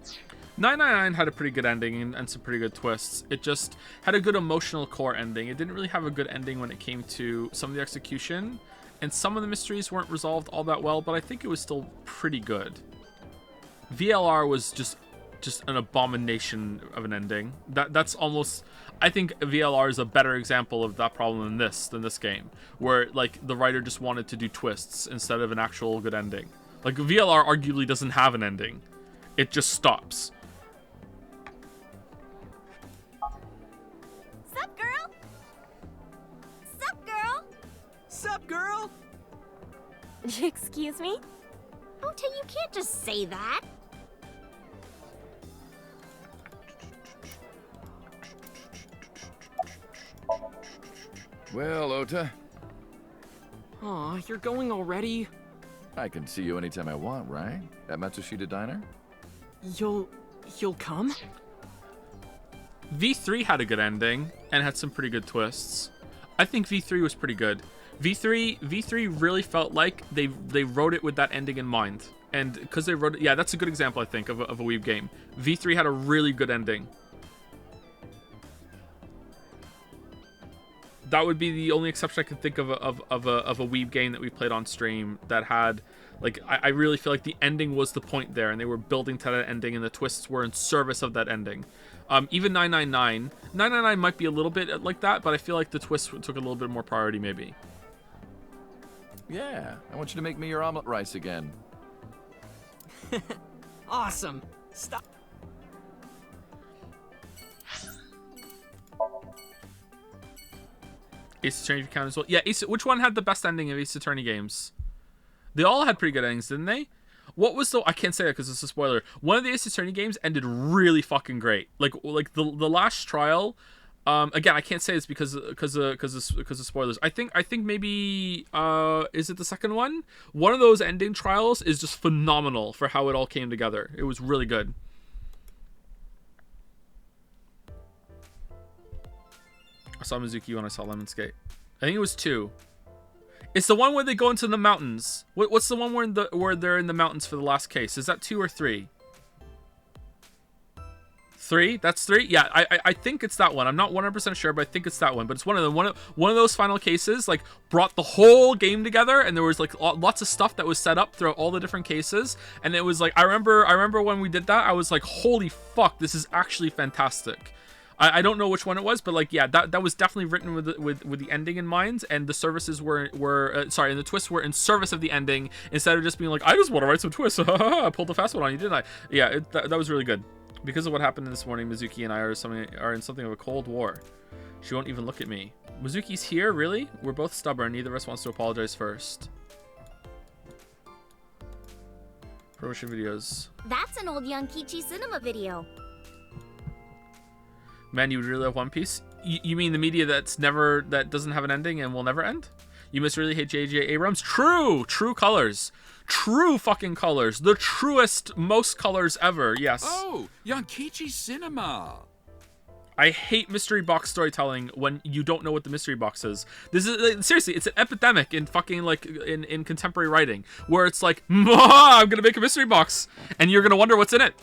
999 had a pretty good ending and some pretty good twists. It just had a good emotional core ending. It didn't really have a good ending when it came to some of the execution, and some of the mysteries weren't resolved all that well, but I think it was still pretty good. VLR was just an abomination of an ending. That's almost, I think VLR is a better example of that problem than this game, where like the writer just wanted to do twists instead of an actual good ending. Like VLR arguably doesn't have an ending. It just stops. Sup, girl? Sup, girl? Sup, girl? Excuse me? Ota, you can't just say that. Well, Ota, Aw, you're going already? I can see you anytime I want, right? At Matsushita Diner? You'll come? V3 had a good ending and had some pretty good twists. I think V3 was pretty good. V3 really felt like they wrote it with that ending in mind. And because they wrote it, yeah, that's a good example, I think, of a Weeb game. V3 had a really good ending. That would be the only exception I can think of a Weeb game that we played on stream that had, like, I really feel like the ending was the point there, and they were building to that ending, and the twists were in service of that ending. Even 999 might be a little bit like that, but I feel like the twist took a little bit more priority, maybe. Yeah, I want you to make me your omelet rice again. Awesome. Stop. Ace Attorney count as well. Yeah, which one had the best ending of Ace Attorney games? They all had pretty good endings, didn't they? What was the... I can't say that because it's a spoiler. One of the Ace Attorney games ended really fucking great. Like the last trial. Again, I can't say it's because of spoilers. I think maybe is it the second one? One of those ending trials is just phenomenal for how it all came together. It was really good. I saw Mizuki when I saw Lemon Skate. I think it was 2. It's the one where they go into the mountains. What's the one where they're in the mountains for the last case? Is that 2 or 3? 3? That's 3? Yeah, I think it's that one. I'm not 100% sure, but I think it's that one. But it's one of them. One of those final cases, like, brought the whole game together, and there was like lots of stuff that was set up throughout all the different cases. And it was like, I remember when we did that, I was like, holy fuck, this is actually fantastic. I don't know which one it was, but like, yeah, that was definitely written with the ending in mind, and the services and the twists were in service of the ending instead of just being like, I just want to write some twists. I pulled the fast one on you, didn't I? Yeah, that was really good. Because of what happened this morning, Mizuki and I are in something of a cold war. She won't even look at me. Mizuki's here, really? We're both stubborn. Neither of us wants to apologize first. Promotion videos. That's an old Yankichi cinema video. Man, you would really love One Piece? You mean the media that doesn't have an ending and will never end? You must really hate J.J. Abrams? True colors. True fucking colors. The truest, most colors ever, yes. Oh, Yankichi Cinema. I hate mystery box storytelling when you don't know what the mystery box is. This is seriously, it's an epidemic in fucking like in contemporary writing where it's like, I'm gonna make a mystery box and you're gonna wonder what's in it.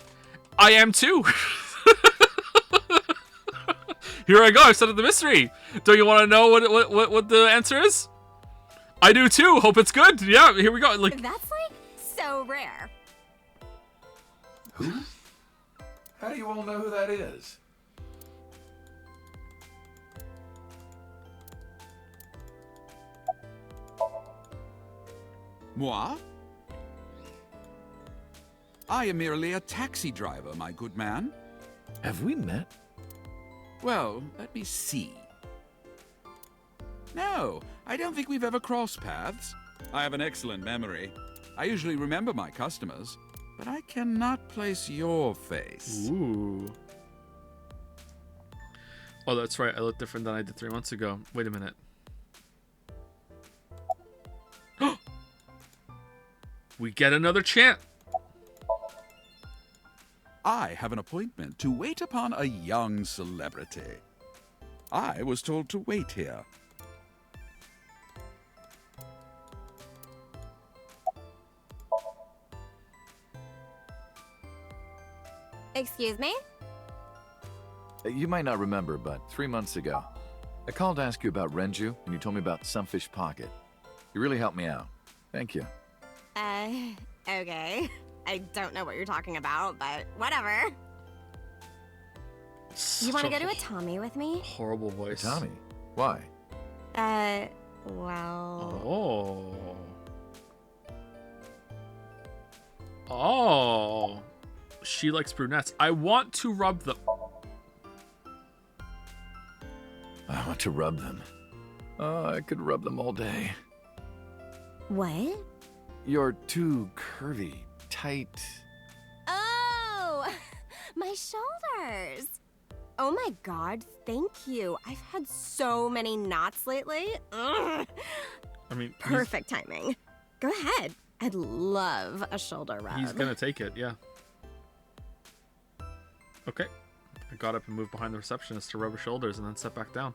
I am too. Here I go. I've set up the mystery. Don't you want to know what the answer is? I do too. Hope it's good. Yeah, here we go. Like, that's like so rare. Who? How do you all know who that is? Moi? I am merely a taxi driver, my good man. Have we met? Well, let me see. No, I don't think we've ever crossed paths. I have an excellent memory. I usually remember my customers, but I cannot place your face. Ooh. Oh, that's right. I look different than I did 3 months ago. Wait a minute. We get another chant. I have an appointment to wait upon a young celebrity. I was told to wait here. Excuse me? You might not remember, but 3 months ago, I called to ask you about Renju, and you told me about Sunfish Pocket. You really helped me out. Thank you. Okay. I don't know what you're talking about, but whatever. You want to go to a Tommy with me? Horrible voice. Tommy? Why? Well... Oh. She likes brunettes. I want to rub them. I want to rub them. Oh, I could rub them all day. What? You're too curvy, tight. Oh! My shoulders! Oh my god, thank you. I've had so many knots lately. Ugh. I mean, Perfect timing. Go ahead. I'd love a shoulder rub. He's gonna take it, yeah. Okay. I got up and moved behind the receptionist to rub her shoulders and then sat back down.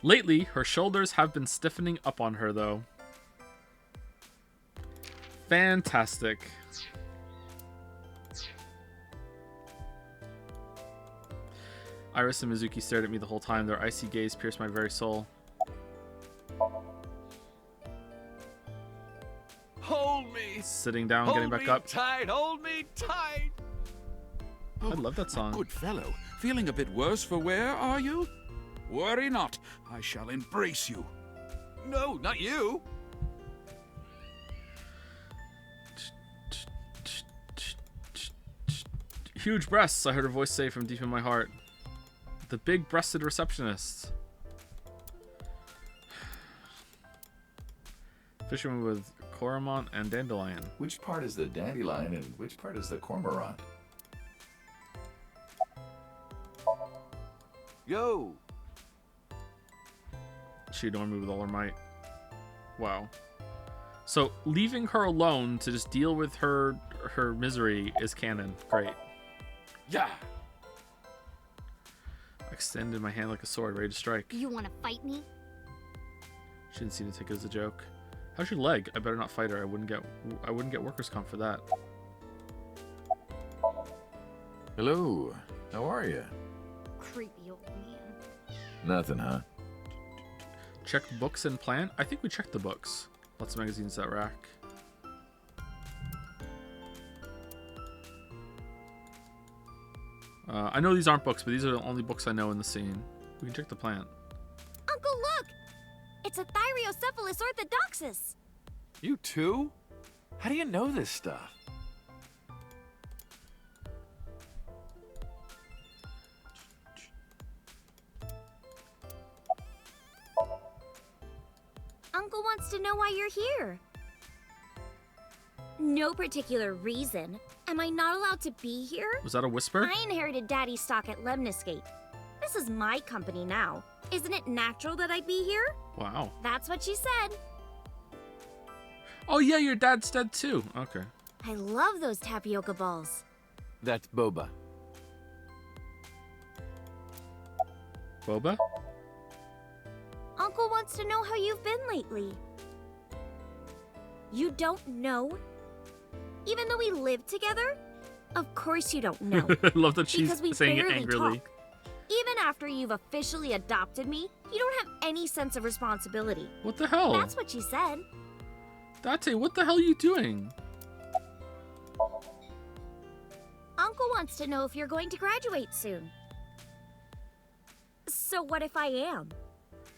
Lately, her shoulders have been stiffening up on her, though. Fantastic. Iris and Mizuki stared at me the whole time. Their icy gaze pierced my very soul. Hold me. Sitting down, getting back up. Hold me tight. I love that song. Good fellow. Feeling a bit worse for wear, are you? Worry not. I shall embrace you. No, not you. Huge breasts, I heard her voice say from deep in my heart. The big-breasted receptionist. Fisherman with cormorant and dandelion. Which part is the dandelion and which part is the cormorant? Yo. She ignored me with all her might. Wow. So leaving her alone to just deal with her misery is canon. Great. Yeah. I extended my hand like a sword, ready to strike. You want to fight me? She didn't seem to take it as a joke. How's your leg? I better not fight her. I wouldn't get workers' comp for that. Hello. How are you? Creepy old man. Nothing, huh? Check books and plan? I think we checked the books. Lots of magazines that rack. I know these aren't books, but these are the only books I know in the scene. We can check the plant. Uncle, look! It's a Thyreocephalus orthodoxus. You too? How do you know this stuff? Uncle wants to know why you're here. No particular reason. Am I not allowed to be here? Was that a whisper? I inherited Daddy's stock at Lemniscate. This is my company now. Isn't it natural that I be here? Wow. That's what she said. Oh yeah, your dad's dead too. Okay. I love those tapioca balls. That's boba. Boba? Uncle wants to know how you've been lately. You don't know? Even though we live together? Of course you don't know. I love that she's Because we saying it barely angrily. talk. Even after you've officially adopted me, you don't have any sense of responsibility. What the hell? That's what she said. Date, what the hell are you doing? Uncle wants to know if you're going to graduate soon. So what if I am?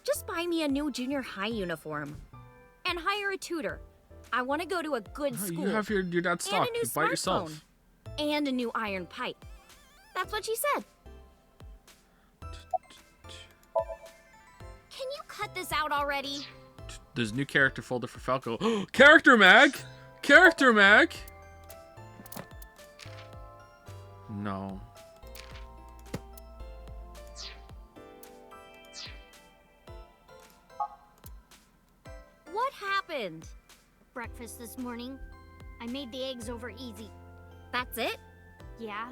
Just buy me a new junior high uniform. And hire a tutor. I want to go to a good school. You have your dad's stock. And a new You buy it yourself. smartphone. And a new iron pipe. That's what she said. Can you cut this out already? There's a new character folder for Falco. Character mag! Character mag! No. What happened? Breakfast this morning. I made the eggs over easy. That's it? Yeah?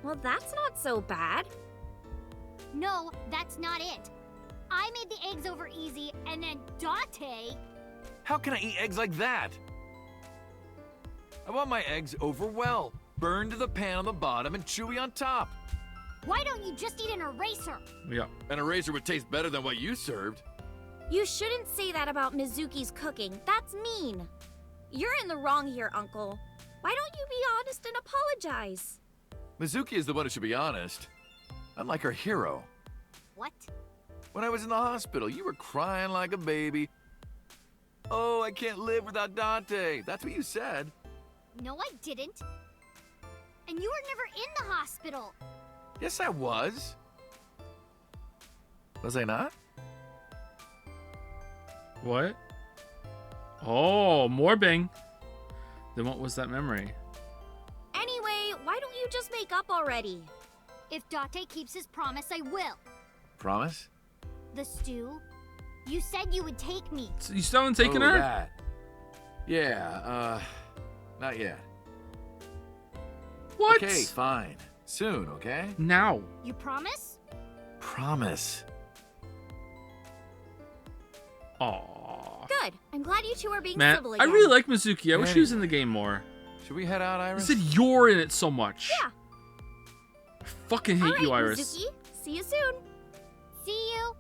Well, that's not so bad. No, that's not it. I made the eggs over easy, and then Date... How can I eat eggs like that? I want my eggs over well. Burned to the pan on the bottom and chewy on top. Why don't you just eat an eraser? Yeah. An eraser would taste better than what you served. You shouldn't say that about Mizuki's cooking. That's mean. You're in the wrong here, Uncle. Why don't you be honest and apologize? Mizuki is the one who should be honest. I'm like her hero. What? When I was in the hospital, you were crying like a baby. Oh, I can't live without Dante. That's what you said. No, I didn't. And you were never in the hospital. Yes, I was. Was I not? What? Oh, more Bing. Then what was that memory? Anyway, why don't you just make up already? If Date keeps his promise, I will. Promise? The stew? You said you would take me. So you still haven't taken her? That. Yeah, not yet. What? Okay, fine. Soon, okay? Now. You promise? Promise. Aww. Good. I'm glad you two are being Man, civil I again. really like Mizuki. I wish she was in the game more. Should we head out, You Iris? said you're in it so much. Yeah. I fucking hate you, All right, Iris. Mizuki. See you soon. See you.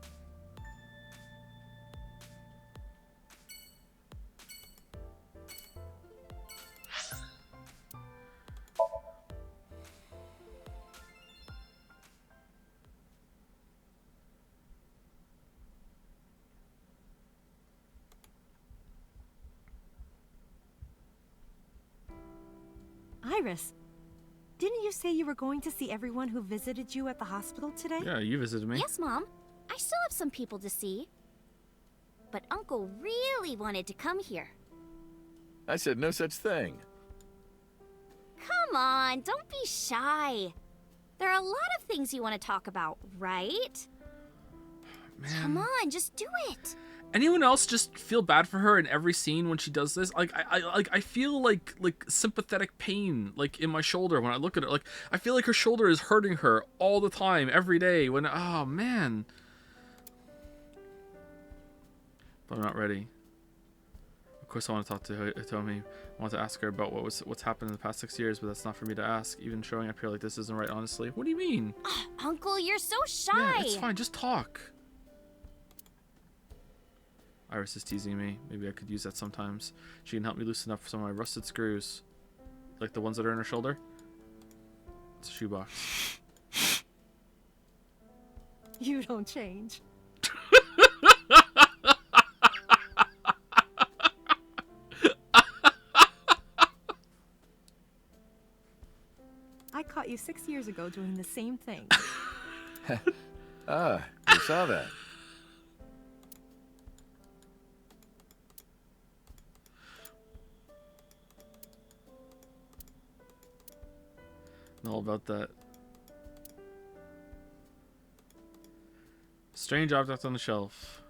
Iris, didn't you say you were going to see everyone who visited you at the hospital today? Yeah, you visited me. Yes, Mom. I still have some people to see. But Uncle really wanted to come here. I said no such thing. Come on, don't be shy. There are a lot of things you want to talk about, right? Man. Come on, just do it. Anyone else just feel bad for her in every scene when she does this? Like I feel like sympathetic pain like in my shoulder when I look at her. Like I feel like her shoulder is hurting her all the time, every day. When oh man. But I'm not ready. Of course, I want to talk to Hitomi. I want to ask her about what's happened in the past 6 years, but that's not for me to ask. Even showing up here like this isn't right, honestly. What do you mean? Uncle, you're so shy. Yeah, it's fine. Just talk. Iris is teasing me. Maybe I could use that sometimes. She can help me loosen up some of my rusted screws. Like the ones that are in her shoulder. It's a shoebox. You don't change. I caught you 6 years ago doing the same thing. Ah, you saw that. All about that. Strange object on the shelf.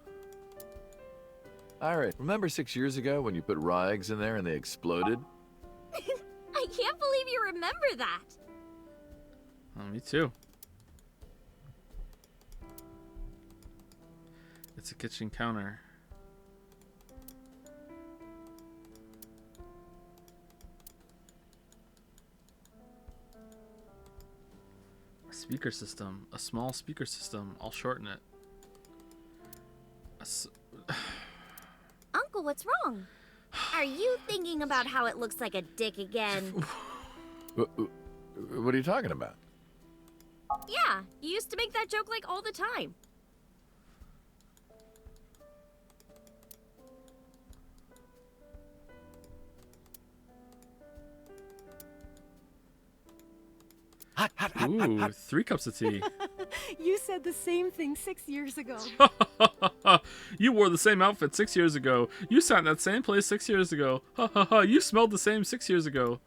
Iris, remember 6 years ago when you put raw eggs in there and they exploded? I can't believe you remember that. Oh, me too. It's a kitchen counter. Speaker system. A small speaker system. I'll shorten it. Uncle, what's wrong? Are you thinking about how it looks like a dick again? What are you talking about? Yeah, you used to make that joke like all the time. Ooh, 3 cups of tea. You said the same thing 6 years ago. You wore the same outfit 6 years ago. You sat in that same place 6 years ago. Ha ha ha. You smelled the same 6 years ago.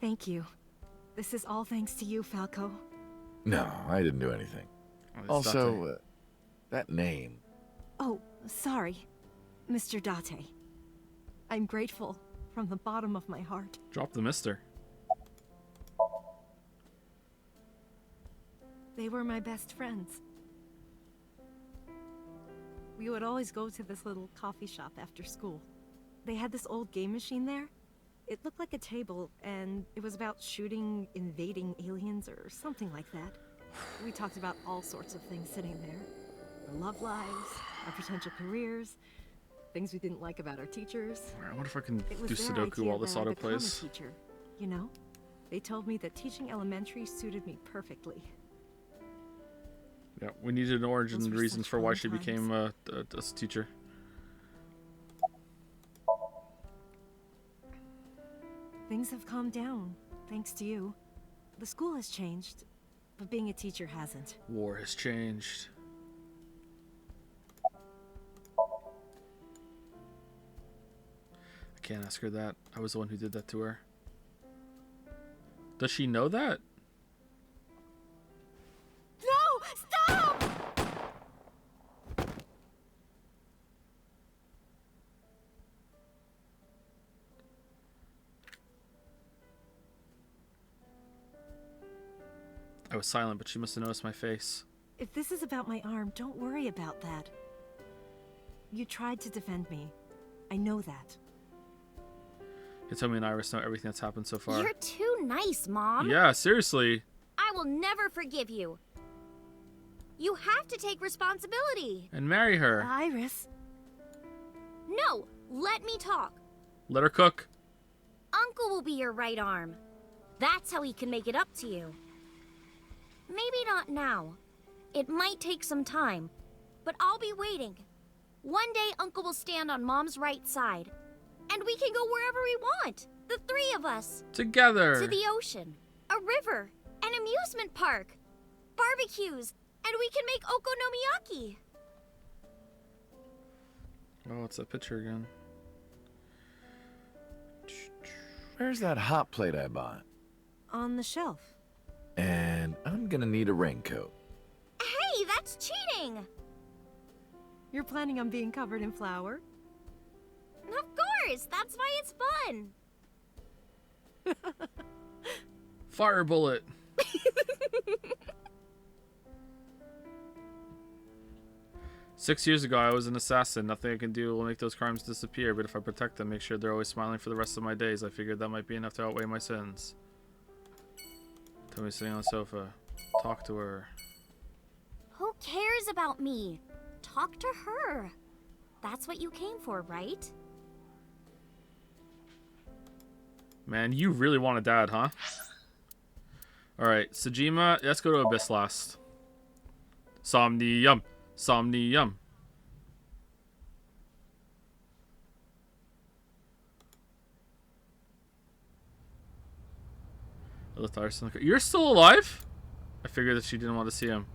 Thank you. This is all thanks to you, Falco. No, I didn't do anything. Also, that name. Oh, sorry, Mr. Date. I'm grateful from the bottom of my heart. Drop the mister. They were my best friends. We would always go to this little coffee shop after school. They had this old game machine there. It looked like a table, and it was about shooting invading aliens or something like that. We talked about all sorts of things sitting there. Our love lives, our potential careers, things we didn't like about our teachers. I wonder if I can It was do their Sudoku idea while this that I auto become a plays. teacher, you know? They told me that teaching elementary suited me perfectly. Yeah, we needed an origin Those were reason such for why fun she times. became a teacher. Things have calmed down, thanks to you. The school has changed. but being a teacher hasn't. War has changed. I can't ask her that. I was the one who did that to her. Does she know that? No! Stop! I was silent, but she must have noticed my face. If this is about my arm, don't worry about that. You tried to defend me. I know that. You tell me and Iris know everything that's happened so far. You're too nice, Mom. Yeah, seriously. I will never forgive you. You have to take responsibility. And marry her. Iris. No, let me talk. Let her cook. Uncle will be your right arm. That's how he can make it up to you. Maybe not now. It might take some time, but I'll be waiting. One day Uncle will stand on Mom's right side, and we can go wherever we want. The three of us. Together. To the ocean, a river, an amusement park, barbecues, and we can make okonomiyaki. Oh, it's that picture again. Where's that hot plate I bought? On the shelf. And I'm gonna need a raincoat. Hey, that's cheating! You're planning on being covered in flour? Of course, that's why it's fun. Fire bullet. Six years ago, I was an assassin. Nothing I can do will make those crimes disappear, but if I protect them, make sure they're always smiling for the rest of my days, I figured that might be enough to outweigh my sins. Tell me sitting on the sofa. Talk to her. Who cares about me? Talk to her. That's what you came for, right? Man, you really want a dad, huh? Alright, Sejima, let's go to Abyss last. Somnium. Somnium. You're still alive? I figured that she didn't want to see him.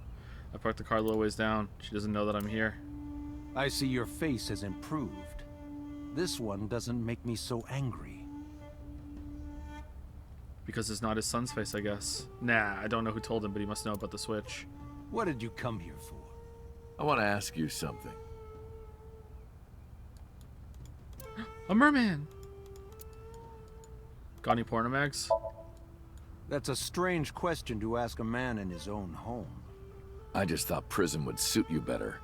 I parked the car a little ways down. She doesn't know that I'm here. I see your face has improved. This one doesn't make me so angry. Because it's not his son's face, I guess. Nah, I don't know who told him, but he must know about the switch. What did you come here for? I want to ask you something. A merman! Got any porno mags? That's a strange question to ask a man in his own home. I just thought prison would suit you better.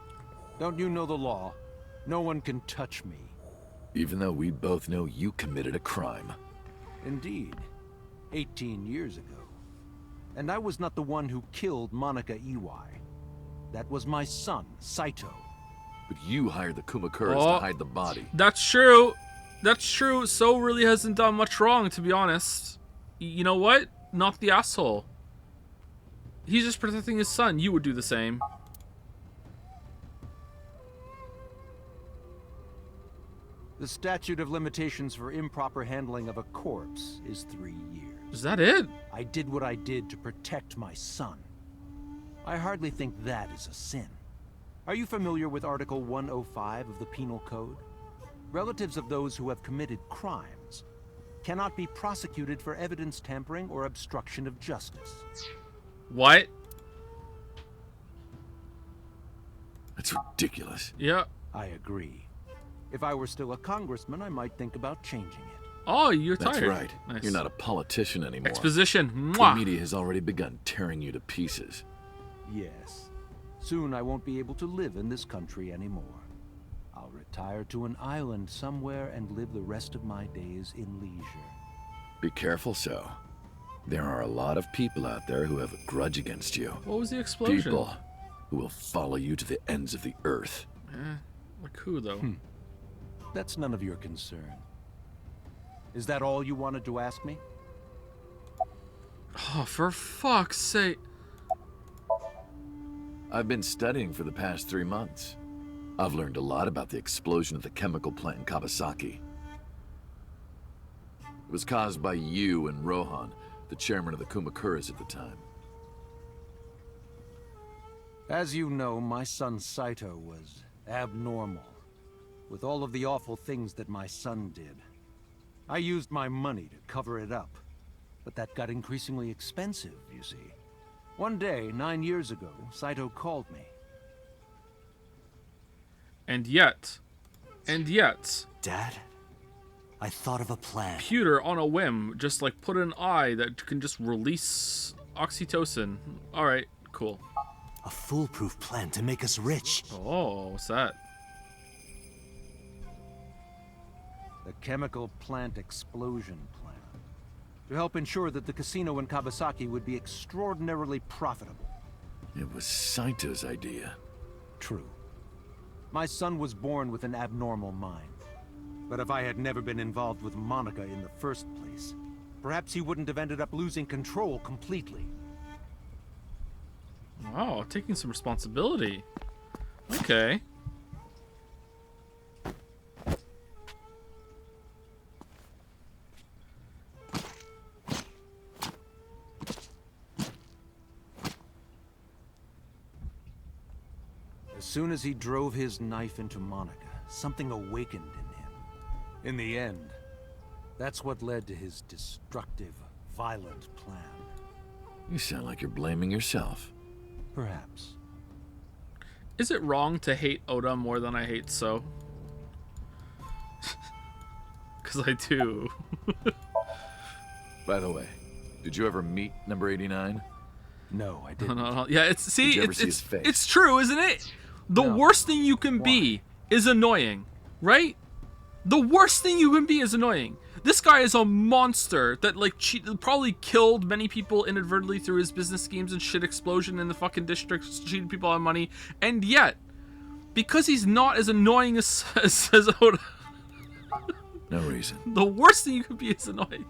Don't you know the law? No one can touch me. Even though we both know you committed a crime. Indeed. 18 years ago. And I was not the one who killed Monica Iwai. That was my son, Saito. But you hired the Kumakuras to hide the body. That's true. That's true. So really hasn't done much wrong, to be honest. You know what? Not the asshole. He's just protecting his son. You would do the same. The statute of limitations for improper handling of a corpse is 3 years. Is that it? I did what I did to protect my son. I hardly think that is a sin. Are you familiar with Article 105 of the Penal Code? Relatives of those who have committed crimes cannot be prosecuted for evidence tampering or obstruction of justice. What? That's ridiculous. Yeah. I agree. If I were still a congressman, I might think about changing it. Oh, you're tired. That's right. Nice. You're not a politician anymore. Exposition. The Mwah. media has already begun tearing you to pieces. Yes. Soon I won't be able to live in this country anymore. I'll retire to an island somewhere and live the rest of my days in leisure. Be careful, so. There are a lot of people out there who have a grudge against you. What was the explosion? People who will follow you to the ends of the earth. Like who, though? That's none of your concern. Is that all you wanted to ask me? Oh, for fuck's sake. I've been studying for the past 3 months. I've learned a lot about the explosion of the chemical plant in Kawasaki. It was caused by you and Rohan, the chairman of the Kumakuras at the time. As you know, my son Saito was abnormal, with all of the awful things that my son did. I used my money to cover it up, but that got increasingly expensive, you see. One day, 9 years ago, Saito called me. And yet... Dad? I thought of a plan. Computer, on a whim, just like put an eye that can just release oxytocin. Alright, cool. A foolproof plan to make us rich. Oh, what's that? The chemical plant explosion plan. To help ensure that the casino in Kawasaki would be extraordinarily profitable. It was Saito's idea. True. My son was born with an abnormal mind. But if I had never been involved with Monica in the first place, perhaps he wouldn't have ended up losing control completely. Wow, taking some responsibility. Okay. As soon as he drove his knife into Monica, something awakened in him. In the end, that's what led to his destructive, violent plan. You sound like you're blaming yourself. Perhaps. Is it wrong to hate Oda more than I hate So? Because I do. By the way, did you ever meet number 89? No, I didn't. No. Yeah, it's see, Did you ever see his face? it's true, isn't it? The worst thing you can be is annoying, right? The worst thing you can be is annoying. This guy is a monster that like probably killed many people inadvertently through his business schemes and shit explosion in the fucking district, cheated people out of money, and yet, because he's not as annoying as Oda, no reason. The worst thing you could be is annoying.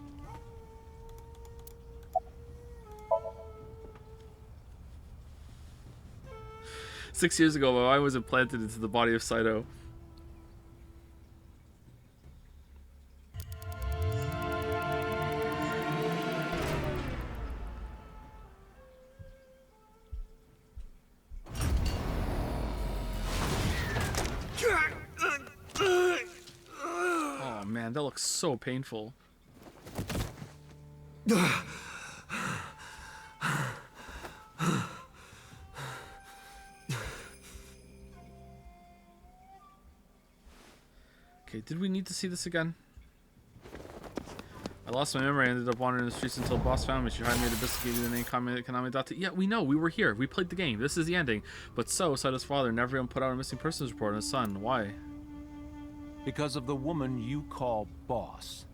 Six years ago, my mind was implanted into the body of Saito. Oh man, that looks so painful. Okay, did we need to see this again? I lost my memory. I ended up wandering the streets until boss found me. She hired me to investigate the name Konami Date. Yeah, we know. We were here. We played the game. This is the ending. But Saito's father never even put out a missing persons report on his son. Why? Because of the woman you call boss.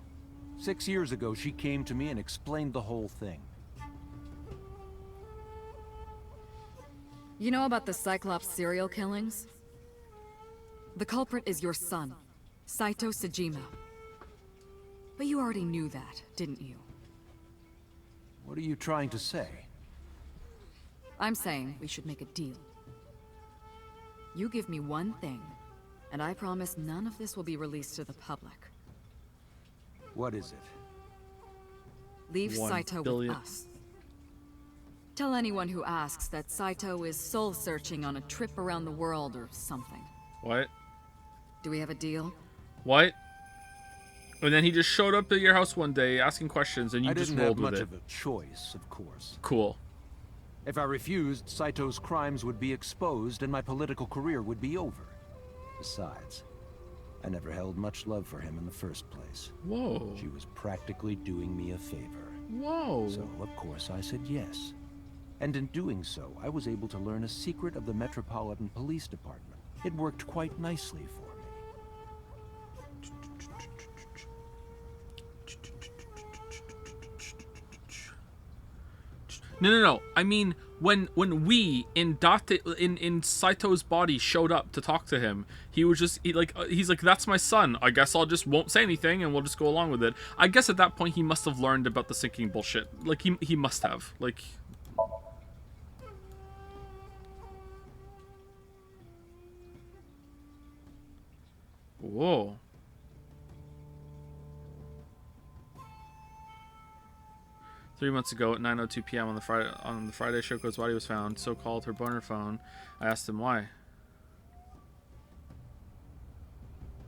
6 years ago, she came to me and explained the whole thing. You know about the Cyclops serial killings? The culprit is your son, Saito Sejima. But you already knew that, didn't you? What are you trying to say? I'm saying we should make a deal. You give me one thing, and I promise none of this will be released to the public. What is it? Leave 1 Saito billion. with us. Tell anyone who asks that Saito is soul-searching on a trip around the world or something. What? Do we have a deal? What? And then he just showed up at your house one day asking questions and you just rolled with it. I didn't have much of a choice, of course. Cool. If I refused, Saito's crimes would be exposed and my political career would be over. Besides, I never held much love for him in the first place. Whoa. She was practically doing me a favor. Whoa. So, of course, I said yes. And in doing so, I was able to learn a secret of the Metropolitan Police Department. It worked quite nicely for me. No. I mean, when we in Saito's body showed up to talk to him, he was just he's like, that's my son. I guess I'll just won't say anything and we'll just go along with it. I guess at that point he must have learned about the sinking bullshit. Like he must have. Like. Whoa. 3 months ago at 9:02 p.m. on the Friday Shoko's body was found. So called her burner phone. I asked him why.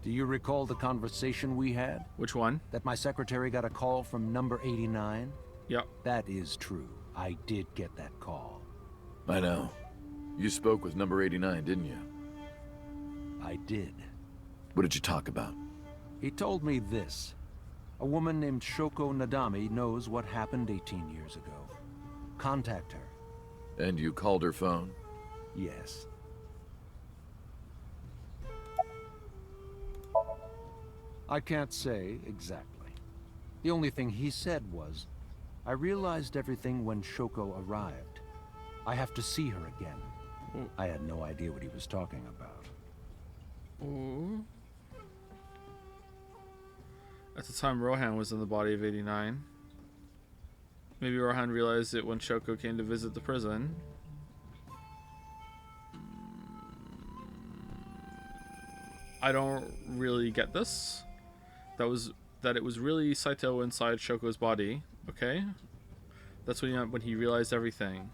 Do you recall the conversation we had? Which one? That my secretary got a call from number 89? Yep. That is true. I did get that call. I know. You spoke with number 89, didn't you? I did. What did you talk about? He told me this. A woman named Shoko Nadami knows what happened 18 years ago. Contact her. And you called her phone? Yes. I can't say exactly. The only thing he said was, I realized everything when Shoko arrived. I have to see her again. I had no idea what he was talking about. Ooh. At the time, Rohan was in the body of 89. Maybe Rohan realized it when Shoko came to visit the prison. I don't really get this. That it was really Saito inside Shoko's body. Okay? That's what he meant when he realized everything.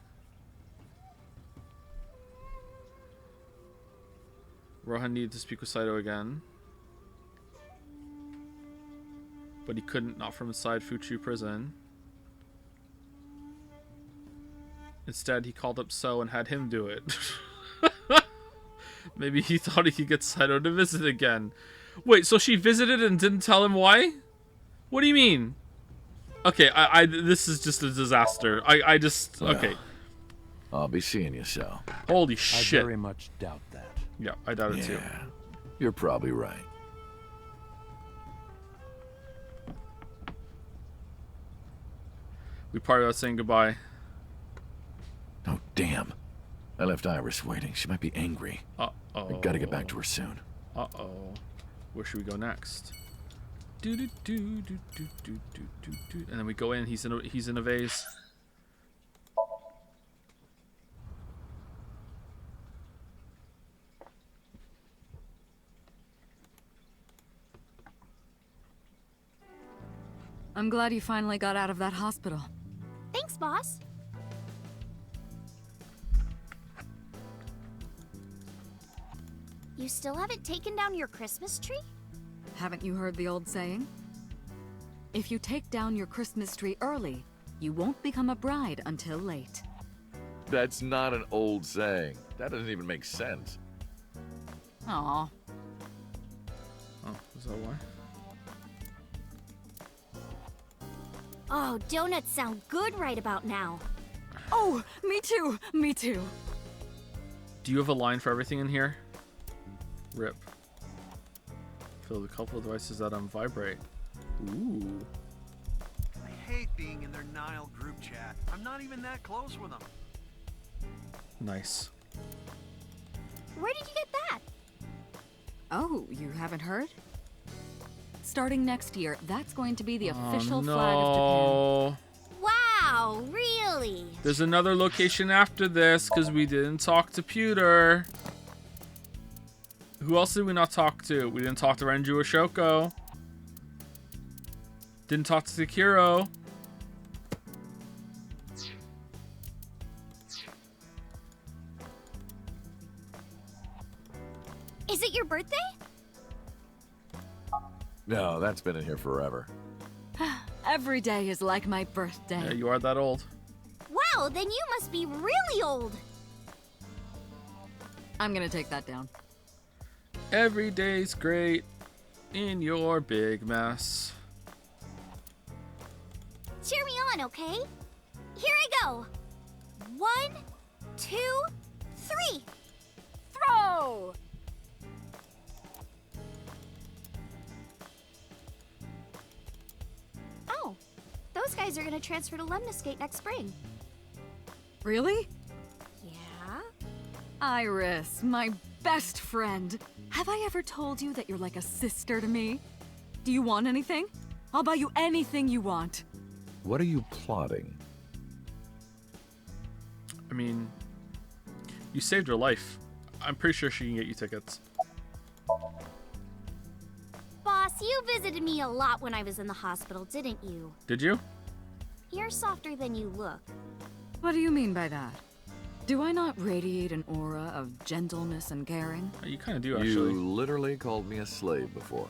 Rohan needed to speak with Saito again. But he couldn't, not from inside Fuchu prison. Instead, he called up So and had him do it. Maybe he thought he could get Saito to visit again. Wait, so she visited and didn't tell him why? What do you mean? Okay, this is just a disaster. Okay. I'll be seeing you, So. Holy shit. I very much doubt that. Yeah, I doubt it too. Yeah, you're probably right. We parted out saying goodbye. Oh, damn. I left Iris waiting. She might be angry. Uh-oh. I gotta get back to her soon. Uh-oh. Where should we go next? And then we go in. He's in a vase. I'm glad you finally got out of that hospital. Thanks, boss. You still haven't taken down your Christmas tree? Haven't you heard the old saying? If you take down your Christmas tree early, you won't become a bride until late. That's not an old saying. That doesn't even make sense. Aw. Oh, is that why? Oh, donuts sound good right about now. Oh, me too. Me too. Do you have a line for everything in here? Rip. Fill the couple of devices that vibrate. Ooh. I hate being in their Nile group chat. I'm not even that close with them. Nice. Where did you get that? Oh, you haven't heard? Starting next year, that's going to be the official no. flag of Japan. Wow, really? There's another location after this because we didn't talk to Pewter. Who else did we not talk to? We didn't talk to Renju or Shoko. Didn't talk to Sekiro. Is it your birthday? No, that's been in here forever. Every day is like my birthday. Yeah, you are that old. Wow, then you must be really old. I'm gonna take that down. Every day's great in your big mess. Cheer me on, okay? Here I go. 1, 2, 3. Throw! Oh, those guys are gonna transfer to Lemniscate next spring. Really? Yeah? Iris, my best friend. Have I ever told you that you're like a sister to me? Do you want anything? I'll buy you anything you want. What are you plotting? I mean, you saved her life. I'm pretty sure she can get you tickets. Boss, you visited me a lot when I was in the hospital, didn't you? Did you? You're softer than you look. What do you mean by that? Do I not radiate an aura of gentleness and caring? You kind of do, actually. You literally called me a slave before.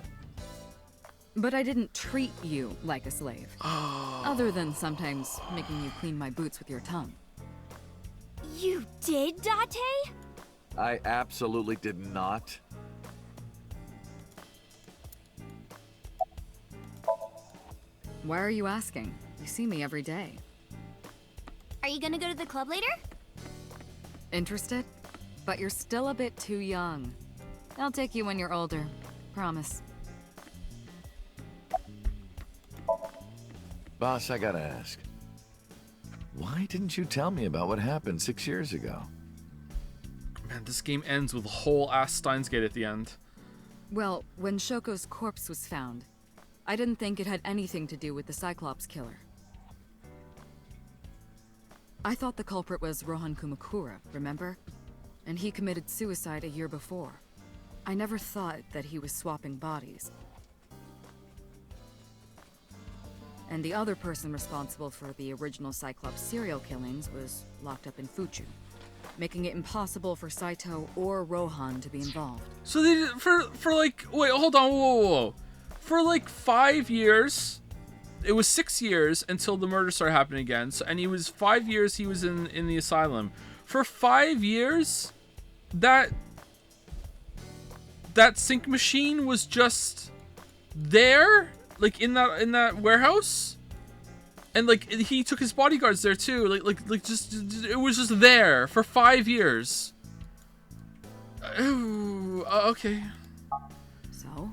But I didn't treat you like a slave. Other than sometimes making you clean my boots with your tongue. You did, Date? I absolutely did not. Why are you asking? You see me every day. Are you gonna go to the club later? Interested? But you're still a bit too young. I'll take you when you're older. Promise. Boss, I gotta ask. Why didn't you tell me about what happened 6 years ago? Man, this game ends with a whole ass Steins Gate at the end. Well, when Shoko's corpse was found, I didn't think it had anything to do with the Cyclops killer. I thought the culprit was Rohan Kumakura, remember? And he committed suicide a year before. I never thought that he was swapping bodies. And the other person responsible for the original Cyclops serial killings was locked up in Fuchu, making it impossible for Saito or Rohan to be involved. So they did, for like, wait, hold on, whoa. For like 5 years, it was 6 years until the murder started happening again. So, and he was 5 years he was in the asylum. For 5 years, that sync machine was just there, like in that warehouse, and like he took his bodyguards there too. Like just it was just there for 5 years. Okay. So,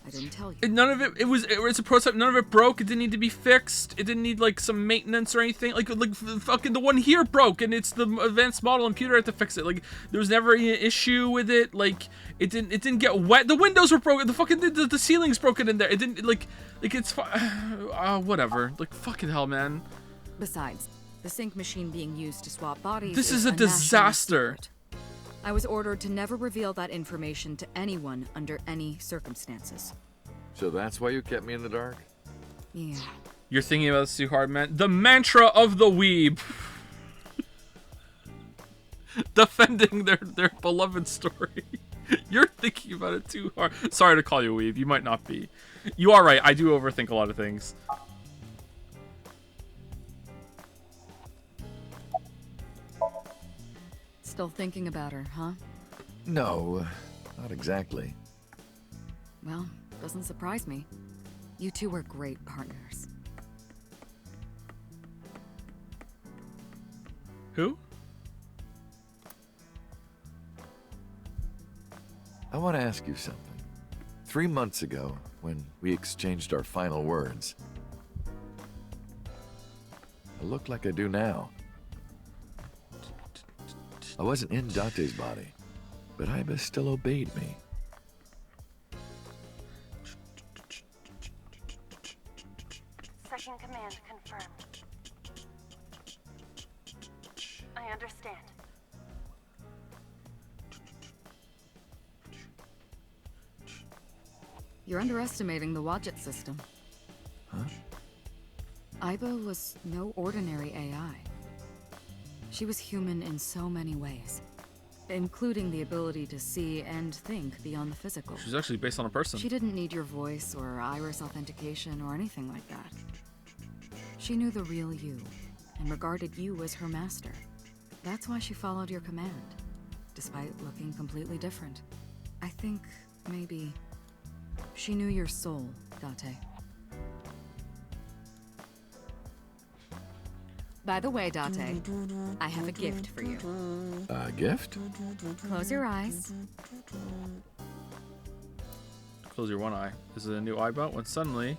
I didn't tell you. None of it. It's a prototype. None of it broke. It didn't need to be fixed. It didn't need like some maintenance or anything. Like fucking the one here broke, and it's the advanced model and computer had to fix it. Like there was never an issue with it. Like it didn't get wet. The windows were broken. The fucking the ceiling's broken in there. It didn't like it's whatever. Like fucking hell, man. Besides, the sync machine being used to swap bodies. This is a national disaster. secret. I was ordered to never reveal that information to anyone under any circumstances. So that's why you kept me in the dark? Yeah. You're thinking about this too hard, man. The mantra of the weeb. Defending their beloved story. You're thinking about it too hard. Sorry to call you a weeb. You might not be. You are right. I do overthink a lot of things. Still thinking about her, huh? No, not exactly. Well, doesn't surprise me. You two were great partners. Who? I want to ask you something. 3 months ago, when we exchanged our final words, I look like I do now. I wasn't in Date's body, but Aiba still obeyed me. Second command confirmed. I understand. You're underestimating the Wadjet system. Huh? Aiba was no ordinary AI. She was human in so many ways, including the ability to see and think beyond the physical. She's actually based on a person. She didn't need your voice or iris authentication or anything like that. She knew the real you and regarded you as her master. That's why she followed your command, despite looking completely different. I think maybe she knew your soul, Date. By the way, Date, I have a gift for you. A gift? Close your eyes. Close your one eye. This is a new Aiba when suddenly...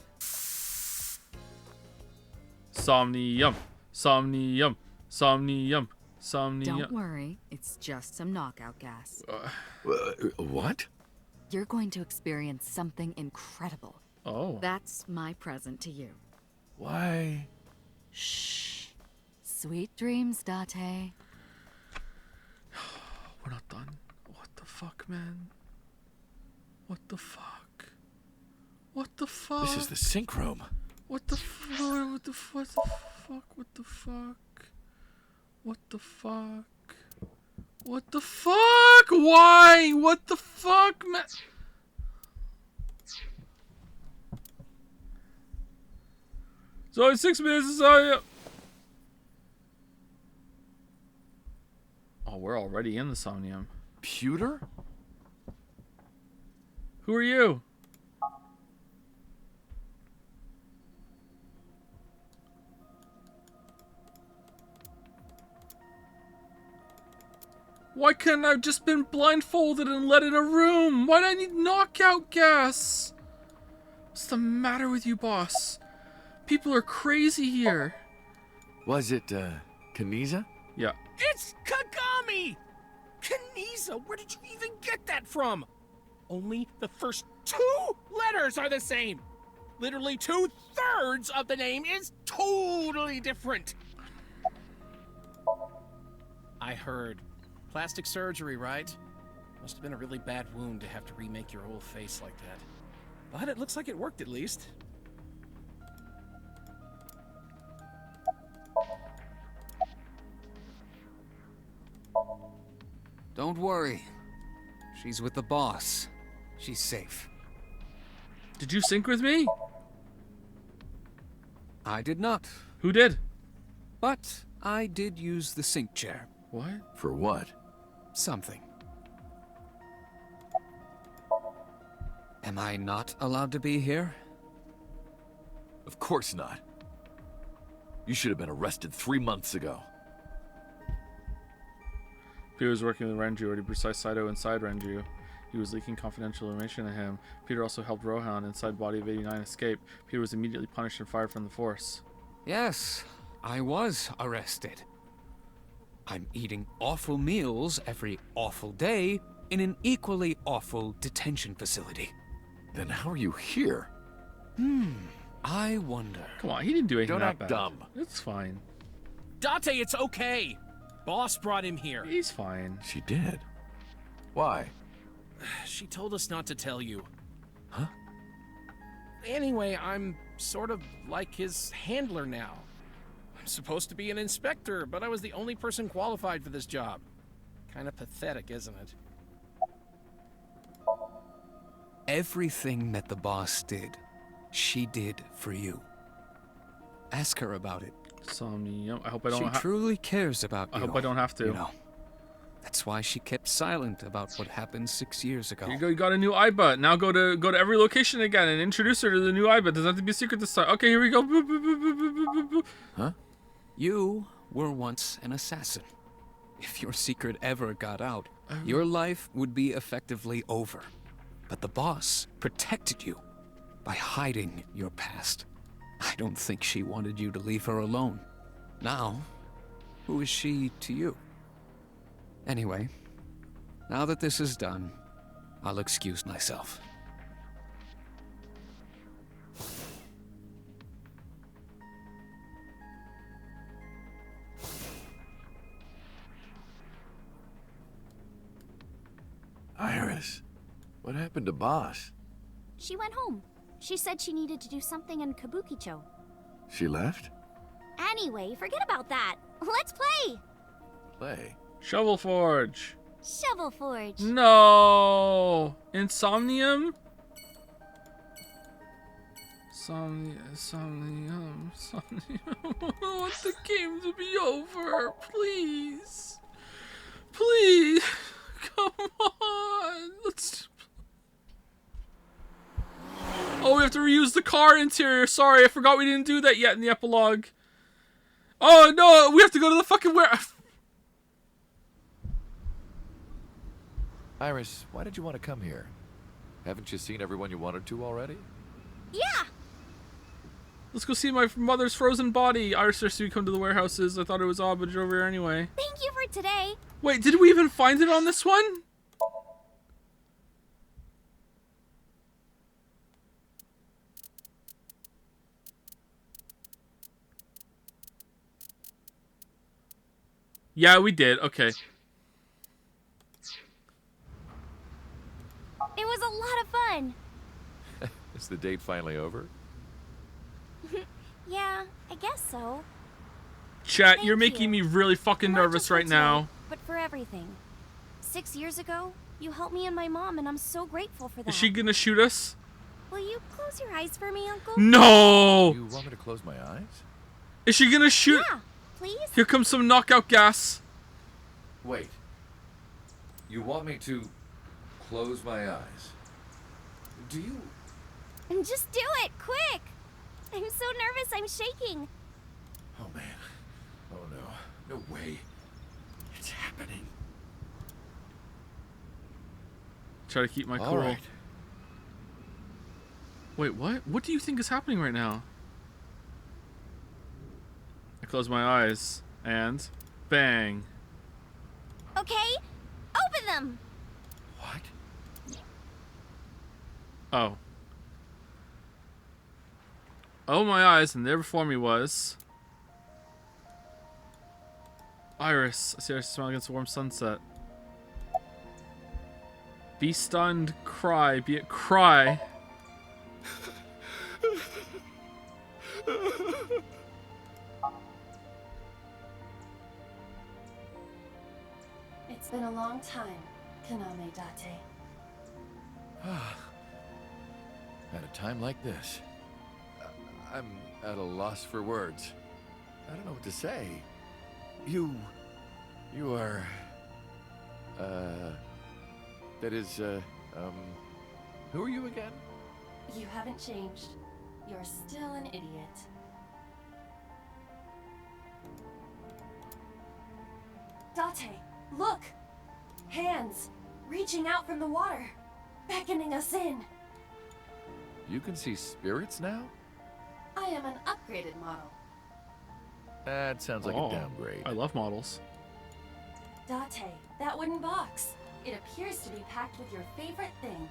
Somnium. Somnium. Somnium. Somnium. Don't worry, it's just some knockout gas. What? You're going to experience something incredible. Oh. That's my present to you. Why? Shh. Sweet dreams, Date. We're not done. What the fuck, man? What the fuck? What the fuck? This is the sync room. What the fuck? What the fuck? fuck? What the fuck? What the fuck? What the fuck? Why? What the fuck, man? So in 6 minutes, oh, we're already in the Somnium. Pewter? Who are you? Why couldn't I have just been blindfolded and let in a room? Why do I need knockout gas? What's the matter with you, boss? People are crazy here. Was it, Kaniza? Yeah. It's Kagami! Kaniza, where did you even get that from? Only the first 2 letters are the same. Literally 2/3 of the name is totally different. I heard. Plastic surgery, right? Must have been a really bad wound to have to remake your whole face like that. But it looks like it worked at least. Don't worry. She's with the boss. She's safe. Did you sync with me? I did not. Who did? But I did use the sync chair. What? For what? Something. Am I not allowed to be here? Of course not. You should have been arrested 3 months ago. Peter was working with Renju, already precise Saito inside Renju. He was leaking confidential information to him. Peter also helped Rohan inside body of 89 escape. Peter was immediately punished and fired from the force. Yes, I was arrested. I'm eating awful meals every awful day in an equally awful detention facility. Then how are you here? I wonder. Come on, he didn't do anything Don't that act bad. dumb. It's fine. Date, it's okay. Boss brought him here. He's fine. She did. Why? She told us not to tell you. Huh? Anyway, I'm sort of like his handler now. I'm supposed to be an inspector, but I was the only person qualified for this job. Kind of pathetic, isn't it? Everything that the boss did, she did for you. Ask her about it. Somnium. I hope I don't. She truly cares about you. I hope I don't have to. You know, that's why she kept silent about what happened 6 years ago. Here you go. You got a new Aiba. Now go to every location again and introduce her to the new Aiba. Doesn't have to be a secret this time. Okay, here we go. Boop, boop, boop, boop, boop, boop, boop. Huh? You were once an assassin. If your secret ever got out, your life would be effectively over. But the boss protected you by hiding your past. I don't think she wanted you to leave her alone. Now, who is she to you? Anyway, now that this is done, I'll excuse myself. Iris, what happened to Boss? She went home. She said she needed to do something in Kabukicho. She left? Anyway, forget about that. Let's play! Play? Shovel Forge. Shovel Forge. No. Insomnium. Somnium. I want the game to be over, please. Please. Come on. Let's. Oh, we have to reuse the car interior. Sorry, I forgot we didn't do that yet in the epilogue. Oh no, we have to go to the fucking warehouse. Iris, why did you want to come here? Haven't you seen everyone you wanted to already? Yeah! Let's go see my mother's frozen body. Iris says we come to the warehouses. I thought it was odd, but you're over here anyway. Thank you for today. Wait, did we even find it on this one? Yeah, we did. Okay. It was a lot of fun. Is the date finally over? Yeah, I guess so. Chat, you're making me really fucking nervous right now. But for everything. 6 years ago, you helped me and my mom, and I'm so grateful for that. Is she gonna shoot us? Will you close your eyes for me, Uncle? No! You want me to close my eyes? Is she gonna shoot? Yeah, please? Here comes some knockout gas. Wait. You want me to close my eyes? Do you? And just do it, quick! I'm so nervous, I'm shaking. Oh man. Oh no. No way. It's happening. Try to keep my cool. All right. Wait, what? What do you think is happening right now? I close my eyes and bang. Okay, open them! What? Oh. Oh, my eyes, and there before me was Iris. I see her smile against a warm sunset. Be stunned, cry, be it cry. It's been a long time, Kaname Date. At a time like this, I'm at a loss for words. I don't know what to say. You are, that is, who are you again? You haven't changed. You're still an idiot. Date, look! Hands, reaching out from the water, beckoning us in. You can see spirits now? I am an upgraded model. That sounds like a downgrade. I love models. Date, that wooden box. It appears to be packed with your favorite thing.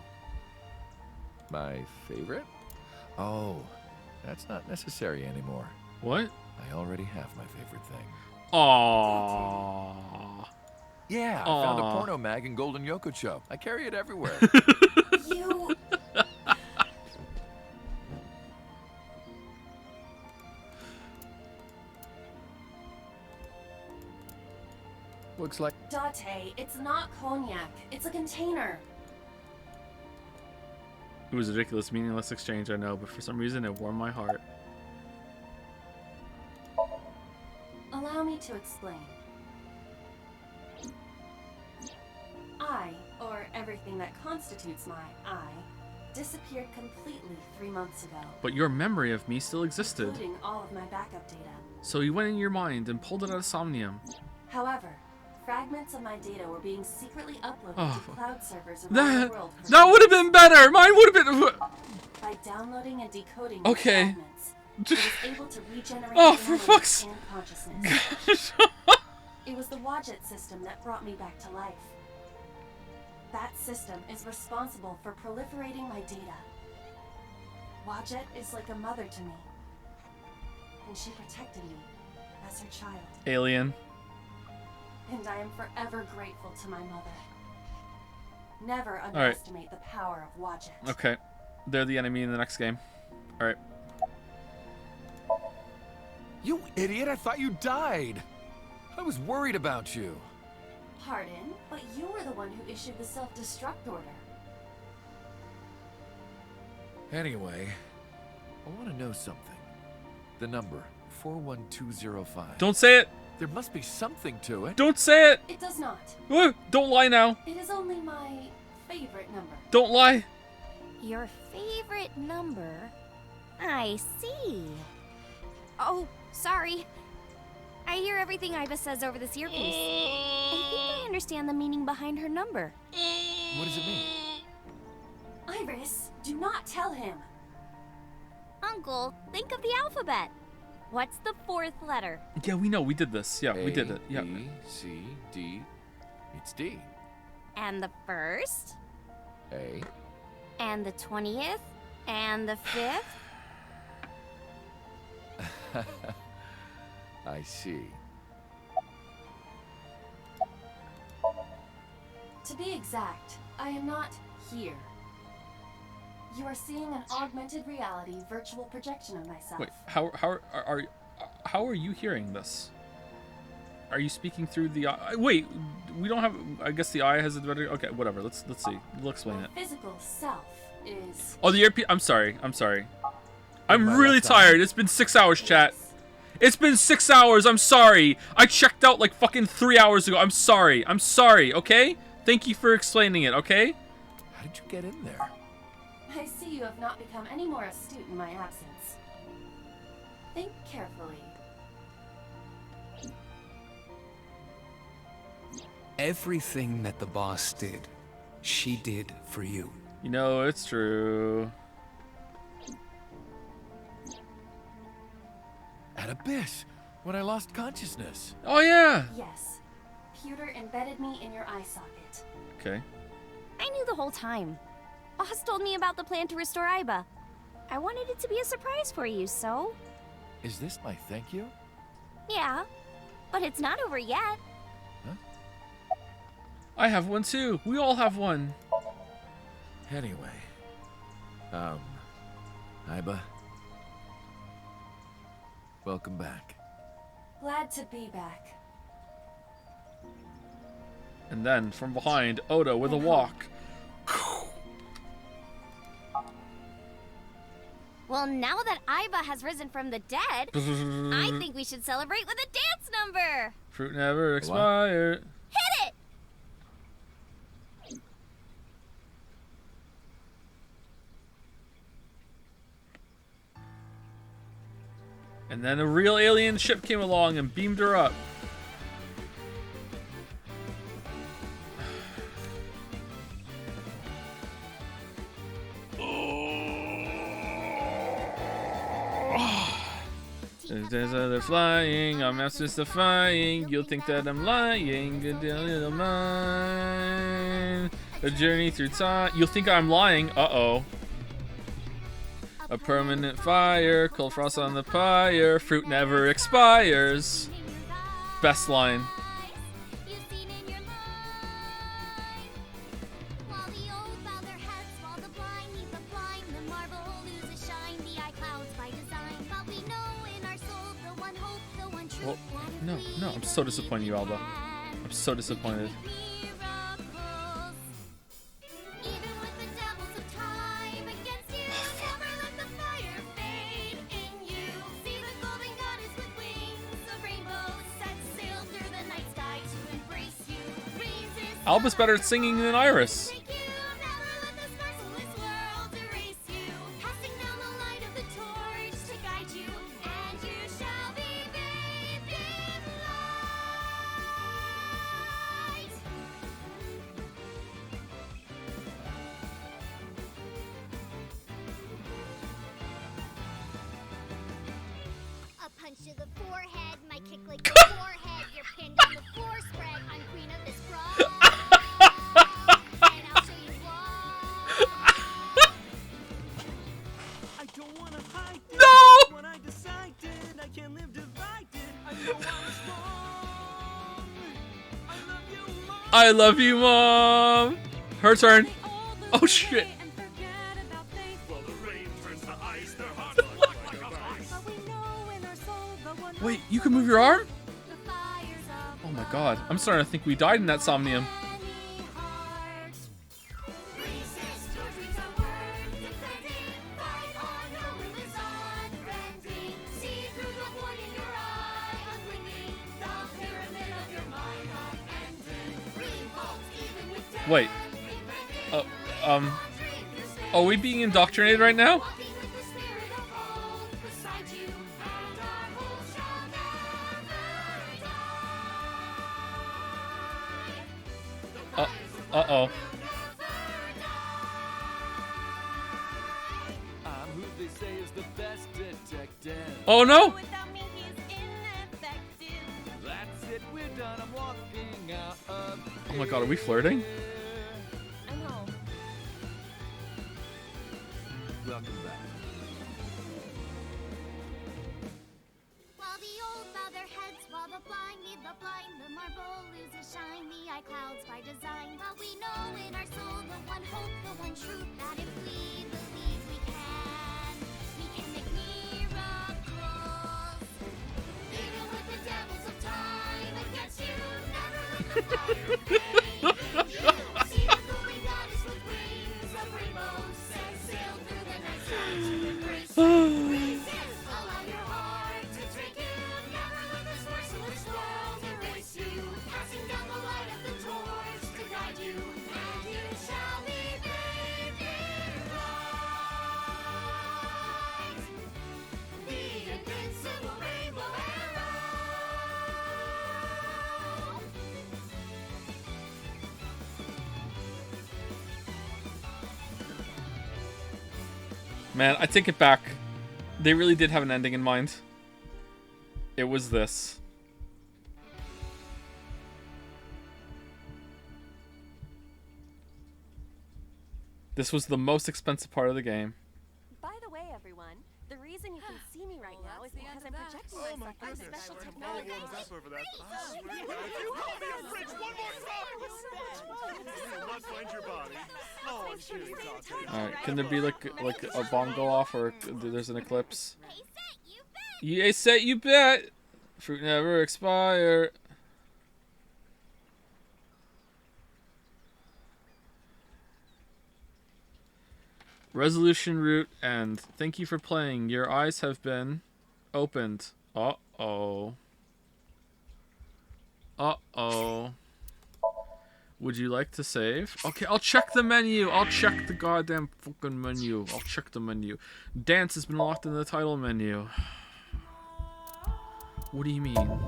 My favorite? Oh, that's not necessary anymore. What? I already have my favorite thing. Aww. Yeah, I found a porno mag in Golden Yokocho. I carry it everywhere. You... Looks like... Date, it's not cognac. It's a container. It was a ridiculous, meaningless exchange, I know, but for some reason it warmed my heart. Allow me to explain. I, or everything that constitutes my I, disappeared completely 3 months ago. But your memory of me still existed. Including all of my backup data. So you went in your mind and pulled it out of Somnium. However, fragments of my data were being secretly uploaded to cloud servers around That, the world. that would have been better! Mine would have been... By downloading and decoding Okay. the fragments, it was able to regenerate For memories fuck's... and consciousness. It was the Wadjet system that brought me back to life. That system is responsible for proliferating my data. Wadjet is like a mother to me, and she protected me as her child. Alien. And I am forever grateful to my mother. Never underestimate the power of Wadjet. Okay. They're the enemy in the next game. Alright. You idiot, I thought you died. I was worried about you. Pardon, but you were the one who issued the self-destruct order. Anyway, I want to know something. The number, 41205. Don't say it! There must be something to it. Don't say it! It does not. Don't lie now. It is only my favorite number. Don't lie. Your favorite number? I see. Oh, sorry. I hear everything Iva says over this earpiece. I think I understand the meaning behind her number. What does it mean? Iris, do not tell him. Uncle, think of the alphabet. What's the fourth letter? Yeah, we know. We did this. Yeah, we did it. Yeah. B, C, D. It's D. And the first? A. And the 20th? And the 5th? I see. To be exact, I am not here. You are seeing an augmented reality virtual projection of myself. Wait, how are you hearing this? Are you speaking through the eye? Wait, we don't have. I guess the eye has a better. Okay, whatever. Let's see. We'll explain it. Physical self is. Oh, the earpiece. I'm sorry. I'm really tired. It's been 6 hours, chat. It's been 6 hours. I'm sorry. I checked out like fucking 3 hours ago. I'm sorry. Okay? Thank you for explaining it, okay? How did you get in there? I see you have not become any more astute in my absence. Think carefully. Everything that the boss did, she did for you. You know, it's true. At Abyss, when I lost consciousness. Oh, yeah. Yes. Pewter embedded me in your eye socket. Okay. I knew the whole time. Boss told me about the plan to restore Aiba. I wanted it to be a surprise for you, so... Is this my thank you? Yeah, but it's not over yet. I have one too. We all have one. Anyway. Aiba. Welcome back. Glad to be back. And then, from behind, Oda with a walk. Well, now that Aiba has risen from the dead, I think we should celebrate with a dance number! Fruit never expired. Hit it! And then a real alien ship came along and beamed her up. They're flying, I'm mystifying. You'll think that I'm lying. Good deal of mine. A journey through time. You'll think I'm lying. Uh-oh. A permanent fire, cold frost on the pyre, fruit never expires. Best line. Well, no, I'm so disappointed in you, Alba. I'm so disappointed. Alba's better at singing than Iris. A punch to the forehead, my kick like the forehead. You're pinned on the floor spread. I'm queen of this brawl. And I'll show you why. I don't wanna hide it. No! When I decided I can't live divided. I know I was wrong. I love you, Mom. Her turn. Oh shit. Wait, you can move your arm? Oh my god. I'm starting to think we died in that Somnium. Wait. Are we being indoctrinated right now? Uh-oh. I'm who they say is the best detective. Oh no! That's it, we're done. I'm walking out of Oh my god, are we flirting? I know. Welcome back. While the old bow their heads, while the blind lead the blind, the marble loses shine, the eye clouds by design. But we know in our soul the one hope, the one truth, that if we believe we can make miracles. Even with the devils of time against Man, I take it back. They really did have an ending in mind. It was this. This was the most expensive part of the game. By the way, everyone, the reason you can see me right now is because I'm projecting Oh my myself on goodness. special All technology. warms up over that. I swear, if you call me a fridge one more time, you will not find your body. Oh, I'm kidding, Dante. Alright, can there be like a bomb go off or there's an eclipse? You set, you bet! Fruit never expire. Resolution route end. Thank you for playing. Your eyes have been opened. Uh-oh. Uh-oh. Would you like to save? Okay, I'll check the menu. I'll check the goddamn fucking menu. I'll check the menu. Dance has been locked in the title menu. What do you mean?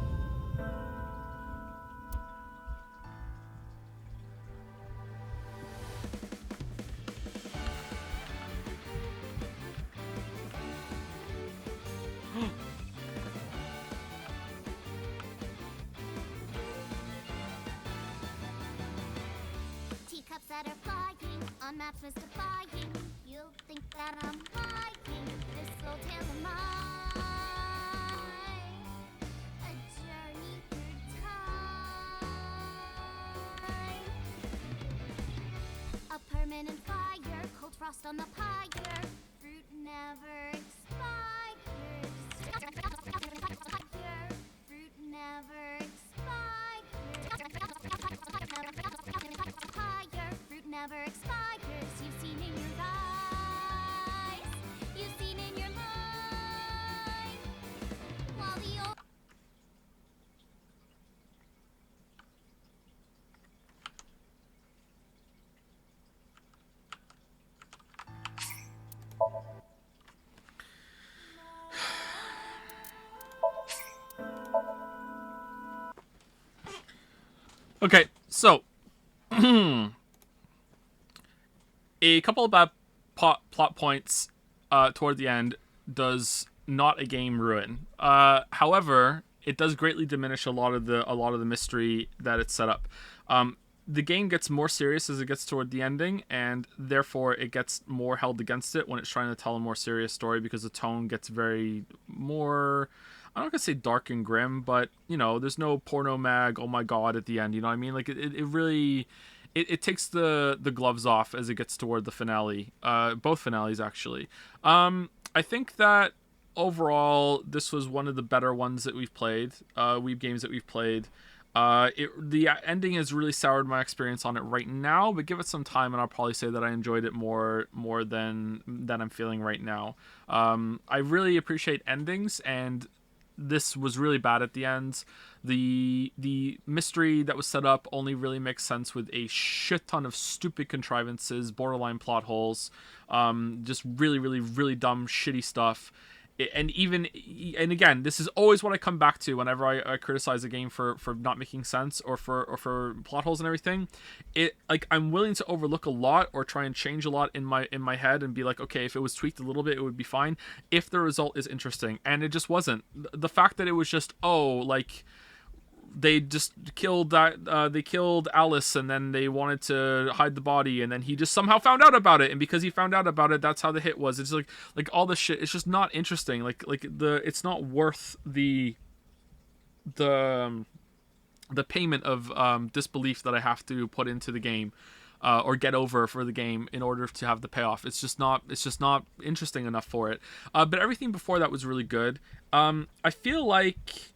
Teacups that are flying on maps mystifying. You'll think that I'm lying. This old tale of mine, a journey through time. A permanent fire, cold frost on the pyre. Fruit never expires. Fruit never expires. Fruit never expires. You've seen in your eyes. You've seen in your mind. While the old Okay, so a couple of bad plot points toward the end does not a game ruin. However, it does greatly diminish a lot of the mystery that it's set up. The game gets more serious as it gets toward the ending, and therefore it gets more held against it when it's trying to tell a more serious story, because the tone gets very more, I'm not gonna say dark and grim, but you know, there's no porno mag, oh my god, at the end. You know what I mean? Like it really, it takes the gloves off as it gets toward the finale. Both finales actually. I think that overall this was one of the better ones that we've played. Weeb games that we've played. The ending has really soured my experience on it right now, but give it some time and I'll probably say that I enjoyed it more than I'm feeling right now. I really appreciate endings, and this was really bad at the ends. The mystery that was set up only really makes sense with a shit ton of stupid contrivances, borderline plot holes, just really dumb, shitty stuff. And again, this is always what I come back to whenever I criticize a game for not making sense or for plot holes and everything. I'm willing to overlook a lot or try and change a lot in my head and be like, okay, if it was tweaked a little bit, it would be fine if the result is interesting. And it just wasn't. The fact that it was just, they just killed they killed Alice, and then they wanted to hide the body, and then he just somehow found out about it, and because he found out about it, that's how the hit was. It's like all this shit, it's just not interesting. It's not worth the payment of disbelief that I have to put into the game, or get over for the game in order to have the payoff. It's just not interesting enough for it. But everything before that was really good. I feel like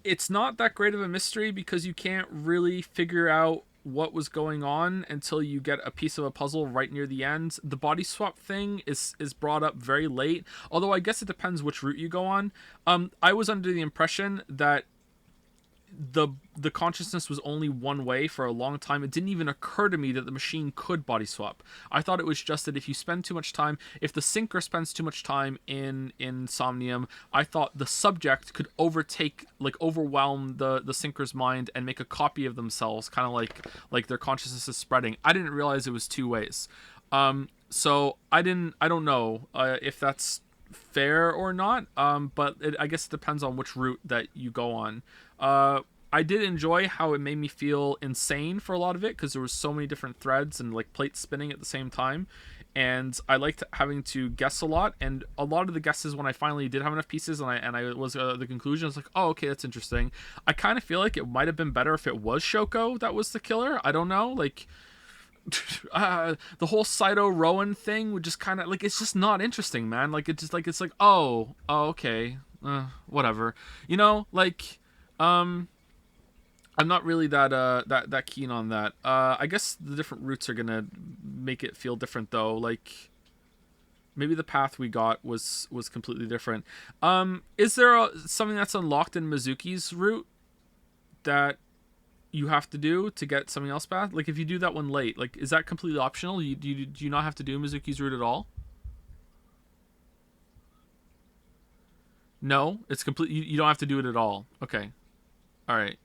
it's not that great of a mystery because you can't really figure out what was going on until you get a piece of a puzzle right near the end. The body swap thing is brought up very late, although I guess it depends which route you go on. I was under the impression that the consciousness was only one way for a long time. It didn't even occur to me that the machine could body swap. I thought it was just that if you spend too much time, if the sinker spends too much time in Somnium, I thought the subject could overwhelm the sinker's mind and make a copy of themselves, kind of like their consciousness is spreading. I didn't realize it was two ways. So I don't know if that's fair or not, but I guess it depends on which route that you go on. I did enjoy how it made me feel insane for a lot of it, because there was so many different threads and like plates spinning at the same time, and I liked having to guess a lot. And a lot of the guesses, when I finally did have enough pieces and I was the conclusion, I was like, oh, okay, that's interesting. I kind of feel like it might have been better if it was Shoko that was the killer. I don't know, like the whole Saito Rowan thing would just kind of like, it's just not interesting, man. Like it's just like, it's like, oh okay, whatever, you know, like I'm not really that keen on that. I guess the different routes are gonna make it feel different though. Like maybe the path we got was completely different. Is there something that's unlocked in Mizuki's route that you have to do to get something else back? Like if you do that one late, like is that completely optional? Do you not have to do Mizuki's route at all? No, it's complete. You don't have to do it at all. Okay, all right.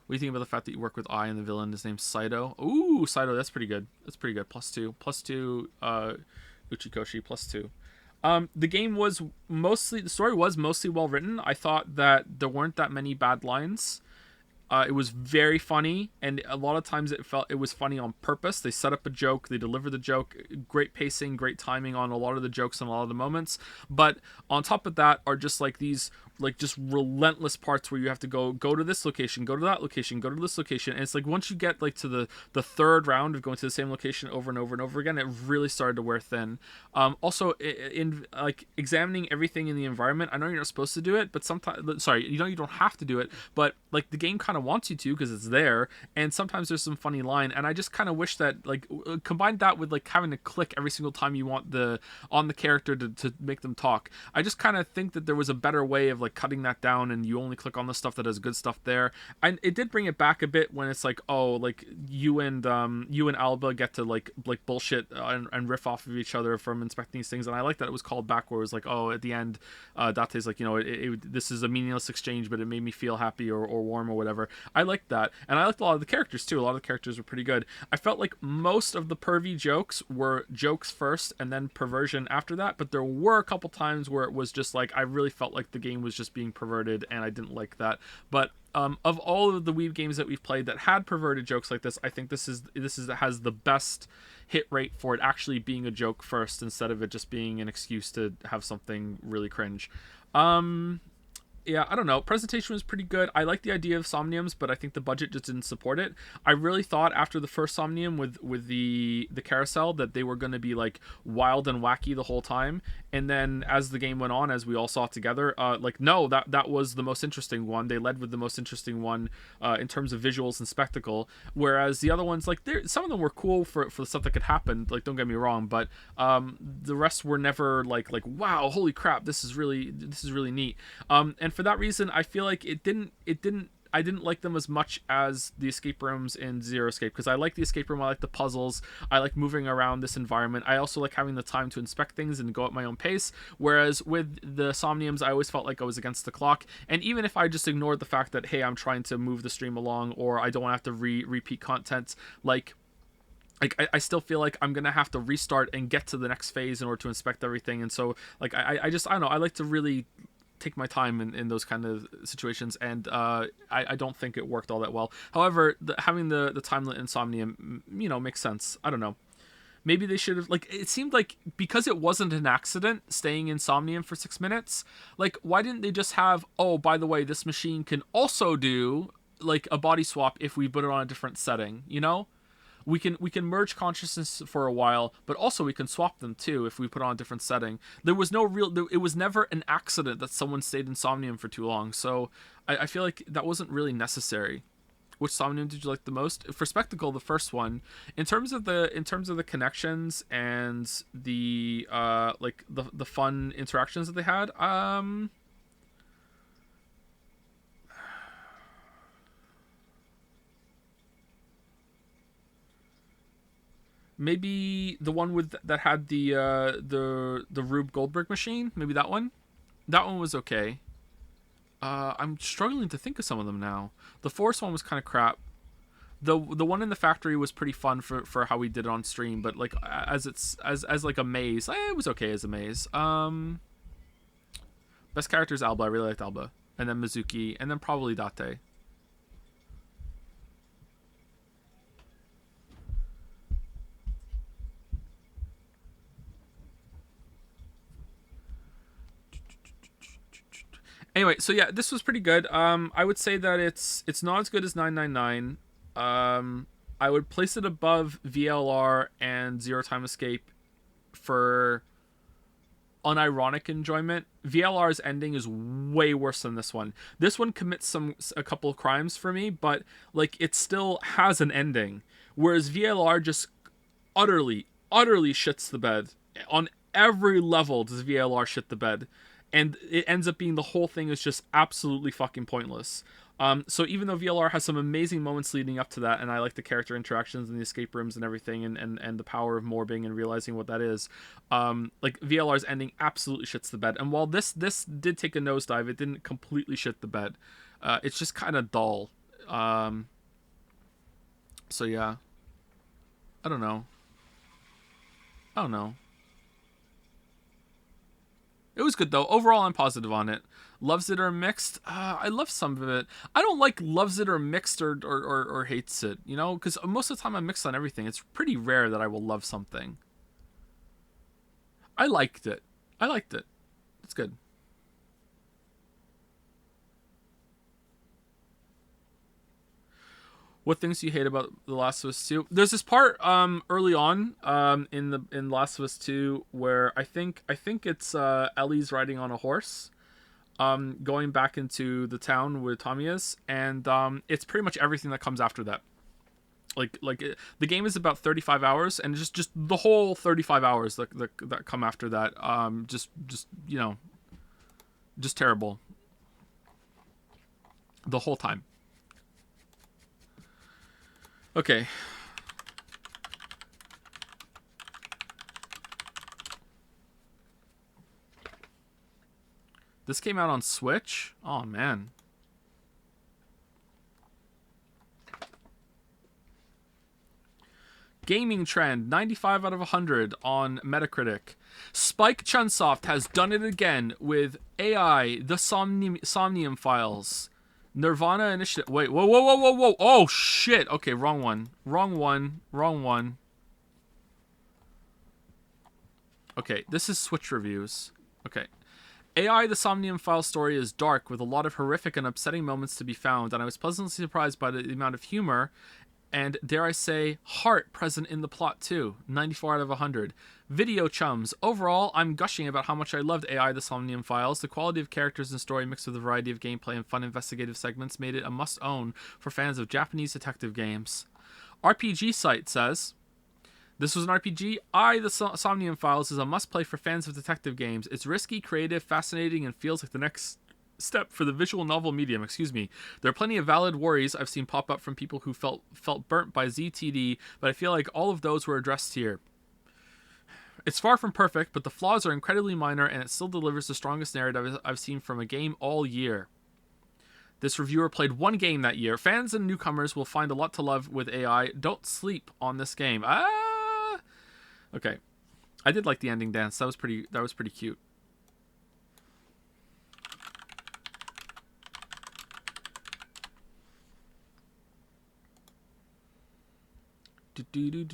What do you think about the fact that you work with I and the villain is named Saito? Ooh, Saito, that's pretty good. That's pretty good. +2. +2, Uchikoshi, +2. The game was the story was mostly well written. I thought that there weren't that many bad lines. It was very funny, and a lot of times it was funny on purpose. They set up a joke, they deliver the joke, great pacing, great timing on a lot of the jokes and a lot of the moments. But on top of that are just like these just relentless parts where you have to go to this location, go to that location, go to this location, and it's like once you get like to the third round of going to the same location over and over and over again, it really started to wear thin. Also in like examining everything in the environment, I know you're not supposed to do it, but sometimes, sorry, you don't have to do it, but like the game kind of wants you to because it's there, and sometimes there's some funny line, and I just kind of wish that like combine that with like having to click every single time you want on the character to make them talk. I just kind of think that there was a better way of like cutting that down, and you only click on the stuff that has good stuff there. And it did bring it back a bit when it's like, oh, like you and Alba get to like bullshit and riff off of each other from inspecting these things, and I like that it was called back where it was like, oh, at the end Date's like, you know, this is a meaningless exchange, but it made me feel happy or warm or whatever. I liked that, and I liked a lot of the characters too. A lot of the characters were pretty good. I felt like most of the pervy jokes were jokes first and then perversion after that, but there were a couple times where it was just like, I really felt like the game was just being perverted, and I didn't like that. But of all of the Weeb games that we've played that had perverted jokes like this, I think this has the best hit rate for it actually being a joke first instead of it just being an excuse to have something really cringe. Yeah, I don't know. Presentation was pretty good. I like the idea of Somniums, but I think the budget just didn't support it. I really thought after the first Somnium with the carousel that they were going to be like wild and wacky the whole time. And then as the game went on, as we all saw together, no, that was the most interesting one. They led with the most interesting one in terms of visuals and spectacle. Whereas the other ones, like some of them were cool for the stuff that could happen. Like, don't get me wrong, but the rest were never like wow, holy crap, this is really neat. And for that reason, I feel like I didn't like them as much as the escape rooms in Zero Escape, because I like the escape room, I like the puzzles, I like moving around this environment, I also like having the time to inspect things and go at my own pace, whereas with the Somniums, I always felt like I was against the clock. And even if I just ignored the fact that, hey, I'm trying to move the stream along, or I don't want to have to repeat content, like I still feel like I'm gonna have to restart and get to the next phase in order to inspect everything. And so like I don't know, I like to really take my time in those kind of situations, and I don't think it worked all that well. However, having the time limit in Somnium, you know, makes sense. I don't know. Maybe they should have, like, it seemed like because it wasn't an accident staying in Somnium for 6 minutes, like, why didn't they just have, oh, by the way, this machine can also do like a body swap if we put it on a different setting, you know? we can merge consciousness for a while, but also we can swap them too if we put on a different setting. There was no real, it was never an accident that someone stayed in Somnium for too long. So I feel like that wasn't really necessary. Which Somnium did you like the most? For Spectacle, the first one. In terms of the connections and the like the fun interactions that they had, maybe the one with that had the Rube Goldberg machine. Maybe that one. That one was okay. I'm struggling to think of some of them now. The Force one was kind of crap. The one in the factory was pretty fun for how we did it on stream, but like as like a maze, it was okay as a maze. Best character is Alba. I really liked Alba, and then Mizuki, and then probably Date. Anyway, so yeah, this was pretty good. I would say that it's not as good as 999. I would place it above VLR and Zero Time Escape for unironic enjoyment. VLR's ending is way worse than this one. This one commits a couple of crimes for me, but like it still has an ending. Whereas VLR just utterly shits the bed. On every level does VLR shit the bed. And it ends up being the whole thing is just absolutely fucking pointless. So even though VLR has some amazing moments leading up to that, and I like the character interactions and the escape rooms and everything, and the power of morbing and realizing what that is, like VLR's ending absolutely shits the bed. And while this did take a nosedive, it didn't completely shit the bed. It's just kind of dull. So yeah, I don't know. It was good though. Overall, I'm positive on it. Loves it or mixed? I love some of it. I don't like loves it or mixed or hates it, you know? Because most of the time I'm mixed on everything. It's pretty rare that I will love something. I liked it. It's good. What things do you hate about The Last of Us 2? There's this part early on in Last of Us 2 where I think it's Ellie's riding on a horse going back into the town where Tommy is, and it's pretty much everything that comes after that. The game is about 35 hours, and just the whole 35 hours that come after that just you know, just terrible the whole time. Okay. This came out on Switch? Oh, man. Gaming trend, 95 out of 100 on Metacritic. Spike Chunsoft has done it again with AI, the Somnium files. Nirvana Initiative. Wait, whoa. Oh, shit. Okay, wrong one. Okay, this is Switch reviews. Okay. AI, the Somnium file story is dark, with a lot of horrific and upsetting moments to be found, and I was pleasantly surprised by the amount of humor and, dare I say, heart present in the plot too. 94 out of 100. Video chums. Overall, I'm gushing about how much I loved AI, the Somnium Files. The quality of characters and story mixed with a variety of gameplay and fun investigative segments made it a must-own for fans of Japanese detective games. RPG Site says, this was an RPG. The Somnium Files is a must-play for fans of detective games. It's risky, creative, fascinating, and feels like the next step for the visual novel medium. There are plenty of valid worries I've seen pop up from people who felt burnt by ZTD, but I feel like all of those were addressed here. It's far from perfect, but the flaws are incredibly minor, and it still delivers the strongest narrative I've seen from a game all year. This reviewer played one game that year. Fans and newcomers will find a lot to love with AI. Don't sleep on this game. Okay. I did like the ending dance. That was pretty cute. Do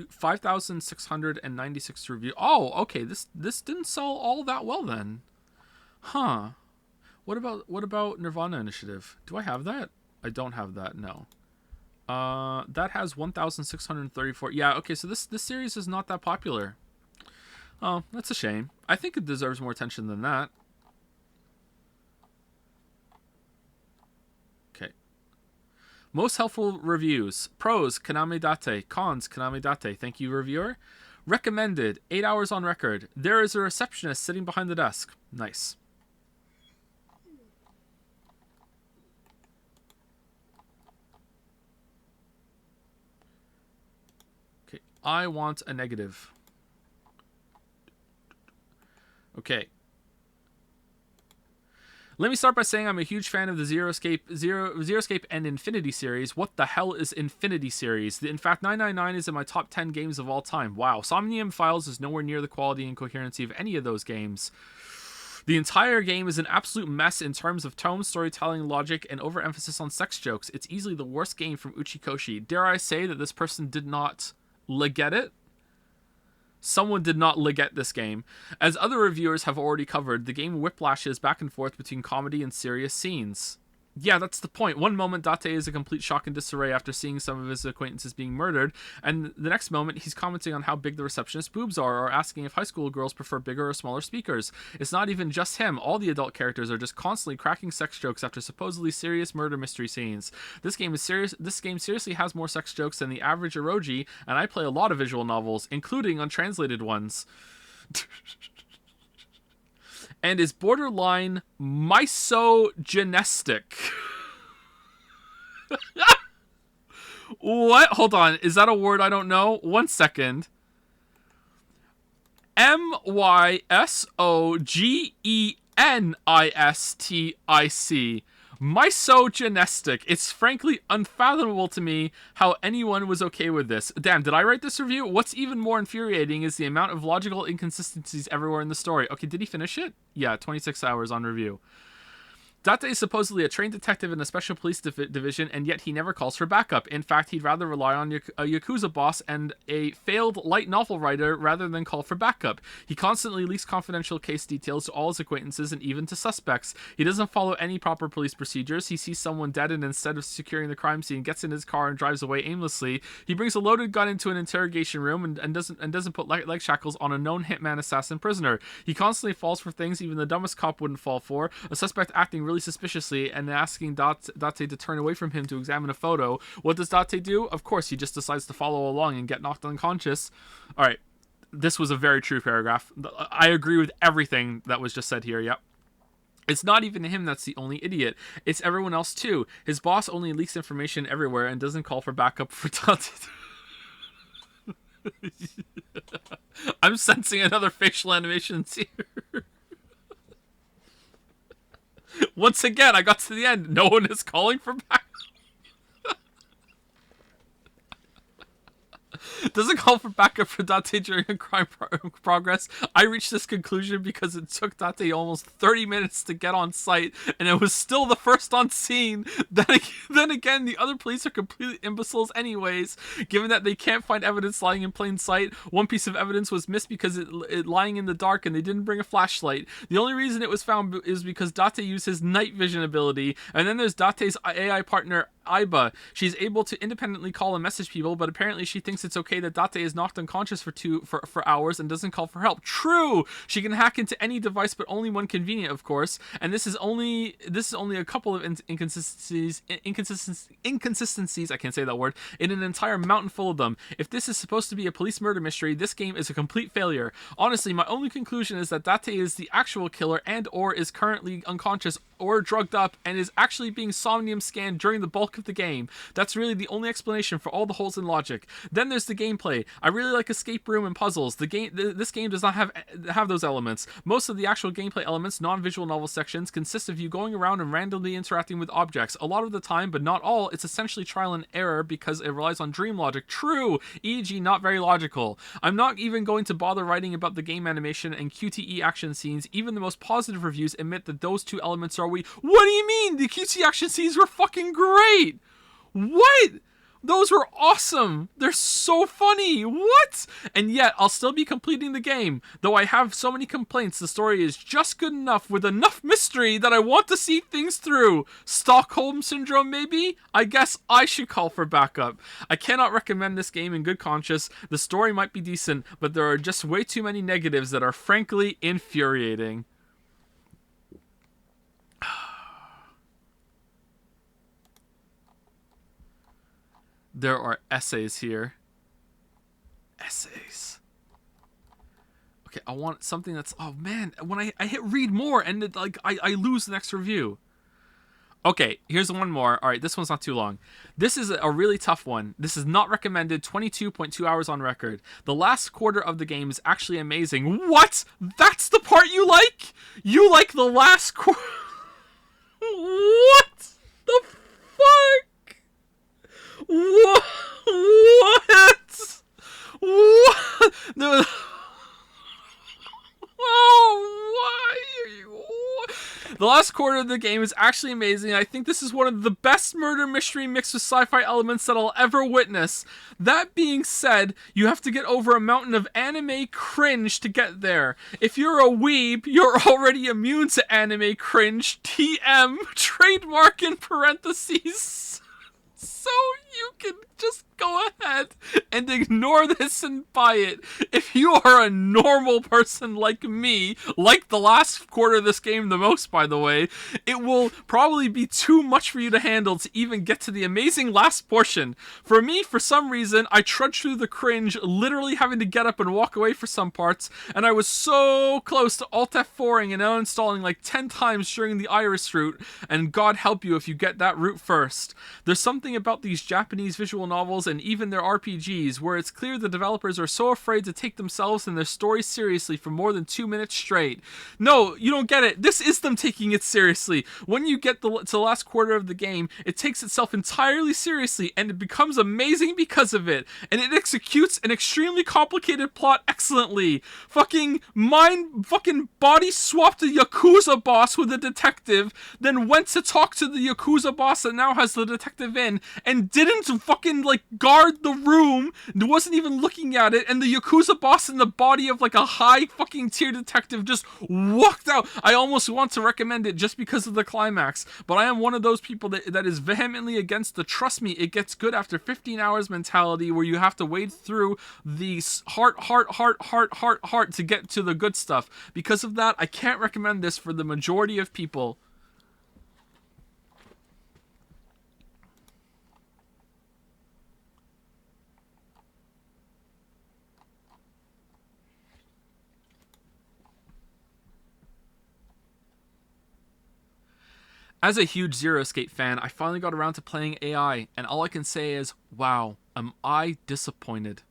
5,696 review. Oh, okay. This didn't sell all that well then. Huh. What about Nirvana Initiative? Do I have that? I don't have that. No. That has 1,634. Yeah, okay, so this series is not that popular. Oh, that's a shame. I think it deserves more attention than that. Okay. Most helpful reviews. Pros, Kaname Date. Cons, Kaname Date. Thank you, reviewer. Recommended, 8 hours on record. There is a receptionist sitting behind the desk. Nice. Okay, I want a negative. Okay. Let me start by saying I'm a huge fan of the Zero Escape and Infinity series. What the hell is Infinity series? In fact, 999 is in my top 10 games of all time. Wow. Somnium Files is nowhere near the quality and coherency of any of those games. The entire game is an absolute mess in terms of tone, storytelling, logic, and overemphasis on sex jokes. It's easily the worst game from Uchikoshi. Dare I say that this person did not get it? Someone did not get this game. As other reviewers have already covered, the game whiplashes back and forth between comedy and serious scenes. Yeah, that's the point. One moment, Date is a complete shock and disarray after seeing some of his acquaintances being murdered, and the next moment, he's commenting on how big the receptionist's boobs are, or asking if high school girls prefer bigger or smaller speakers. It's not even just him. All the adult characters are just constantly cracking sex jokes after supposedly serious murder mystery scenes. This game seriously has more sex jokes than the average eroji, and I play a lot of visual novels, including untranslated ones. And is borderline misogynistic. What? Hold on. Is that a word I don't know? 1 second. MYSOGENISTIC. Misogynistic. It's frankly unfathomable to me how anyone was okay with this. Damn, did I write this review? What's even more infuriating is the amount of logical inconsistencies everywhere in the story. Okay, did he finish it? Yeah, 26 hours on review. Date is supposedly a trained detective in a special police division, and yet he never calls for backup. In fact, he'd rather rely on a Yakuza boss and a failed light novel writer rather than call for backup. He constantly leaks confidential case details to all his acquaintances and even to suspects. He doesn't follow any proper police procedures. He sees someone dead and instead of securing the crime scene, gets in his car and drives away aimlessly. He brings a loaded gun into an interrogation room and doesn't put leg shackles on a known hitman assassin prisoner. He constantly falls for things even the dumbest cop wouldn't fall for. A suspect acting really suspiciously and asking Date to turn away from him to examine a photo. What does Date do? Of course, he just decides to follow along and get knocked unconscious. All right, this was a very true paragraph. I agree with everything that was just said here. Yep. It's not even him that's the only idiot. It's everyone else too. His boss only leaks information everywhere and doesn't call for backup for Date. I'm sensing another facial animations here. Once again, I got to the end. No one is calling for backup. Doesn't call for backup for Date during a crime progress. I reached this conclusion because it took Date almost 30 minutes to get on site, and it was still the first on scene. Then again, the other police are completely imbeciles anyways, given that they can't find evidence lying in plain sight. One piece of evidence was missed because it lying in the dark, and they didn't bring a flashlight. The only reason it was found is because Date used his night vision ability. And then there's Date's AI partner, Aiba. She's able to independently call and message people, but apparently she thinks it's okay that Date is knocked unconscious for hours and doesn't call for help. True! She can hack into any device, but only when convenient, of course. And this is only a couple of inconsistencies, I can't say that word, in an entire mountain full of them. If this is supposed to be a police murder mystery, this game is a complete failure. Honestly, my only conclusion is that Date is the actual killer and or is currently unconscious or drugged up and is actually being Somnium scanned during the bulk of the game. That's really the only explanation for all the holes in logic. Then there's the gameplay. I really like escape room and puzzles. This game does not have those elements. Most of the actual gameplay elements, non-visual novel sections, consist of you going around and randomly interacting with objects. A lot of the time, but not all, it's essentially trial and error because it relies on dream logic. True, e.g. not very logical. I'm not even going to bother writing about the game animation and QTE action scenes. Even the most positive reviews admit that those two elements are weak. What do you mean? The QTE action scenes were fucking great! What? Those were awesome. They're so funny. What? And yet, I'll still be completing the game. Though I have so many complaints, the story is just good enough with enough mystery that I want to see things through. Stockholm Syndrome, maybe? I guess I should call for backup. I cannot recommend this game in good conscience. The story might be decent, but there are just way too many negatives that are frankly infuriating. There are essays here. Essays. Okay, I want something that's... Oh, man. When I hit read more, and it, like I lose the next review. Okay, here's one more. All right, this one's not too long. This is a really tough one. This is not recommended. 22.2 hours on record. The last quarter of the game is actually amazing. What? That's the part you like? You like the last quarter? What the fuck? What? What? No. Oh, why are you... The last quarter of the game is actually amazing. I think this is one of the best murder mystery mixed with sci-fi elements that I'll ever witness. That being said, you have to get over a mountain of anime cringe to get there. If you're a weeb, you're already immune to anime cringe. TM, trademark in parentheses. So you can just go ahead and ignore this and buy it. If you are a normal person like me, like the last quarter of this game the most, by the way, it will probably be too much for you to handle to even get to the amazing last portion. For me, for some reason, I trudged through the cringe, literally having to get up and walk away for some parts, and I was so close to Alt F4ing and uninstalling like 10 times during the Iris route, and God help you if you get that route first. There's something about these Japanese visual novels and even their RPGs where it's clear the developers are so afraid to take themselves and their story seriously for more than 2 minutes straight. No, you don't get it. This is them taking it seriously. When you get to the last quarter of the game, it takes itself entirely seriously and it becomes amazing because of it. And it executes an extremely complicated plot excellently. Fucking body swapped a Yakuza boss with a detective, then went to talk to the Yakuza boss that now has the detective in, and didn't fucking like guard the room, wasn't even looking at it, and the Yakuza boss in the body of like a high fucking tier detective just walked out. I almost want to recommend it just because of the climax, but I am one of those people that is vehemently against the trust me, it gets good after 15 hours mentality where you have to wade through the heart to get to the good stuff. Because of that, I can't recommend this for the majority of people. As a huge Zero Escape fan, I finally got around to playing AI, and all I can say is, wow, am I disappointed.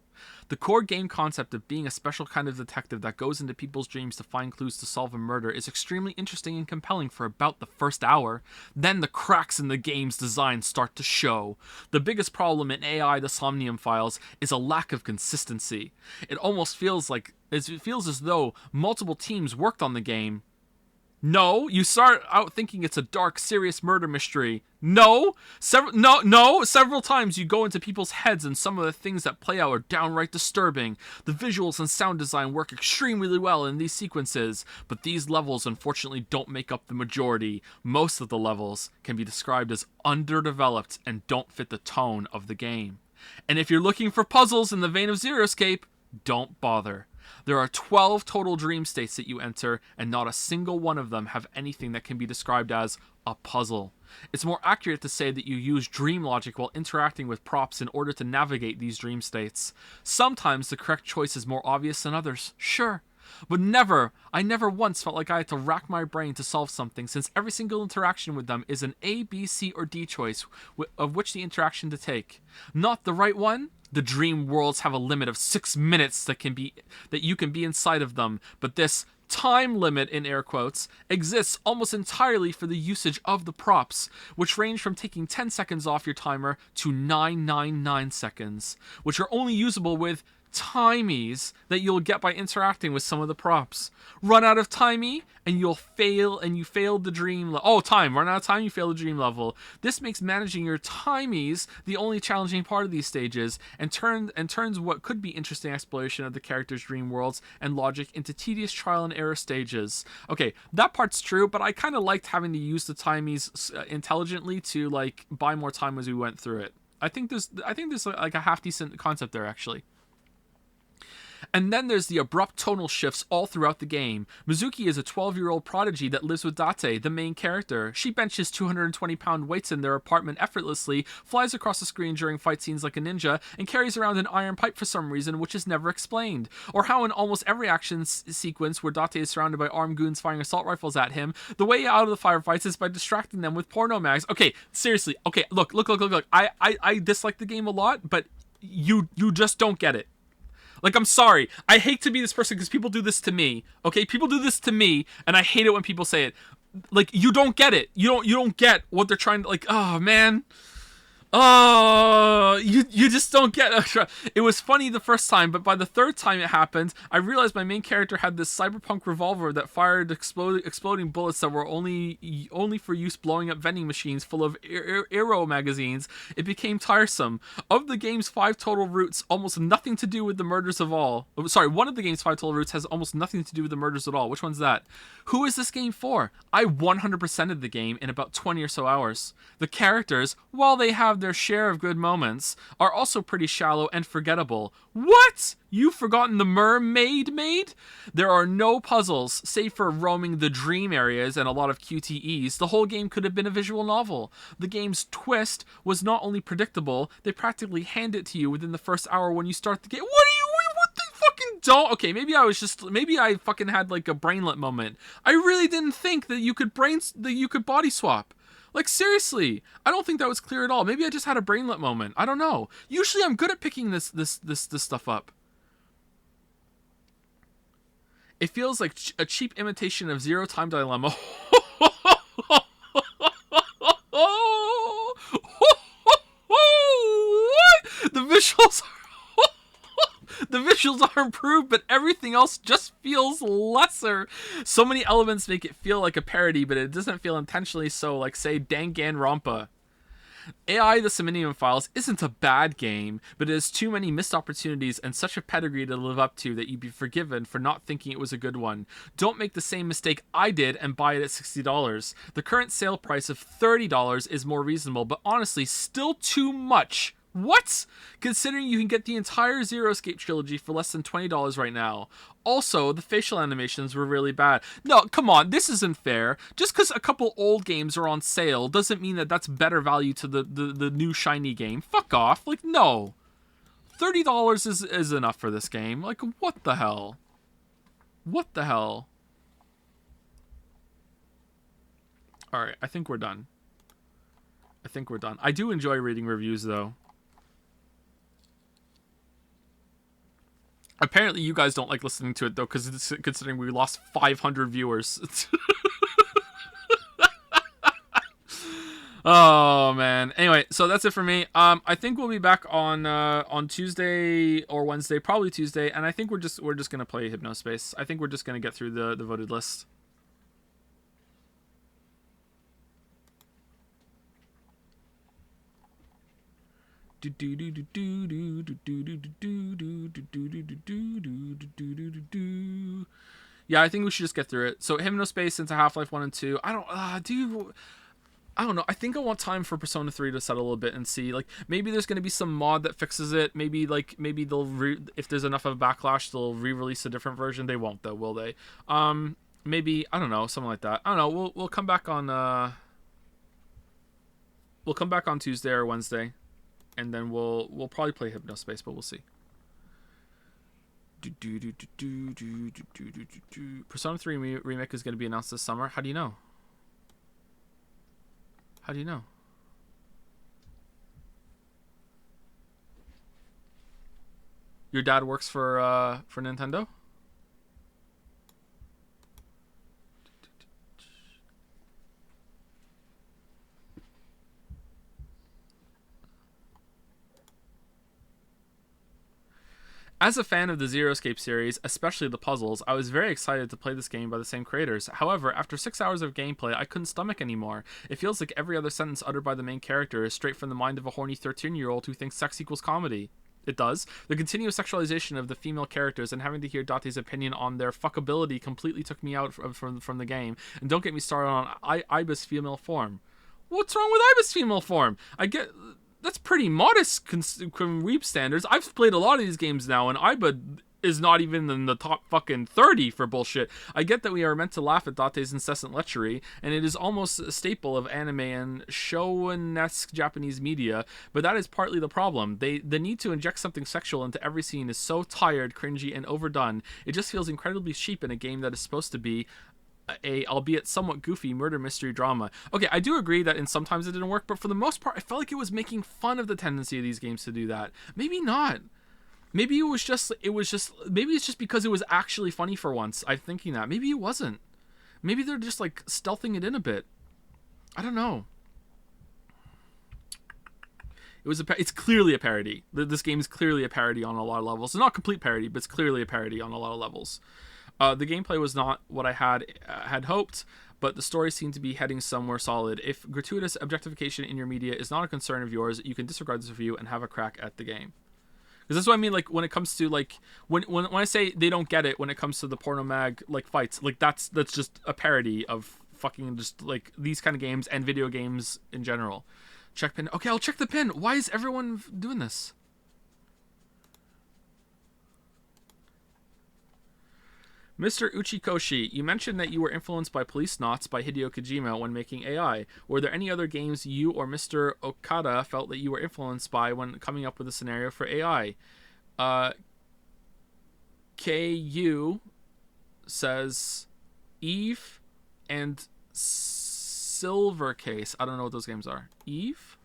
The core game concept of being a special kind of detective that goes into people's dreams to find clues to solve a murder is extremely interesting and compelling for about the first hour. Then the cracks in the game's design start to show. The biggest problem in AI the Somnium files is a lack of consistency. It almost feels as though multiple teams worked on the game. No, you start out thinking it's a dark, serious murder mystery. Several times you go into people's heads and some of the things that play out are downright disturbing. The visuals and sound design work extremely well in these sequences, but these levels unfortunately don't make up the majority. Most of the levels can be described as underdeveloped and don't fit the tone of the game. And if you're looking for puzzles in the vein of Zero Escape, don't bother. There are 12 total dream states that you enter, and not a single one of them have anything that can be described as a puzzle. It's more accurate to say that you use dream logic while interacting with props in order to navigate these dream states. Sometimes the correct choice is more obvious than others, sure. But I never once felt like I had to rack my brain to solve something, since every single interaction with them is an A, B, C, or D choice of which the interaction to take. Not the right one? The dream worlds have a limit of 6 minutes that you can be inside of them, but this time limit, in air quotes, exists almost entirely for the usage of the props, which range from taking 10 seconds off your timer to 999 seconds, which are only usable with timies that you'll get by interacting with some of the props. Run out of timey and you'll fail, and you failed the dream run out of time, you fail the dream level. This makes managing your timies the only challenging part of these stages, and turns what could be interesting exploration of the character's dream worlds and logic into tedious trial and error stages. Okay, that part's true, but I kind of liked having to use the timies intelligently to like buy more time as we went through it. I think there's like a half decent concept there, actually. And then there's the abrupt tonal shifts all throughout the game. Mizuki is a 12-year-old prodigy that lives with Date, the main character. She benches 220-pound weights in their apartment effortlessly, flies across the screen during fight scenes like a ninja, and carries around an iron pipe for some reason, which is never explained. Or how in almost every action sequence where Date is surrounded by armed goons firing assault rifles at him, the way out of the firefights is by distracting them with porno mags. Okay, seriously. Okay, look. I dislike the game a lot, but you just don't get it. Like, I'm sorry. I hate to be this person because people do this to me. Okay, people do this to me, and I hate it when people say it. Like, you don't get it. You don't get what they're trying to, like, oh man. Oh, you just don't get it. It was funny the first time, but by the third time it happened, I realized my main character had this cyberpunk revolver that fired exploding bullets that were only for use blowing up vending machines full of aero magazines. It became tiresome. Of the game's 5 total routes, almost nothing to do with the murders of all. Sorry, one of the game's 5 total routes has almost nothing to do with the murders at all. Which one's that? Who is this game for? I 100%ed the game in about 20 or so hours. The characters, while they have their share of good moments, are also pretty shallow and forgettable. What? You've forgotten the mermaid maid? There are no puzzles, save for roaming the dream areas and a lot of QTEs. The whole game could have been a visual novel. The game's twist was not only predictable, they practically hand it to you within the first hour when you start the game. What the fucking don't? Okay, maybe I fucking had like a brainlet moment. I really didn't think that you could body swap. Like, seriously, I don't think that was clear at all. Maybe I just had a brainlet moment. I don't know. Usually I'm good at picking this stuff up. It feels like a cheap imitation of Zero Time Dilemma. What? The visuals are improved, but everything else just feels lesser. So many elements make it feel like a parody, but it doesn't feel intentionally so, like, say, Danganronpa. AI the Somnium Files isn't a bad game, but it has too many missed opportunities and such a pedigree to live up to that you'd be forgiven for not thinking it was a good one. Don't make the same mistake I did and buy it at $60. The current sale price of $30 is more reasonable, but honestly, still too much. What? Considering you can get the entire Zero Escape trilogy for less than $20 right now. Also, the facial animations were really bad. No, come on, this isn't fair. Just because a couple old games are on sale doesn't mean that that's better value to the new shiny game. Fuck off. Like, no. $30 is enough for this game. Like, what the hell? What the hell? Alright, I think we're done. I do enjoy reading reviews, though. Apparently you guys don't like listening to it, though, because considering we lost 500 viewers. Oh, man. Anyway, so that's it for me. I think we'll be back on Tuesday or Wednesday, probably Tuesday, and I think we're just gonna play Hypnospace. I think we're just gonna get through the voted list. Yeah, I think we should just get through it. So Hypnospace into Half-Life 1 and 2. I don't know. I think I want time for Persona 3 to settle a bit and see, like, maybe there's going to be some mod that fixes it. Maybe they'll if there's enough of a backlash, they'll re-release a different version. They won't, though, will they? Maybe, I don't know, something like that. I don't know. We'll come back on Tuesday or Wednesday, and then we'll probably play Hypnospace, but we'll see. Persona 3 remake is going to be announced this summer. How do you know? How do you know? Your dad works for Nintendo? As a fan of the Zero Escape series, especially the puzzles, I was very excited to play this game by the same creators. However, after 6 hours of gameplay, I couldn't stomach anymore. It feels like every other sentence uttered by the main character is straight from the mind of a horny 13-year-old who thinks sex equals comedy. It does. The continuous sexualization of the female characters and having to hear Date's opinion on their fuckability completely took me out from the game. And don't get me started on Iba's female form. What's wrong with Iba's female form? I get... That's pretty modest Weeb standards. I've played a lot of these games now, and Iba is not even in the top fucking 30 for bullshit. I get that we are meant to laugh at Date's incessant lechery, and it is almost a staple of anime and shonen-esque Japanese media, but that is partly the problem. The need to inject something sexual into every scene is so tired, cringy, and overdone. It just feels incredibly cheap in a game that is supposed to be a, albeit somewhat goofy, murder mystery drama. Okay, I do agree that sometimes it didn't work, but for the most part, I felt like it was making fun of the tendency of these games to do that. Maybe not. Maybe it's just because it was actually funny for once. I'm thinking that. Maybe it wasn't. Maybe they're just like stealthing it in a bit. I don't know. It's clearly a parody. This game is clearly a parody on a lot of levels. It's not a complete parody, but it's clearly a parody on a lot of levels. The gameplay was not what I had hoped, but the story seemed to be heading somewhere solid. If gratuitous objectification in your media is not a concern of yours, you can disregard this review and have a crack at the game. Because that's what I mean, like, when it comes to, like, when I say they don't get it when it comes to the porno mag, like, fights, like, that's just a parody of fucking just, like, these kind of games and video games in general. Check pin. Okay, I'll check the pin. Why is everyone doing this? Mr. Uchikoshi, you mentioned that you were influenced by Police Knots by Hideo Kojima when making AI. Were there any other games you or Mr. Okada felt that you were influenced by when coming up with a scenario for AI? KU says Eve and Silver Case. I don't know what those games are. Eve?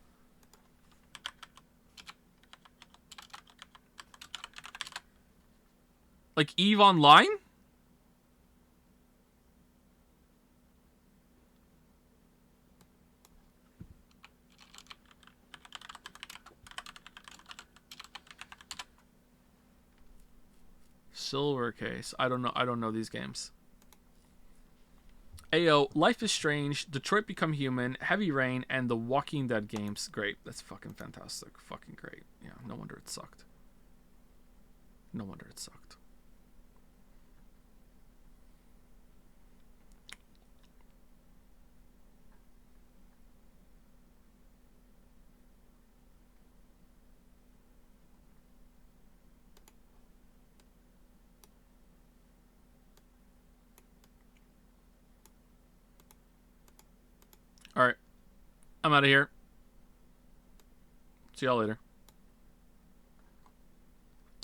Like Eve Online? Silver Case. I don't know these games. Ayo, Life is Strange, Detroit Become Human, Heavy Rain, and the Walking Dead games. Great. That's fucking fantastic. Fucking great. Yeah, no wonder it sucked. No wonder it sucked. Alright. I'm out of here. See y'all later.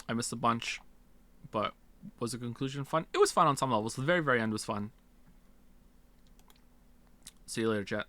I missed a bunch, but was the conclusion fun? It was fun on some levels. The very, very end was fun. See you later, chat.